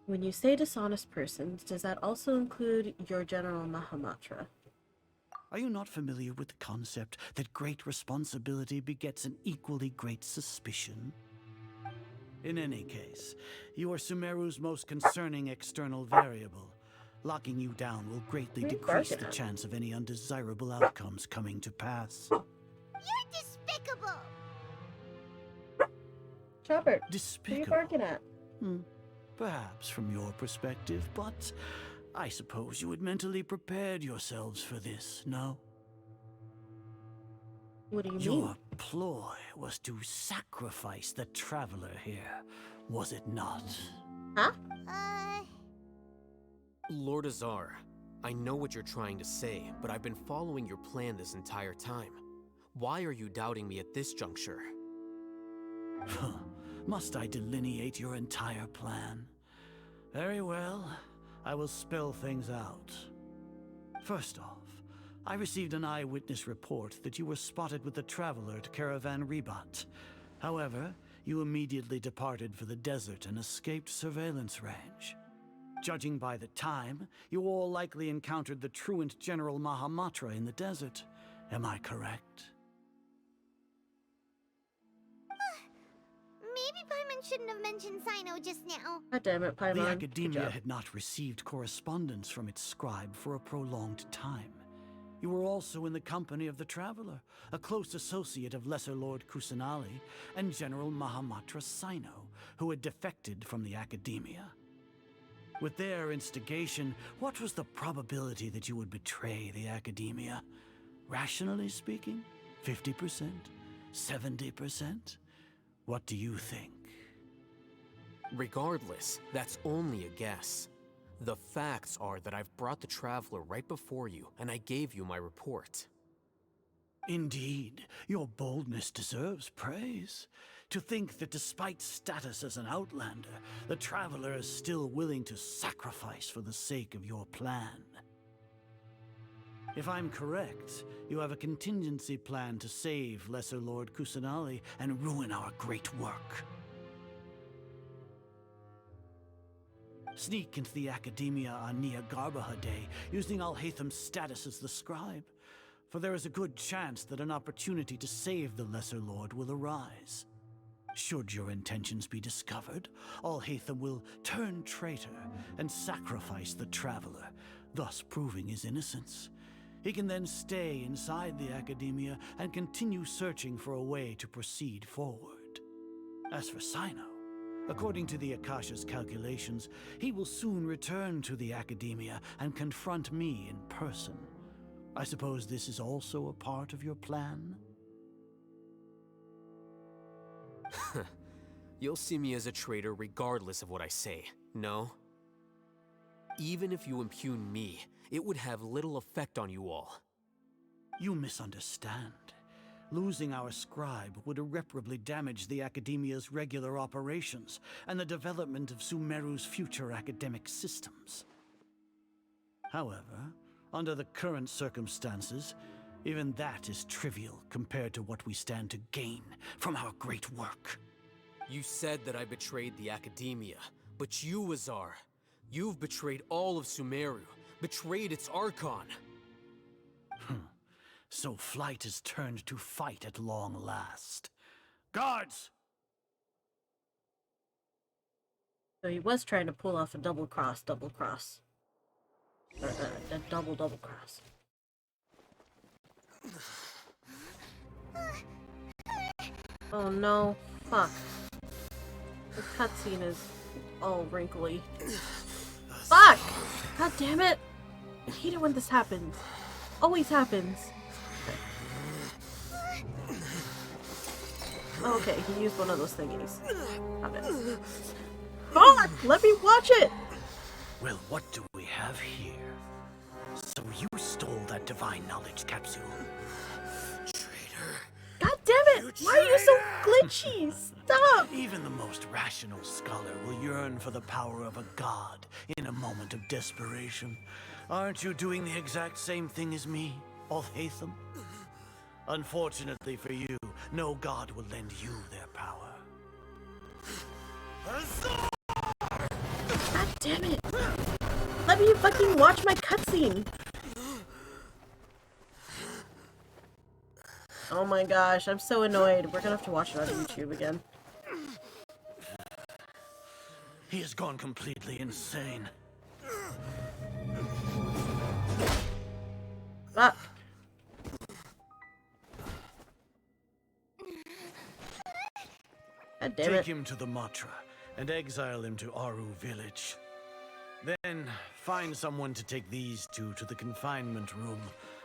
When you say dishonest persons, does that also include your General Mahamatra? Are you not familiar with the concept that great responsibility begets an equally great suspicion? In any case, you are Sumeru's most concerning external variable. Locking you down will greatly What are you decrease barking the at? chance of any undesirable outcomes coming to pass. You're despicable! Chopper, who are you Despicable. barking at? Perhaps from your perspective, but I suppose you had mentally prepared yourselves for this, no? What do you Your mean? ploy was to sacrifice the Traveler here, was it not? Huh? Lord Azar, I know what you're trying to say, but I've been following your plan this entire time. Why are you doubting me at this juncture? Must I delineate your entire plan? Very well, I will spell things out. First off, I received an eyewitness report that you were spotted with the Traveler at Caravan Ribat. However, you immediately departed for the desert and escaped surveillance range. Judging by the time, you all likely encountered the truant General Mahamatra in the desert. Am I correct? Maybe Paimon shouldn't have mentioned Sino just now. God damn it, Paimon. The Academia had not received correspondence from its scribe for a prolonged time. You were also in the company of the Traveler, a close associate of Lesser Lord Kusanali and General Mahamatra Sino, who had defected from the Academia. With their instigation, what was the probability that you would betray the Academia? Rationally speaking, 50%? 70%? What do you think? Regardless, that's only a guess. The facts are that I've brought the Traveler right before you, and I gave you my report. Indeed, your boldness deserves praise. To think that despite status as an outlander, the Traveler is still willing to sacrifice for the sake of your plan. If I'm correct, you have a contingency plan to save Lesser Lord Kusanali and ruin our great work. Sneak into the Academia on Nia Garbaha Day, using Alhaitham's status as the scribe, for there is a good chance that an opportunity to save the Lesser Lord will arise. Should your intentions be discovered, Alhaitham will turn traitor and sacrifice the Traveler, thus proving his innocence. He can then stay inside the Academia and continue searching for a way to proceed forward. As for Sino, according to the Akasha's calculations, he will soon return to the Academia and confront me in person. I suppose this is also a part of your plan? You'll see me as a traitor regardless of what I say, no? Even if you impugn me, it would have little effect on you all. You misunderstand. Losing our scribe would irreparably damage the Academia's regular operations and the development of Sumeru's future academic systems. However, under the current circumstances, even that is trivial compared to what we stand to gain from our great work. You said that I betrayed the Academia, but you, Azar, you've betrayed all of Sumeru, betrayed its Archon. So flight has turned to fight at long last. Guards! So he was trying to pull off a double cross. Or a double cross. Oh no, fuck. The cutscene is all wrinkly. Fuck! God damn it! I hate it when this happens. Always happens. Okay, he used one of those thingies. Got it. Fuck! Let me watch it! Well, what do we have here? So you stole that divine knowledge capsule. God damn it! Why are you so glitchy? Stop! Even the most rational scholar will yearn for the power of a god in a moment of desperation. Aren't you doing the exact same thing as me, Alhaitham? Unfortunately for you, no god will lend you their power. God damn it! Let me fucking watch my cutscene! Oh my gosh, I'm so annoyed. We're gonna have to watch it on YouTube again. He has gone completely insane. Fuck. God damn it. Take him to the Matra and exile him to Aru village. Then find someone to take these two to the confinement room.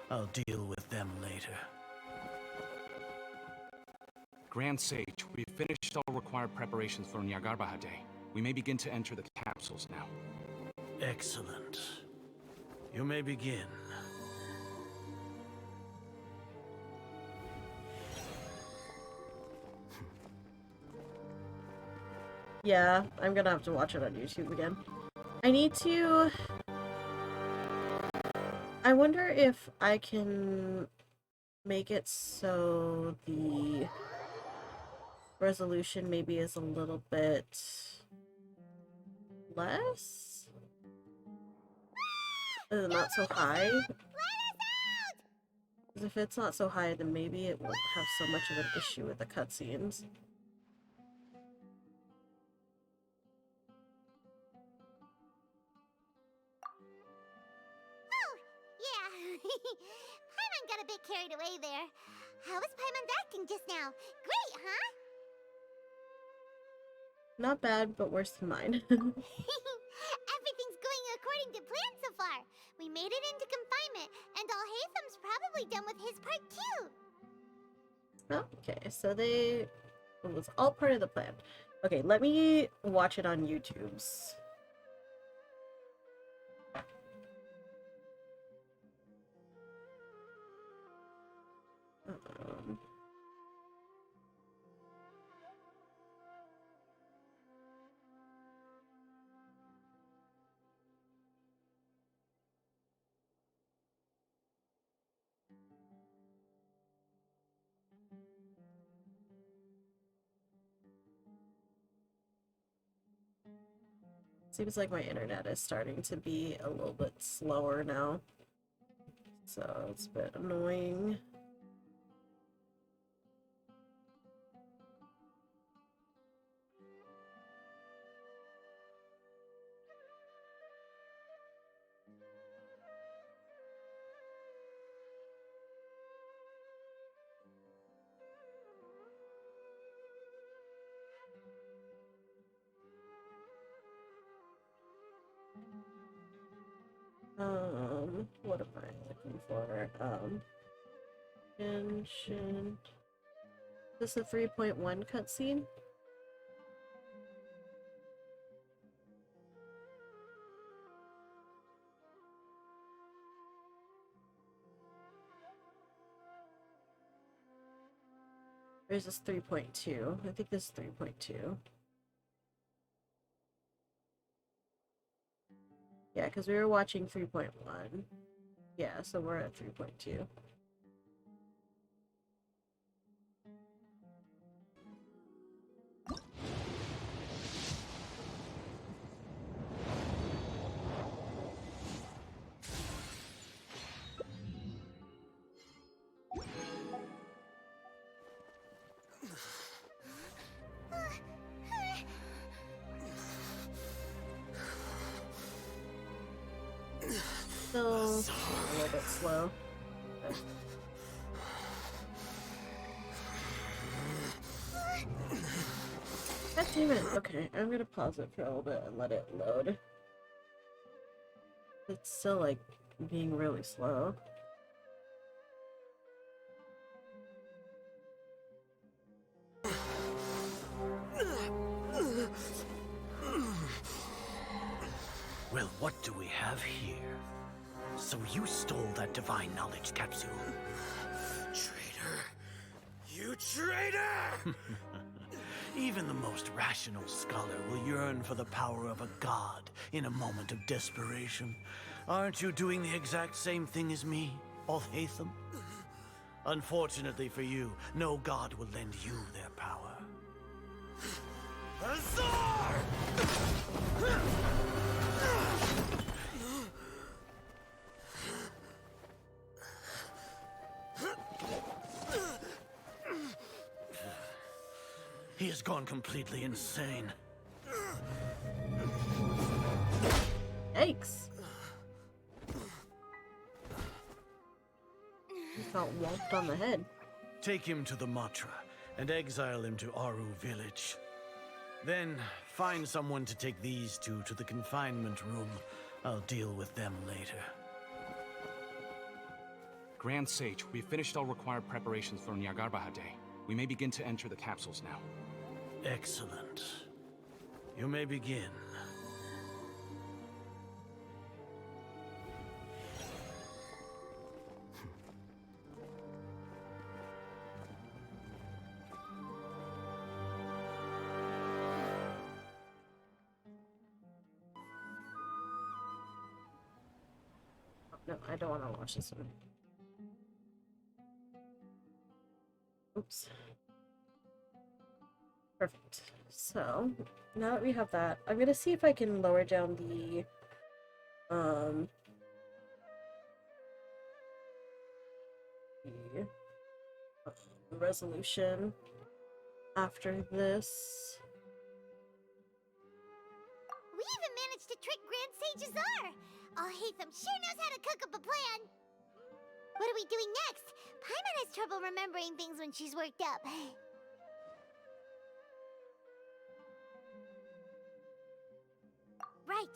I'll deal with them later. Grand Sage, we've finished all required preparations for Nyargarbaha Day. We may begin to enter the capsules now. Excellent. You may begin. Yeah, I'm gonna have to watch it on YouTube again. I need to... I wonder if I can make it so the resolution maybe is a little bit less? Not so high? Because if it's not so high, then maybe it won't have so much of an issue with the cutscenes. Paimon got a bit carried away there. How was Paimon's acting just now? Great, huh? Not bad, but worse than mine. Everything's going according to plan so far. We made it into confinement, and Alhaitham's probably done with his part too. Okay, so it was all part of the plan. Okay, let me watch it on YouTube's. Seems like my internet is starting to be a little bit slower now. So it's a bit annoying. What am I looking for? Mentioned. Is this a 3.1 cutscene? Or is this 3.2? I think this is 3.2. Yeah, because we were watching 3.1. Yeah, so we're at 3.2. Still a little bit slow. God damn it. Okay, I'm gonna pause it for a little bit and let it load. It's still like being really slow. Well, what do we have here? So you stole that divine knowledge capsule. Traitor! You traitor! Even the most rational scholar will yearn for the power of a god in a moment of desperation. Aren't you doing the exact same thing as me, Alhaitham? Unfortunately for you, no god will lend you their power. Azar! He has gone completely insane. Yikes. He got whomped on the head. Take him to the Matra and exile him to Aru village. Then find someone to take these two to the confinement room. I'll deal with them later. Grand Sage, we've finished all required preparations for Nyargarbaha Day. We may begin to enter the capsules now. Excellent. You may begin. No, I don't want to watch this one. Oops. Perfect. So, now that we have that, I'm gonna see if I can lower down the resolution after this. We even managed to trick Grand Sage Azar! Alhaitham sure knows how to cook up a plan! What are we doing next? Paimon has trouble remembering things when she's worked up. Right!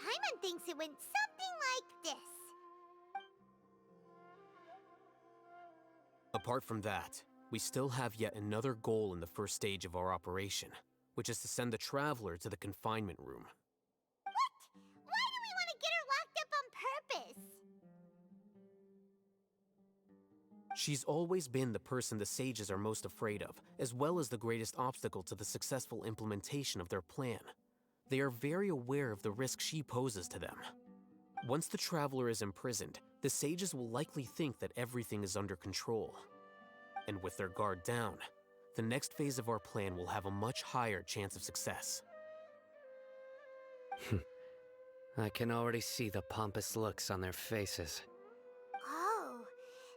Paimon thinks it went something like this. Apart from that, we still have yet another goal in the first stage of our operation, which is to send the Traveler to the confinement room. What? Why do we want to get her locked up on purpose? She's always been the person the Sages are most afraid of, as well as the greatest obstacle to the successful implementation of their plan. They are very aware of the risk she poses to them. Once the Traveler is imprisoned, the Sages will likely think that everything is under control. And with their guard down, the next phase of our plan will have a much higher chance of success. I can already see the pompous looks on their faces. Oh,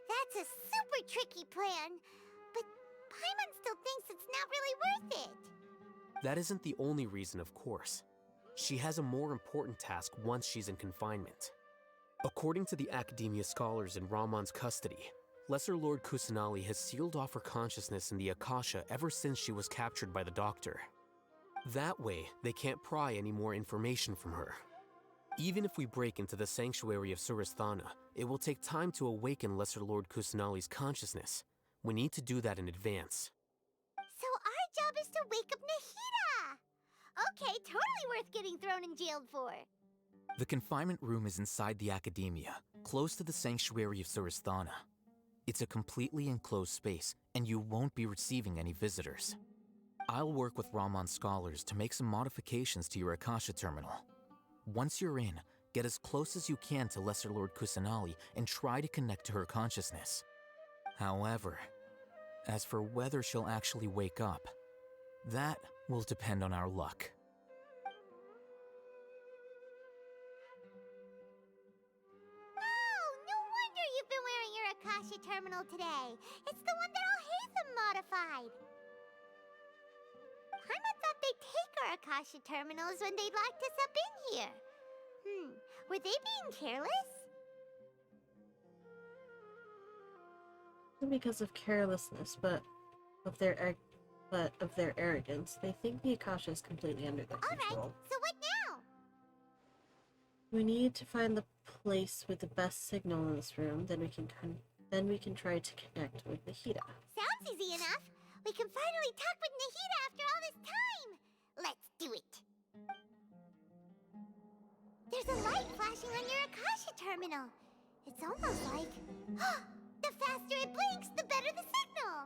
that's a super tricky plan. But Paimon still thinks it's not really worth it. That isn't the only reason, of course. She has a more important task once she's in confinement. According to the Academia scholars in Ramon's custody, Lesser Lord Kusanali has sealed off her consciousness in the Akasha ever since she was captured by the Doctor. That way, they can't pry any more information from her. Even if we break into the Sanctuary of Surasthana, it will take time to awaken Lesser Lord Kusanali's consciousness. We need to do that in advance. So our job is to wake up Nahida! Okay, totally worth getting thrown in jail for. The confinement room is inside the Academia, close to the Sanctuary of Surasthana. It's a completely enclosed space, and you won't be receiving any visitors. I'll work with Ramon's scholars to make some modifications to your Akasha terminal. Once you're in, get as close as you can to Lesser Lord Kusanali and try to connect to her consciousness. However, as for whether she'll actually wake up, that will depend on our luck. Akasha terminal today. It's the one that Alhaitham modified. Paimon thought they'd take our Akasha terminals when they locked us up in here. Were they being careless? Not because of carelessness, but of their arrogance. They think the Akasha is completely under their control. Alright, so what now? We need to find the place with the best signal in this room, then we can try to connect with Nahida. Sounds easy enough. We can finally talk with Nahida after all this time. Let's do it. There's a light flashing on your Akasha terminal. It's almost like... the faster it blinks, the better the signal.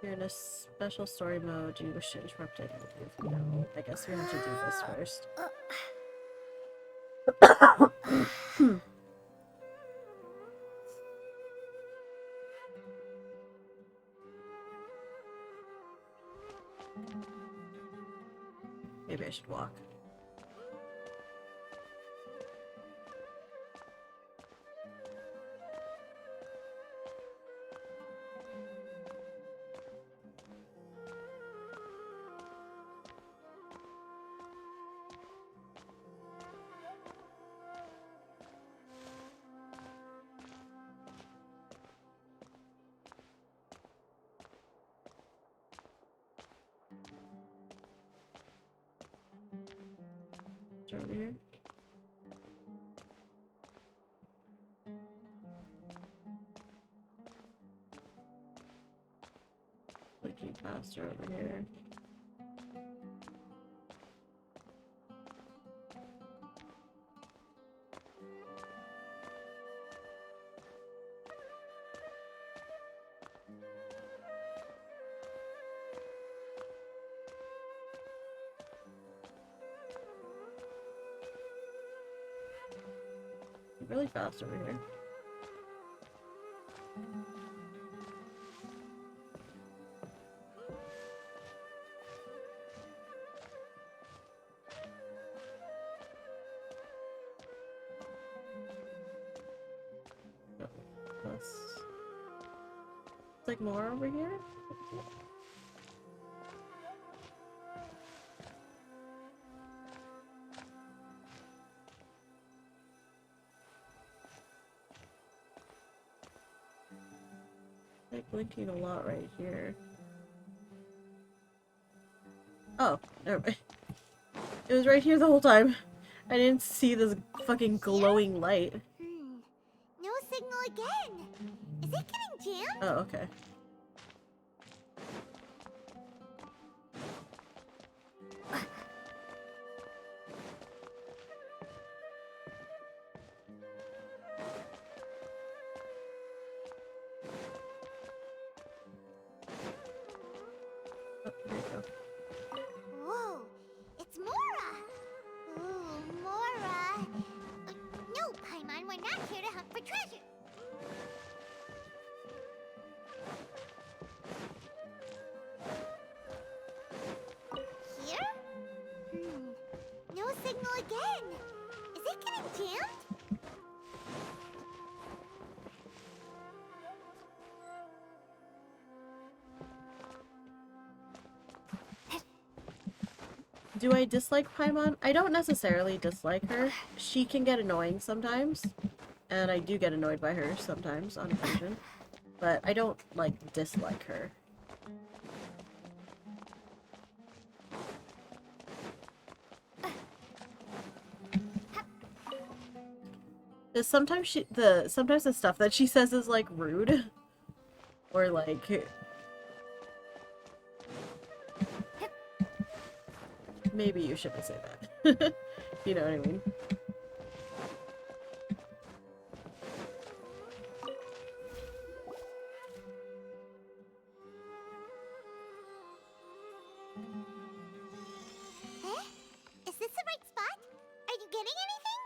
You're in a special story mode. Do you wish to interrupt it? No, I guess we have to do this first. Maybe I should walk. Over here. faster over here. Really fast over here. It's like more over here. Like blinking a lot right here. Oh, never mind. It was right here the whole time. I didn't see this fucking glowing light. No signal again. Is it getting jammed? Oh, okay. Oh, there you go. Whoa, it's Mora! Ooh, Mora! No, Paimon, we're not here to hunt for treasure! Here? No signal again! Is it getting jammed? Do I dislike Paimon? I don't necessarily dislike her. She can get annoying sometimes, and I do get annoyed by her sometimes on occasion, but I don't, like, dislike her. Sometimes sometimes the stuff that she says is, like, rude, or, like, maybe you shouldn't say that. You know what I mean? Eh? Is this the right spot? Are you getting anything?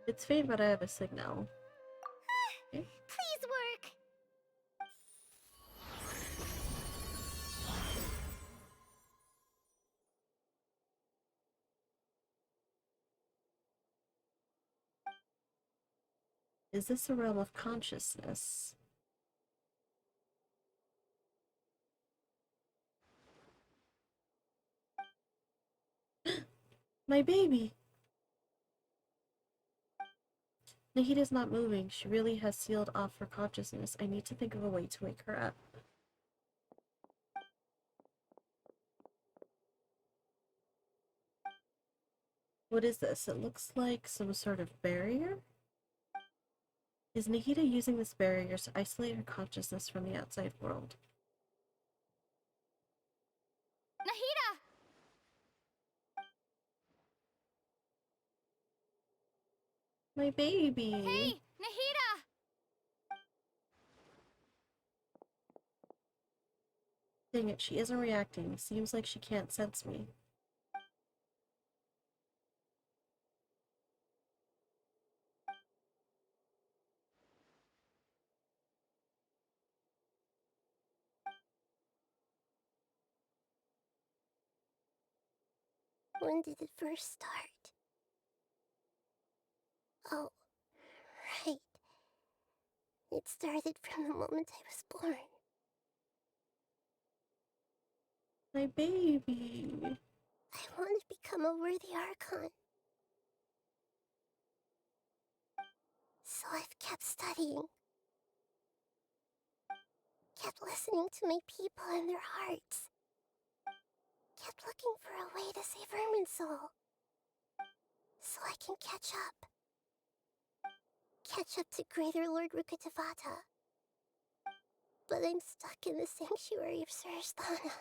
It's faint, but I have a signal. Okay. Please work! Is this a realm of consciousness? My baby! Nahida's not moving. She really has sealed off her consciousness. I need to think of a way to wake her up. What is this? It looks like some sort of barrier? Is Nahida using this barrier to isolate her consciousness from the outside world? Nahida! My baby! Hey, Nahida! Dang it, she isn't reacting. Seems like she can't sense me. When did it first start? Oh, right. It started from the moment I was born. My baby. I want to become a worthy Archon. So I've kept studying. Kept listening to my people and their hearts. Kept looking for a way to save Irminsul. So I can catch up. Catch up to Greater Lord Rukkhadevata. But I'm stuck in the sanctuary of Surasthana.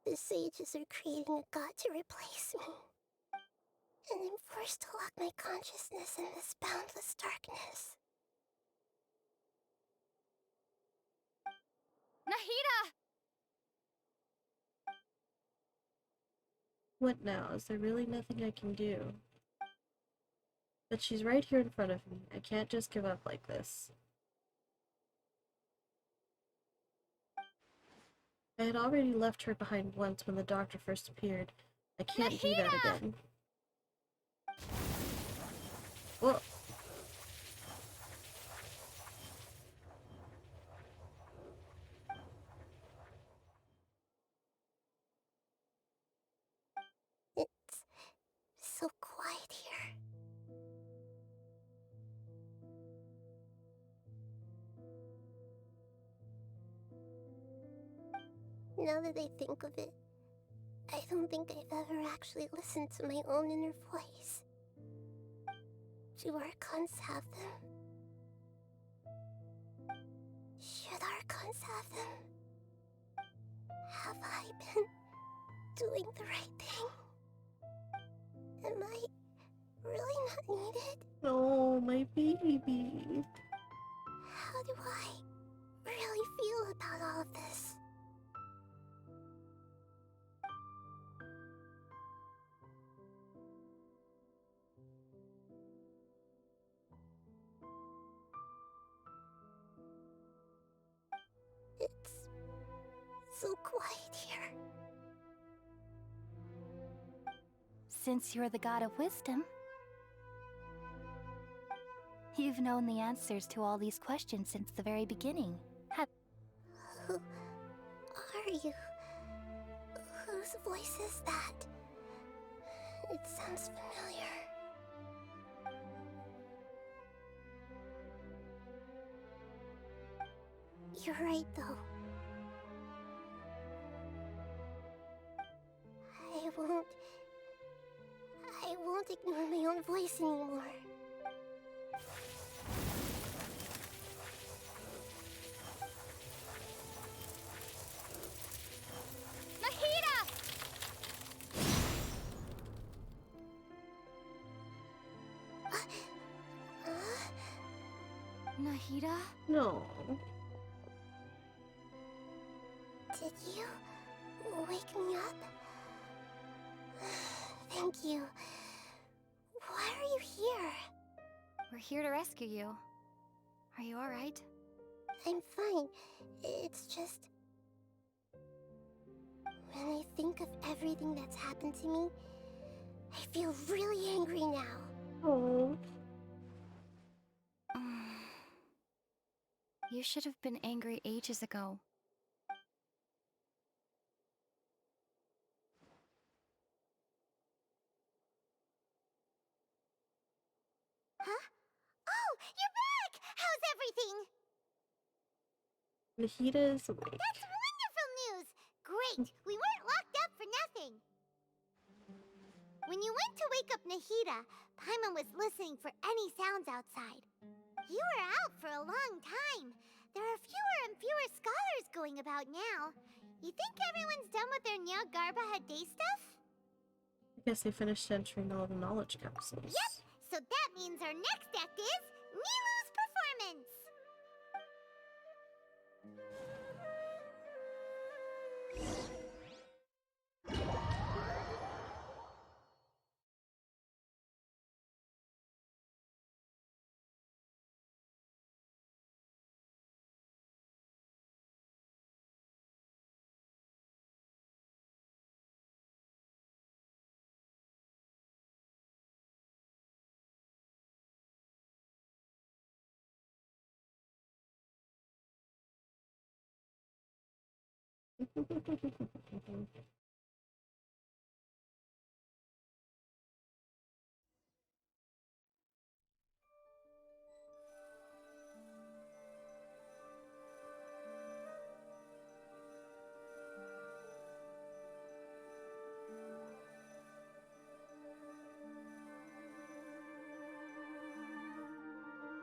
The sages are creating a god to replace me. And I'm forced to lock my consciousness in this boundless darkness. Nahida! What now? Is there really nothing I can do? But she's right here in front of me. I can't just give up like this. I had already left her behind once when the doctor first appeared. I can't do that again. Whoa. It's so quiet here. Now that I think of it, I don't think I've ever actually listened to my own inner voice. Do Archons have them? Should Archons have them? Have I been doing the right thing? Am I really not needed? Oh, my baby. How do I really feel about all of this? It's so quiet here. Since you're the god of wisdom, you've known the answers to all these questions since the very beginning. Who are you? Whose voice is that? It sounds familiar. You're right, though. I won't ignore my own voice anymore. Nahida! Nahida? No. Did you wake me up? Thank you. Why are you here? We're here to rescue you. Are you alright? I'm fine. It's just... when I think of everything that's happened to me, I feel really angry now. Oh. You should have been angry ages ago. Huh? Oh, you're back! How's everything? Nahida is awake. That's wonderful news! Great! We weren't locked up for nothing! When you went to wake up Nahida, Paimon was listening for any sounds outside. You were out for a long time. There are fewer and fewer scholars going about now. You think everyone's done with their Nya Garbaha Day stuff? I guess they finished entering all the knowledge capsules. Yep! So that means our next act is Nilou's performance!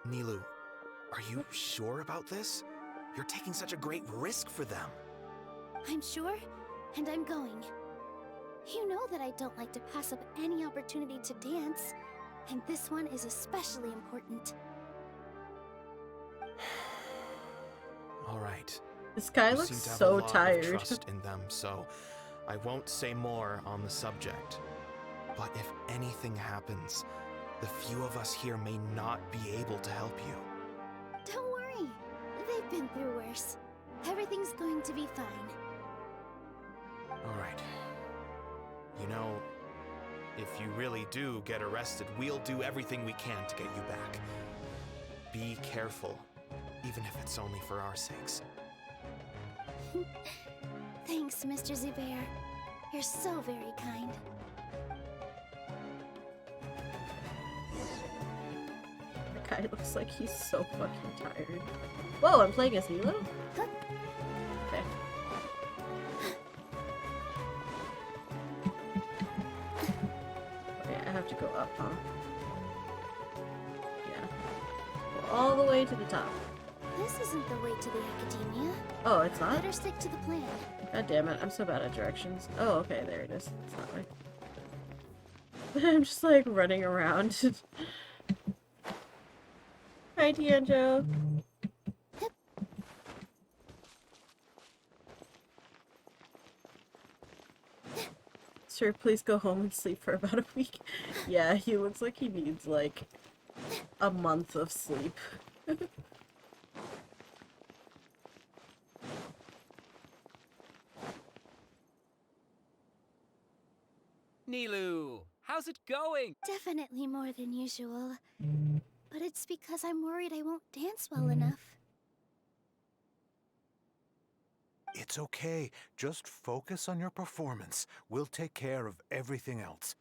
Nilou, are you sure about this? You're taking such a great risk for them. I'm sure, and I'm going. You know that I don't like to pass up any opportunity to dance, and this one is especially important. All right. This guy You looks seem to have so a lot tired. Of trust in them, so I won't say more on the subject. But if anything happens, the few of us here may not be able to help you. Don't worry. They've been through worse. Everything's going to be fine. All right. You know, if you really do get arrested, we'll do everything we can to get you back. Be careful, even if it's only for our sakes. Thanks, Mr. Zubair. You're so very kind. The guy looks like he's so fucking tired. Whoa, I'm playing as Nilo? Okay. Okay, I have to go up, huh? Yeah. Go all the way to the top. This isn't the way to the academia. Oh, it's not? Better stick to the plan. God damn it, I'm so bad at directions. Oh, okay, there it is. It's that way. I'm just like running around. Hi, Tianjo. Sir, please go home and sleep for about a week. Yeah, he looks like he needs like a month of sleep. Nilou, how's it going? Definitely more than usual. But it's because I'm worried I won't dance well enough. It's okay. Just focus on your performance. We'll take care of everything else.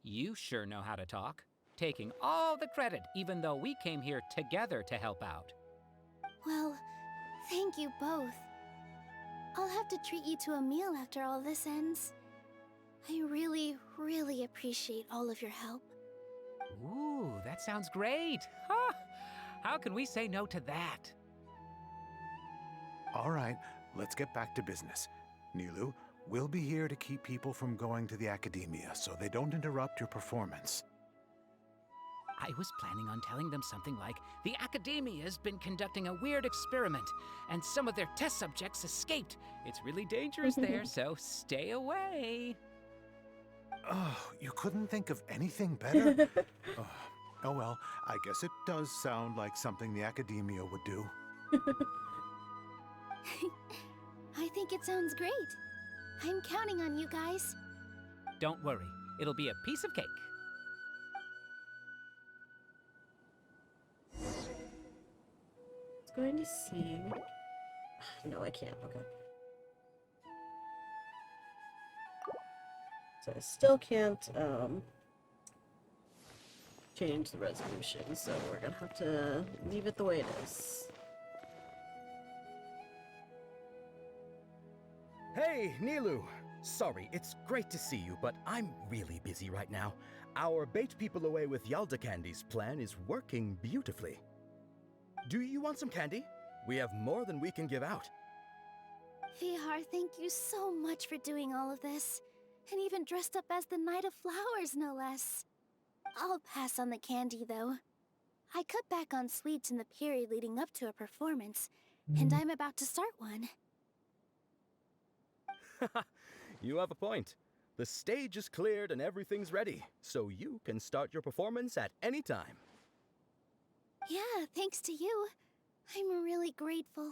You sure know how to talk. Taking all the credit, even though we came here together to help out. Well, thank you both. I'll have to treat you to a meal after all this ends. I really, really appreciate all of your help. Ooh, that sounds great. Huh? How can we say no to that? All right, let's get back to business. Nilou, we'll be here to keep people from going to the academia so they don't interrupt your performance. I was planning on telling them something like, the Academia's been conducting a weird experiment, and some of their test subjects escaped. It's really dangerous there, so stay away. Oh, you couldn't think of anything better? Oh well, I guess it does sound like something the Academia would do. I think it sounds great. I'm counting on you guys. Don't worry, it'll be a piece of cake. I was going to see... No, I can't. Okay. So I still can't change the resolution, so we're gonna have to leave it the way it is. Hey, Nilou! Sorry, it's great to see you, but I'm really busy right now. Our Bait People Away with Yalda Candies plan is working beautifully. Do you want some candy? We have more than we can give out. Vihar, thank you so much for doing all of this. And even dressed up as the Knight of Flowers, no less. I'll pass on the candy, though. I cut back on sweets in the period leading up to a performance, and I'm about to start one. You have a point. The stage is cleared and everything's ready, so you can start your performance at any time. Yeah, thanks to you. I'm really grateful.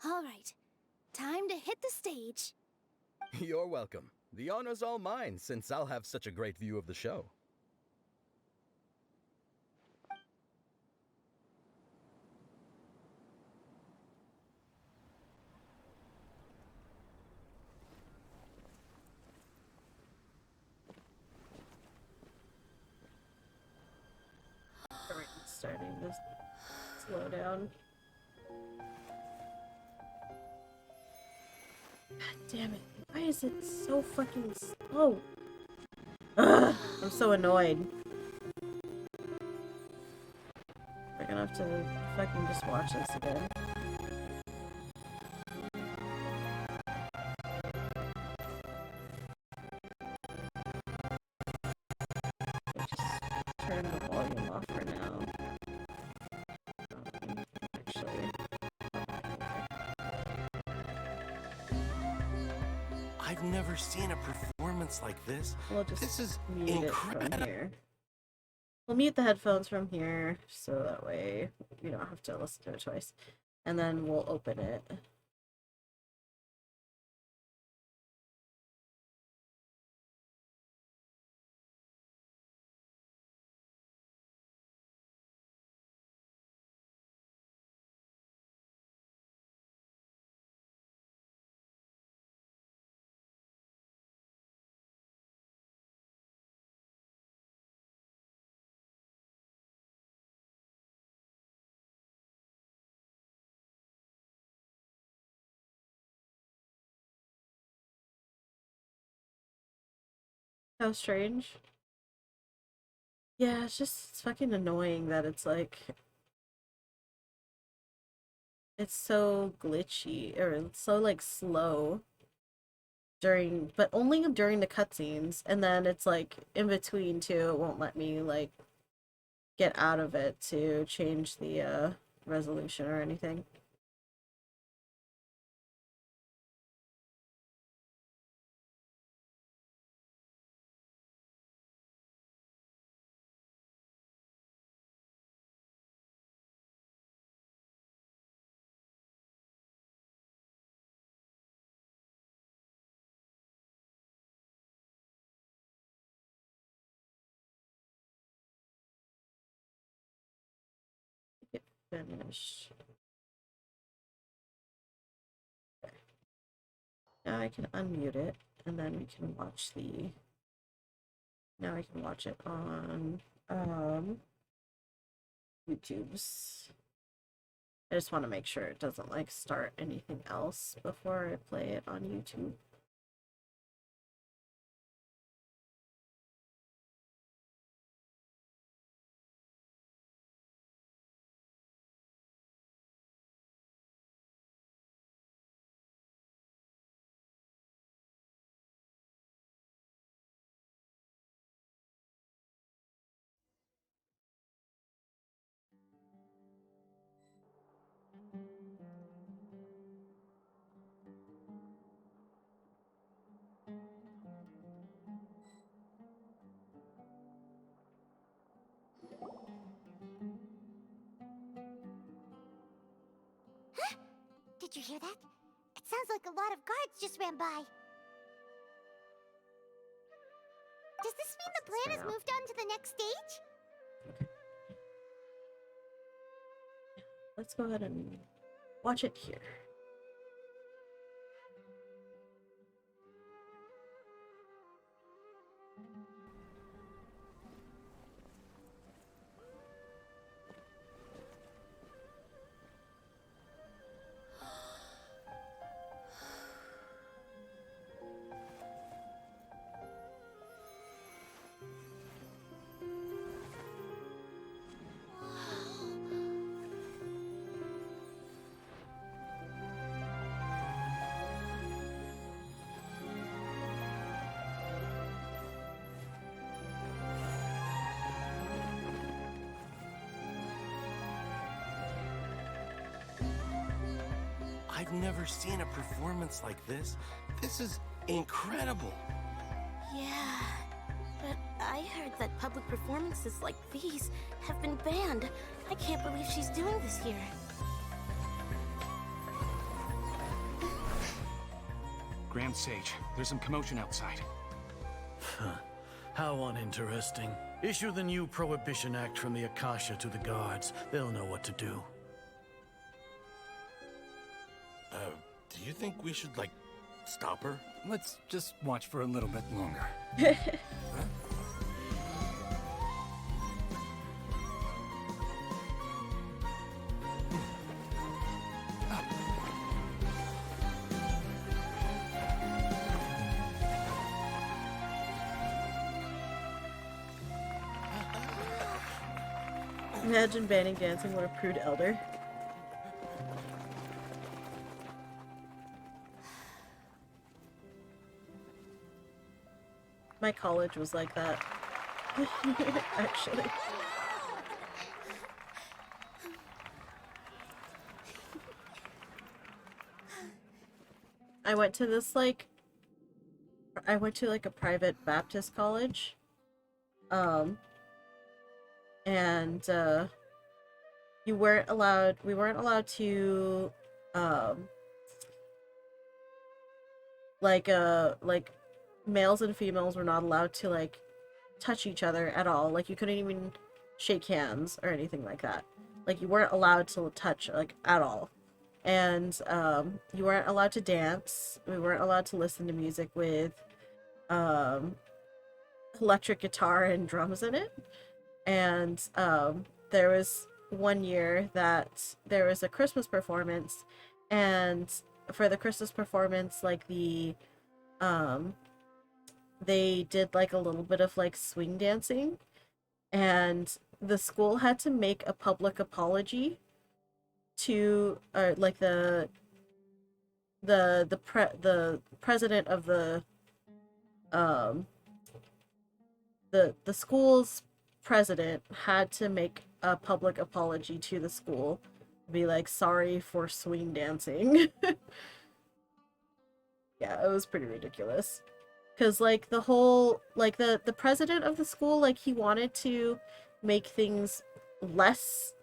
All right, time to hit the stage. You're welcome. The honor's all mine, since I'll have such a great view of the show. Alright, it's starting to slow down. God damn it. Why is it so fucking slow? Ugh, I'm so annoyed. We're gonna have to fucking just watch this again. Just turn the volume off for now. Actually. I've never seen a performance like this. We'll just this is mute it from incredible. here. We'll mute the headphones from here, so that way you don't have to listen to it twice. And then we'll open it. How strange. Yeah, it's fucking annoying that it's like it's so glitchy or it's so like slow during but only during the cutscenes, and then it's like in between too, it won't let me like get out of it to change the resolution or anything. Get finished. Okay. Now I can unmute it, and then we can watch the. Now I can watch it on YouTube's. I just want to make sure it doesn't like start anything else before I play it on YouTube. Did you hear that? It sounds like a lot of guards just ran by. Does this mean the plan has moved on to the next stage? Let's go ahead and watch it here. I've never seen a performance like this. This is incredible. Yeah, but I heard that public performances like these have been banned. I can't believe she's doing this here. Grand Sage, there's some commotion outside. How uninteresting. Issue the new Prohibition Act from the Akasha to the guards. They'll know what to do. Do you think we should, like, stop her? Let's just watch for a little bit longer. Imagine banning dancing with a prude elder. My college was like that. Actually. I went to this like a private Baptist college. And we weren't allowed to like males and females were not allowed to like touch each other at all. Like you couldn't even shake hands or anything like that. Like you weren't allowed to touch like at all. And you weren't allowed to dance. We weren't allowed to listen to music with electric guitar and drums in it. And there was one year that there was a Christmas performance, and for the Christmas performance, like they did like a little bit of like swing dancing, and the school had to make a public apology to like the president of the school's president had to make a public apology to the school, be like, sorry for swing dancing. Yeah, it was pretty ridiculous. Because like the whole, like the president of the school, like he wanted to make things less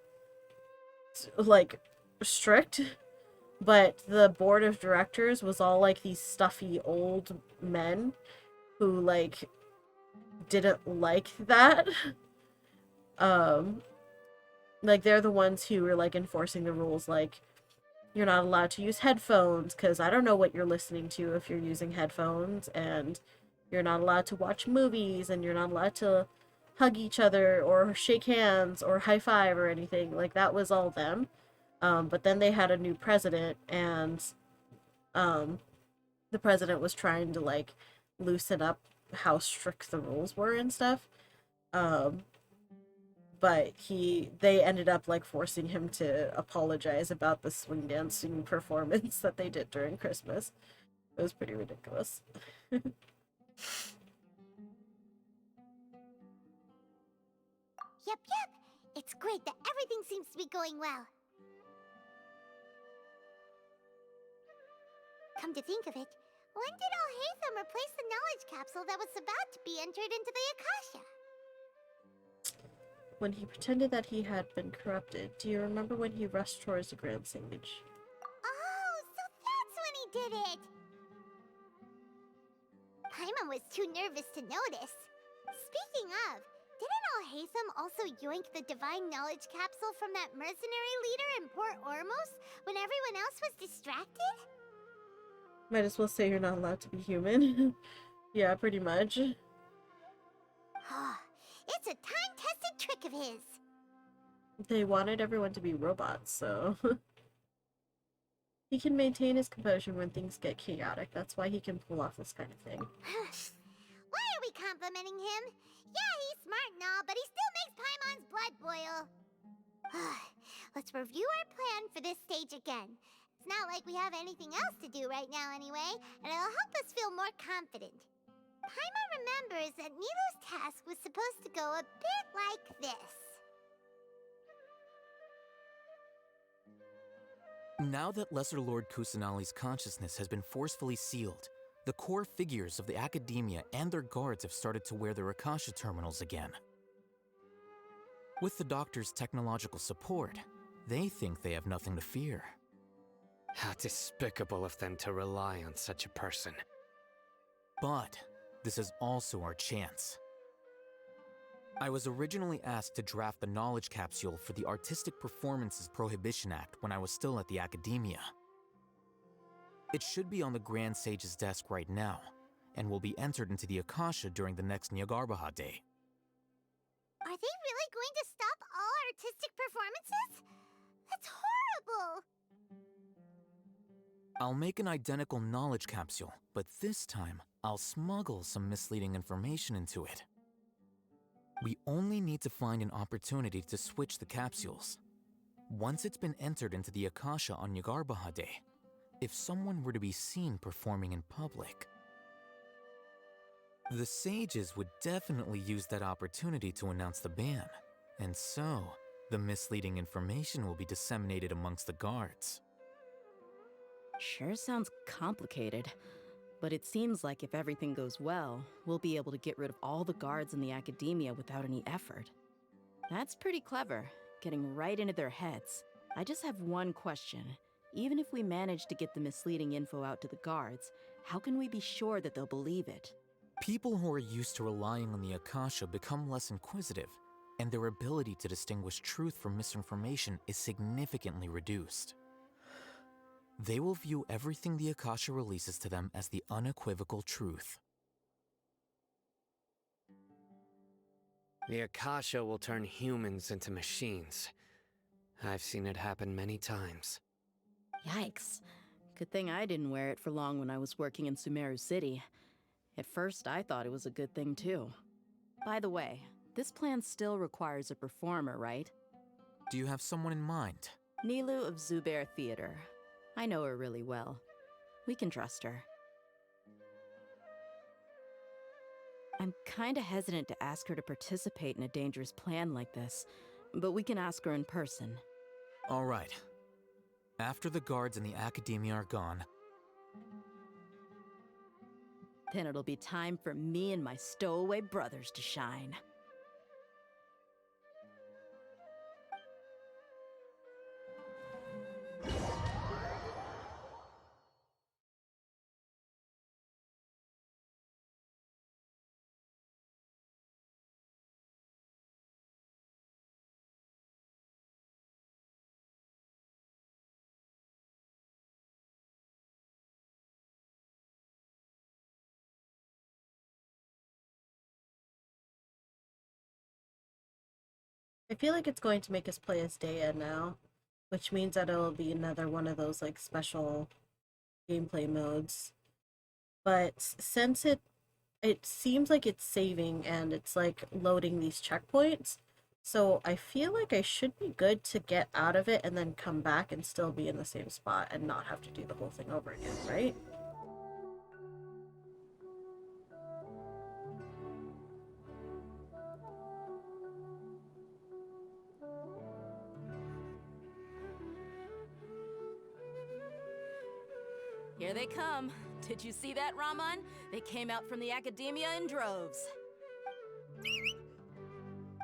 like strict, but the board of directors was all like these stuffy old men who like didn't like that. Like they're the ones who were like enforcing the rules, like you're not allowed to use headphones because I don't know what you're listening to if you're using headphones, and you're not allowed to watch movies, and you're not allowed to hug each other or shake hands or high five or anything. Like that was all them. But then they had a new president, and the president was trying to like loosen up how strict the rules were and stuff. But they ended up like forcing him to apologize about the swing dancing performance that they did during Christmas. It was pretty ridiculous. Yep. It's great that everything seems to be going well. Come to think of it, when did Alhaitham replace the knowledge capsule that was about to be entered into the Akasha? When he pretended that he had been corrupted. Do you remember when he rushed towards the Grand Sage? Oh, so that's when he did it! Paimon was too nervous to notice. Speaking of, didn't Alhaitham also yoink the divine knowledge capsule from that mercenary leader in Port Ormos when everyone else was distracted? Might as well say you're not allowed to be human. Yeah, pretty much. It's a time-tested trick of his. They wanted everyone to be robots, so... He can maintain his composure when things get chaotic. That's why he can pull off this kind of thing. Why are we complimenting him? Yeah, he's smart and all, but he still makes Paimon's blood boil. Let's review our plan for this stage again. It's not like we have anything else to do right now anyway, and it'll help us feel more confident. Paimon remembers that Nilou's task was supposed to go a bit like this. Now that Lesser Lord Kusanali's consciousness has been forcefully sealed, the core figures of the Academia and their guards have started to wear their Akasha terminals again. With the Doctor's technological support, they think they have nothing to fear. How despicable of them to rely on such a person. But this is also our chance. I was originally asked to draft the knowledge capsule for the Artistic Performances Prohibition Act when I was still at the Academia. It should be on the Grand Sage's desk right now, and will be entered into the Akasha during the next Nyargarbaha Day. Are they really going to stop all artistic performances? That's horrible! I'll make an identical knowledge capsule, but this time, I'll smuggle some misleading information into it. We only need to find an opportunity to switch the capsules. Once it's been entered into the Akasha on Yagarbahade, if someone were to be seen performing in public, the sages would definitely use that opportunity to announce the ban, and so the misleading information will be disseminated amongst the guards. Sure sounds complicated, but it seems like if everything goes well, we'll be able to get rid of all the guards in the academia without any effort. That's pretty clever, getting right into their heads. I just have one question. Even if we manage to get the misleading info out to the guards, how can we be sure that they'll believe it? People who are used to relying on the Akasha become less inquisitive, and their ability to distinguish truth from misinformation is significantly reduced. They will view everything the Akasha releases to them as the unequivocal truth. The Akasha will turn humans into machines. I've seen it happen many times. Yikes. Good thing I didn't wear it for long when I was working in Sumeru City. At first, I thought it was a good thing too. By the way, this plan still requires a performer, right? Do you have someone in mind? Nilu of Zubair Theater. I know her really well. We can trust her. I'm kinda hesitant to ask her to participate in a dangerous plan like this, but we can ask her in person. All right. After the guards in the academia are gone, then it'll be time for me and my stowaway brothers to shine. I feel like it's going to make us play as Dea now, which means that it'll be another one of those like special gameplay modes. But since it seems like it's saving and it's like loading these checkpoints, so I feel like I should be good to get out of it and then come back and still be in the same spot and not have to do the whole thing over again, right? Here they come. Did you see that, Raman? They came out from the academia in droves.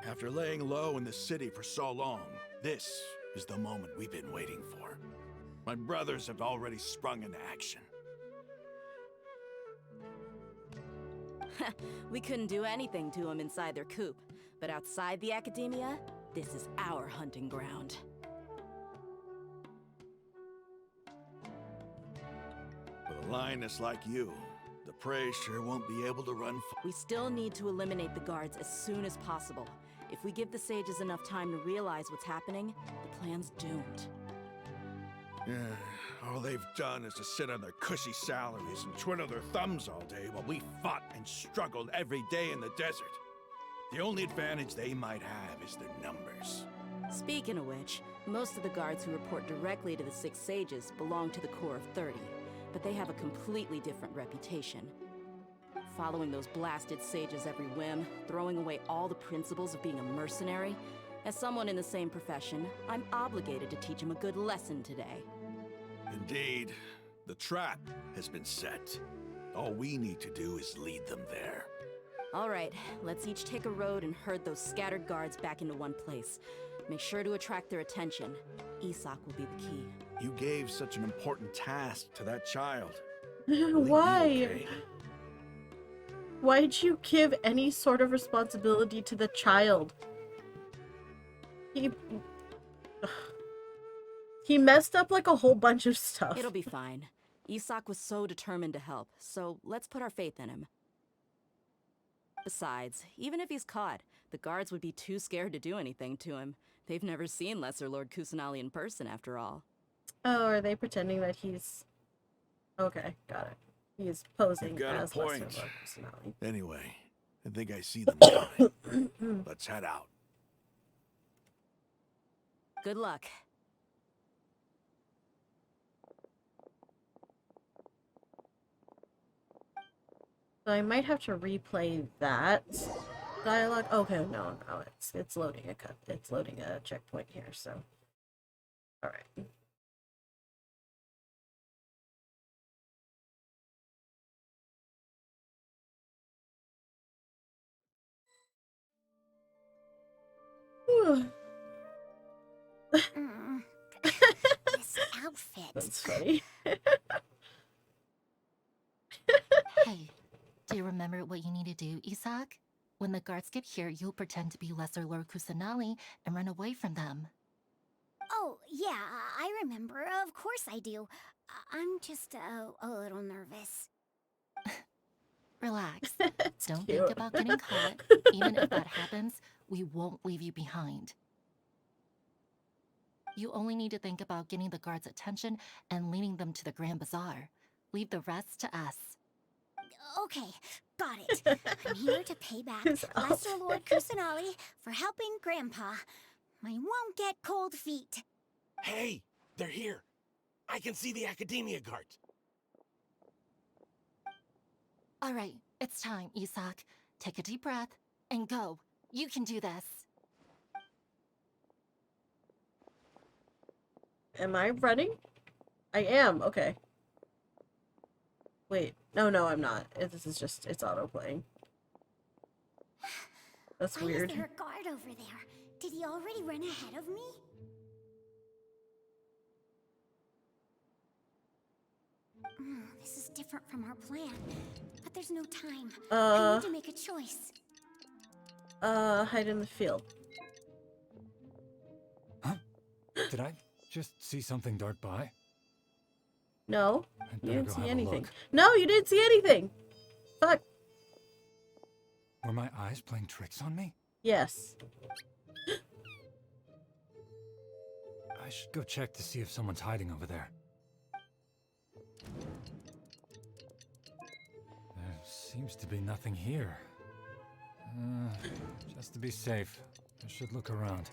After laying low in the city for so long, this is the moment we've been waiting for. My brothers have already sprung into action. We couldn't do anything to them inside their coop, but outside the academia, this is our hunting ground. With a lioness like you, the prey sure won't be able to run We still need to eliminate the guards as soon as possible. If we give the sages enough time to realize what's happening, the plan's doomed. Yeah, all they've done is to sit on their cushy salaries and twiddle their thumbs all day while we fought and struggled every day in the desert. The only advantage they might have is their numbers. Speaking of which, most of the guards who report directly to the Six Sages belong to the Corps of 30, but they have a completely different reputation. Following those blasted sages every whim, throwing away all the principles of being a mercenary. As someone in the same profession, I'm obligated to teach them a good lesson today. Indeed, the trap has been set. All we need to do is lead them there. All right, let's each take a road and herd those scattered guards back into one place. Make sure to attract their attention. Isak will be the key. You gave such an important task to that child. Why? Why'd you give any sort of responsibility to the child? He messed up like a whole bunch of stuff. It'll be fine. Isak was so determined to help, so let's put our faith in him. Besides, even if he's caught, the guards would be too scared to do anything to him. They've never seen Lesser Lord Kusanali in person, after all. Oh, are they pretending that he's... Okay, got it. He's posing You've got as a point. Lesser Lord Kusanali. Anyway, I think I see them coming. Let's head out. Good luck. So I might have to replay that dialogue. Okay, no, it's loading a cut. It's loading a checkpoint here. So, all right. This outfit. That's funny. Hey, do you remember what you need to do, Isak? When the guards get here, you'll pretend to be Lesser Lord Kusanali and run away from them. Oh, yeah, I remember. Of course I do. I'm just a little nervous. Relax. Don't cute. think about getting caught. Even if that happens, we won't leave you behind. You only need to think about getting the guards' attention and leading them to the Grand Bazaar. Leave the rest to us. Okay, got it. I'm here to pay back Lesser Lord Kusanali for helping Grandpa. I won't get cold feet. Hey, they're here. I can see the Academia guards. All right, it's time, Isak. Take a deep breath and go. You can do this. Am I running? I am. Okay. Wait. No, I'm not. This is just, it's auto-playing. That's Why weird. is there a guard over there? Did he already run ahead of me? This is different from our plan. But there's no time. I need to make a choice. Hide in the field. Did I just see something dart by? No, I'd you better didn't go see have a anything. look. No, you didn't see anything. Fuck. Were my eyes playing tricks on me? Yes. I should go check to see if someone's hiding over there. There seems to be nothing here. Just to be safe, I should look around.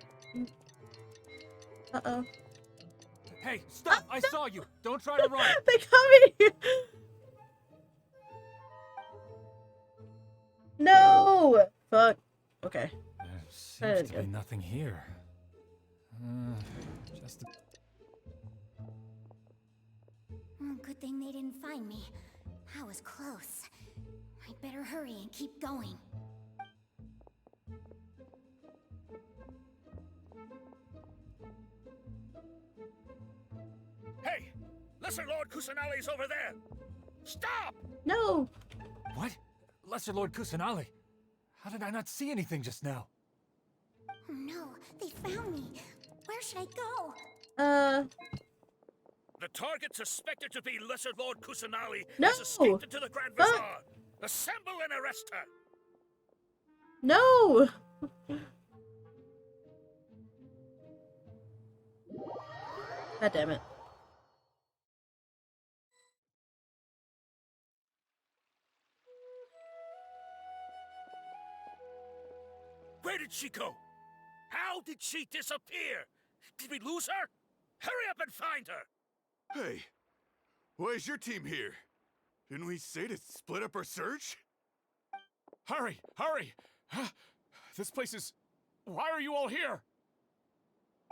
Uh-oh. Hey, stop! I saw you! Don't try to run! They coming! No! Fuck. Okay. There seems to be nothing here. Just to... Good thing they didn't find me. That was close. I'd better hurry and keep going. Hey, Lesser Lord Kusanali's over there. Stop! No! What? Lesser Lord Kusanali? How did I not see anything just now? Oh no, they found me. Where should I go? The target suspected to be Lesser Lord Kusanali No! has escaped into the Grand Fuck! Bazaar. Assemble and arrest her. No! God damn it. Where did she go? How did she disappear? Did we lose her? Hurry up and find her! Hey, why is your team here? Didn't we say to split up our search? Hurry! Hurry! Huh? This place is... Why are you all here?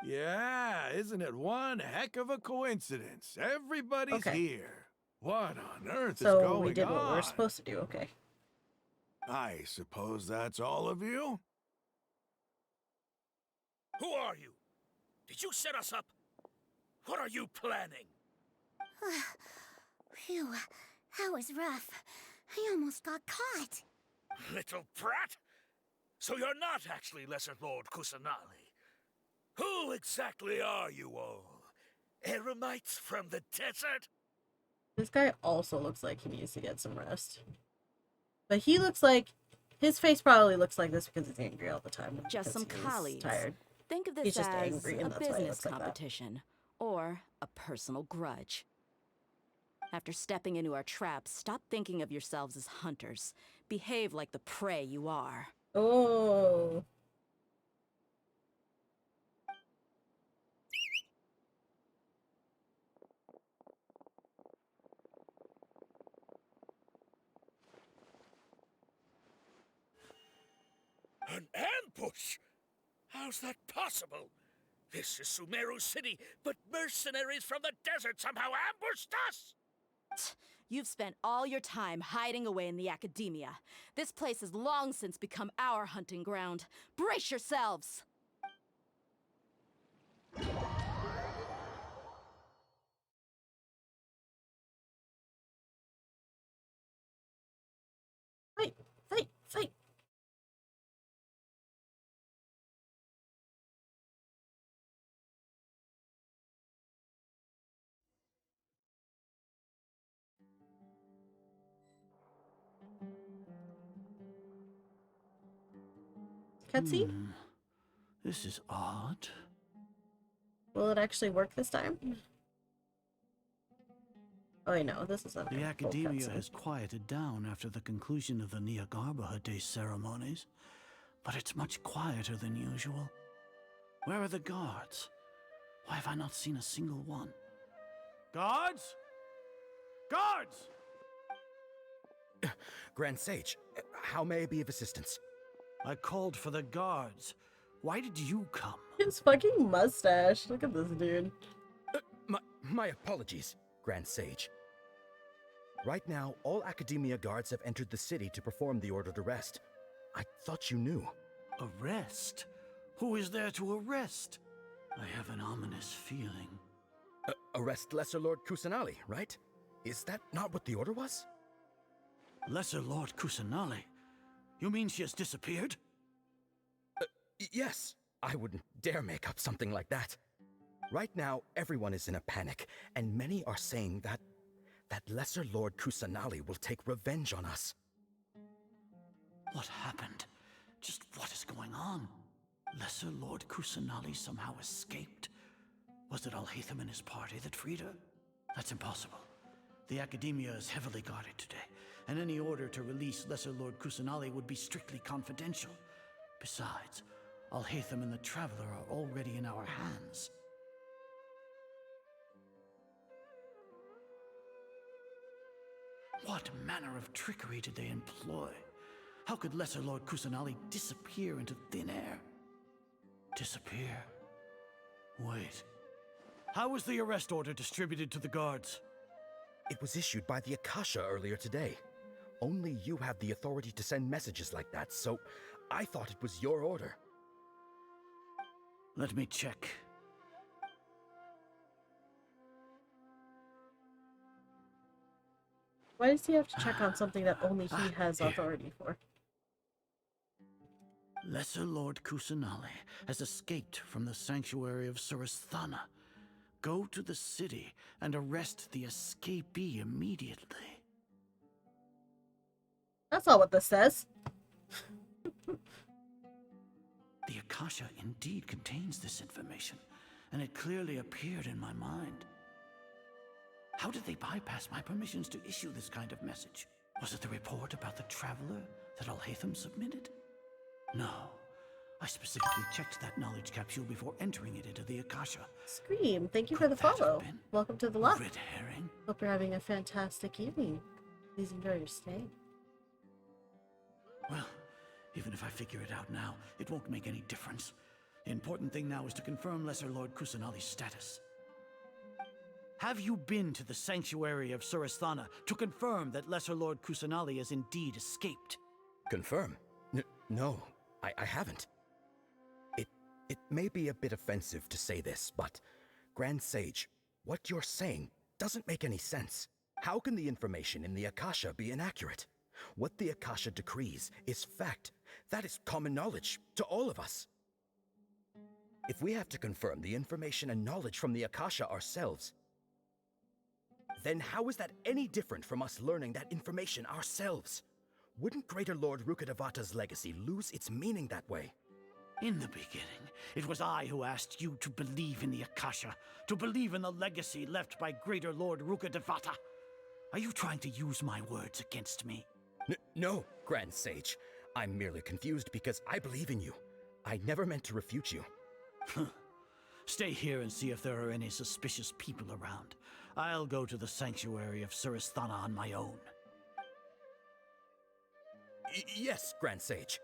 Yeah, isn't it one heck of a coincidence? Everybody's Okay. here. What on earth is So going we did what we on? were supposed to do, okay. I suppose that's all of you? Who are you? Did you set us up? What are you planning? Phew, that was rough. I almost got caught. Little brat? So you're not actually Lesser Lord Kusanali. Who exactly are you all? Eremites from the desert? This guy also looks like he needs to get some rest. But he looks like... His face probably looks like this because he's angry all the time. Just some because he's colleagues. tired. Think of this He's just as angry, a and that's why he business looks like that. competition or a personal grudge. After stepping into our traps, stop thinking of yourselves as hunters. Behave like the prey you are. Oh. An ambush? How's that possible? This is Sumeru City, but mercenaries from the desert somehow ambushed us! You've spent all your time hiding away in the academia. This place has long since become our hunting ground. Brace yourselves! Fight! Fight! Fight! Cutscene? This is odd. Will it actually work this time? Oh, I know, this is a The academia has quieted down after the conclusion of the Niagarbaha Day ceremonies, but it's much quieter than usual. Where are the guards? Why have I not seen a single one? Guards? Guards! Grand Sage, how may I be of assistance? I called for the guards. Why did you come? His fucking mustache. Look at this dude. My apologies, Grand Sage. Right now, all Academia guards have entered the city to perform the ordered arrest. I thought you knew. Arrest? Who is there to arrest? I have an ominous feeling. Arrest Lesser Lord Kusanali, right? Is that not what the order was? Lesser Lord Kusanali? You mean she has disappeared? Yes. I wouldn't dare make up something like that. Right now, everyone is in a panic, and many are saying that Lesser Lord Kusanali will take revenge on us. What happened? Just what is going on? Lesser Lord Kusanali somehow escaped? Was it Alhaitham and his party that freed her? That's impossible. The Academia is heavily guarded today, and any order to release Lesser Lord Kusanali would be strictly confidential. Besides, Alhaitham and the Traveler are already in our hands. What manner of trickery did they employ? How could Lesser Lord Kusanali disappear into thin air? Disappear? Wait. How was the arrest order distributed to the guards? It was issued by the Akasha earlier today. Only you have the authority to send messages like that, so I thought it was your order. Let me check. Why does he have to check on something that only he has authority for? Lesser Lord Kusanali has escaped from the sanctuary of Surasthana. Go to the city and arrest the escapee immediately. That's not what this says. The Akasha indeed contains this information, and it clearly appeared in my mind. How did they bypass my permissions to issue this kind of message? Was it the report about the Traveler that Alhaitham submitted? No. I specifically checked that knowledge capsule before entering it into the Akasha. Scream, thank you for the follow. Welcome to the lot. Red herring? Hope you're having a fantastic evening. Please enjoy your stay. Well, even if I figure it out now, it won't make any difference. The important thing now is to confirm Lesser Lord Kusanali's status. Have you been to the sanctuary of Surasthana to confirm that Lesser Lord Kusanali has indeed escaped? Confirm? No, I haven't. It may be a bit offensive to say this, but Grand Sage, what you're saying doesn't make any sense. How can the information in the Akasha be inaccurate? What the Akasha decrees is fact. That is common knowledge to all of us. If we have to confirm the information and knowledge from the Akasha ourselves, then how is that any different from us learning that information ourselves? Wouldn't Greater Lord Rukkhadevata's legacy lose its meaning that way? In the beginning, it was I who asked you to believe in the Akasha, to believe in the legacy left by Greater Lord Rukkhadevata. Are you trying to use my words against me? No, Grand Sage. I'm merely confused because I believe in you. I never meant to refute you. Stay here and see if there are any suspicious people around. I'll go to the sanctuary of Surasthana on my own. Yes, Grand Sage.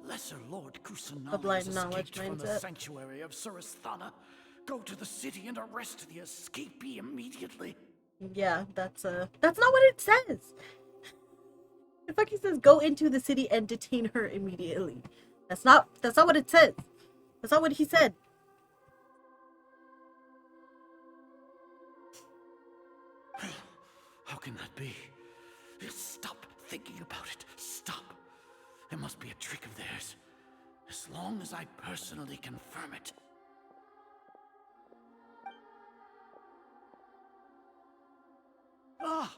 Lesser Lord A Kusanali blind has knowledge escaped from the mindset. sanctuary of Surasthana. Go to the city and arrest the escapee immediately. Yeah, that's not what it says. It fucking says go into the city and detain her immediately. That's not what it says. That's not what he said. How can that be? Stop thinking about it. Stop. It must be a trick of theirs. As long as I personally confirm it. Ah!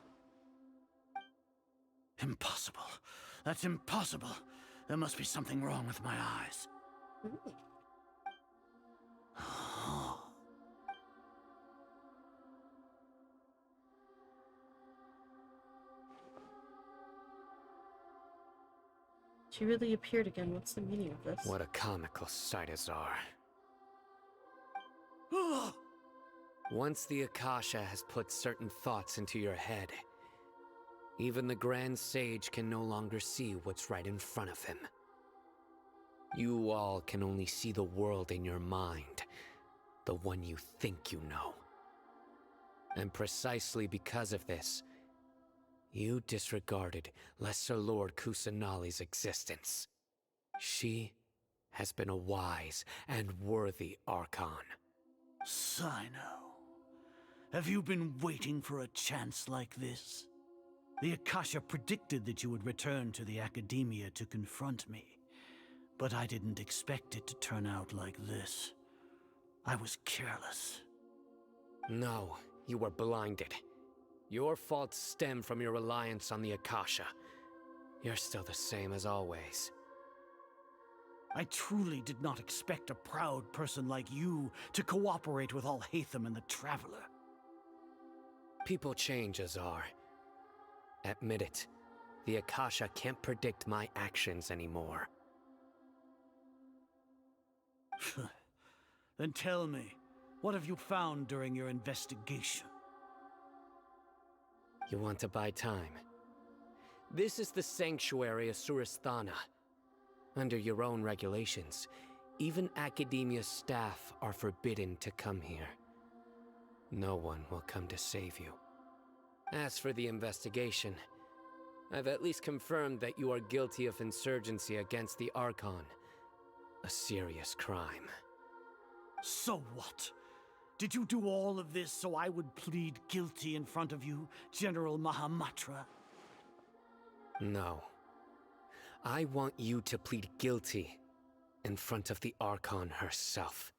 Impossible. That's impossible. There must be something wrong with my eyes. She really appeared again. What's the meaning of this? What a comical sight, Azar. Once the Akasha has put certain thoughts into your head, even the Grand Sage can no longer see what's right in front of him. You all can only see the world in your mind, the one you think you know. And precisely because of this, you disregarded Lesser Lord Kusanali's existence. She has been a wise and worthy Archon. Sino, have you been waiting for a chance like this? The Akasha predicted that you would return to the Academia to confront me, but I didn't expect it to turn out like this. I was careless. No, you were blinded. Your faults stem from your reliance on the Akasha. You're still the same as always. I truly did not expect a proud person like you to cooperate with Alhaitham and the Traveler. People change, Azar. Admit it. The Akasha can't predict my actions anymore. Then tell me, what have you found during your investigation? You want to buy time? This is the sanctuary of Surasthana. Under your own regulations, even Academia staff are forbidden to come here. No one will come to save you. As for the investigation, I've at least confirmed that you are guilty of insurgency against the Archon. A serious crime. So what? Did you do all of this so I would plead guilty in front of you, General Mahamatra? No. I want you to plead guilty in front of the Archon herself.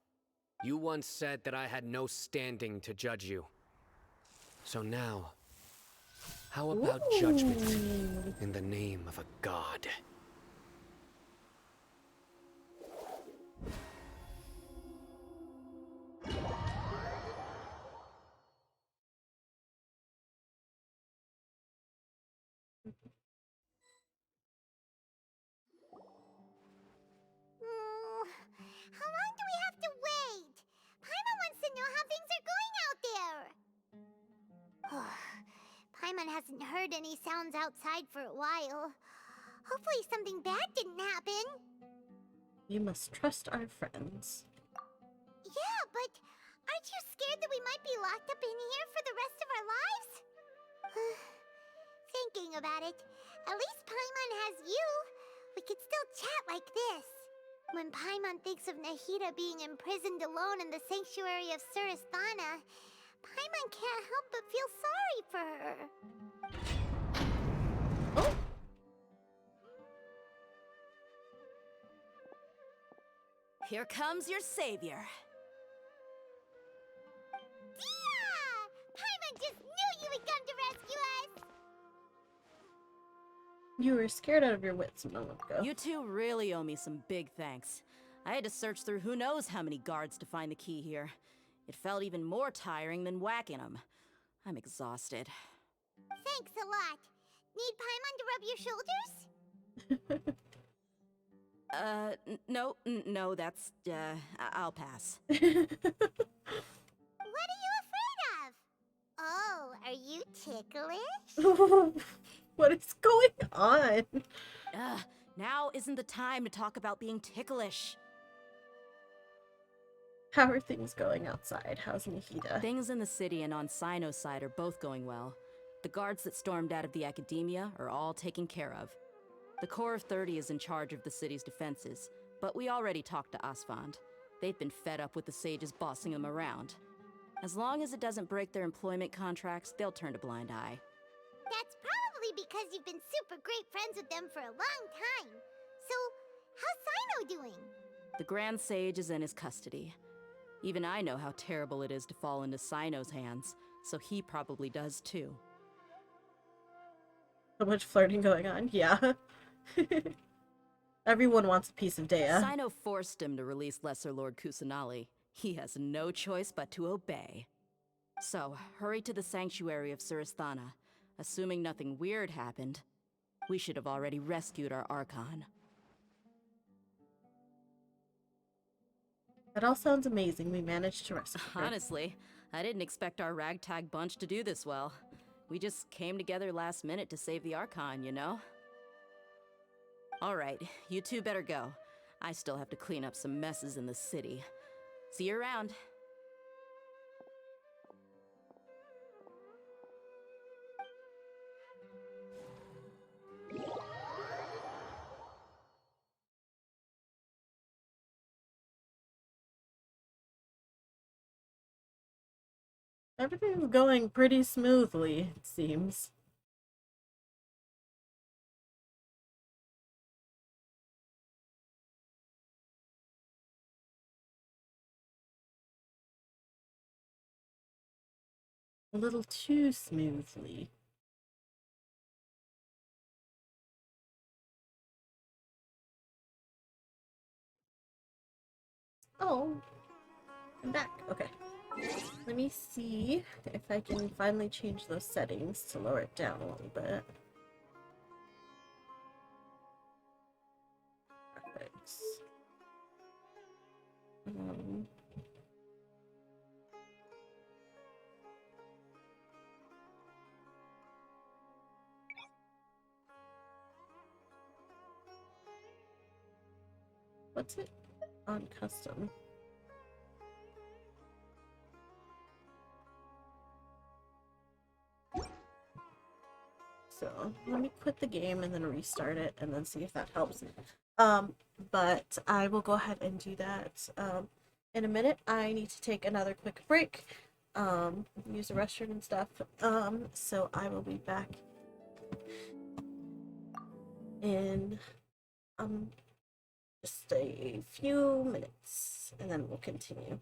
You once said that I had no standing to judge you. So now, how about judgment in the name of a god? How long do we have to wait? Paimon wants to know how things are going out there. Paimon hasn't heard any sounds outside for a while. Hopefully something bad didn't happen. You must trust our friends. Yeah, but aren't you scared that we might be locked up in here for the rest of our lives? Thinking about it, at least Paimon has you. We could still chat like this. When Paimon thinks of Nahida being imprisoned alone in the sanctuary of Surasthana, Paimon can't help but feel sorry for her. Oh! Here comes your savior. Dia! You were scared out of your wits a moment ago. You two really owe me some big thanks. I had to search through who knows how many guards to find the key here. It felt even more tiring than whacking them. I'm exhausted. Thanks a lot. Need Paimon to rub your shoulders? No, that's, I'll pass. What are you afraid of? Oh, are you ticklish? What is going on? Now isn't the time to talk about being ticklish. How are things going outside? How's Nahida? Things in the city and on Sino's side are both going well. The guards that stormed out of the Academia are all taken care of. The Corps of 30 is in charge of the city's defenses, but we already talked to Asfand. They've been fed up with the sages bossing them around. As long as it doesn't break their employment contracts, they'll turn a blind eye. That's probably because you've been super great friends with them for a long time. So, how's Sino doing? The Grand Sage is in his custody. Even I know how terrible it is to fall into Sino's hands, so he probably does too. So much flirting going on, yeah. Everyone wants a piece of Dea. Sino forced him to release Lesser Lord Kusanali. He has no choice but to obey. So, hurry to the Sanctuary of Surasthana. Assuming nothing weird happened, we should have already rescued our Archon. That all sounds amazing. We managed to rescue her. Honestly, I didn't expect our ragtag bunch to do this well. We just came together last minute to save the Archon, you know? Alright, you two better go. I still have to clean up some messes in the city. See you around. Everything's going pretty smoothly, it seems. A little too smoothly. Oh, I'm back. Okay. Let me see if I can finally change those settings to lower it down a little bit. Graphics. What's it on custom? So let me quit the game and then restart it and then see if that helps. But I will go ahead and do that in a minute. I need to take another quick break, use the restroom and stuff. So I will be back in just a few minutes and then we'll continue.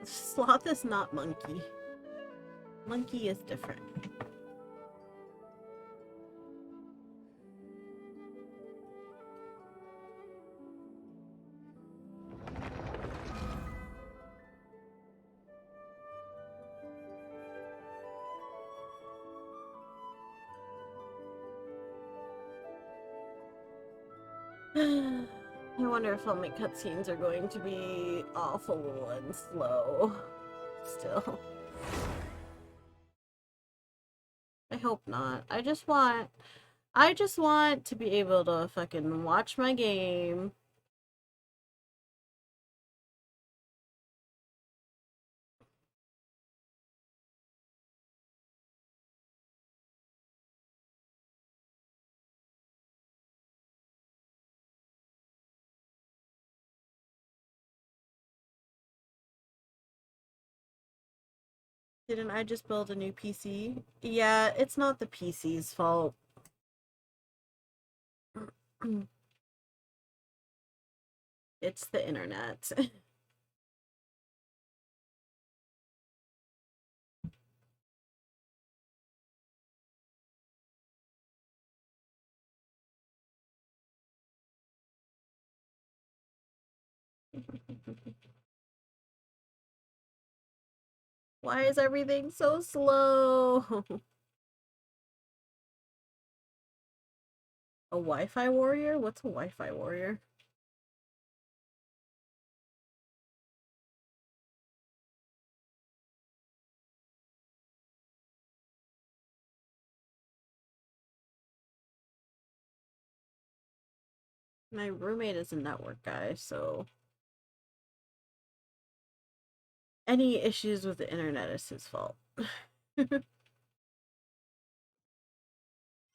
Sloth is not monkey. Monkey is different. I wonder if all my cutscenes are going to be awful and slow. Still. I hope not. I just want to be able to fucking watch my game. Didn't I just build a new PC? Yeah, it's not the PC's fault. It's the internet. Why is everything so slow? A Wi-Fi warrior? What's a Wi-Fi warrior? My roommate is a network guy, so any issues with the internet is his fault.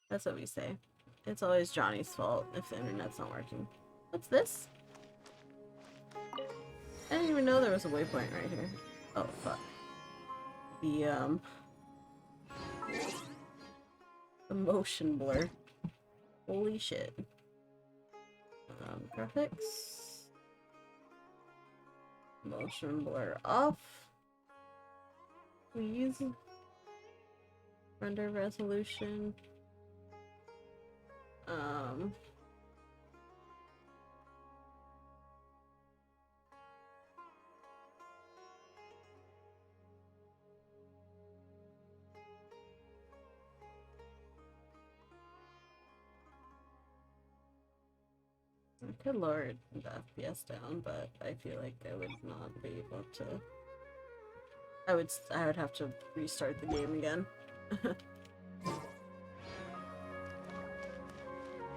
That's what we say. It's always Johnny's fault if the internet's not working. What's this? I didn't even know there was a waypoint right here. Oh, fuck. The motion blur. Holy shit. Graphics. Motion blur off. We use render resolution. I could lower the FPS down, but I feel like I would not be able to. I would have to restart the game again.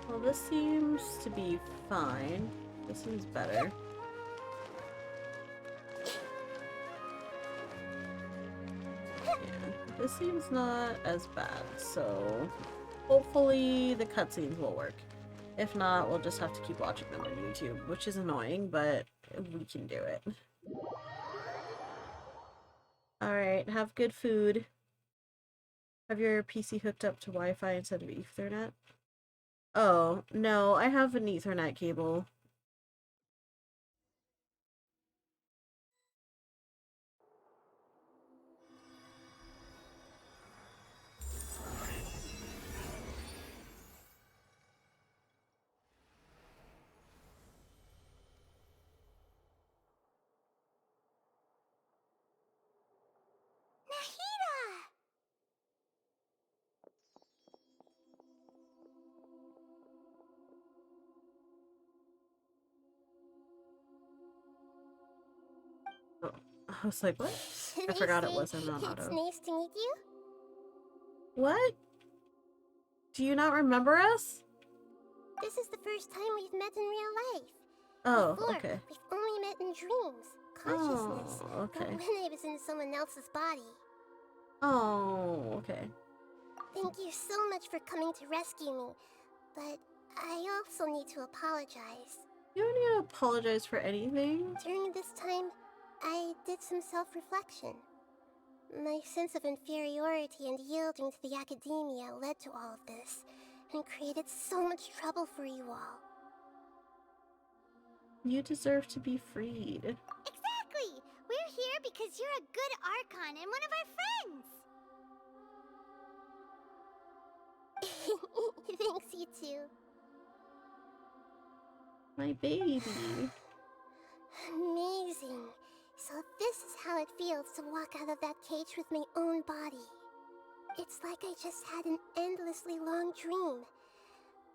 Well, this seems to be fine. This seems better. Yeah, this seems not as bad, so hopefully the cutscenes will work. If not, we'll just have to keep watching them on YouTube, which is annoying, but we can do it. Alright, have good food. Have your PC hooked up to Wi-Fi instead of Ethernet? Oh, no, I have an Ethernet cable. I was like, what? I forgot it wasn't on auto. It's nice to meet you. What? Do you not remember us? This is the first time we've met in real life. Oh, Before, okay. we've only met in dreams, consciousness, Oh, okay. but when I was in someone else's body. Oh, okay. Thank you so much for coming to rescue me, but I also need to apologize. You don't need to apologize for anything. During this time, I did some self-reflection. My sense of inferiority and yielding to the academia led to all of this, and created so much trouble for you all. You deserve to be freed. Exactly! We're here because you're a good Archon and one of our friends. Thanks, you too. My baby. Amazing. So this is how it feels to walk out of that cage with my own body. It's like I just had an endlessly long dream.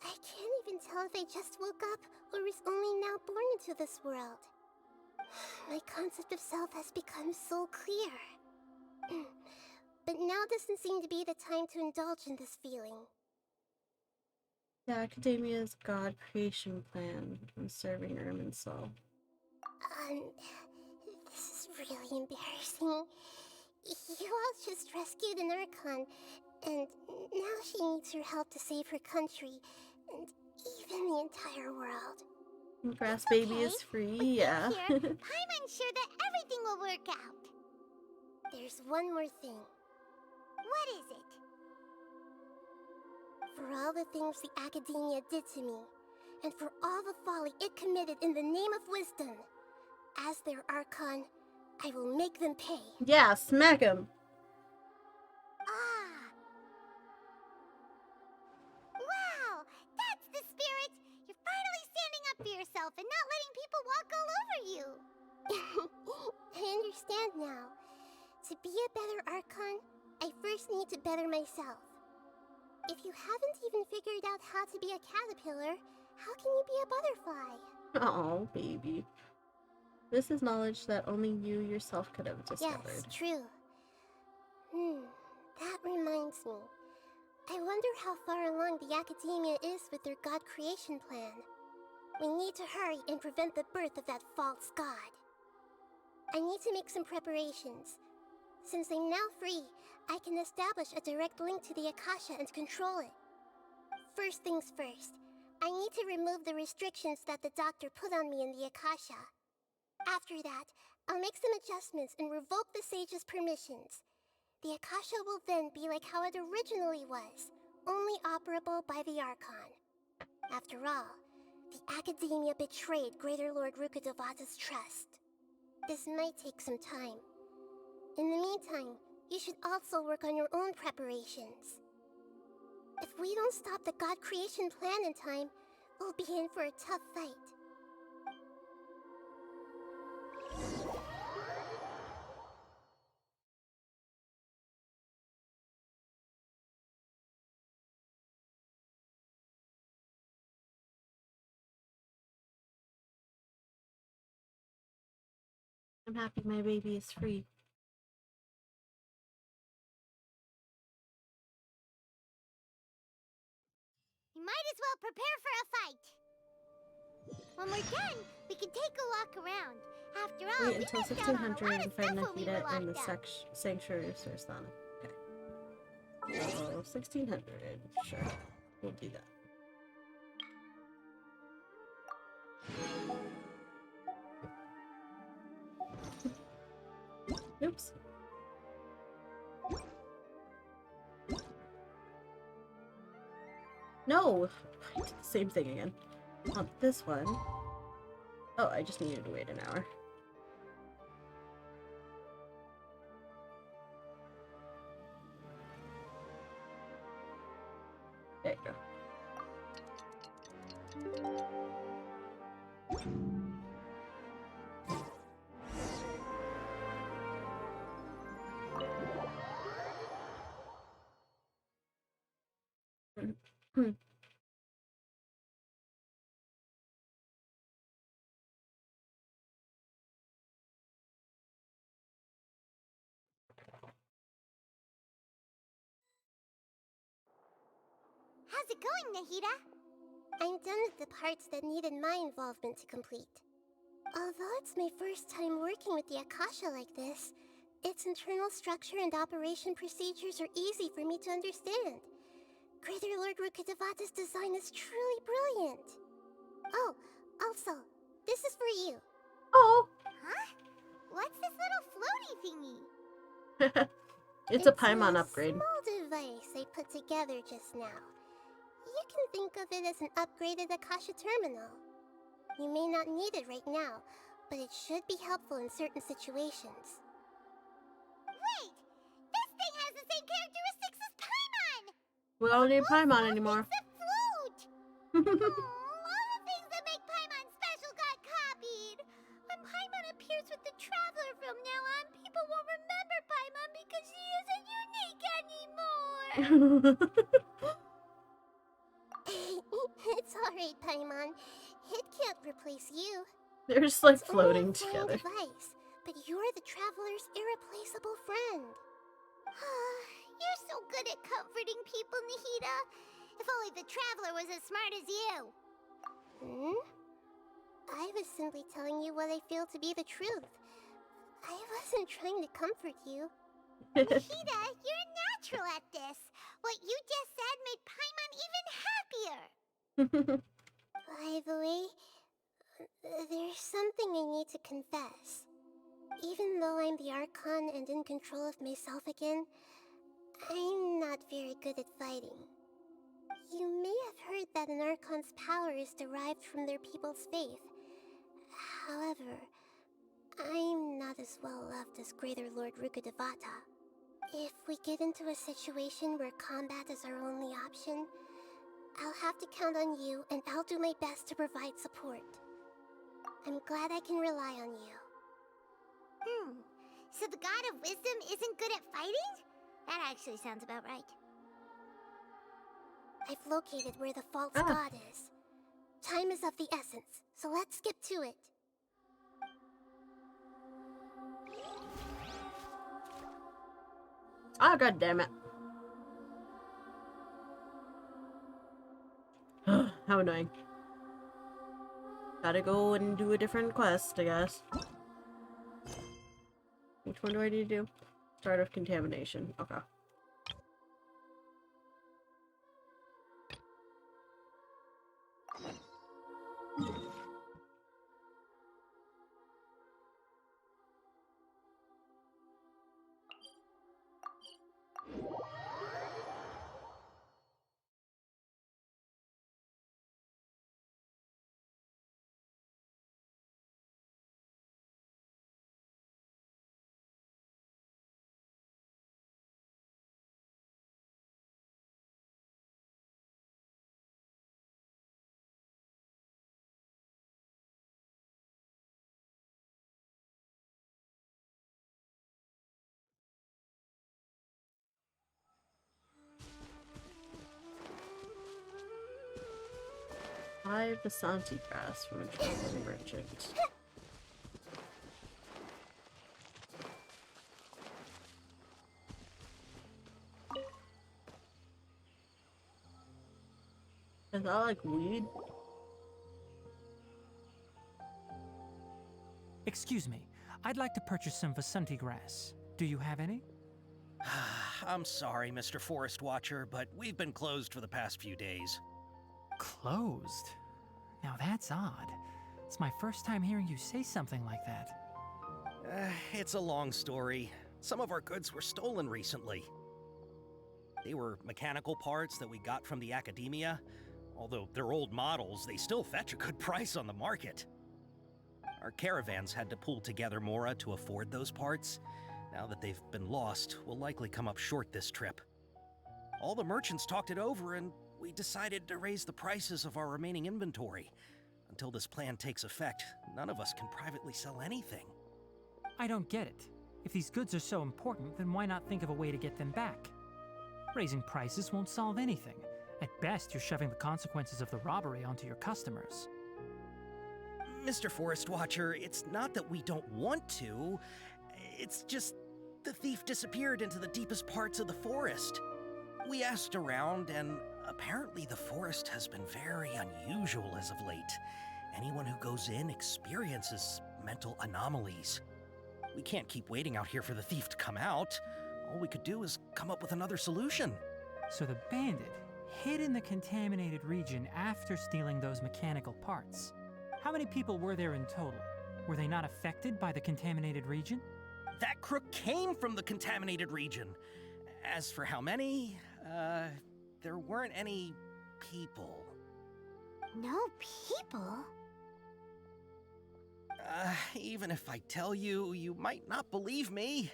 I can't even tell if I just woke up or was only now born into this world. My concept of self has become so clear. But now doesn't seem to be the time to indulge in this feeling. The Academia's God creation plan. I'm serving Irminsul. This is really embarrassing. You all just rescued an Archon, and now she needs your help to save her country, and even the entire world. Grass baby is free, yeah. Here, Paimon's sure that everything will work out. There's one more thing. What is it? For all the things the Academia did to me, and for all the folly it committed in the name of wisdom, as their Archon, I will make them pay. Yeah, smack him. Wow, that's the spirit! You're finally standing up for yourself and not letting people walk all over you. I understand now. To be a better Archon, I first need to better myself. If you haven't even figured out how to be a caterpillar, how can you be a butterfly? Oh, baby. This is knowledge that only you yourself could have discovered. Yes, true. That reminds me. I wonder how far along the Academia is with their God creation plan. We need to hurry and prevent the birth of that false god. I need to make some preparations. Since I'm now free, I can establish a direct link to the Akasha and control it. First things first, I need to remove the restrictions that the doctor put on me in the Akasha. After that, I'll make some adjustments and revoke the sage's permissions. The Akasha will then be like how it originally was, only operable by the Archon. After all, the Academia betrayed Greater Lord Rukkhadevata's trust. This might take some time. In the meantime, you should also work on your own preparations. If we don't stop the God creation plan in time, we'll be in for a tough fight. I'm happy my baby is free. You might as well prepare for a fight. When we're done, we can take a walk around. After all, Wait we until missed out on a 1600 lot of and find stuff when we were Nahida in the locked up. sanctuary of Surasthana. Okay. So, 1600. Sure. We'll do that. Oops. No! I did the same thing again. Not this one. Oh, I just needed to wait an hour. There you go. How's it going, Nahida? I'm done with the parts that needed my involvement to complete. Although it's my first time working with the Akasha like this, its internal structure and operation procedures are easy for me to understand. Greater Lord Rukkhadevata's design is truly brilliant. Oh, also, this is for you. Oh! Huh? What's this little floaty thingy? It's a Paimon upgrade. Small device I put together just now. You can think of it as an upgraded Akasha terminal. You may not need it right now, but it should be helpful in certain situations. characteristics as Paimon! We don't need Paimon anymore. The flute! All the things that make Paimon special got copied! When Paimon appears with the Traveler from now on, people won't remember Paimon because she isn't unique anymore! It's alright, Paimon. It can't replace you. They're just like It's only a floating flying together. device, but you're the Traveler's irreplaceable friend. You're so good at comforting people, Nahida. If only the Traveler was as smart as you. I was simply telling you what I feel to be the truth. I wasn't trying to comfort you. Nahida, you're natural at this. What you just said made Paimon even happier. By the way, there's something I need to confess. Even though I'm the Archon and in control of myself again, I'm not very good at fighting. You may have heard that an Archon's power is derived from their people's faith. However, I'm not as well loved as Greater Lord Rukkhadevata. If we get into a situation where combat is our only option, I'll have to count on you, and I'll do my best to provide support. I'm glad I can rely on you. So the God of Wisdom isn't good at fighting? That actually sounds about right. I've located where the false god is. Time is of the essence, so let's skip to it. Oh, god damn it. How annoying. Gotta go and do a different quest, I guess. Which one do I need to do? Start of contamination. Okay. Buy Vasanti grass from a traveling merchant. Is that like weed? Excuse me, I'd like to purchase some Vasanti grass. Do you have any? I'm sorry, Mr. Forest Watcher, but we've been closed for the past few days. Closed? Now that's odd. It's my first time hearing you say something like that. It's a long story. Some of our goods were stolen recently. They were mechanical parts that we got from the Academia. Although they're old models, they still fetch a good price on the market. Our caravans had to pull together more to afford those parts. Now that they've been lost, we'll likely come up short this trip. All the merchants talked it over, and we decided to raise the prices of our remaining inventory. Until this plan takes effect, none of us can privately sell anything. I don't get it. If these goods are so important, then why not think of a way to get them back? Raising prices won't solve anything. At best, you're shoving the consequences of the robbery onto your customers. Mr. Forest Watcher, it's not that we don't want to. It's just the thief disappeared into the deepest parts of the forest. We asked around, and apparently the forest has been very unusual as of late. Anyone who goes in experiences mental anomalies. We can't keep waiting out here for the thief to come out. All we could do is come up with another solution. So the bandit hid in the contaminated region after stealing those mechanical parts. How many people were there in total? Were they not affected by the contaminated region? That crook came from the contaminated region. As for how many, there weren't any people. No people? Even if I tell you, you might not believe me.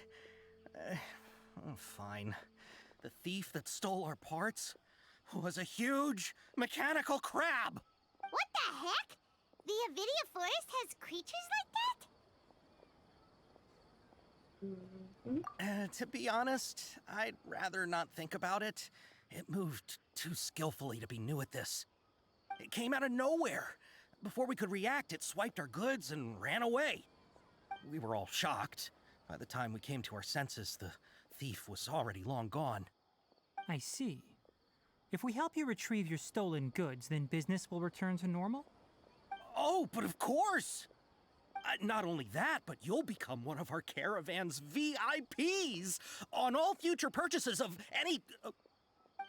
Fine. The thief that stole our parts was a huge mechanical crab. What the heck? The Avidia Forest has creatures like that? To be honest, I'd rather not think about it. It moved too skillfully to be new at this. It came out of nowhere. Before we could react, it swiped our goods and ran away. We were all shocked. By the time we came to our senses, the thief was already long gone. I see. If we help you retrieve your stolen goods, then business will return to normal? Oh, but of course! Not only that, but you'll become one of our caravan's VIPs on all future purchases of any...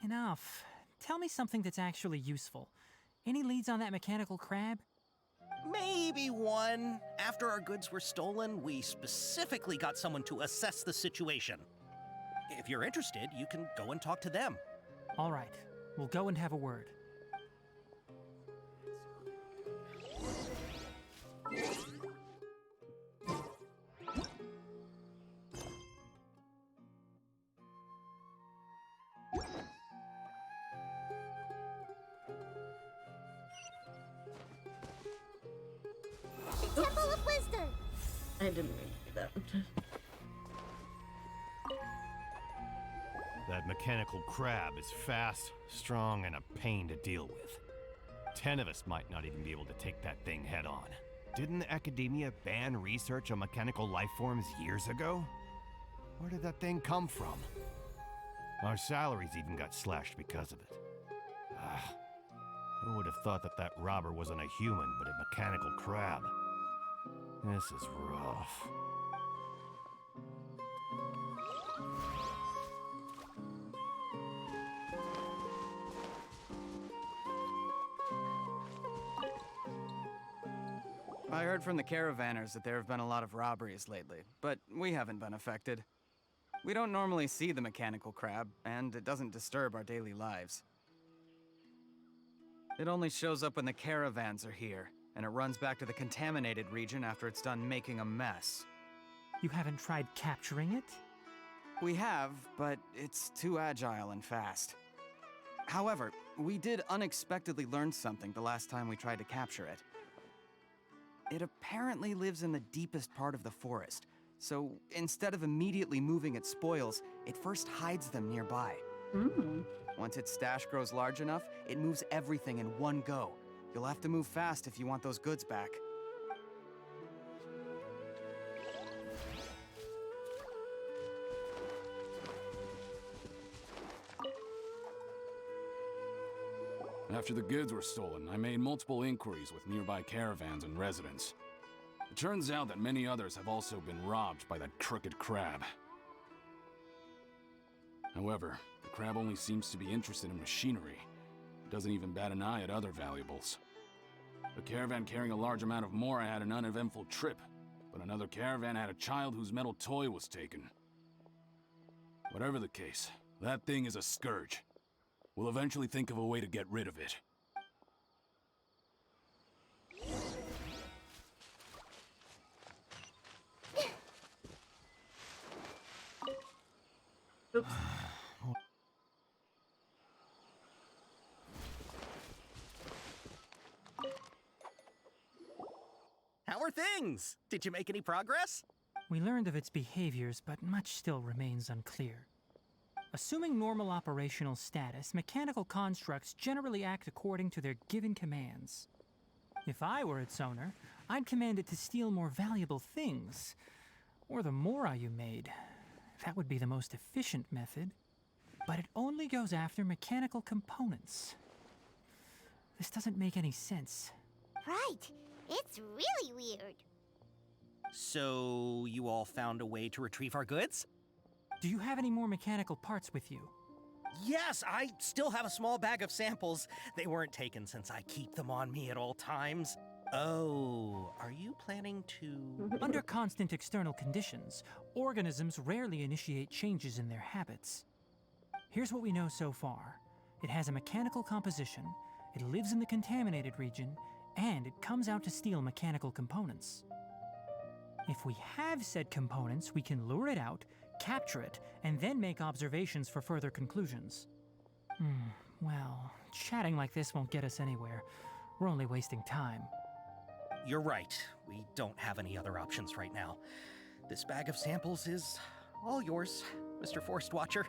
Enough. Tell me something that's actually useful. Any leads on that mechanical crab? Maybe one. After our goods were stolen, we specifically got someone to assess the situation. If you're interested, you can go and talk to them. All right. We'll go and have a word. Temple of Wisdom! I didn't mean to do that. That mechanical crab is fast, strong, and a pain to deal with. 10 of us might not even be able to take that thing head on. Didn't the Academia ban research on mechanical life forms years ago? Where did that thing come from? Our salaries even got slashed because of it. Who would have thought that that robber wasn't a human, but a mechanical crab? This is rough. I heard from the caravanners that there have been a lot of robberies lately, but we haven't been affected. We don't normally see the mechanical crab, and it doesn't disturb our daily lives. It only shows up when the caravans are here, and it runs back to the contaminated region after it's done making a mess. You haven't tried capturing it? We have, but it's too agile and fast. However, we did unexpectedly learn something the last time we tried to capture it. It apparently lives in the deepest part of the forest, so instead of immediately moving its spoils, it first hides them nearby. Once its stash grows large enough, it moves everything in one go. You'll have to move fast if you want those goods back. After the goods were stolen, I made multiple inquiries with nearby caravans and residents. It turns out that many others have also been robbed by that crooked crab. However, the crab only seems to be interested in machinery. It doesn't even bat an eye at other valuables. A caravan carrying a large amount of Mora had an uneventful trip, but another caravan had a child whose metal toy was taken. Whatever the case, that thing is a scourge. We'll eventually think of a way to get rid of it. Oops. How are things? Did you make any progress? We learned of its behaviors, but much still remains unclear. Assuming normal operational status, mechanical constructs generally act according to their given commands. If I were its owner, I'd command it to steal more valuable things. Or the Mora you made. That would be the most efficient method. But it only goes after mechanical components. This doesn't make any sense. Right. It's really weird. So, you all found a way to retrieve our goods? Do you have any more mechanical parts with you? Yes, I still have a small bag of samples. They weren't taken since I keep them on me at all times. Oh, are you planning to... Under constant external conditions, organisms rarely initiate changes in their habits. Here's what we know so far. It has a mechanical composition, it lives in the contaminated region, and it comes out to steal mechanical components. If we have said components, we can lure it out, capture it, and then make observations for further conclusions. Well, chatting like this won't get us anywhere. We're only wasting time. You're right. We don't have any other options right now. This bag of samples is all yours, Mr. Forest Watcher.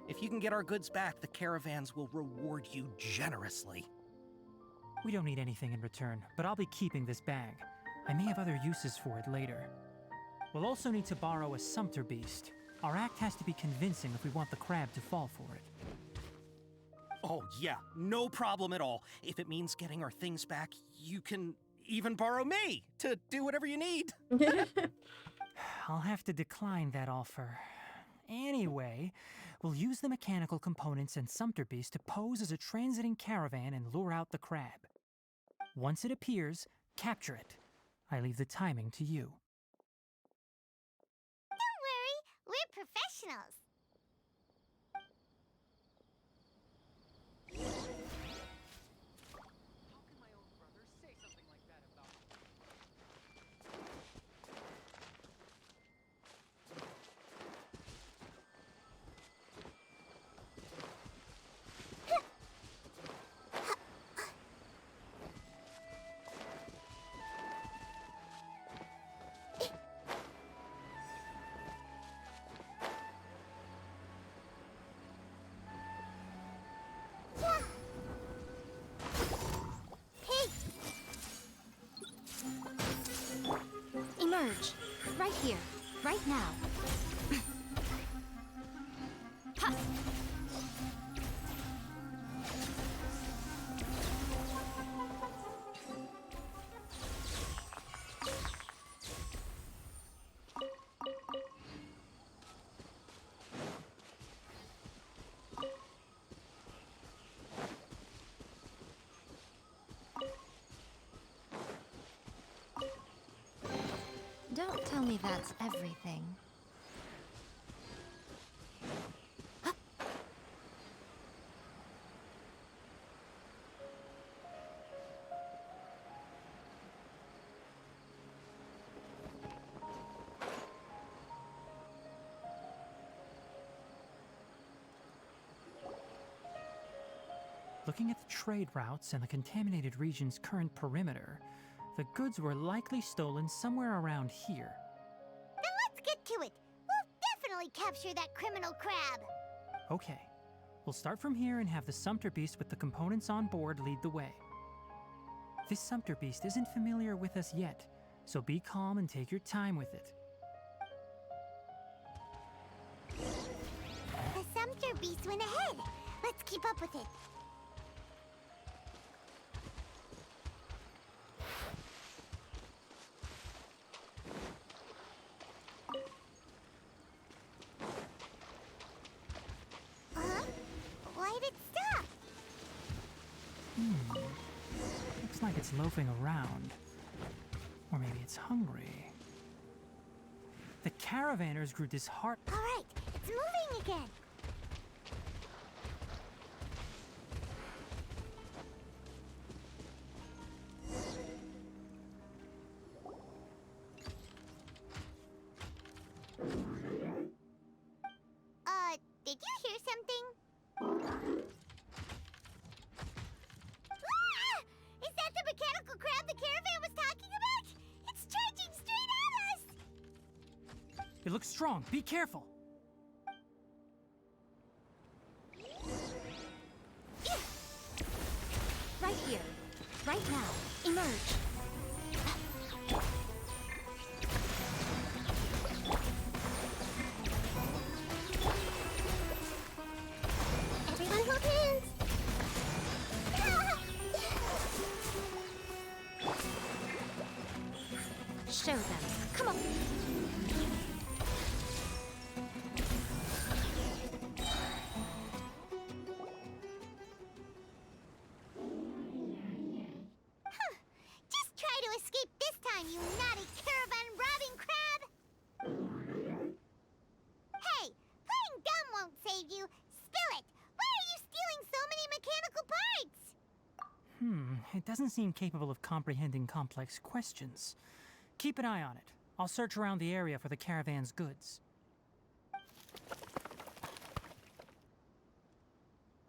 If you can get our goods back, the caravans will reward you generously. We don't need anything in return, but I'll be keeping this bag. I may have other uses for it later. We'll also need to borrow a Sumpter Beast. Our act has to be convincing if we want the crab to fall for it. Oh yeah, no problem at all. If it means getting our things back, you can even borrow me to do whatever you need. I'll have to decline that offer. Anyway, we'll use the mechanical components and Sumpter Beast to pose as a transiting caravan and lure out the crab. Once it appears, capture it. I leave the timing to you. Don't worry, we're professionals. Emerge. Right here. Right now. Ha! Don't tell me that's everything. Looking at the trade routes and the contaminated region's current perimeter, the goods were likely stolen somewhere around here. Then let's get to it. We'll definitely capture that criminal crab. Okay, we'll start from here and have the Sumpter Beast with the components on board lead the way. This Sumpter Beast isn't familiar with us yet, so be calm and take your time with it. The Sumpter Beast went ahead. Let's keep up with it. Why'd it stop? Looks like it's loafing around. Or maybe it's hungry. The caravanners grew disheartened. All right, it's moving again. Did you hear something? Ah! Is that the mechanical crab the caravan was talking about? It's charging straight at us! It looks strong. Be careful. Right here. Right now. Emerge. Everyone hold hands! Show them. Come on. Just try to escape this time, you naughty caravan-robbing crab! Hey, playing dumb won't save you. Spill it! Why are you stealing so many mechanical parts? It doesn't seem capable of comprehending complex questions. Keep an eye on it. I'll search around the area for the caravan's goods.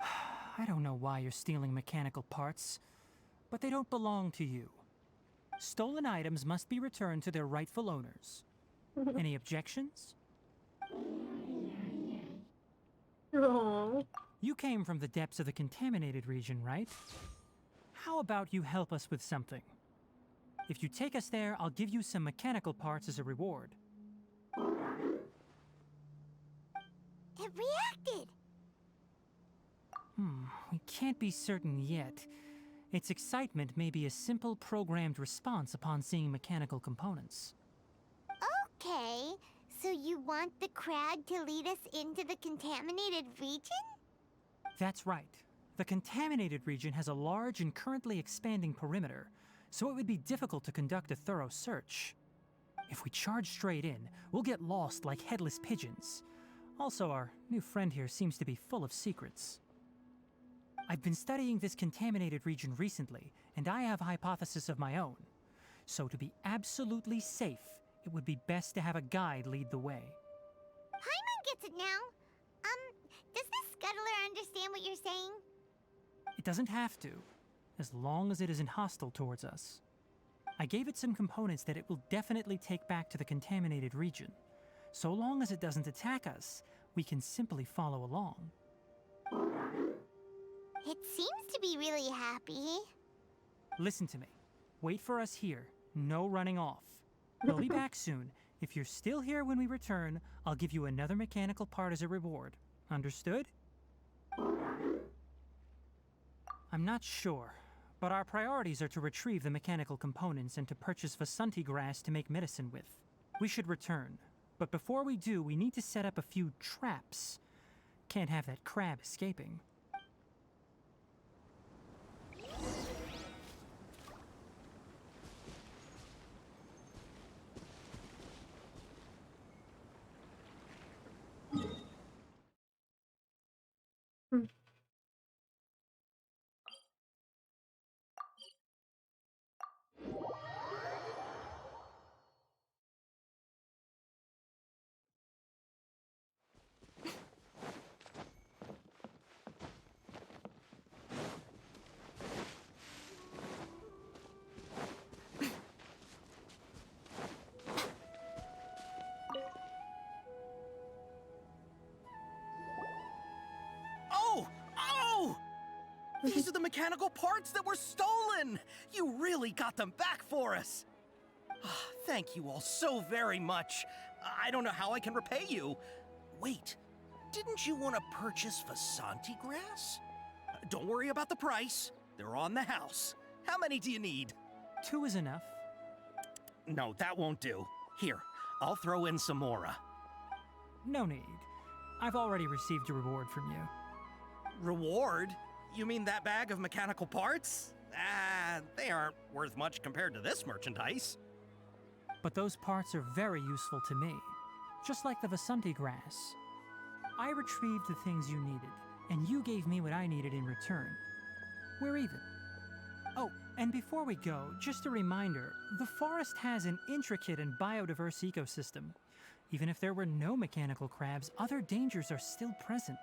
I don't know why you're stealing mechanical parts, but they don't belong to you. Stolen items must be returned to their rightful owners. Any objections? Aww. You came from the depths of the contaminated region, right? How about you help us with something? If you take us there, I'll give you some mechanical parts as a reward. It reacted! We can't be certain yet. Its excitement may be a simple programmed response upon seeing mechanical components. Okay, so you want the crowd to lead us into the contaminated region? That's right. The contaminated region has a large and currently expanding perimeter, so it would be difficult to conduct a thorough search. If we charge straight in, we'll get lost like headless pigeons. Also, our new friend here seems to be full of secrets. I've been studying this contaminated region recently, and I have a hypothesis of my own. So to be absolutely safe, it would be best to have a guide lead the way. Paimon gets it now. Does this scuttler understand what you're saying? It doesn't have to, as long as it isn't hostile towards us. I gave it some components that it will definitely take back to the contaminated region. So long as it doesn't attack us, we can simply follow along. It seems to be really happy. Listen to me. Wait for us here. No running off. We'll be back soon. If you're still here when we return, I'll give you another mechanical part as a reward. Understood? I'm not sure, but our priorities are to retrieve the mechanical components and to purchase Vasanti grass to make medicine with. We should return, but before we do, we need to set up a few traps. Can't have that crab escaping. These are the mechanical parts that were stolen! You really got them back for us! Thank you all so very much. I don't know how I can repay you. Wait, didn't you want to purchase Vasanti grass? Don't worry about the price. They're on the house. How many do you need? 2 is enough. No, that won't do. Here, I'll throw in some more. No need. I've already received a reward from you. Reward? You mean that bag of mechanical parts? They aren't worth much compared to this merchandise. But those parts are very useful to me, just like the Vasanti grass. I retrieved the things you needed, and you gave me what I needed in return. We're even. Oh, and before we go, just a reminder, the forest has an intricate and biodiverse ecosystem. Even if there were no mechanical crabs, other dangers are still present.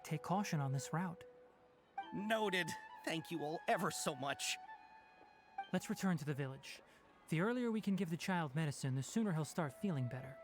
Take caution on this route. Noted. Thank you all ever so much. Let's return to the village. The earlier we can give the child medicine, the sooner he'll start feeling better.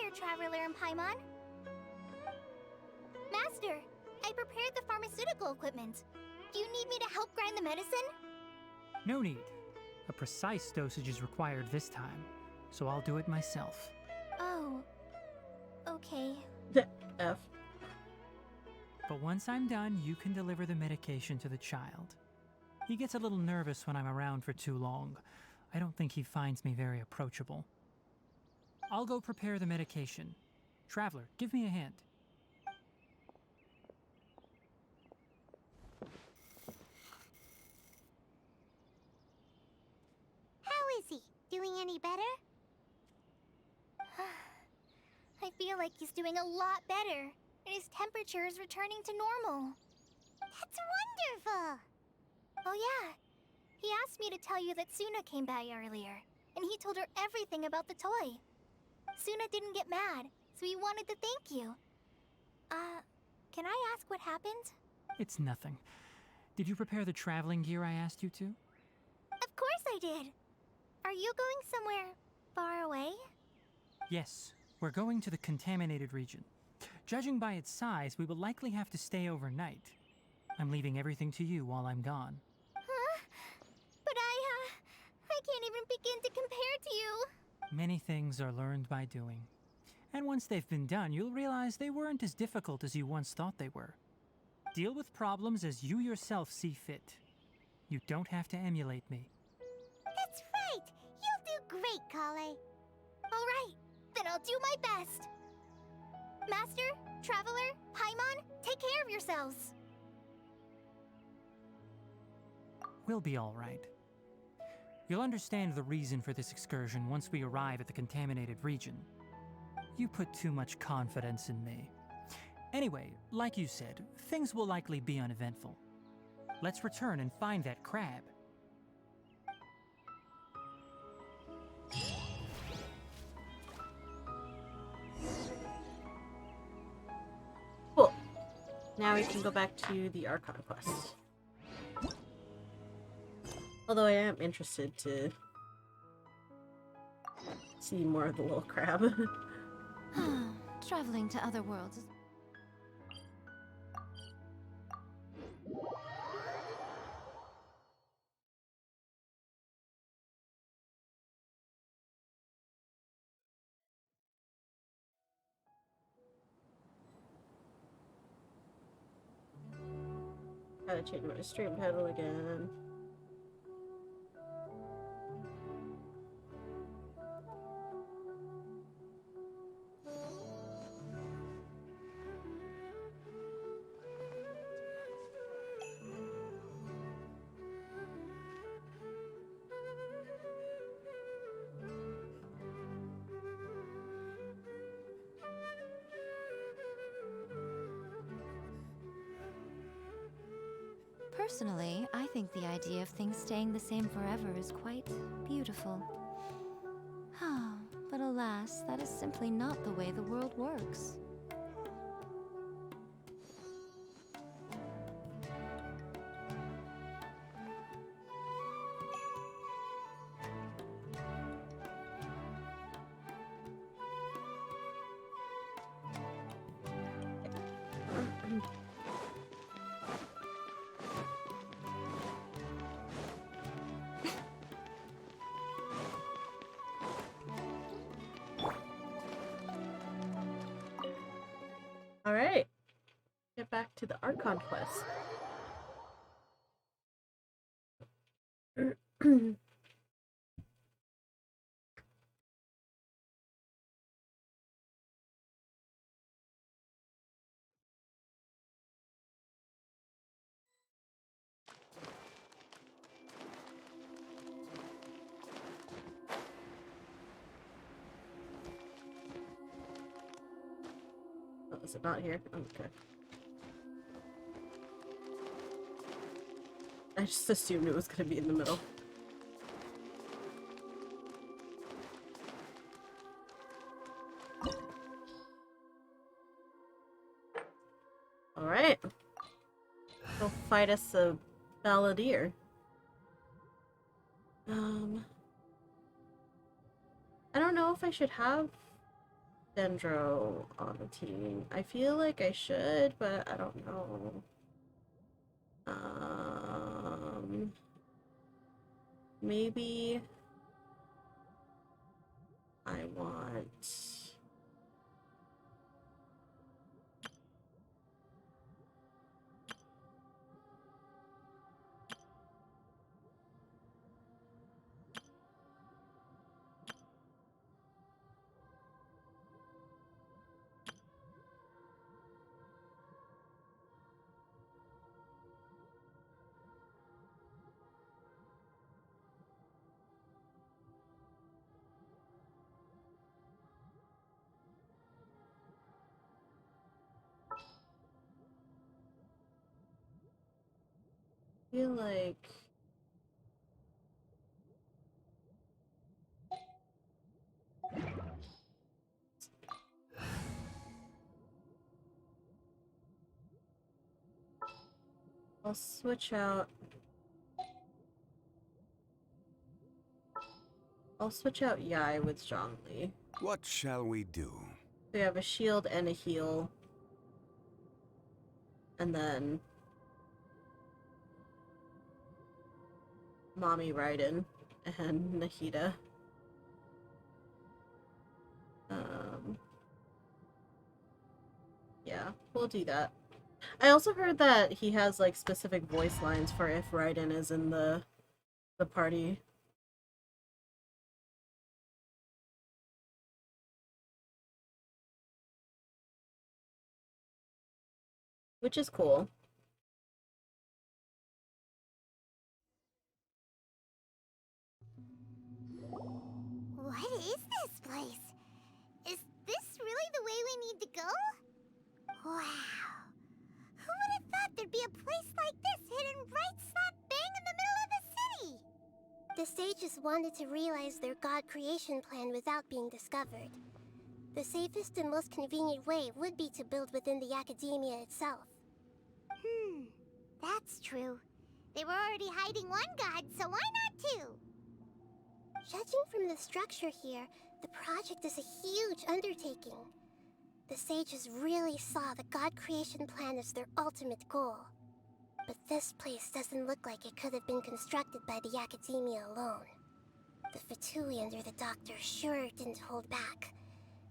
Master, Traveler, and Paimon. Master, I prepared the pharmaceutical equipment. Do you need me to help grind the medicine? No need. A precise dosage is required this time, so I'll do it myself. Oh. Okay. F. But once I'm done, you can deliver the medication to the child. He gets a little nervous when I'm around for too long. I don't think he finds me very approachable. I'll go prepare the medication. Traveler, give me a hand. How is he? Doing any better? I feel like he's doing a lot better, and his temperature is returning to normal. That's wonderful! Oh yeah, he asked me to tell you that Suna came by earlier, and he told her everything about the toy. Suna didn't get mad, so he wanted to thank you. Can I ask what happened? It's nothing. Did you prepare the traveling gear I asked you to? Of course I did! Are you going somewhere far away? Yes, we're going to the contaminated region. Judging by its size, we will likely have to stay overnight. I'm leaving everything to you while I'm gone. Huh? But I can't even begin to compare to you. Many things are learned by doing. And once they've been done, you'll realize they weren't as difficult as you once thought they were. Deal with problems as you yourself see fit. You don't have to emulate me. That's right! You'll do great, Kale. Alright, then I'll do my best. Master, Traveler, Paimon, take care of yourselves. We'll be all right. You'll understand the reason for this excursion once we arrive at the contaminated region. You put too much confidence in me. Anyway, like you said, things will likely be uneventful. Let's return and find that crab. Cool. Now we can go back to the Archon quest. Although I am interested to see more of the little crab. Traveling to other worlds. Gotta change my stream pedal again. Personally, I think the idea of things staying the same forever is quite beautiful. But alas, that is simply not the way the world works. Alright. Get back to the Archon quest. Oh, is it not here? Okay. I just assumed it was gonna be in the middle. Alright. Go fight us a balladeer. I don't know if I should have Dendro on the team. I feel like I should, but I don't know. Maybe I want... I feel like I'll switch out Yai with Zhongli. What shall we do? We have a shield and a heal. And then Mommy Raiden and Nahida. Yeah, we'll do that. I also heard that he has like specific voice lines for if Raiden is in the party. Which is cool. What is this place? Is this really the way we need to go? Wow. Who would have thought there'd be a place like this hidden right slap bang in the middle of the city? The sages wanted to realize their god creation plan without being discovered. The safest and most convenient way would be to build within the academia itself. That's true. They were already hiding one god, so why not two? Judging from the structure here, the project is a huge undertaking. The sages really saw the god creation plan as their ultimate goal. But this place doesn't look like it could have been constructed by the academia alone. The Fatui under the Doctor sure didn't hold back.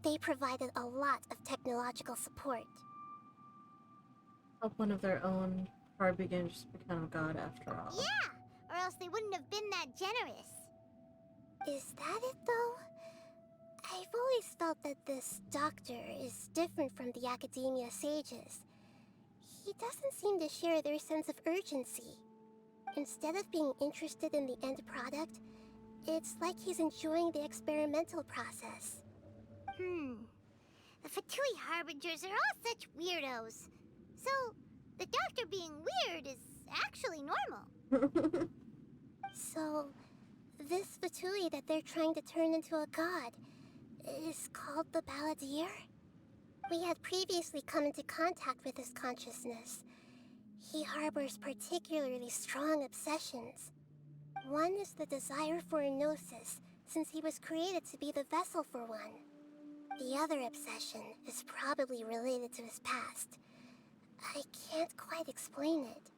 They provided a lot of technological support. Help one of their own harbingers become a god after all. Yeah! Or else they wouldn't have been that generous. Is that it, though? I've always felt that this Doctor is different from the Academia sages. He doesn't seem to share their sense of urgency. Instead of being interested in the end product, it's like he's enjoying the experimental process. The Fatui Harbingers are all such weirdos. So, the Doctor being weird is actually normal. So, this Fatui that they're trying to turn into a god is called the Balladeer? We had previously come into contact with his consciousness. He harbors particularly strong obsessions. One is the desire for a gnosis, since he was created to be the vessel for one. The other obsession is probably related to his past. I can't quite explain it.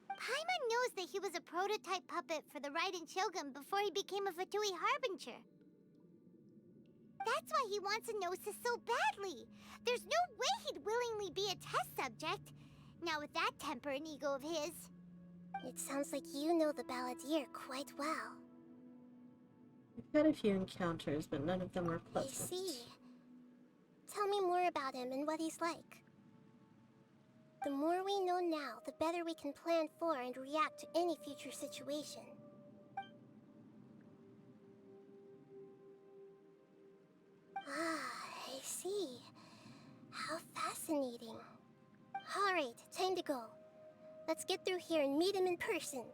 Paimon knows that he was a prototype puppet for the Raiden Shogun before he became a Fatui Harbinger. That's why he wants a gnosis so badly. There's no way he'd willingly be a test subject. Now with that temper and ego of his. It sounds like you know the Balladeer quite well. We've had a few encounters, but none of them were pleasant. I see. Tell me more about him and what he's like. The more we know now, the better we can plan for and react to any future situation. Ah, I see. How fascinating. Alright, time to go. Let's get through here and meet him in person.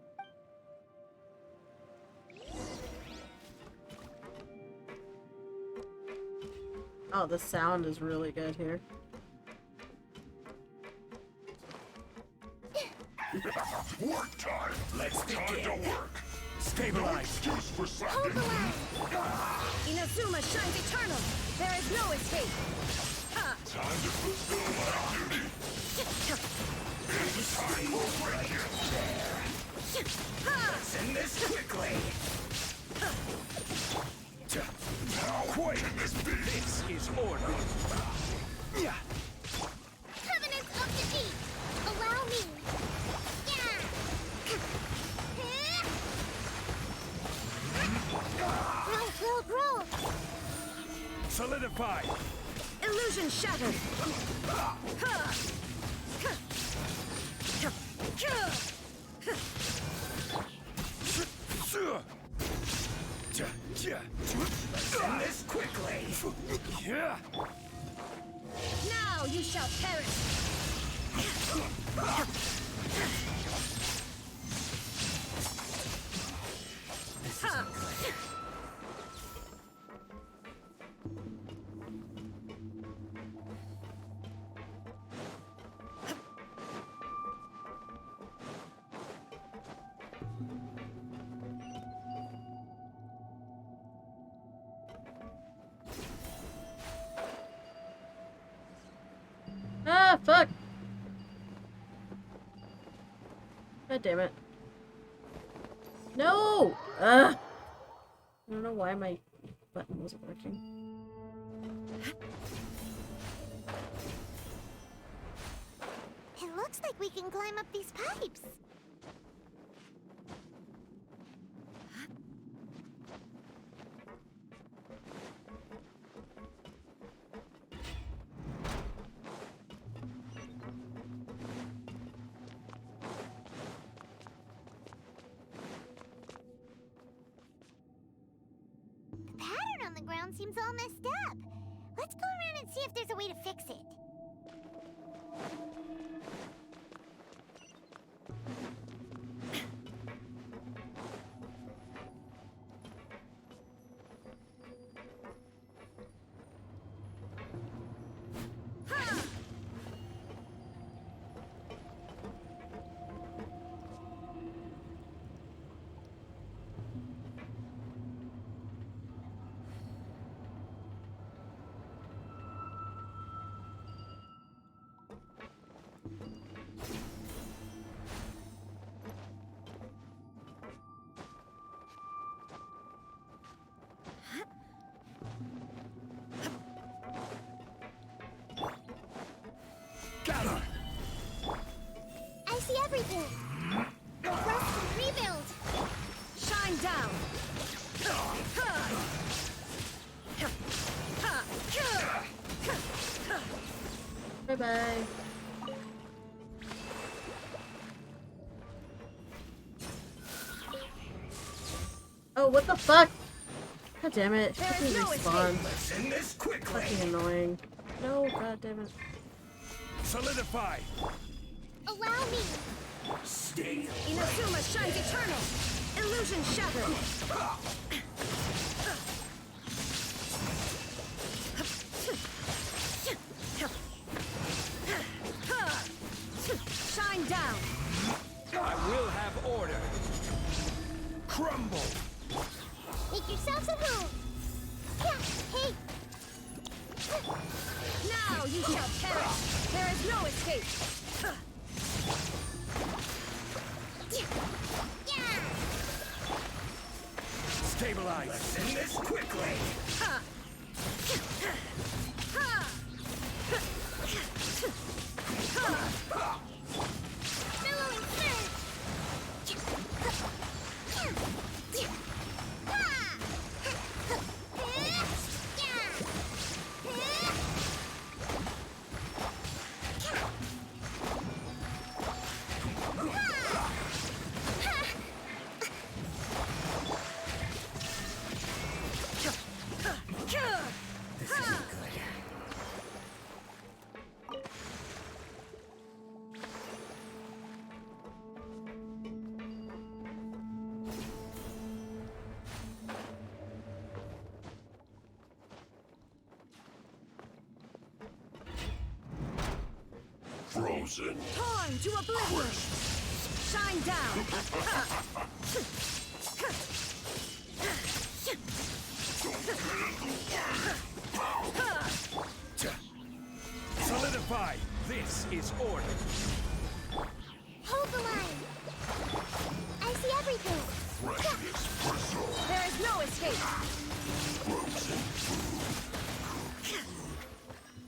Oh, the sound is really good here. Work time! Let's begin! Time to work! Stabilize! Hold the line! Inazuma shines eternal! There is no escape! Ha! Time to fulfill my duty! It's time for break-in! Let's end this quickly! How quick can this be? This is order! Covenants of defeat! Allow me! Yeah! Roll! Solidify! Illusion shattered! Let's end this quickly! Now you shall perish! Ah, fuck! God damn it. No! Ugh! I don't know why my button wasn't working. It looks like we can climb up these pipes. The pattern on the ground seems all messed up. Let's go around and see if there's a way to fix it. I see everything. Rest and rebuild. Shine down. Bye bye. Oh, what the fuck? God damn it. There Fucking is no respawn. escape. Let's end this quickly. Fucking annoying. No, god damn it. Solidify! Allow me. Stay Inazuma shines eternal. Illusion shattered. Shine down. I will have order. Crumble! Make yourselves at home. Yeah, hey. Now you shall perish. There is no escape. Stabilize! Let's end this quickly! Billowing surge. Frozen. Torn to oblivion. Shine down. Solidify! This is order! Hold the line! I see everything! There is no escape!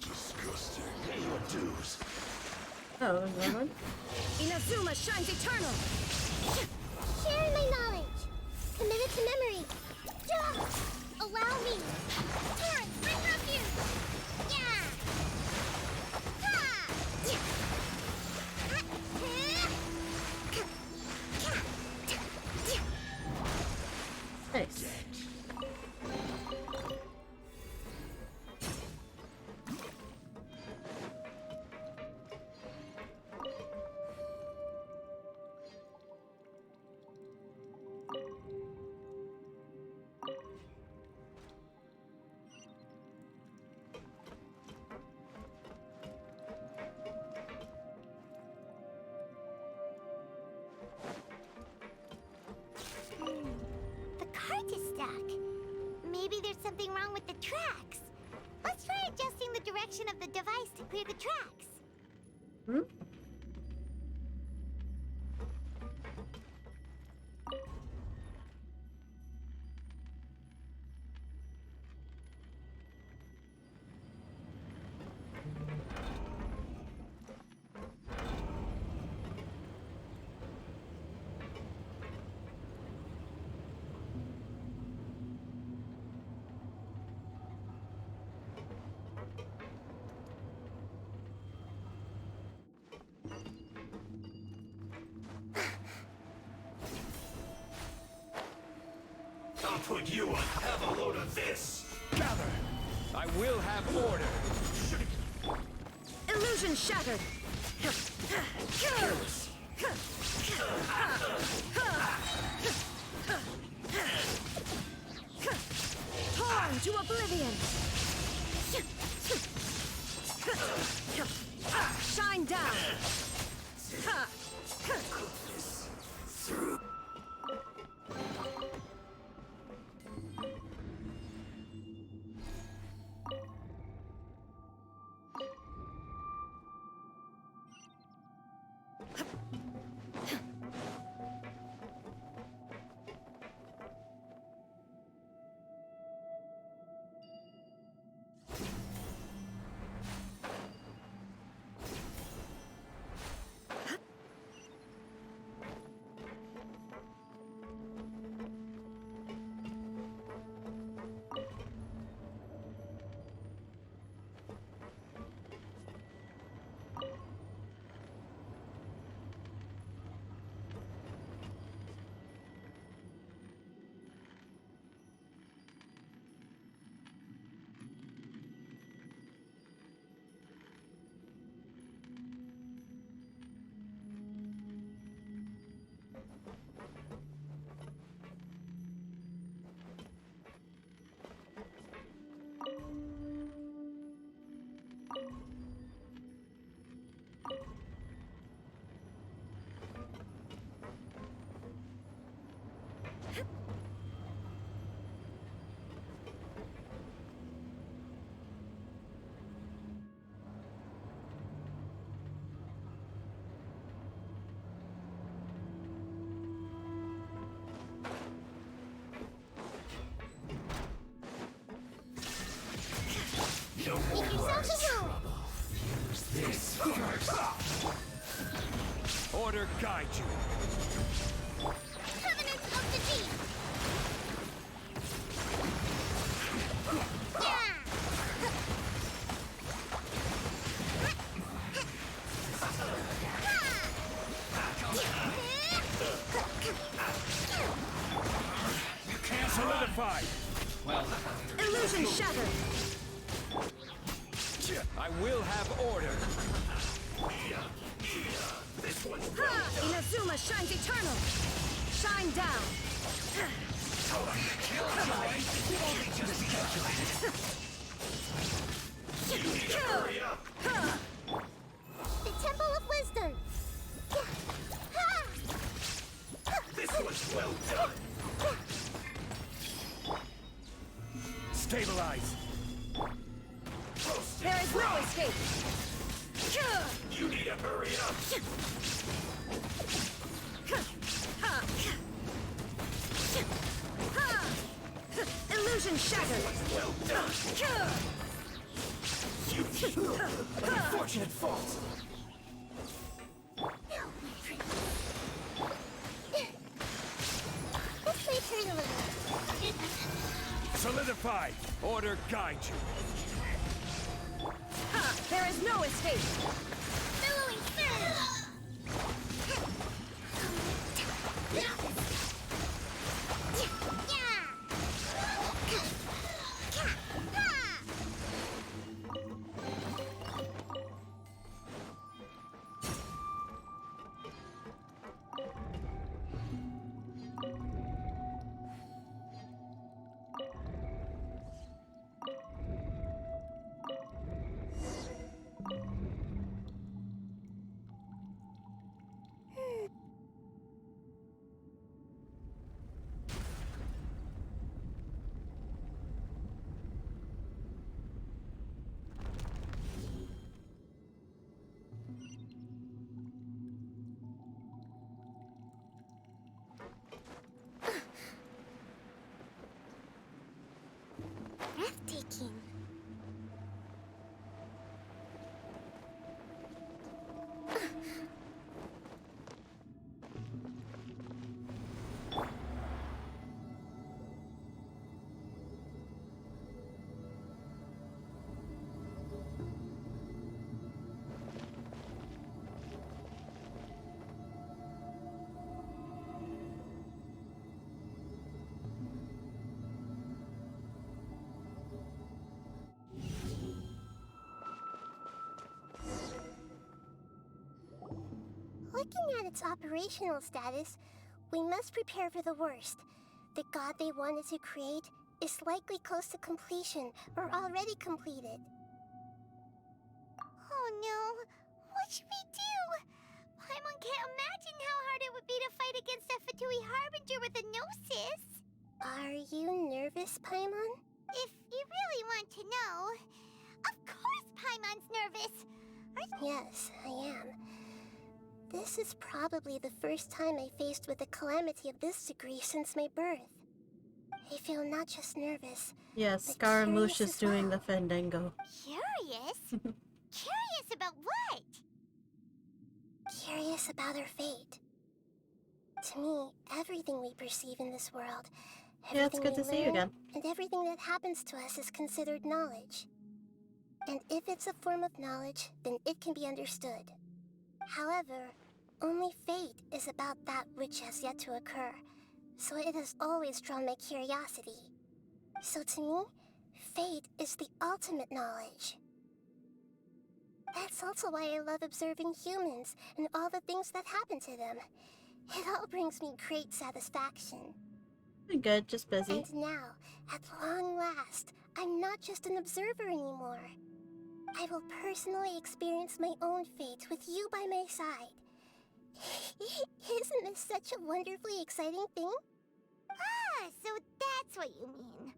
Disgusting. Pay your dues. Oh, there's another one? Inazuma shines eternal! Sharing my knowledge! Committed to memory! Allow me! Torrent, bring refuge! Yeah! Ha! Nice. The cart is stuck. Maybe there's something wrong with the tracks. Let's try adjusting the direction of the device to clear the tracks. Hmm? I'll put you on. Have a load of this. Gather. I will have order. Illusion shattered! Torn to oblivion! Shine down! Make yourself at home! Use this first. Order guide you. Covenant of the Deep! Yeah! You can't solidify. Well, Illusion shattered! I will have order. Inazuma shines eternal! Shine down! The Temple of Wisdom! This was well done. Stabilize. There is no escape! hurry up! Illusion shattered! Well done! Unfortunate fault. This may turn a little. Solidify! Order guide you! Ha! There is no escape! Billowing surge! Breathtaking. Looking at its operational status, we must prepare for the worst. The god they wanted to create is likely close to completion or already completed. Oh no! What should we do? Paimon can't imagine how hard it would be to fight against the Fatui Harbinger with a Gnosis! Are you nervous, Paimon? If you really want to know... Of course Paimon's nervous! Yes, I am. This is probably the first time I faced with a calamity of this degree since my birth. I feel not just nervous. Yes, but Scaramouche curious is as doing well. the Fandango. Curious? Curious about what? Curious about our fate. To me, everything we perceive in this world, Yeah, it's everything good we to see you learn, again. and everything that happens to us is considered knowledge. And if it's a form of knowledge, then it can be understood. However, only fate is about that which has yet to occur, so it has always drawn my curiosity. So to me, fate is the ultimate knowledge. That's also why I love observing humans and all the things that happen to them. It all brings me great satisfaction. Good, just busy. And now, at long last, I'm not just an observer anymore. I will personally experience my own fate with you by my side. Isn't this such a wonderfully exciting thing? Ah, so that's what you mean.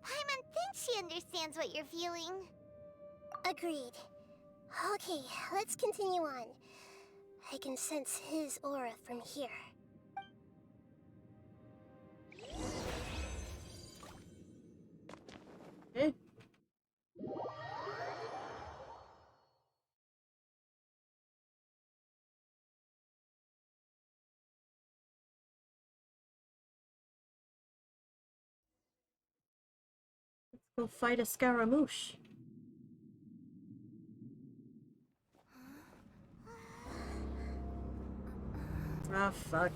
Paimon thinks she understands what you're feeling. Agreed. Okay, let's continue on. I can sense his aura from here. Okay. Let's go fight a Scaramouche. Ah, fuck.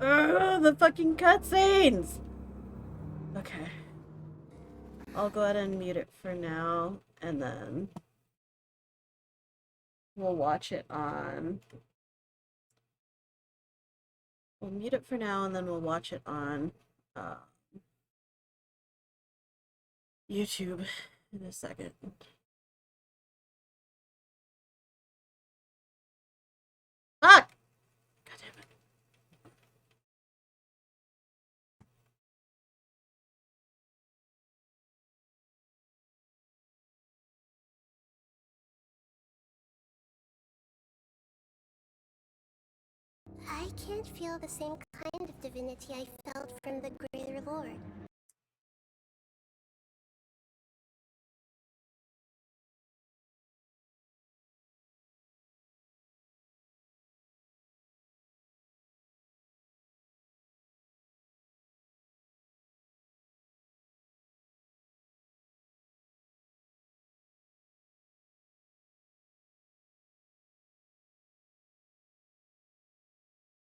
Ugh, the fucking cutscenes! Okay. I'll go ahead and mute it for now, and then we'll watch it on... We'll mute it for now, and then we'll watch it on YouTube in a second. Fuck! I can't feel the same kind of divinity I felt from the Greater Lord.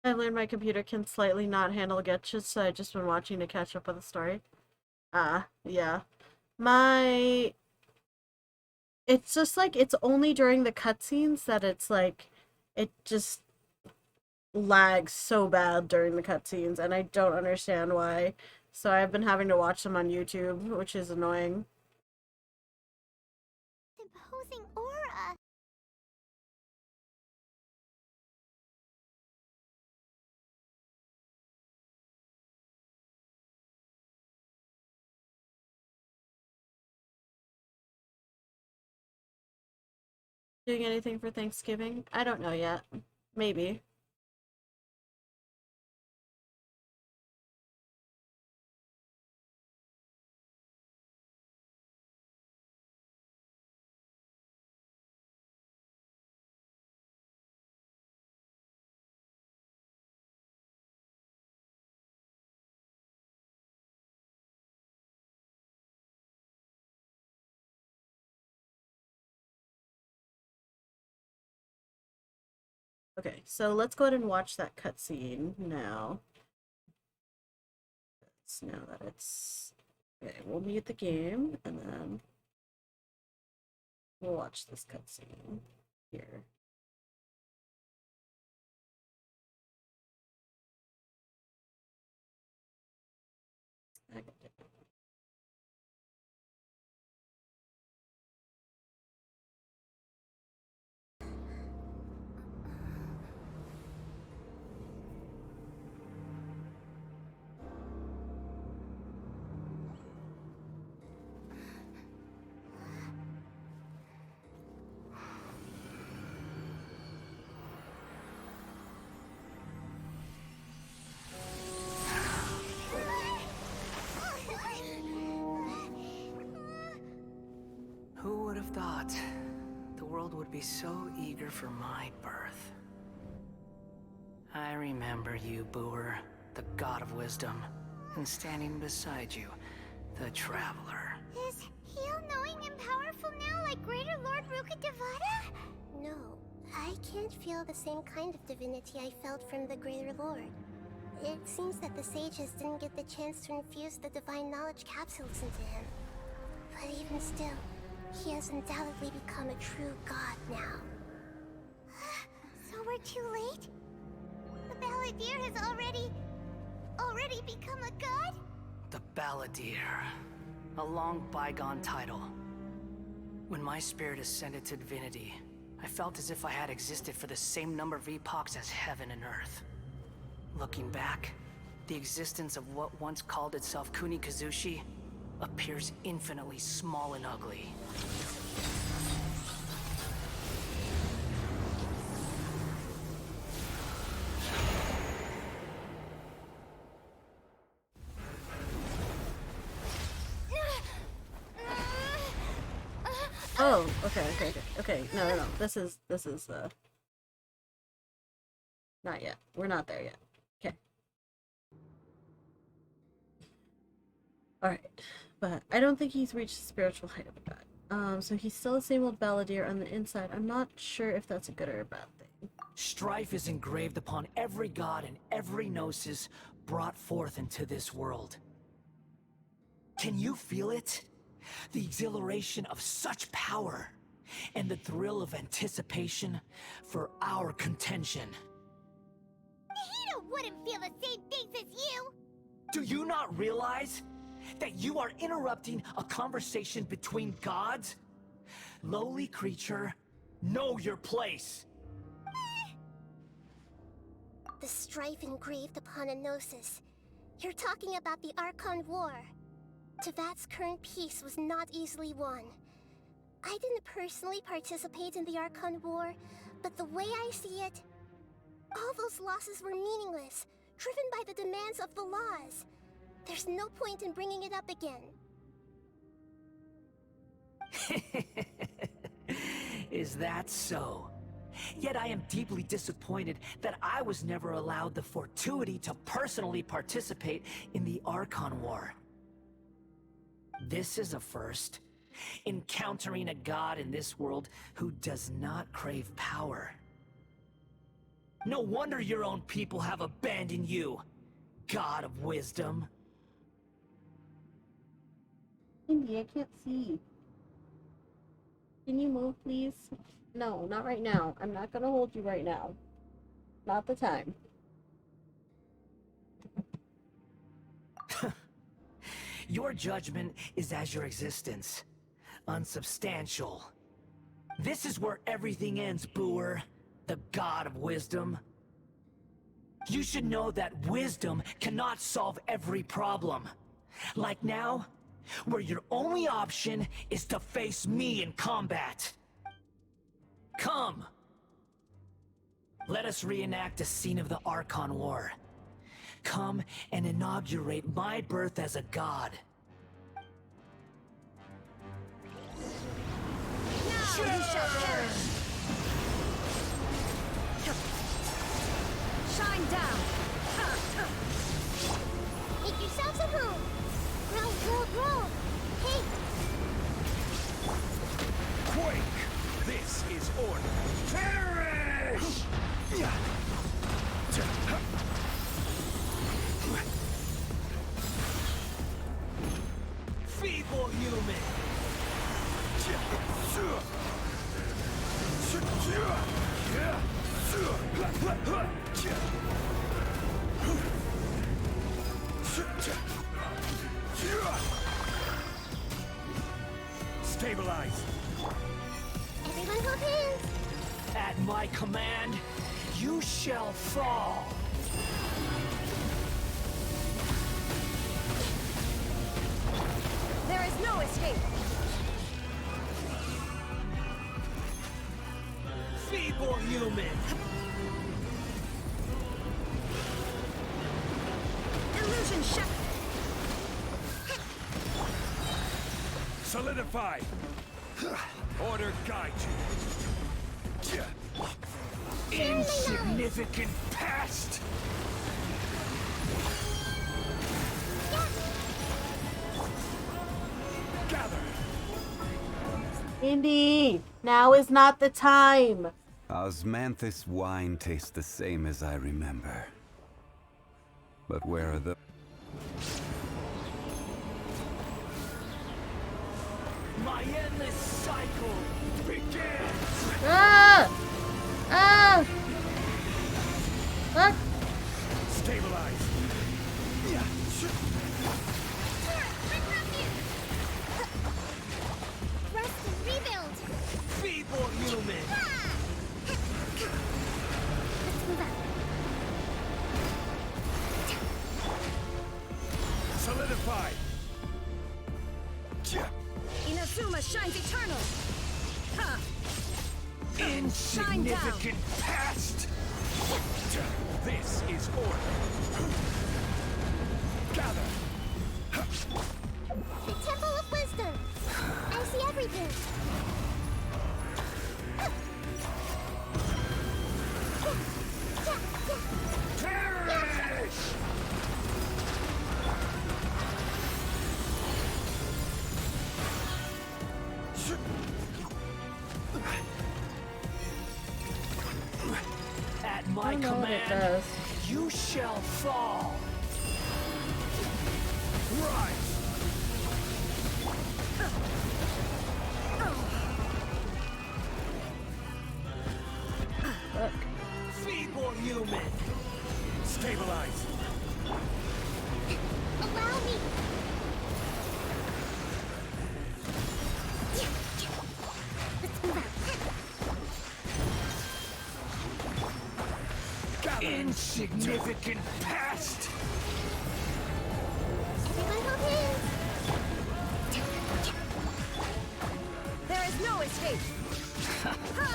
I learned my computer can slightly not handle glitches, so I've just been watching to catch up with the story. Yeah. My... It's just like, it's only during the cutscenes that it's like, it just lags so bad during the cutscenes, and I don't understand why. So I've been having to watch them on YouTube, which is annoying. Imposing aura. Doing anything for Thanksgiving? I don't know yet. Maybe. Okay, so let's go ahead and watch that cutscene now. So now that it's... Okay, we'll mute the game, and then we'll watch this cutscene here. Who would have thought the world would be so eager for my birth? I remember you, Booer, the god of wisdom, and standing beside you, the traveler. Is he all-knowing and powerful now like Greater Lord Rukkhadevata? No, I can't feel the same kind of divinity I felt from the Greater Lord. It seems that the sages didn't get the chance to infuse the divine knowledge capsules into him. But even still, he has undoubtedly become a true god now. So we're too late? The Balladeer has already become a god? The Balladeer. A long bygone title. When my spirit ascended to divinity, I felt as if I had existed for the same number of epochs as heaven and earth. Looking back, the existence of what once called itself Kunikazushi appears infinitely small and ugly. Oh, okay. No. This is, not yet. We're not there yet. Okay. Alright. But I don't think he's reached the spiritual height of a god. So he's still the same old Balladeer on the inside. I'm not sure if that's a good or a bad thing. Strife is engraved upon every god and every gnosis brought forth into this world. Can you feel it? The exhilaration of such power, and the thrill of anticipation for our contention. Nahida wouldn't feel the same things as you! Do you not realize that you are interrupting a conversation between gods? Lowly creature, know your place. The strife engraved upon a gnosis. You're talking about the Archon War. Tevat's current peace was not easily won. I didn't personally participate in the Archon War, but the way I see it, All those losses were meaningless, driven by the demands of the laws. There's no point in bringing it up again. Is that so? Yet I am deeply disappointed that I was never allowed the fortuity to personally participate in the Archon War. This is a first. Encountering a god in this world who does not crave power. No wonder your own people have abandoned you, God of Wisdom. Indy, I can't see. Can you move, please? No, not right now. I'm not gonna hold you right now. Not the time. Your judgment is as your existence. Unsubstantial. This is where everything ends, Booer, the God of Wisdom. You should know that wisdom cannot solve every problem. Like now, where your only option is to face me in combat. Come! Let us reenact a scene of the Archon War. Come and inaugurate my birth as a god. Now you shall perish! Shine down! Make yourselves at home! Grow, grow, grow! Hey! Quake! This is order! Perish! Feeble human! Stabilize! Everyone hold hands! At my command, you shall fall! There is no escape! Feeble human! Illusion shatter! Solidify! Order guide you! Insignificant past! Gather! Indy, now is not the time. Osmanthus wine tastes the same as I remember. But where are the... My endless cycle begins! Ah! Ah! Ah! Stabilize! Rest and rebuild! Feeble human! Let's move out. Solidify! Inazuma shines eternal! Ha! Insignificant past! This is order! Gather! The Temple of Wisdom! I see everything! Perish! At my I know what it command, does. you shall fall! Rise! Look. Feeble human! Stabilize! Allow me! Let's move out. Insignificant past! Everyone hold hands! There is no escape! Ha! Ha!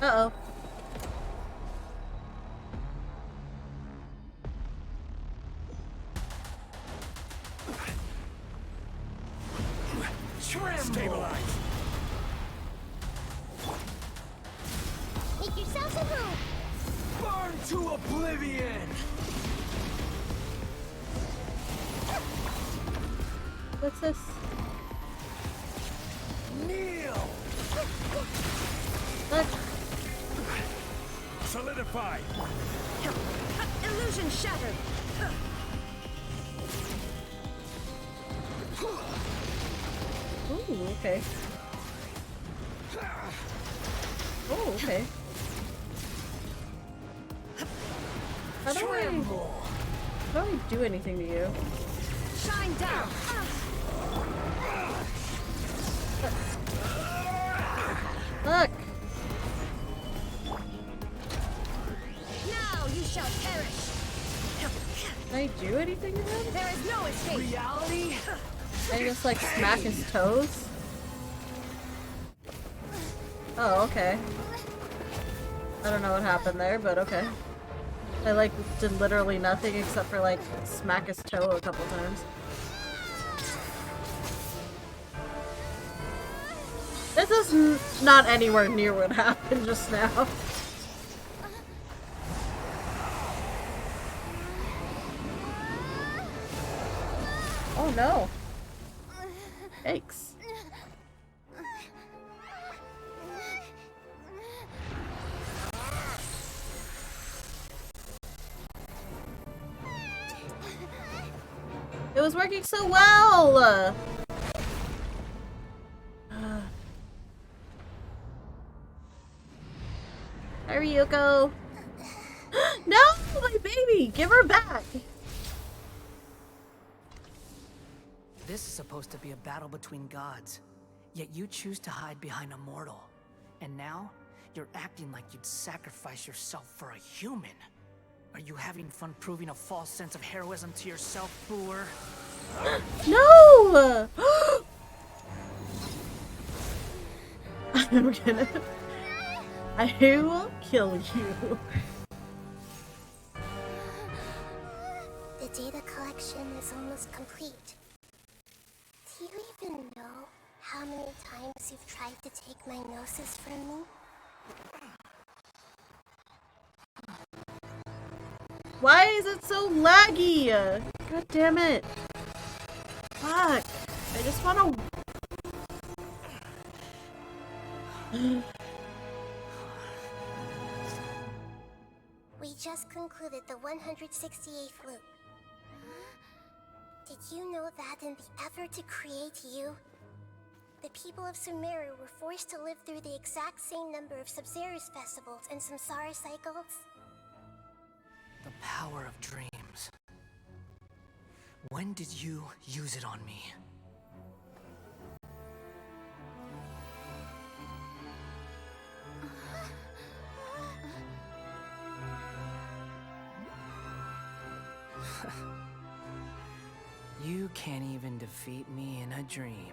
Uh-oh. Stabilize. Make yourselves at home. Burn to oblivion. What's this? Kneel. Look. Solidify. Illusion shattered. Ooh, okay. Oh, okay. How do I do anything to you? Shine down. Look! Now you shall perish. Can I do anything to him? There is no escape. Reality? Can I just like smack his toes? Oh, okay. I don't know what happened there, but okay. I like did literally nothing except for like smack his toe a couple times. This is not anywhere near what happened just now. Oh no. Thanks. It was working so well! Hi, Ryuko. No! My baby! Give her back! This is supposed to be a battle between gods, yet you choose to hide behind a mortal. And now, you're acting like you'd sacrifice yourself for a human. Are you having fun proving a false sense of heroism to yourself, Boor? No! I'm gonna... I will kill you. The data collection is almost complete. Do you even know how many times you've tried to take my gnosis from me? Why is it so laggy? God damn it. Fuck. I just wanna... We just concluded the 168th loop. Did you know that in the effort to create you, the people of Sumeru were forced to live through the exact same number of Sabzeruz festivals and Samsara cycles? The power of dreams. When did you use it on me? You can't even defeat me in a dream.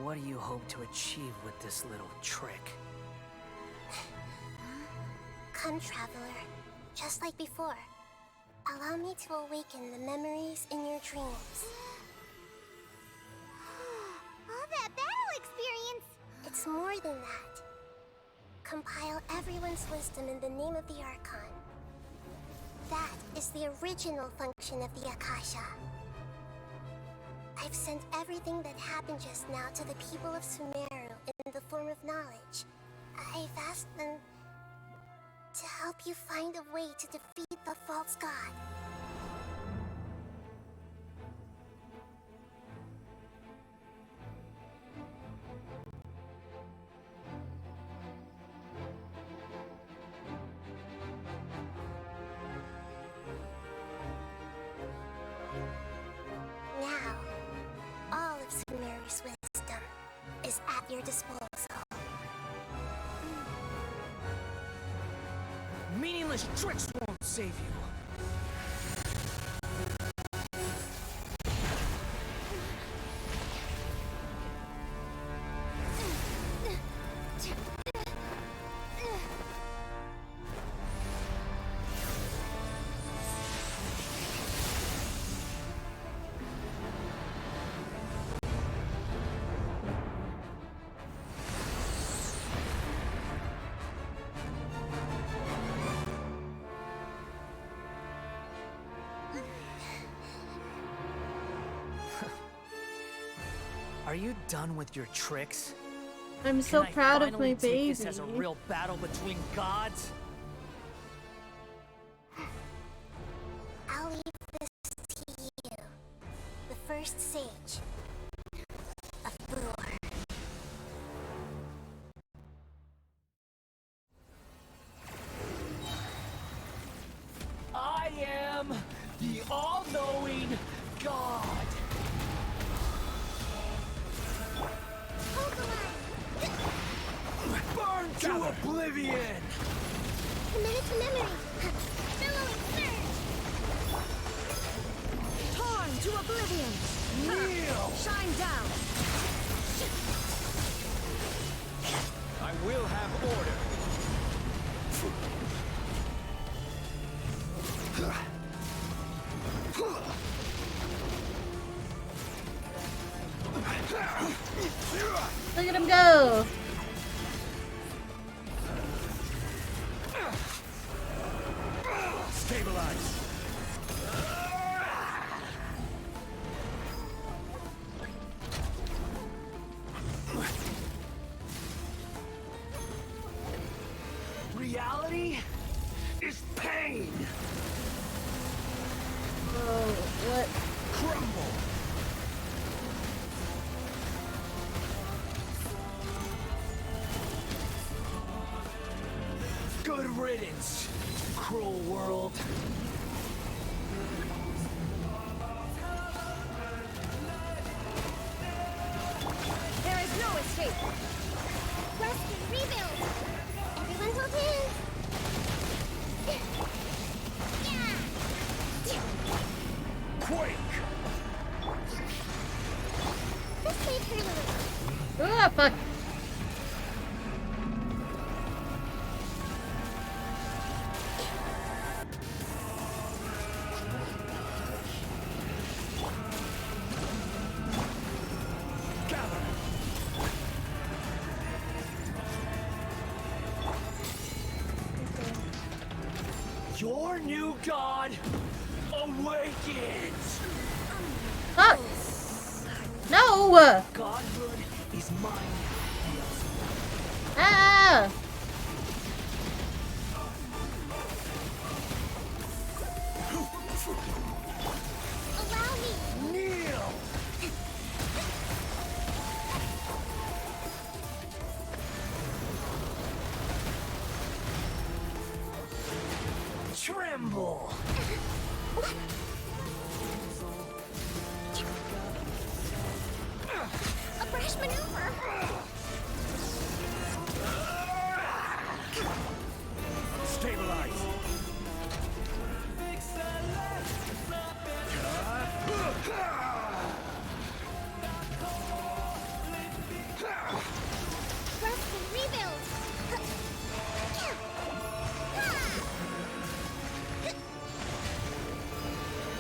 What do you hope to achieve with this little trick? Come, Traveler. Just like before. Allow me to awaken the memories in your dreams. All that battle experience! It's more than that. Compile everyone's wisdom in the name of the Archon. That is the original function of the Akasha. I've sent everything that happened just now to the people of Sumeru in the form of knowledge. I've asked them to help you find a way to defeat the false god. Now, all of Sumeru's wisdom is at your disposal. Meaningless tricks won't save you. you done with your tricks? I'm so Can I proud of finally my take baby. this as a real battle between gods? I'll leave this to you. The first sage of Boor. I am the all-knowing God. Burn to oblivion! Committed to memory. Billowing surge. Torn to oblivion. Kneel! Shine down. I will have order. Look at him go! Stabilize. Reality is pain. Oh, what? Crumble. Good riddance, cruel world. There is no escape. Rest and rebuild. Everyone hold hands. Quake. This made her lose. Ah, fuck. Gather. Your new god awakens. Fuck! No! Godhood is mine. Ah! Allow me. Kneel. Tremble. A brash maneuver. Stabilize. Rest and rebuild.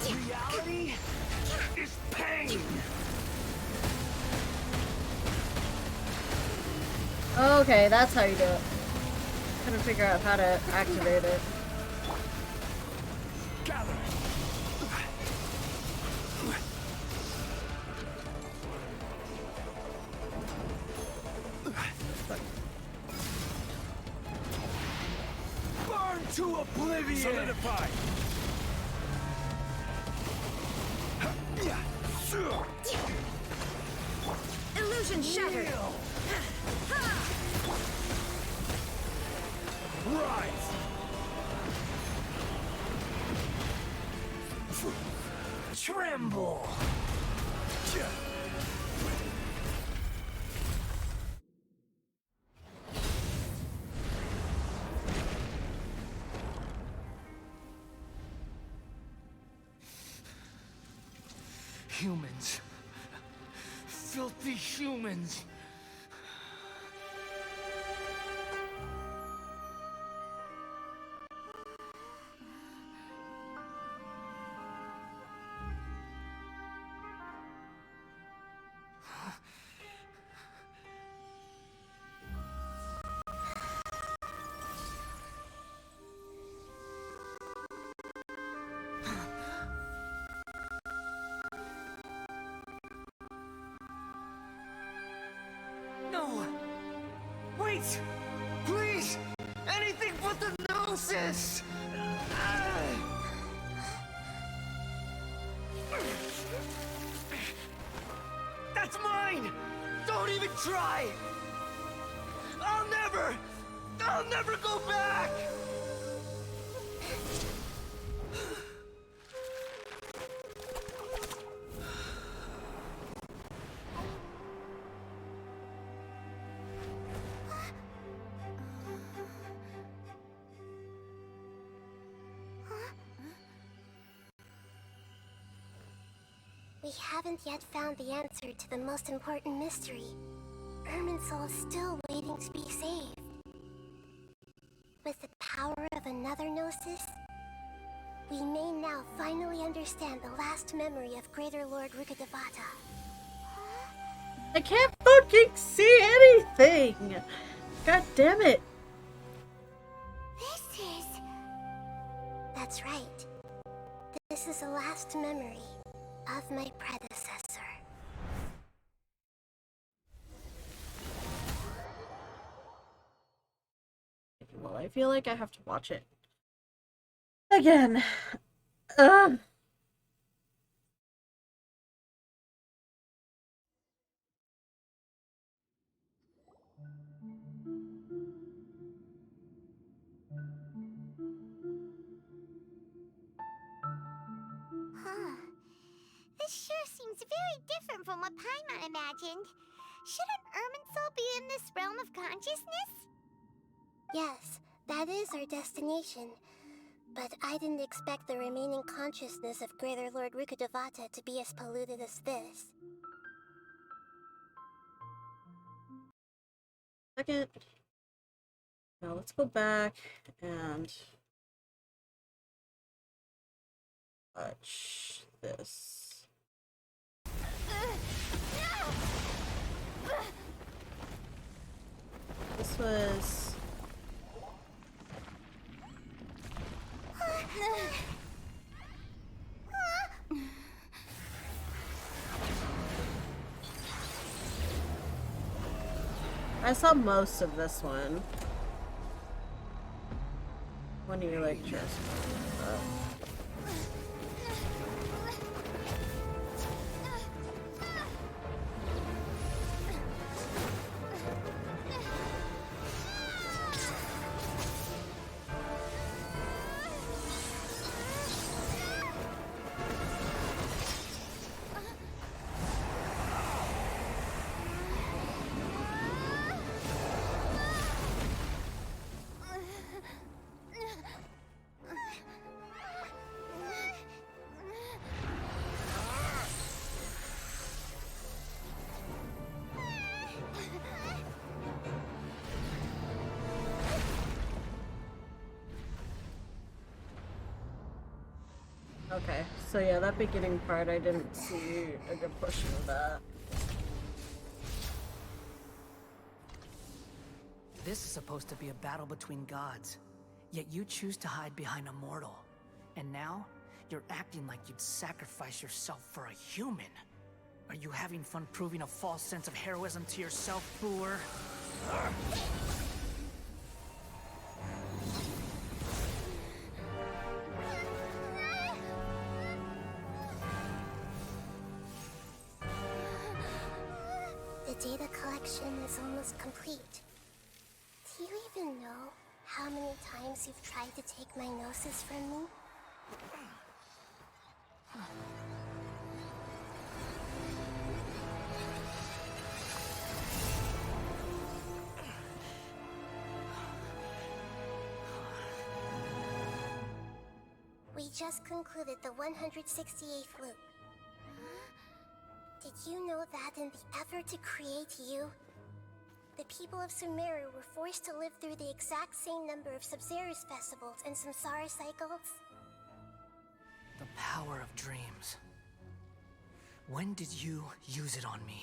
Reality is pain. Okay, that's how you do it. Couldn't figure out how to activate it. Gather. Burn to oblivion. Solidify. Illusion shattered. Rise. Tremble. Humans. Filthy humans. Please! Anything but the Gnosis! That's mine! Don't even try! I'll never go back! We haven't yet found the answer to the most important mystery. Irminsul is still waiting to be saved. With the power of another Gnosis, we may now finally understand the last memory of Greater Lord Rukkhadevata. I can't fucking see anything! God damn it! This is... That's right. This is the last memory of my predecessor. Well, I feel like I have to watch it again. Ugh. Huh. This sure seems very different from what Paimon imagined. Shouldn't Irminsul be in this realm of consciousness? Yes, that is our destination. But I didn't expect the remaining consciousness of Greater Lord Rukkhadevata to be as polluted as this. Second. Now let's go back and watch this. This was... I saw most of this one. When you like just Okay, so yeah, that beginning part, I didn't see a good portion of that. This is supposed to be a battle between gods, yet you choose to hide behind a mortal. And now, you're acting like you'd sacrifice yourself for a human. Are you having fun proving a false sense of heroism to yourself, Boor? The data collection is almost complete. Do you even know how many times you've tried to take my Gnosis from me? We just concluded the 168th loop. Did you know that in the effort to create you, the people of Sumeru were forced to live through the exact same number of Sabzeruz festivals and Samsara cycles? The power of dreams. When did you use it on me?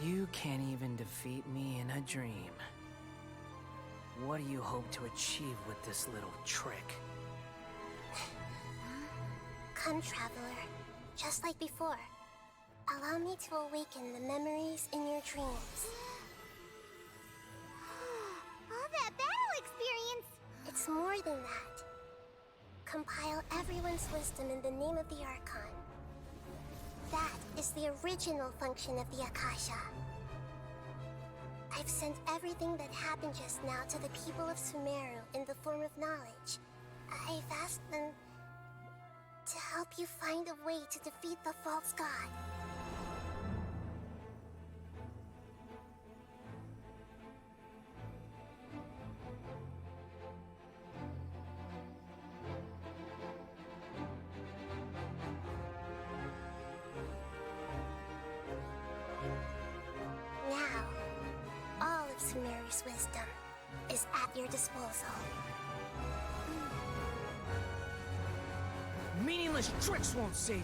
You can't even defeat me in a dream. What do you hope to achieve with this little trick? Come, Traveler. Just like before. Allow me to awaken the memories in your dreams. All that battle experience! It's more than that. Compile everyone's wisdom in the name of the Archon. That is the original function of the Akasha. I've sent everything that happened just now to the people of Sumeru in the form of knowledge. I've asked them to help you find a way to defeat the false god. Now, all of Sumeru's wisdom is at your disposal. Meaningless tricks won't save you.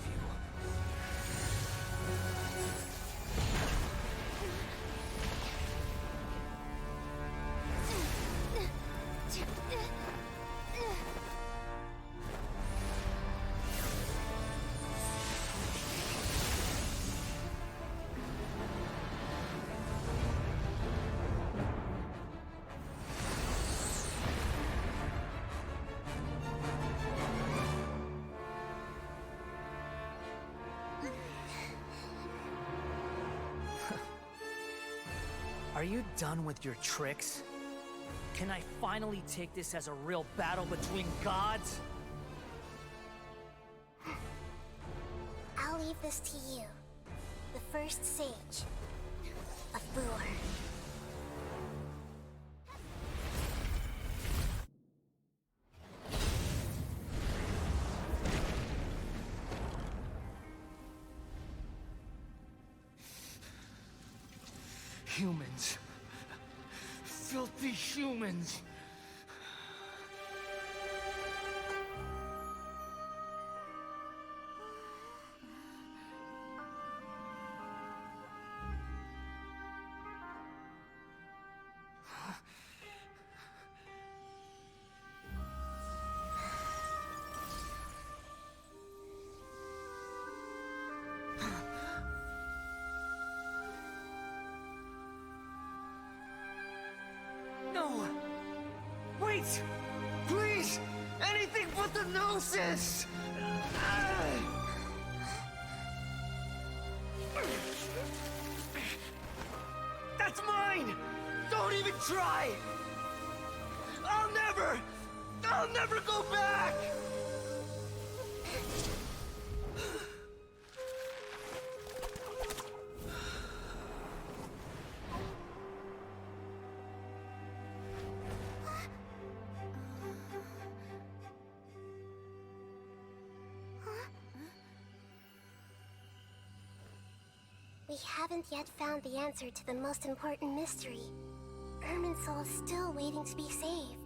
Are you done with your tricks? Can I finally take this as a real battle between gods? I'll leave this to you, the first sage of Boor. Humans. Filthy humans. No! Wait! Please! Anything but the Gnosis! That's mine! Don't even try! I'll never go back! We haven't yet found the answer to the most important mystery. Irminsul is still waiting to be saved.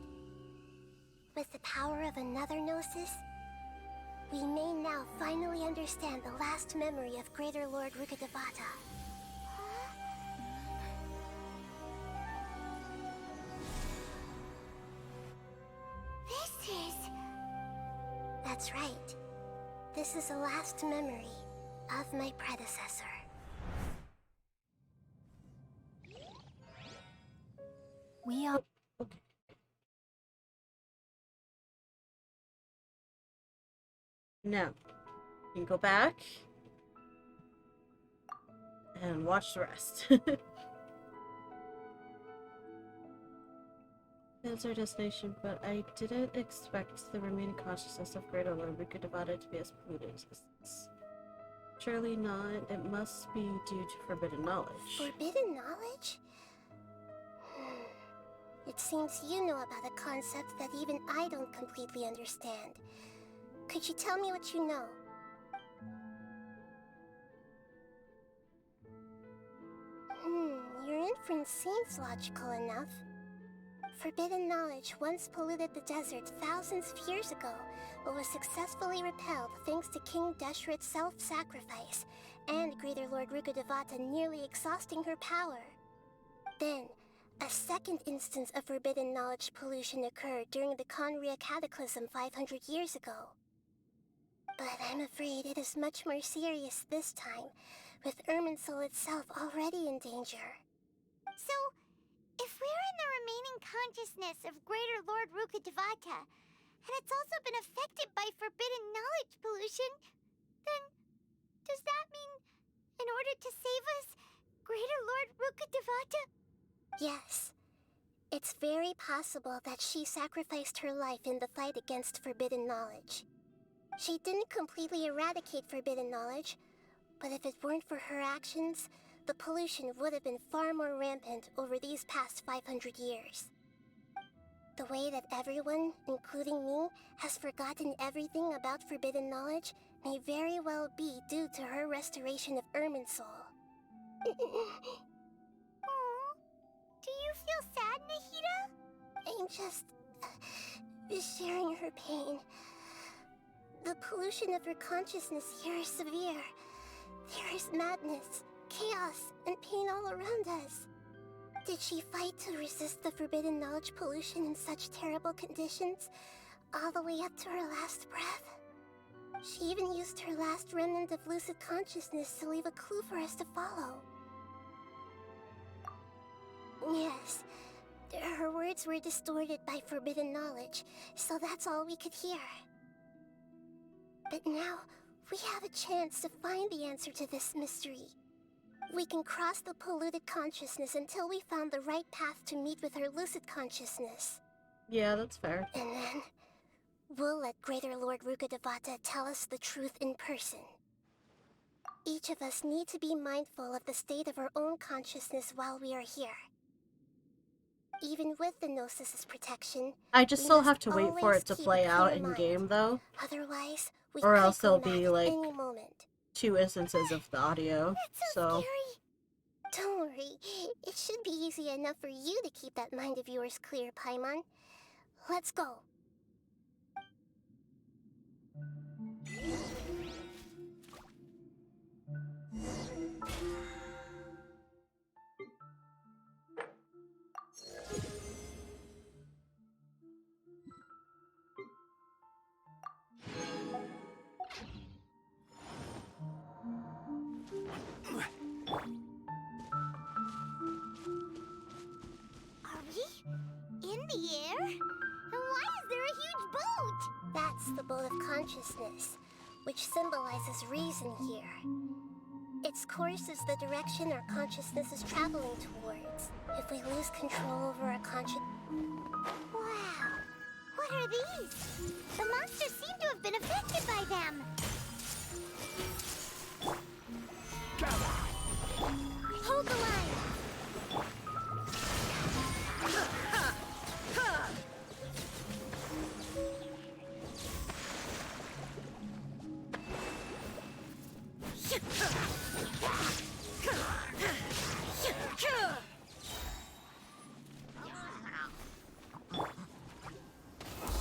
With the power of another Gnosis, we may now finally understand the last memory of Greater Lord Rukkhadevata. This is... That's right. This is the last memory of my predecessor. We are... Now, you can go back and watch the rest. That's our destination, but I didn't expect the remaining consciousness of Greater Lord Rukkhadevata to be as polluted as this. Surely not. It must be due to forbidden knowledge. Forbidden knowledge? It seems you know about a concept that even I don't completely understand. Could you tell me what you know? Your inference seems logical enough. Forbidden knowledge once polluted the desert thousands of years ago, but was successfully repelled thanks to King Deshret's self-sacrifice, and Greater Lord Rukkhadevata nearly exhausting her power. Then, A second instance of forbidden knowledge pollution occurred during the Conria Cataclysm 500 years ago. But I'm afraid it is much more serious this time, with Irminsul itself already in danger. So, if we're in the remaining consciousness of Greater Lord Rukkhadevata, and it's also been affected by forbidden knowledge pollution, then does that mean, in order to save us, Greater Lord Rukkhadevata? Yes. It's very possible that she sacrificed her life in the fight against forbidden knowledge. She didn't completely eradicate forbidden knowledge, but if it weren't for her actions, the pollution would have been far more rampant over these past 500 years. The way that everyone, including me, has forgotten everything about forbidden knowledge may very well be due to her restoration of Irminsul. Do you feel sad, Nahida? I'm just sharing her pain. The pollution of her consciousness here is severe. There is madness, chaos, and pain all around us. Did she fight to resist the forbidden knowledge pollution in such terrible conditions, all the way up to her last breath? She even used her last remnant of lucid consciousness to leave a clue for us to follow. Yes, her words were distorted by forbidden knowledge, so that's all we could hear. But now, we have a chance to find the answer to this mystery. We can cross the polluted consciousness until we found the right path to meet with her lucid consciousness. Yeah, that's fair. And then, we'll let Greater Lord Rukkhadevata tell us the truth in person. Each of us need to be mindful of the state of our own consciousness while we are here. Even with the Gnosis' protection, I just we still must have to wait for always it to keep play a out clear in mind. game, though. Otherwise, we Or could else go there'll mad be, at like, any moment. 2 instances of the audio. So Don't worry, it should be easy enough for you to keep that mind of yours clear, Paimon. Let's go. Are we in the air? And why is there a huge boat? That's the boat of consciousness, which symbolizes reason here. Its course is the direction our consciousness is traveling towards. If we lose control over our conscious... Wow. What are these? The monsters seem to have been affected by them. Hold the line.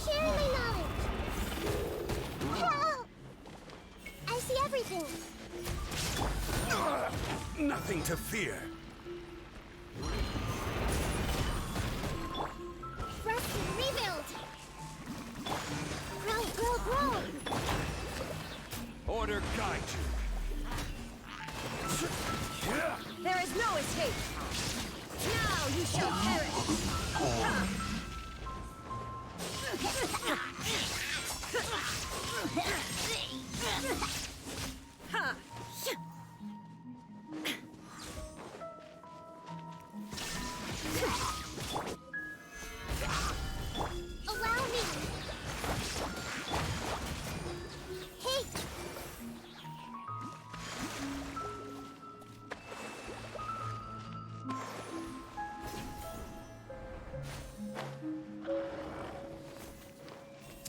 Share my knowledge! Help! I see everything! Nothing to fear. Rest and rebuild! Grow! Order guide you. There is no escape. Now you shall perish. Allow me! Hey!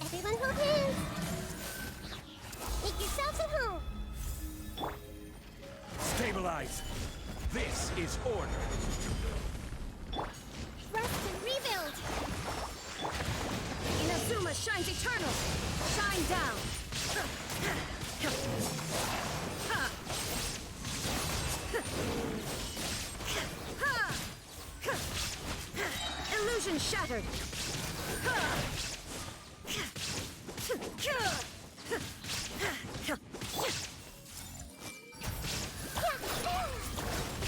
Everyone hold hands! Make yourselves at home! Stabilize. This is order. Rest and rebuild! Inazuma shines eternal. Shine down. Illusion shattered!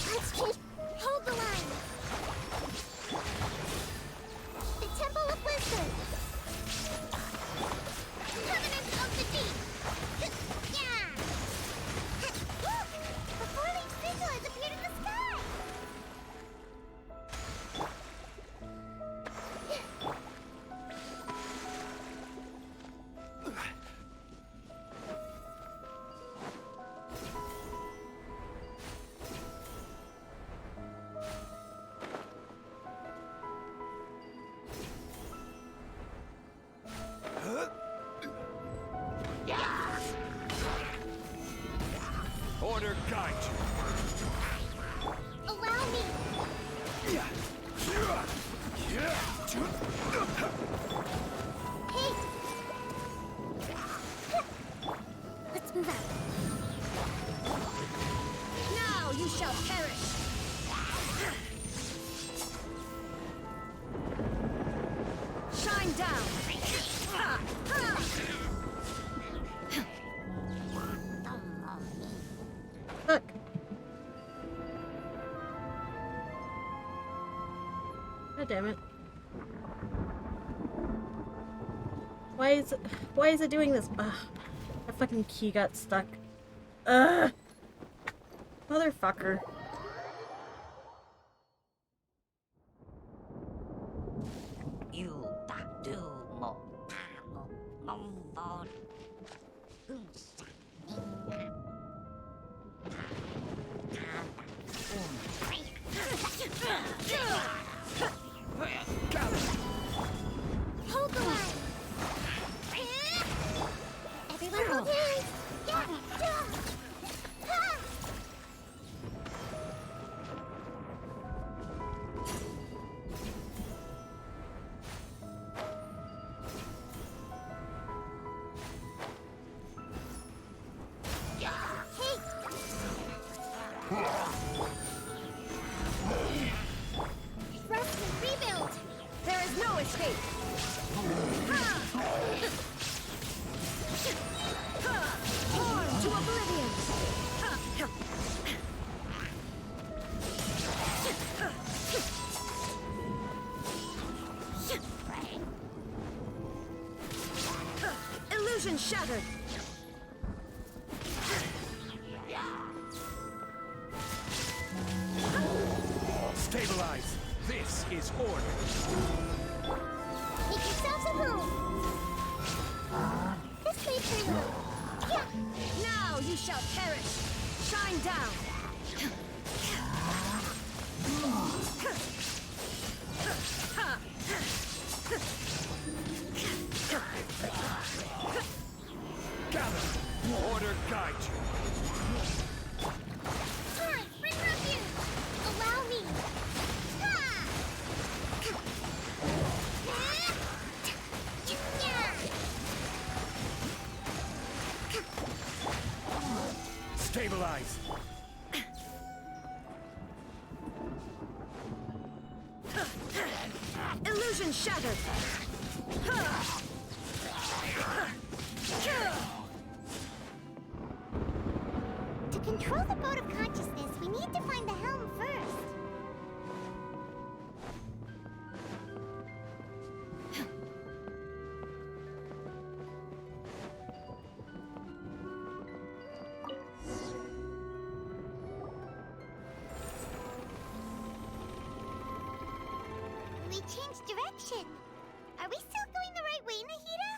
Let's change. Hold the line. The Temple of Wisdom. Covenant of the Deep. Yeah. Look! The four-leaf sigil has appeared in the sky. Order guide you. Allow me. Hey. Let's move out. Now you shall perish! Shine down! Look. God damn it. Why is it doing this? Ugh. That fucking key got stuck. Ugh. Motherfucker. Hold the line. Everyone hold hands. Yeah. Ha! Rest and rebuild. There is no escape! Torn to oblivion! Illusion shattered! Stabilize. This is order. Make yourselves at home. This way for you. Yeah. Now you shall perish! Shine down! Gather. Order guide you. Time, bring refuge. Allow me. Ha! Stabilize. Illusion shattered! To control the boat of consciousness, we need to find the helm first. We changed direction. Are we still going the right way, Nahida?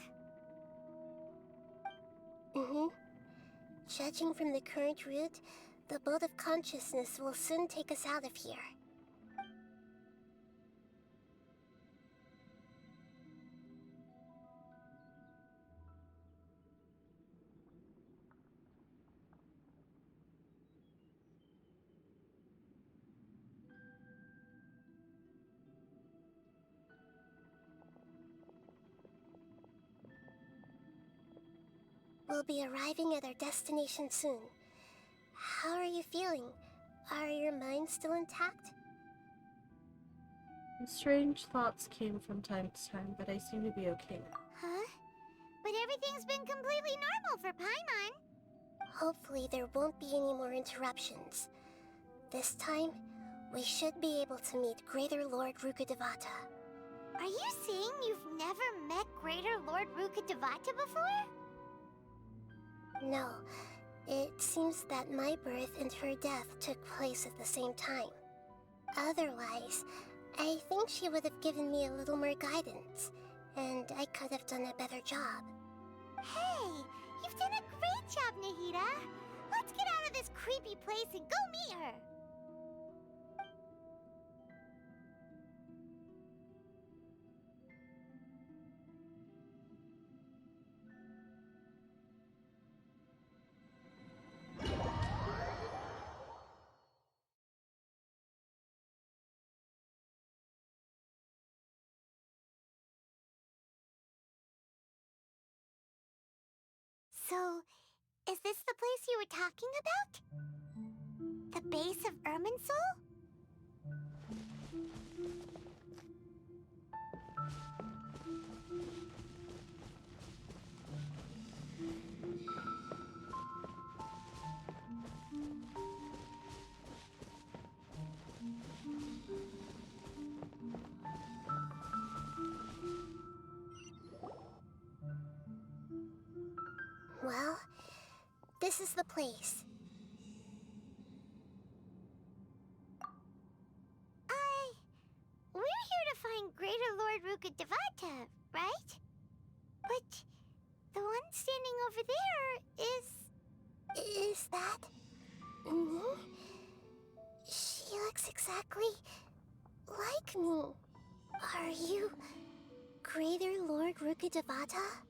Mm-hmm. Judging from the current route, the boat of consciousness will soon take us out of here. We'll be arriving at our destination soon. How are you feeling? Are your minds still intact? Strange thoughts came from time to time, but I seem to be okay now. Huh? But everything's been completely normal for Paimon. Hopefully there won't be any more interruptions. This time, we should be able to meet Greater Lord Rukkhadevata. Are you saying you've never met Greater Lord Rukkhadevata before? No. It seems that my birth and her death took place at the same time. Otherwise, I think she would have given me a little more guidance, and I could have done a better job. Hey, you've done a great job, Nahida. Let's get out of this creepy place and go meet her. So, is this the place you were talking about? The base of Irminsul? Well, this is the place. We're here to find Greater Lord Rukkhadevata, right? But the one standing over there is... Is that... me? She looks exactly like me. Are you Greater Lord Rukkhadevata?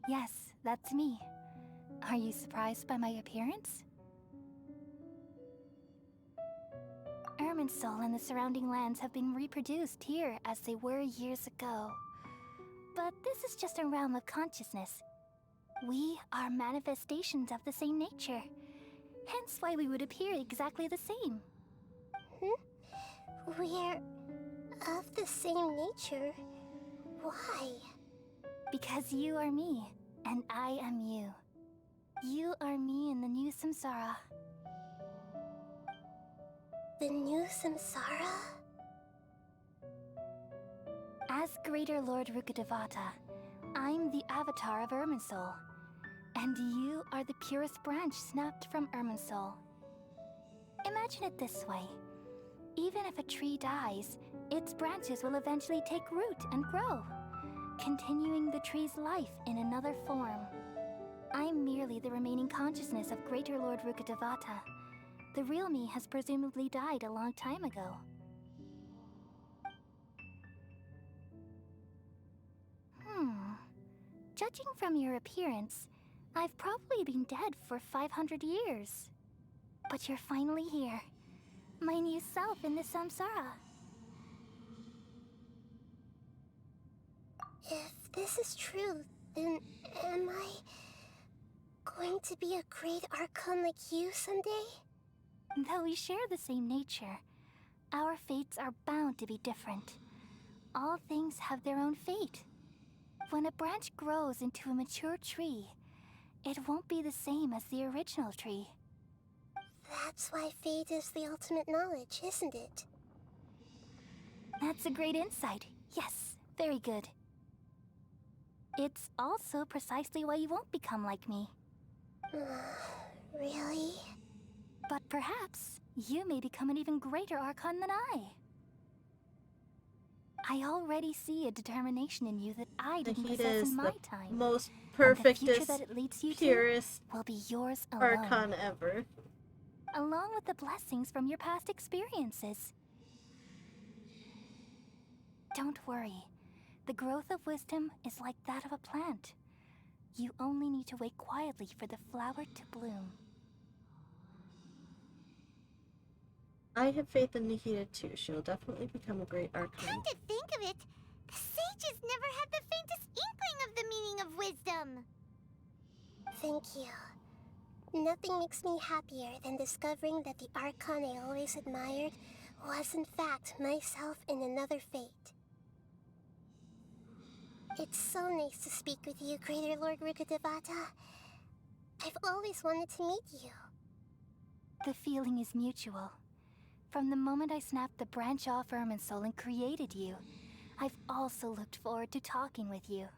Yes, that's me. Are you surprised by my appearance? Irminsul and the surrounding lands have been reproduced here as they were years ago. But this is just a realm of consciousness. We are manifestations of the same nature. Hence why we would appear exactly the same. We're of the same nature? Why? Because you are me, and I am you. You are me in the new samsara. The new samsara? As Greater Lord Rukkhadevata, I'm the avatar of Irminsul. And you are the purest branch snapped from Irminsul. Imagine it this way. Even if a tree dies, its branches will eventually take root and grow, continuing the tree's life in another form. I'm merely the remaining consciousness of Greater Lord Rukkhadevata. The real me has presumably died a long time ago. Judging from your appearance, I've probably been dead for 500 years. But you're finally here. My new self in the samsara. If this is true, then am I going to be a great Archon like you someday? Though we share the same nature, our fates are bound to be different. All things have their own fate. When a branch grows into a mature tree, it won't be the same as the original tree. That's why fate is the ultimate knowledge, isn't it? That's a great insight. Yes, very good. It's also precisely why you won't become like me. Really? But perhaps you may become an even greater Archon than I. I already see a determination in you that I didn't possess in my time. Most and the perfectest, future that it leads you purest to will be yours alone. Archon ever. Along with the blessings from your past experiences. Don't worry. The growth of wisdom is like that of a plant. You only need to wait quietly for the flower to bloom. I have faith in Nahida too. She'll definitely become a great Archon. Come to think of it, the sages never had the faintest inkling of the meaning of wisdom. Thank you. Nothing makes me happier than discovering that the Archon I always admired was in fact myself in another fate. It's so nice to speak with you, Greater Lord Rukkhadevata. I've always wanted to meet you. The feeling is mutual. From the moment I snapped the branch off Irminsul and created you, I've also looked forward to talking with you.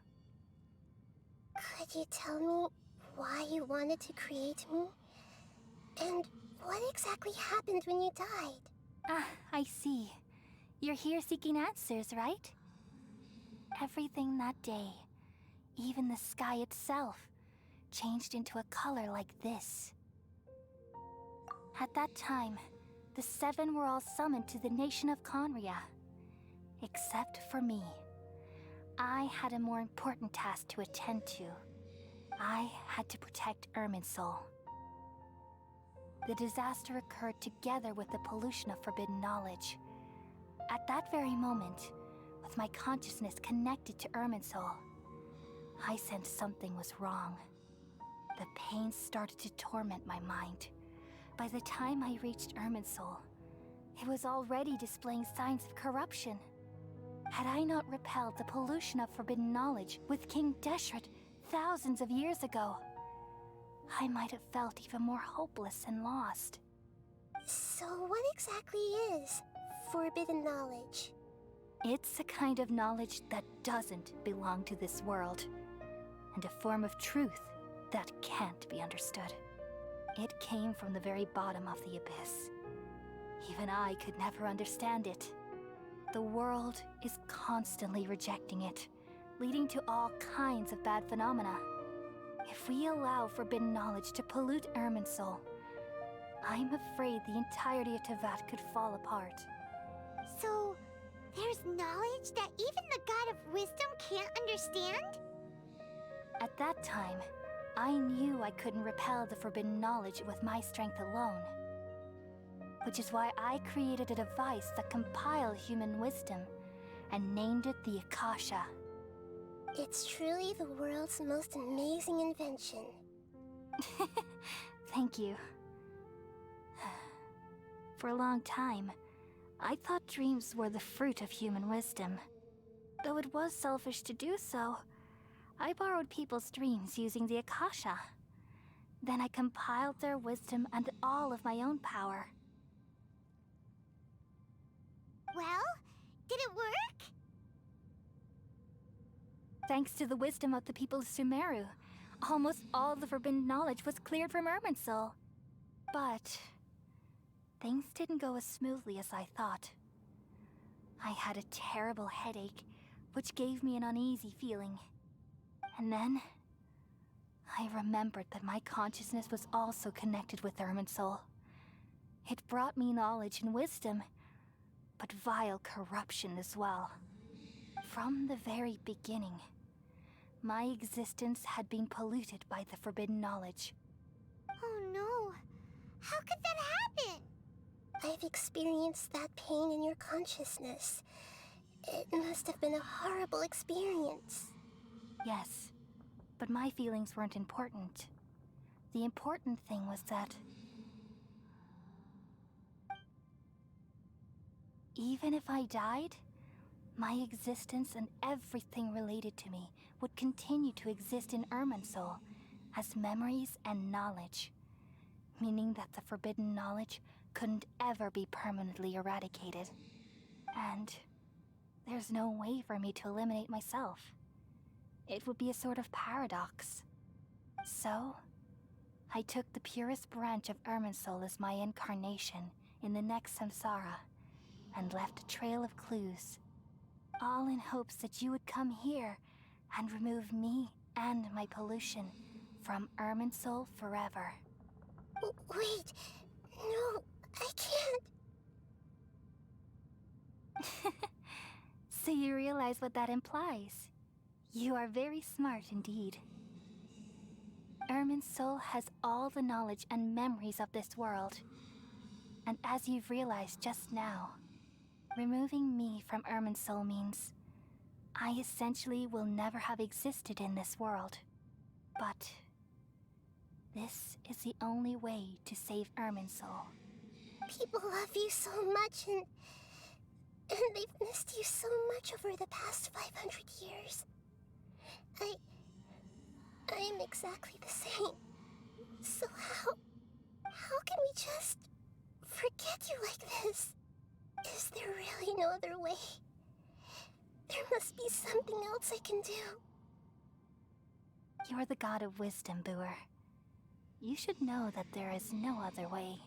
Could you tell me why you wanted to create me? And what exactly happened when you died? Ah, I see. You're here seeking answers, right? Everything that day, even the sky itself, changed into a color like this. At that time, the Seven were all summoned to the nation of Conria. Except for me. I had a more important task to attend to. I had to protect Irminsul. The disaster occurred together with the pollution of forbidden knowledge. At that very moment, with my consciousness connected to Irminsul, I sensed something was wrong. The pain started to torment my mind. By the time I reached Irminsul, it was already displaying signs of corruption. Had I not repelled the pollution of forbidden knowledge with King Deshret thousands of years ago, I might have felt even more hopeless and lost. So what exactly is forbidden knowledge? It's a kind of knowledge that doesn't belong to this world, and a form of truth that can't be understood. It came from the very bottom of the abyss. Even I could never understand it. The world is constantly rejecting it, leading to all kinds of bad phenomena. If we allow forbidden knowledge to pollute Irminsul, I'm afraid the entirety of Teyvat could fall apart. So, there's knowledge that even the God of Wisdom can't understand? At that time, I knew I couldn't repel the forbidden knowledge with my strength alone. Which is why I created a device that compiled human wisdom and named it the Akasha. It's truly the world's most amazing invention. Thank you. For a long time, I thought dreams were the fruit of human wisdom. Though it was selfish to do so, I borrowed people's dreams using the Akasha. Then I compiled their wisdom and all of my own power. Well, did it work? Thanks to the wisdom of the people of Sumeru, almost all the forbidden knowledge was cleared from Irminsul. But things didn't go as smoothly as I thought. I had a terrible headache, which gave me an uneasy feeling. And then, I remembered that my consciousness was also connected with Irminsul. It brought me knowledge and wisdom, but vile corruption as well. From the very beginning, my existence had been polluted by the forbidden knowledge. Oh no, how could that happen? I've experienced that pain in your consciousness. It must have been a horrible experience. Yes, but my feelings weren't important. The important thing was that even if I died, my existence and everything related to me would continue to exist in Irminsul as memories and knowledge, meaning that the forbidden knowledge couldn't ever be permanently eradicated. And there's no way for me to eliminate myself. It would be a sort of paradox. So, I took the purest branch of Irminsul as my incarnation in the next samsara, and left a trail of clues, all in hopes that you would come here and remove me and my pollution from Irminsul forever. Wait, no, I can't. So you realize what that implies? You are very smart indeed. Irminsul has all the knowledge and memories of this world. And as you've realized just now, removing me from Irminsul means I essentially will never have existed in this world. But this is the only way to save Irminsul. People love you so much, and they've missed you so much over the past 500 years. I am exactly the same. So how can we just forget you like this? Is there really no other way? There must be something else I can do. You're the god of wisdom, Booer. You should know that there is no other way.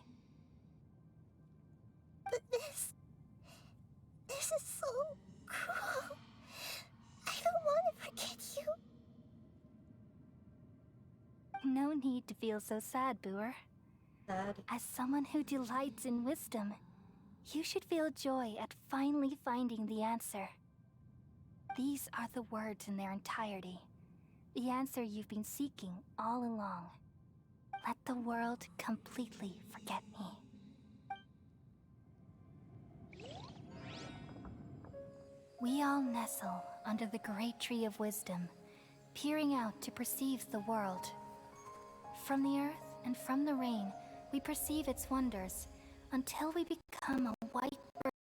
But this is so cruel. I don't want to forget you. No need to feel so sad, Booer. Sad. As someone who delights in wisdom, you should feel joy at finally finding the answer. These are the words in their entirety. The answer you've been seeking all along. Let the world completely forget me. We all nestle under the great tree of wisdom, peering out to perceive the world. From the earth and from the rain, we perceive its wonders, until we become a white bird.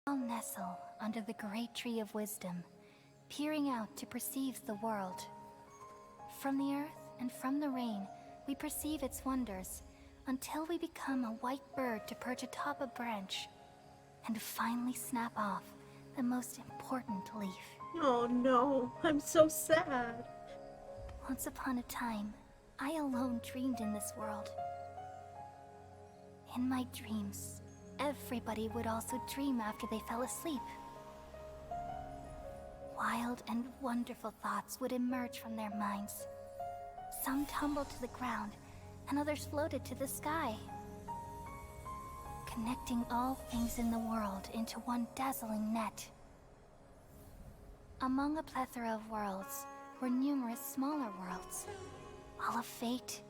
We all nestle under the great tree of wisdom, peering out to perceive the world. From the earth and from the rain, we perceive its wonders, until we become a white bird to perch atop a branch, and finally snap off the most important leaf. Oh no, I'm so sad. Once upon a time, I alone dreamed in this world. In my dreams, everybody would also dream after they fell asleep. Wild and wonderful thoughts would emerge from their minds. Some tumbled to the ground, and others floated to the sky, connecting all things in the world into one dazzling net. Among a plethora of worlds were numerous smaller worlds, all of fate,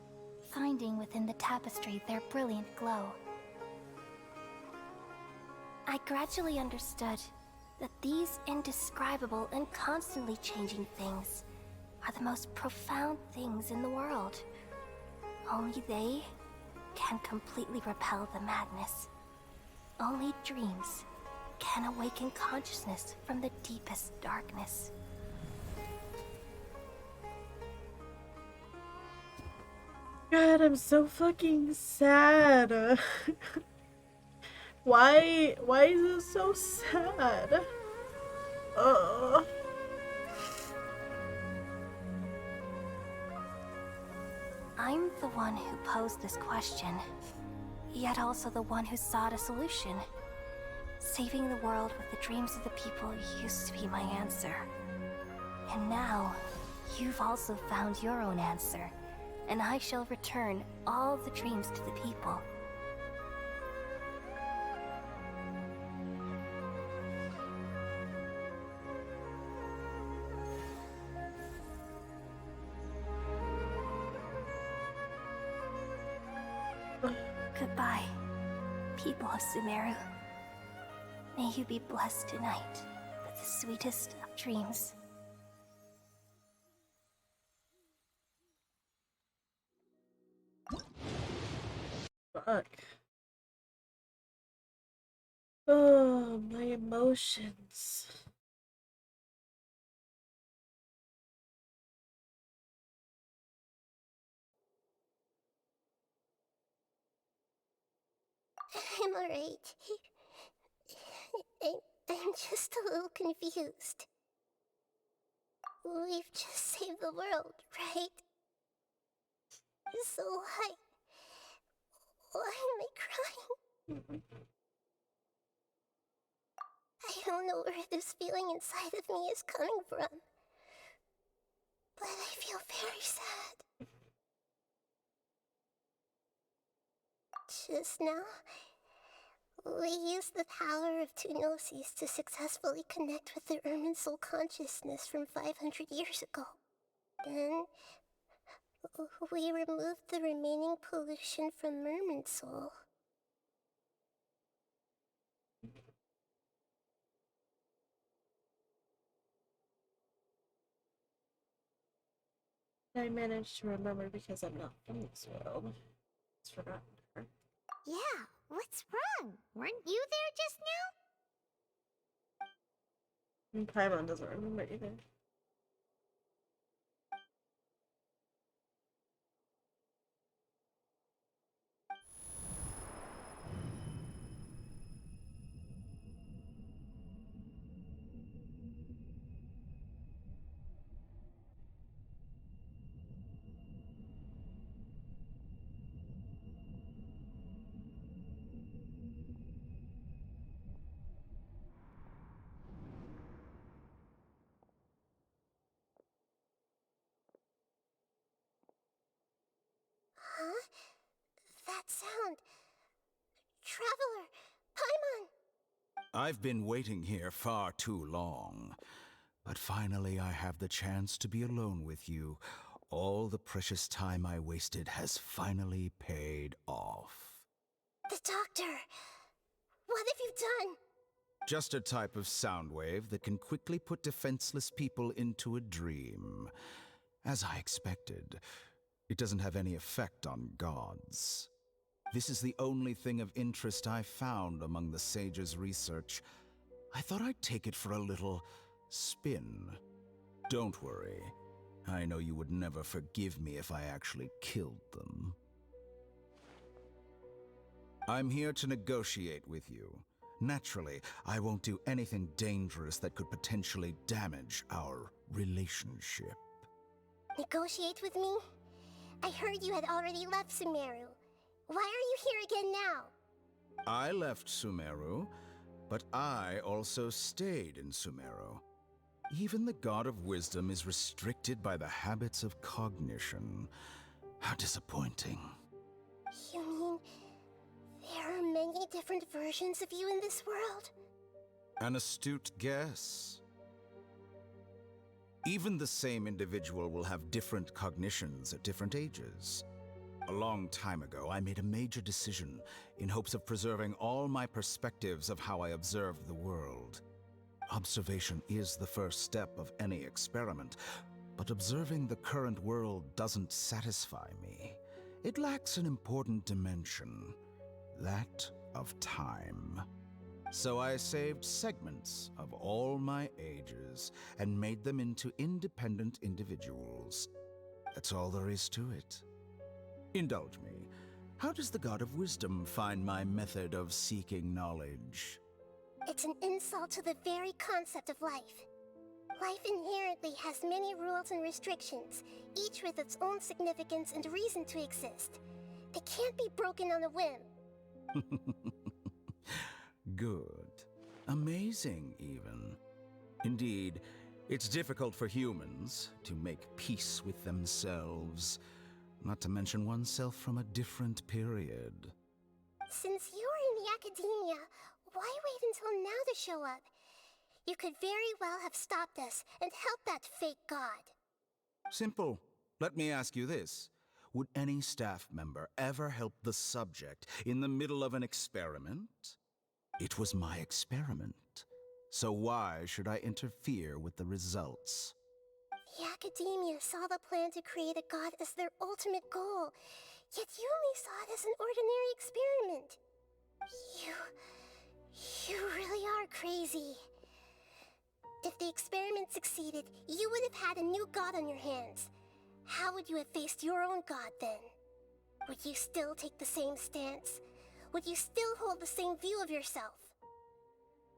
finding within the tapestry their brilliant glow. I gradually understood that these indescribable and constantly changing things are the most profound things in the world. Only they can completely repel the madness. Only dreams can awaken consciousness from the deepest darkness. God, I'm so fucking sad. Why is it so sad? I'm the one who posed this question, yet also the one who sought a solution. Saving the world with the dreams of the people used to be my answer. And now, you've also found your own answer, and I shall return all the dreams to the people. Goodbye, people of Sumeru. May you be blessed tonight with the sweetest of dreams. Fuck. Oh, my emotions. I'm alright. I'm just a little confused. We've just saved the world, right? So why am I crying? I don't know where this feeling inside of me is coming from, but I feel very sad. Just now, we used the power of two Gnosis to successfully connect with the Irminsul consciousness from 500 years ago. Then, We removed the remaining pollution from Merman Soul. I managed to remember because I'm not from this world. It's forgotten her. Yeah, what's wrong? Weren't you there just now? And Paimon doesn't remember either. Huh? That sound. Traveler! Paimon! I've been waiting here far too long. But finally I have the chance to be alone with you. All the precious time I wasted has finally paid off. The doctor! What have you done? Just a type of sound wave that can quickly put defenseless people into a dream. As I expected, it doesn't have any effect on gods. This is the only thing of interest I found among the sage's research. I thought I'd take it for a little spin. Don't worry. I know you would never forgive me if I actually killed them. I'm here to negotiate with you. Naturally, I won't do anything dangerous that could potentially damage our relationship. Negotiate with me? I heard you had already left Sumeru. Why are you here again now? I left Sumeru, but I also stayed in Sumeru. Even the God of Wisdom is restricted by the habits of cognition. How disappointing. You mean there are many different versions of you in this world? An astute guess. Even the same individual will have different cognitions at different ages. A long time ago, I made a major decision in hopes of preserving all my perspectives of how I observed the world. Observation is the first step of any experiment, but observing the current world doesn't satisfy me. It lacks an important dimension, that of time. So I saved segments of all my ages and made them into independent individuals. That's all there is to it. Indulge me. How does the God of Wisdom find my method of seeking knowledge? It's an insult to the very concept of life. Life inherently has many rules and restrictions, each with its own significance and reason to exist. They can't be broken on a whim. Good. Amazing, even. Indeed, it's difficult for humans to make peace with themselves, not to mention oneself from a different period. Since you were in the academia, why wait until now to show up? You could very well have stopped us and helped that fake god. Simple. Let me ask you this. Would any staff member ever help the subject in the middle of an experiment? It was my experiment. So why should I interfere with the results? The academia saw the plan to create a god as their ultimate goal, yet you only saw it as an ordinary experiment. You really are crazy. If the experiment succeeded, you would have had a new god on your hands. How would you have faced your own god then? Would you still take the same stance? Would you still hold the same view of yourself?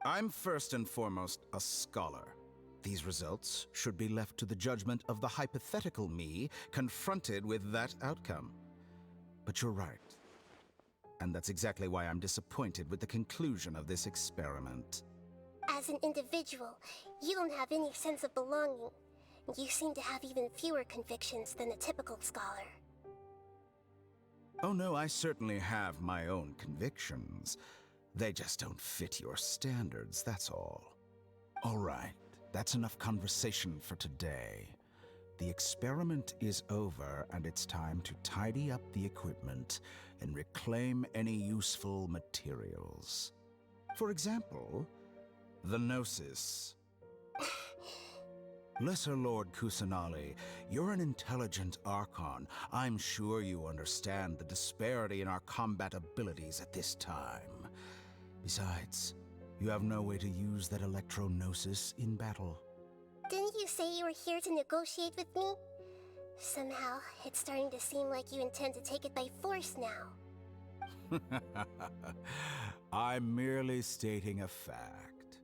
I'm first and foremost a scholar. These results should be left to the judgment of the hypothetical me confronted with that outcome. But you're right. And that's exactly why I'm disappointed with the conclusion of this experiment. As an individual, you don't have any sense of belonging. You seem to have even fewer convictions than a typical scholar. Oh no, I certainly have my own convictions. They just don't fit your standards, that's all. All right, that's enough conversation for today. the experiment is over and it's time to tidy up the equipment and reclaim any useful materials. For example, the Gnosis. Lesser Lord Kusanali, you're an intelligent Archon. I'm sure you understand the disparity in our combat abilities at this time. Besides, you have no way to use that Electro-Gnosis in battle. Didn't you say you were here to negotiate with me? Somehow, it's starting to seem like you intend to take it by force now. I'm merely stating a fact.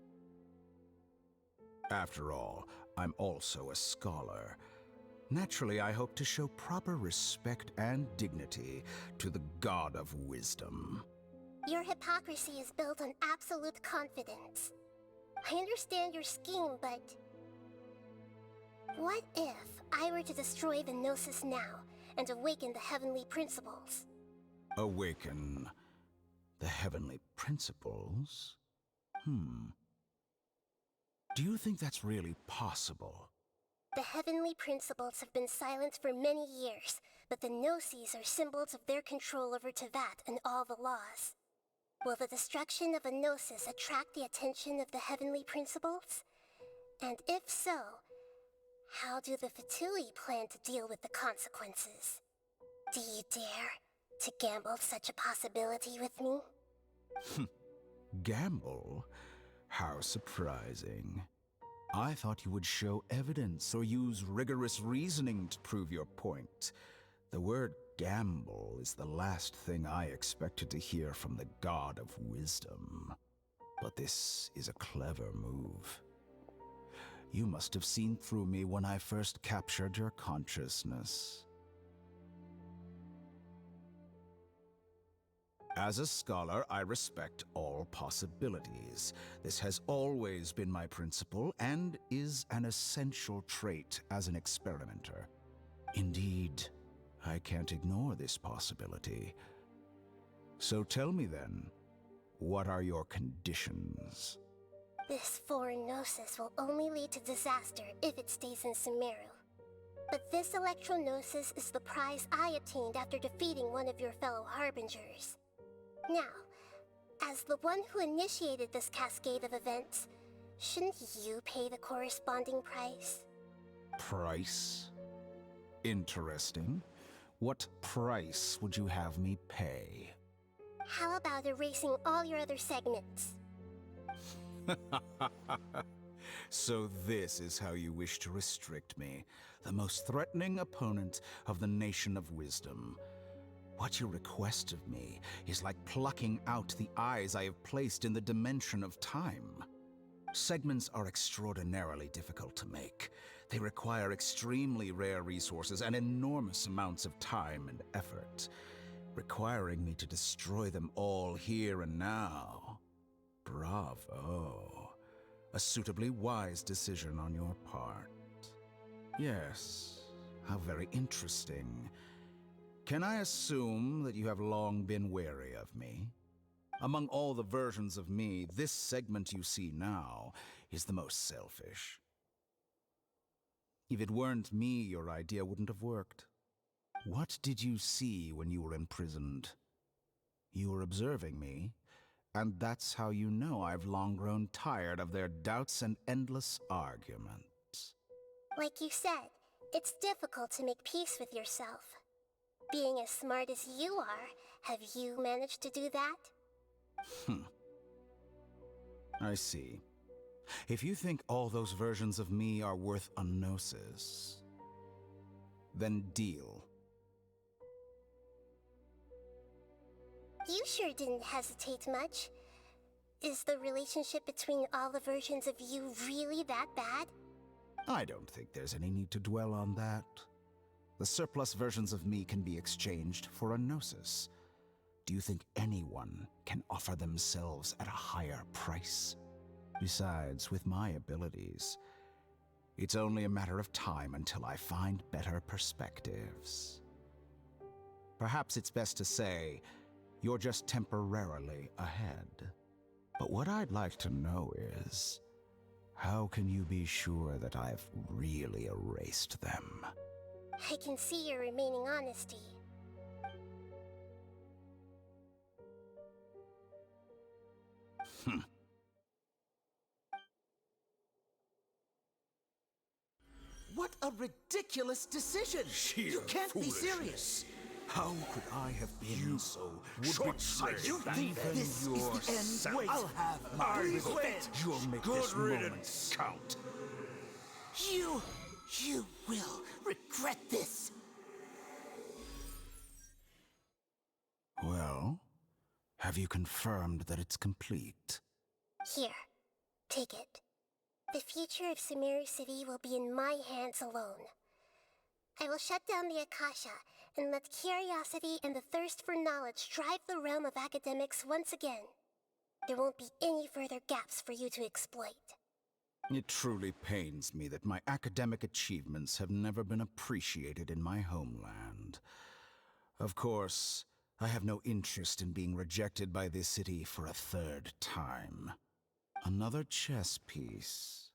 After all, I'm also a scholar. Naturally, I hope to show proper respect and dignity to the God of Wisdom. Your hypocrisy is built on absolute confidence. I understand your scheme, but... what if I were to destroy the Gnosis now and awaken the heavenly principles? Awaken the heavenly principles? Do you think that's really possible? The heavenly principles have been silent for many years, but the Gnosis are symbols of their control over Teyvat and all the laws. Will the destruction of a Gnosis attract the attention of the heavenly principles? And if so, how do the Fatui plan to deal with the consequences? Do you dare to gamble such a possibility with me? Gamble? How surprising. I thought you would show evidence or use rigorous reasoning to prove your point. The word gamble is the last thing I expected to hear from the God of Wisdom. But this is a clever move. You must have seen through me when I first captured your consciousness. As a scholar, I respect all possibilities. This has always been my principle and is an essential trait as an experimenter. Indeed, I can't ignore this possibility. So tell me then, what are your conditions? This foreign Gnosis will only lead to disaster if it stays in Sumeru. But this Electro-Gnosis is the prize I obtained after defeating one of your fellow Harbingers. Now, as the one who initiated this cascade of events, shouldn't you pay the corresponding price? Price? Interesting. What price would you have me pay? How about erasing all your other segments? So this is how you wish to restrict me, the most threatening opponent of the Nation of Wisdom. What you request of me is like plucking out the eyes I have placed in the dimension of time. Segments are extraordinarily difficult to make. They require extremely rare resources and enormous amounts of time and effort, requiring me to destroy them all here and now. Bravo. A suitably wise decision on your part. Yes, how very interesting. Can I assume that you have long been wary of me? Among all the versions of me, this segment you see now is the most selfish. If it weren't me, your idea wouldn't have worked. What did you see when you were imprisoned? You were observing me, and that's how you know I've long grown tired of their doubts and endless arguments. Like you said, it's difficult to make peace with yourself. Being as smart as you are, have you managed to do that? I see. If you think all those versions of me are worth a Gnosis, then deal. You sure didn't hesitate much. Is the relationship between all the versions of you really that bad? I don't think there's any need to dwell on that. The surplus versions of me can be exchanged for a Gnosis. Do you think anyone can offer themselves at a higher price? Besides, with my abilities, it's only a matter of time until I find better perspectives. Perhaps it's best to say, you're just temporarily ahead. But what I'd like to know is, How can you be sure that I've really erased them? I can see your remaining honesty. What a ridiculous decision! You can't be serious! How could I have been so short-sighted? You think this is the end? Wait, I'll have my revenge. You'll make this moment count. You will regret this. Well, have you confirmed that it's complete? Here, take it. The future of Sumeru City will be in my hands alone. I will shut down the Akasha and let curiosity and the thirst for knowledge drive the realm of academics once again. There won't be any further gaps for you to exploit. It truly pains me that my academic achievements have never been appreciated in my homeland. Of course, I have no interest in being rejected by this city for a third time. Another chess piece.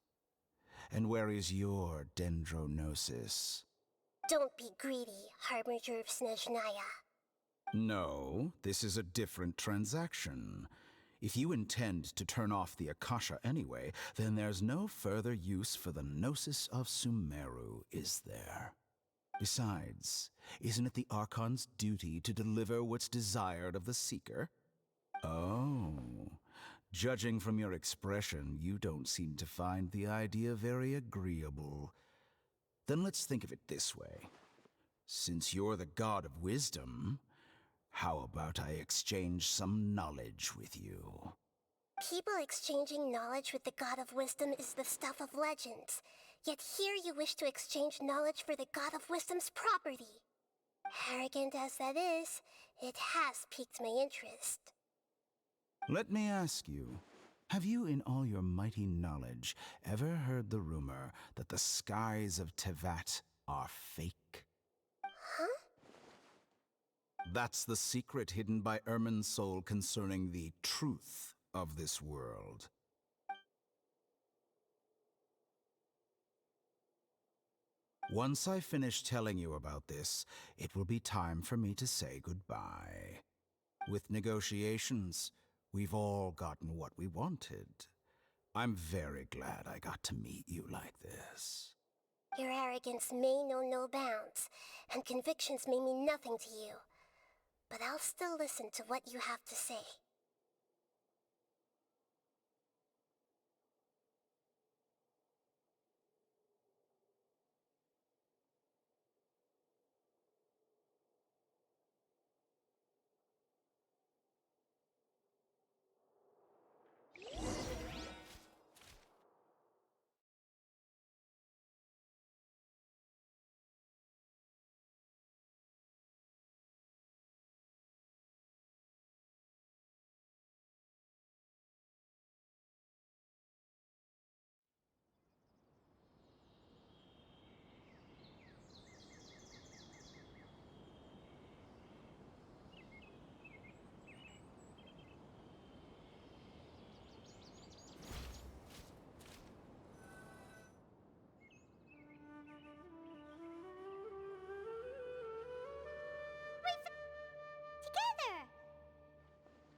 And where is your Dendronosis? Don't be greedy, Harbinger of Snezhnaya. No, this is a different transaction. If you intend to turn off the Akasha anyway, then there's no further use for the Gnosis of Sumeru, is there? Besides, isn't it the Archon's duty to deliver what's desired of the Seeker? Oh, judging from your expression, you don't seem to find the idea very agreeable. Then let's think of it this way. Since you're the God of Wisdom, how about I exchange some knowledge with you? People exchanging knowledge with the God of Wisdom is the stuff of legends. Yet here you wish to exchange knowledge for the God of Wisdom's property. Arrogant as that is, it has piqued my interest. Let me ask you, have you in all your mighty knowledge ever heard the rumor that the skies of Tevat are fake? Huh? That's the secret hidden by Irminsul concerning the truth of this world. Once I finish telling you about this, it will be time for me to say goodbye. With negotiations, we've all gotten what we wanted. I'm very glad I got to meet you like this. Your arrogance may know no bounds, and convictions may mean nothing to you. But I'll still listen to what you have to say.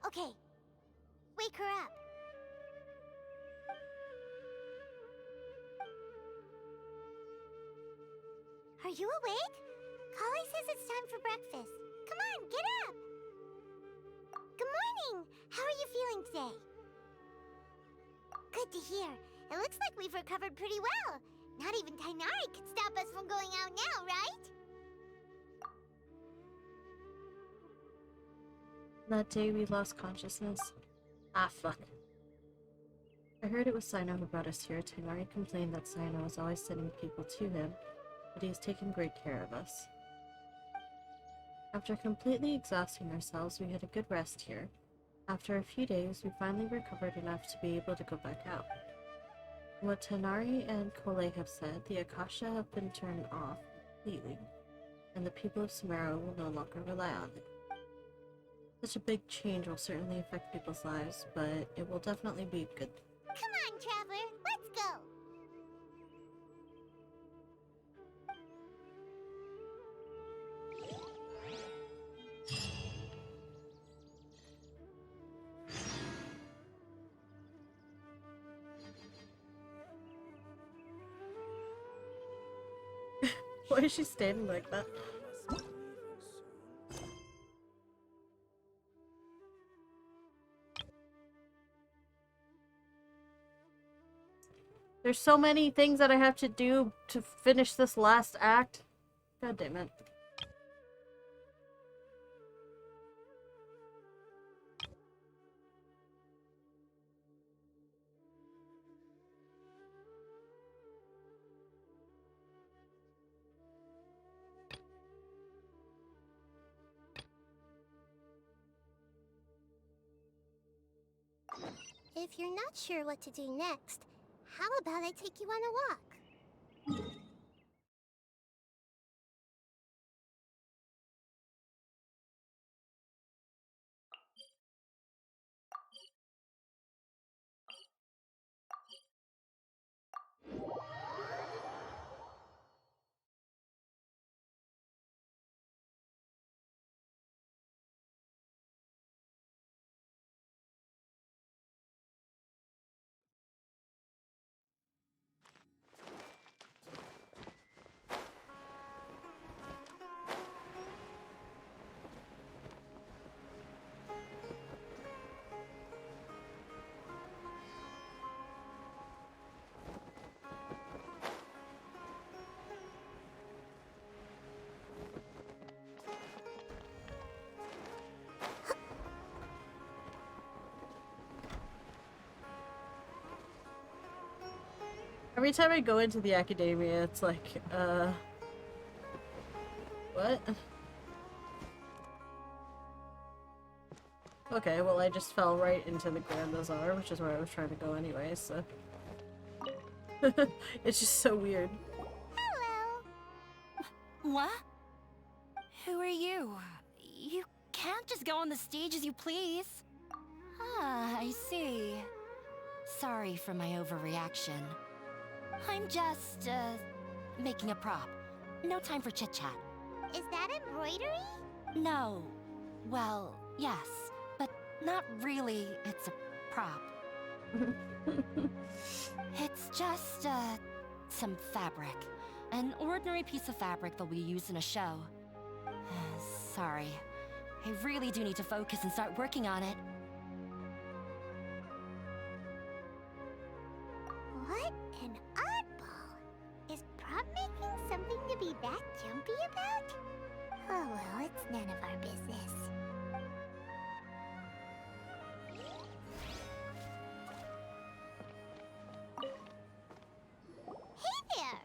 Okay, wake her up. Are you awake? Kali says it's time for breakfast. Come on, get up! Good morning! How are you feeling today? Good to hear. It looks like we've recovered pretty well. Not even Tighnari can stop us from going out now, right? That day we lost consciousness. Ah, fuck. I heard it was Cyno who brought us here. Tighnari complained that Cyno was always sending people to him, but he has taken great care of us. After completely exhausting ourselves, we had a good rest here. After a few days, we finally recovered enough to be able to go back out. From what Tighnari and Collei have said, the Akasha have been turned off completely, and the people of Sumeru will no longer rely on it. Such a big change will certainly affect people's lives, but it will definitely be good. Come on, Traveler, let's go! Why is she standing like that? There's so many things that I have to do to finish this last act. God damn it. If you're not sure what to do next, how about I take you on a walk? Every time I go into the academia, it's like, what? Okay, well I just fell right into the Grand Bazaar, which is where I was trying to go anyway, so... It's just so weird. What? Who are you? You can't just go on the stage as you please. Ah, I see. Sorry for my overreaction. I'm just, making a prop. No time for chit-chat. Is that embroidery? No. Well, yes, but not really. It's a prop. It's just, some fabric. An ordinary piece of fabric that we use in a show. Sorry. I really do need to focus and start working on it. What an oddball! Is prop making something to be that jumpy about? Oh well, it's none of our business. Hey there!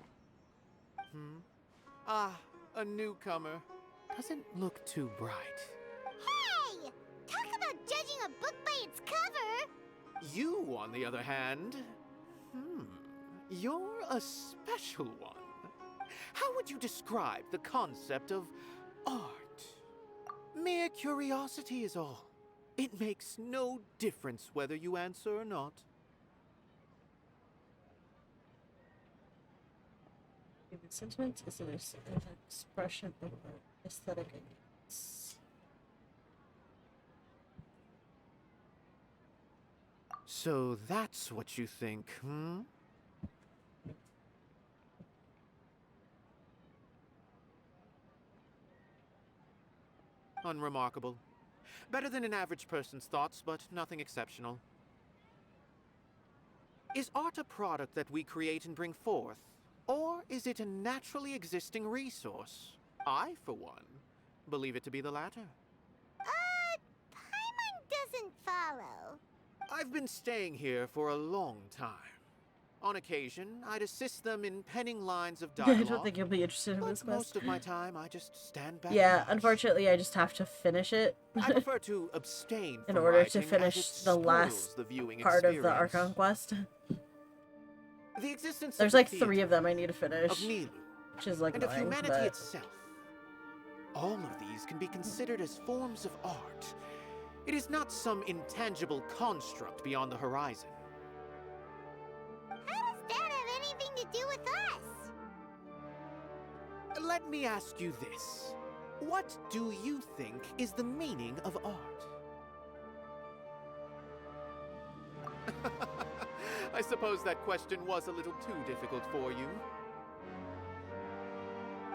Ah, a newcomer. Doesn't look too bright. Hey! Talk about judging a book by its cover! You, on the other hand, you're a special one. How would you describe the concept of art? Mere curiosity is all. It makes no difference whether you answer or not. Human sentiment is an expression of aesthetic ideas. So that's what you think, Unremarkable. Better than an average person's thoughts, but nothing exceptional. Is art a product that we create and bring forth? Or is it a naturally existing resource? I, for one, believe it to be the latter. Paimon doesn't follow. I've been staying here for a long time. On occasion, I'd assist them in penning lines of I dialogue. don't think you'll be interested in this quest. Most of my time, I just stand back. Yeah, unfortunately, I just have to finish it. I prefer to abstain in from order to writing, as finish it the spoils last the viewing part of the experience. Archon quest. The existence There's of like the 3 theater, of them I need to finish, of Nilu, which is like and of annoying, humanity but... itself. All of these can be considered as forms of art. It is not some intangible construct beyond the horizon. How does that have anything to do with us? Let me ask you this. What do you think is the meaning of art? I suppose that question was a little too difficult for you.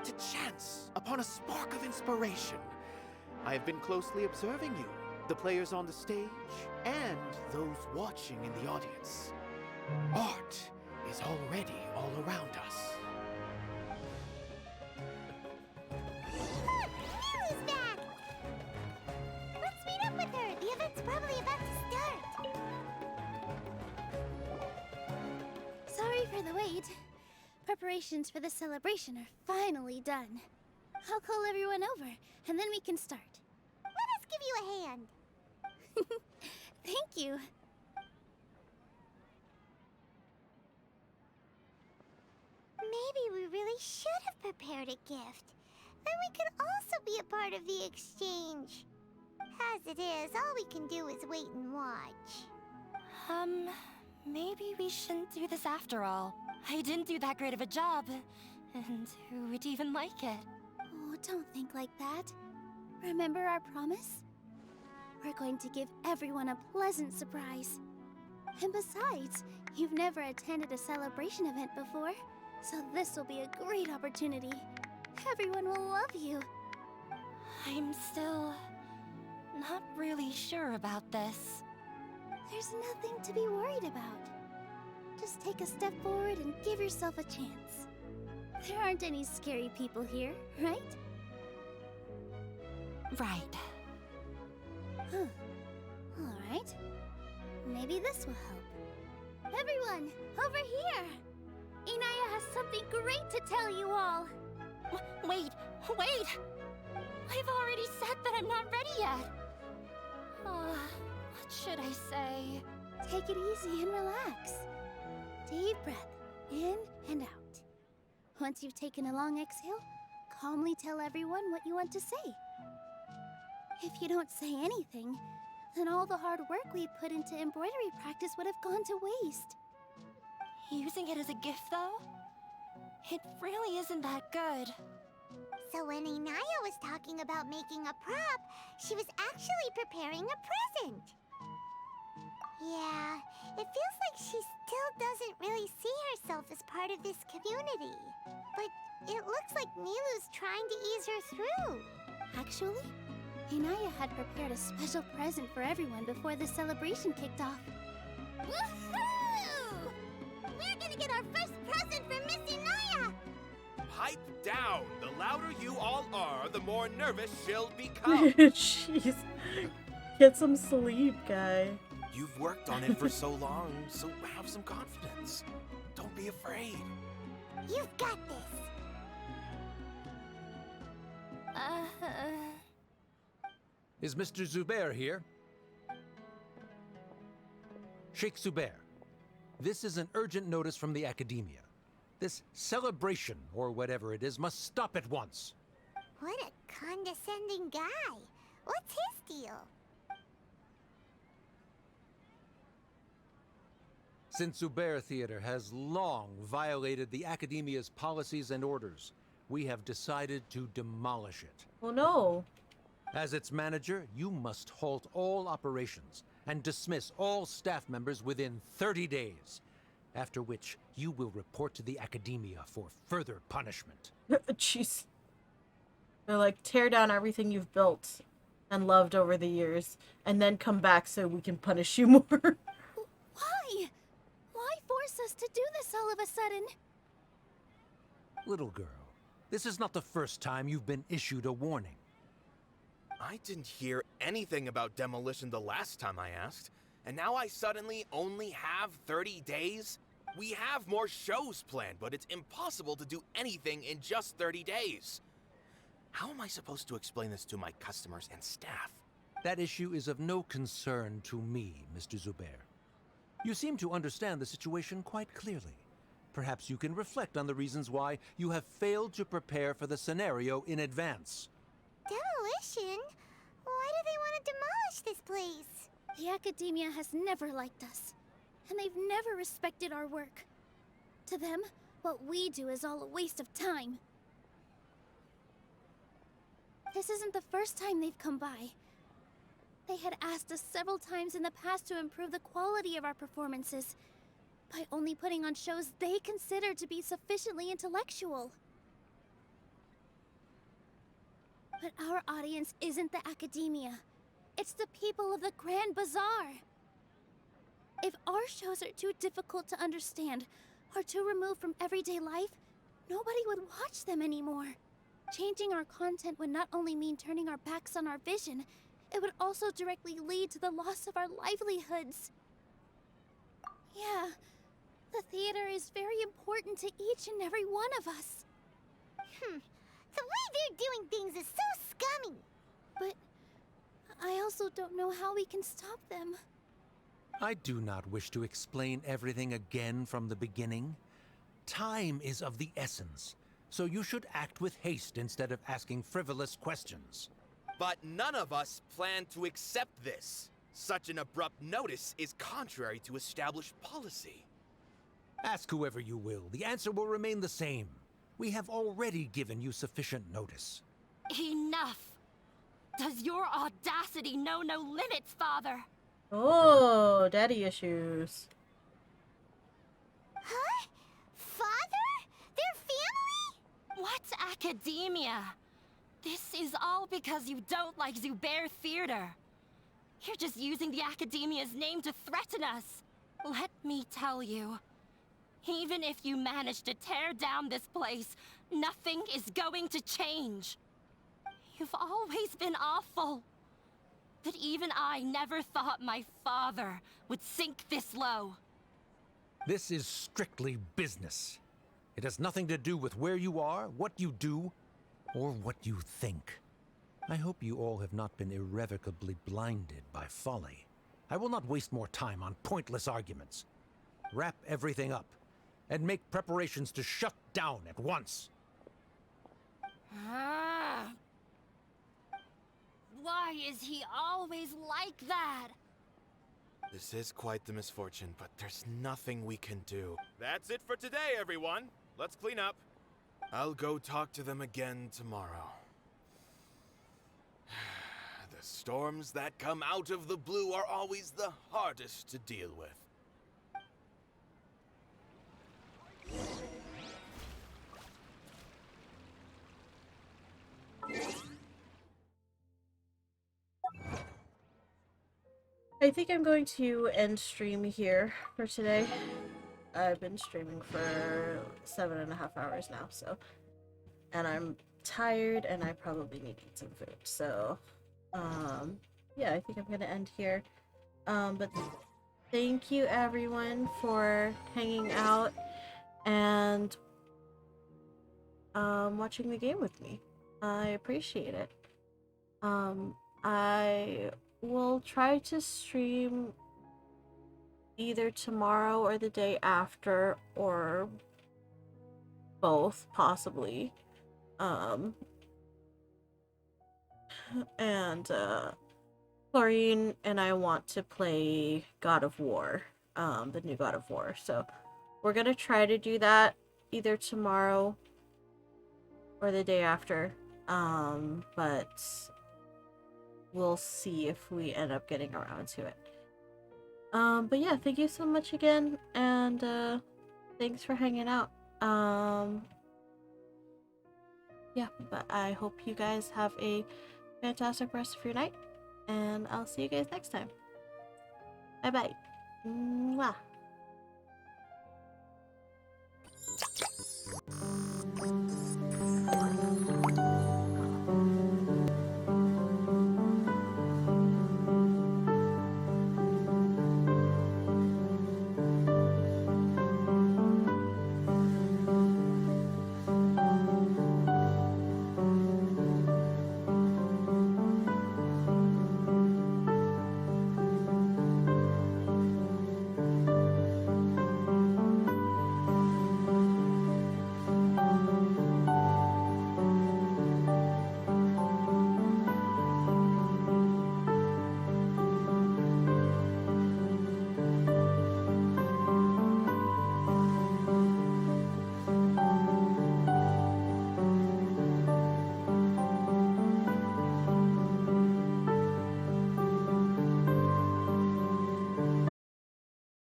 to chance upon a spark of inspiration. I have been closely observing you, the players on the stage, and those watching in the audience. Art is already all around us. Look! Milu's back! Let's meet up with her. The event's probably about to start. Sorry for the wait. Preparations for the celebration are finally done. I'll call everyone over, and then we can start. Let us give you a hand. Thank you. Maybe we really should have prepared a gift. Then we could also be a part of the exchange. As it is, all we can do is wait and watch. Maybe we shouldn't do this after all. I didn't do that great of a job. And who would even like it? Oh, don't think like that. Remember our promise? We're going to give everyone a pleasant surprise. And besides, you've never attended a celebration event before, so this will be a great opportunity. Everyone will love you. I'm still not really sure about this. There's nothing to be worried about. Just take a step forward and give yourself a chance. There aren't any scary people here, right? Right. Huh. All right. Maybe this will help. Everyone, over here! Inaya has something great to tell you all. Wait! I've already said that I'm not ready yet. What should I say? Take it easy and relax. Deep breath, in and out. Once you've taken a long exhale, calmly tell everyone what you want to say. If you don't say anything, then all the hard work we put into embroidery practice would have gone to waste. Using it as a gift, though? It really isn't that good. So when Inaya was talking about making a prop, she was actually preparing a present. Yeah, it feels like she still doesn't really see herself as part of this community. But it looks like Milu's trying to ease her through. Actually, Inaya had prepared a special present for everyone before the celebration kicked off. Woohoo! We're gonna get our first present from Miss Inaya! Pipe down! The louder you all are, the more nervous she'll become. Jeez. Get some sleep, guy. You've worked on it for so long, so have some confidence. Don't be afraid. You've got this. Is Mr. Zubair here? Sheikh Zubair, this is an urgent notice from the Academia. This celebration, or whatever it is, must stop at once. What a condescending guy. What's his deal? Since Zubair Theater has long violated the Academia's policies and orders, we have decided to demolish it. Oh no. As its manager, you must halt all operations and dismiss all staff members within 30 days, after which you will report to the Academia for further punishment. Jeez. They're like, tear down everything you've built and loved over the years, and then come back so we can punish you more. Why? Why force us to do this all of a sudden? Little girl, this is not the first time you've been issued a warning. I didn't hear anything about demolition the last time I asked, and now I suddenly only have 30 days? We have more shows planned, but it's impossible to do anything in just 30 days. How am I supposed to explain this to my customers and staff? That issue is of no concern to me, Mr. Zubair. You seem to understand the situation quite clearly. Perhaps you can reflect on the reasons why you have failed to prepare for the scenario in advance. Demolition? Why do they want to demolish this place? The Academia has never liked us, and they've never respected our work. To them, what we do is all a waste of time. This isn't the first time they've come by. They had asked us several times in the past to improve the quality of our performances by only putting on shows they consider to be sufficiently intellectual. But our audience isn't the academia. It's the people of the Grand Bazaar. If our shows are too difficult to understand or too removed from everyday life, nobody would watch them anymore. Changing our content would not only mean turning our backs on our vision, it would also directly lead to the loss of our livelihoods. Yeah, the theater is very important to each and every one of us. The way they're doing things is so scummy. But I also don't know how we can stop them. I do not wish to explain everything again from the beginning. Time is of the essence, so you should act with haste instead of asking frivolous questions. But none of us plan to accept this. Such an abrupt notice is contrary to established policy. Ask whoever you will. The answer will remain the same. We have already given you sufficient notice. Enough! Does your audacity know no limits, Father? Oh, daddy issues. Huh? Father? Their family? What academia? This is all because you don't like Zubair Theater. You're just using the academia's name to threaten us. Let me tell you, even if you manage to tear down this place, nothing is going to change. You've always been awful. But even I never thought my father would sink this low. This is strictly business. It has nothing to do with where you are, what you do, or what you think. I hope you all have not been irrevocably blinded by folly. I will not waste more time on pointless arguments. Wrap everything up, and make preparations to shut down at once. Why is he always like that? This is quite the misfortune, but there's nothing we can do. That's it for today, everyone. Let's clean up. I'll go talk to them again tomorrow. The storms that come out of the blue are always the hardest to deal with. I think I'm going to end stream here for today. I've been streaming for 7.5 hours now, so... And I'm tired, and I probably need to eat some food, so... yeah, I think I'm gonna end here. But thank you everyone for hanging out and watching the game with me. I appreciate it. I will try to stream either tomorrow or the day after, or both, possibly. And Chlorine and I want to play God of War, the new God of War. So we're gonna try to do that either tomorrow or the day after. But we'll see if we end up getting around to it. But yeah, thank you so much again, and thanks for hanging out. Yeah, but I hope you guys have a fantastic rest of your night, and I'll see you guys next time. Bye bye. Mwah.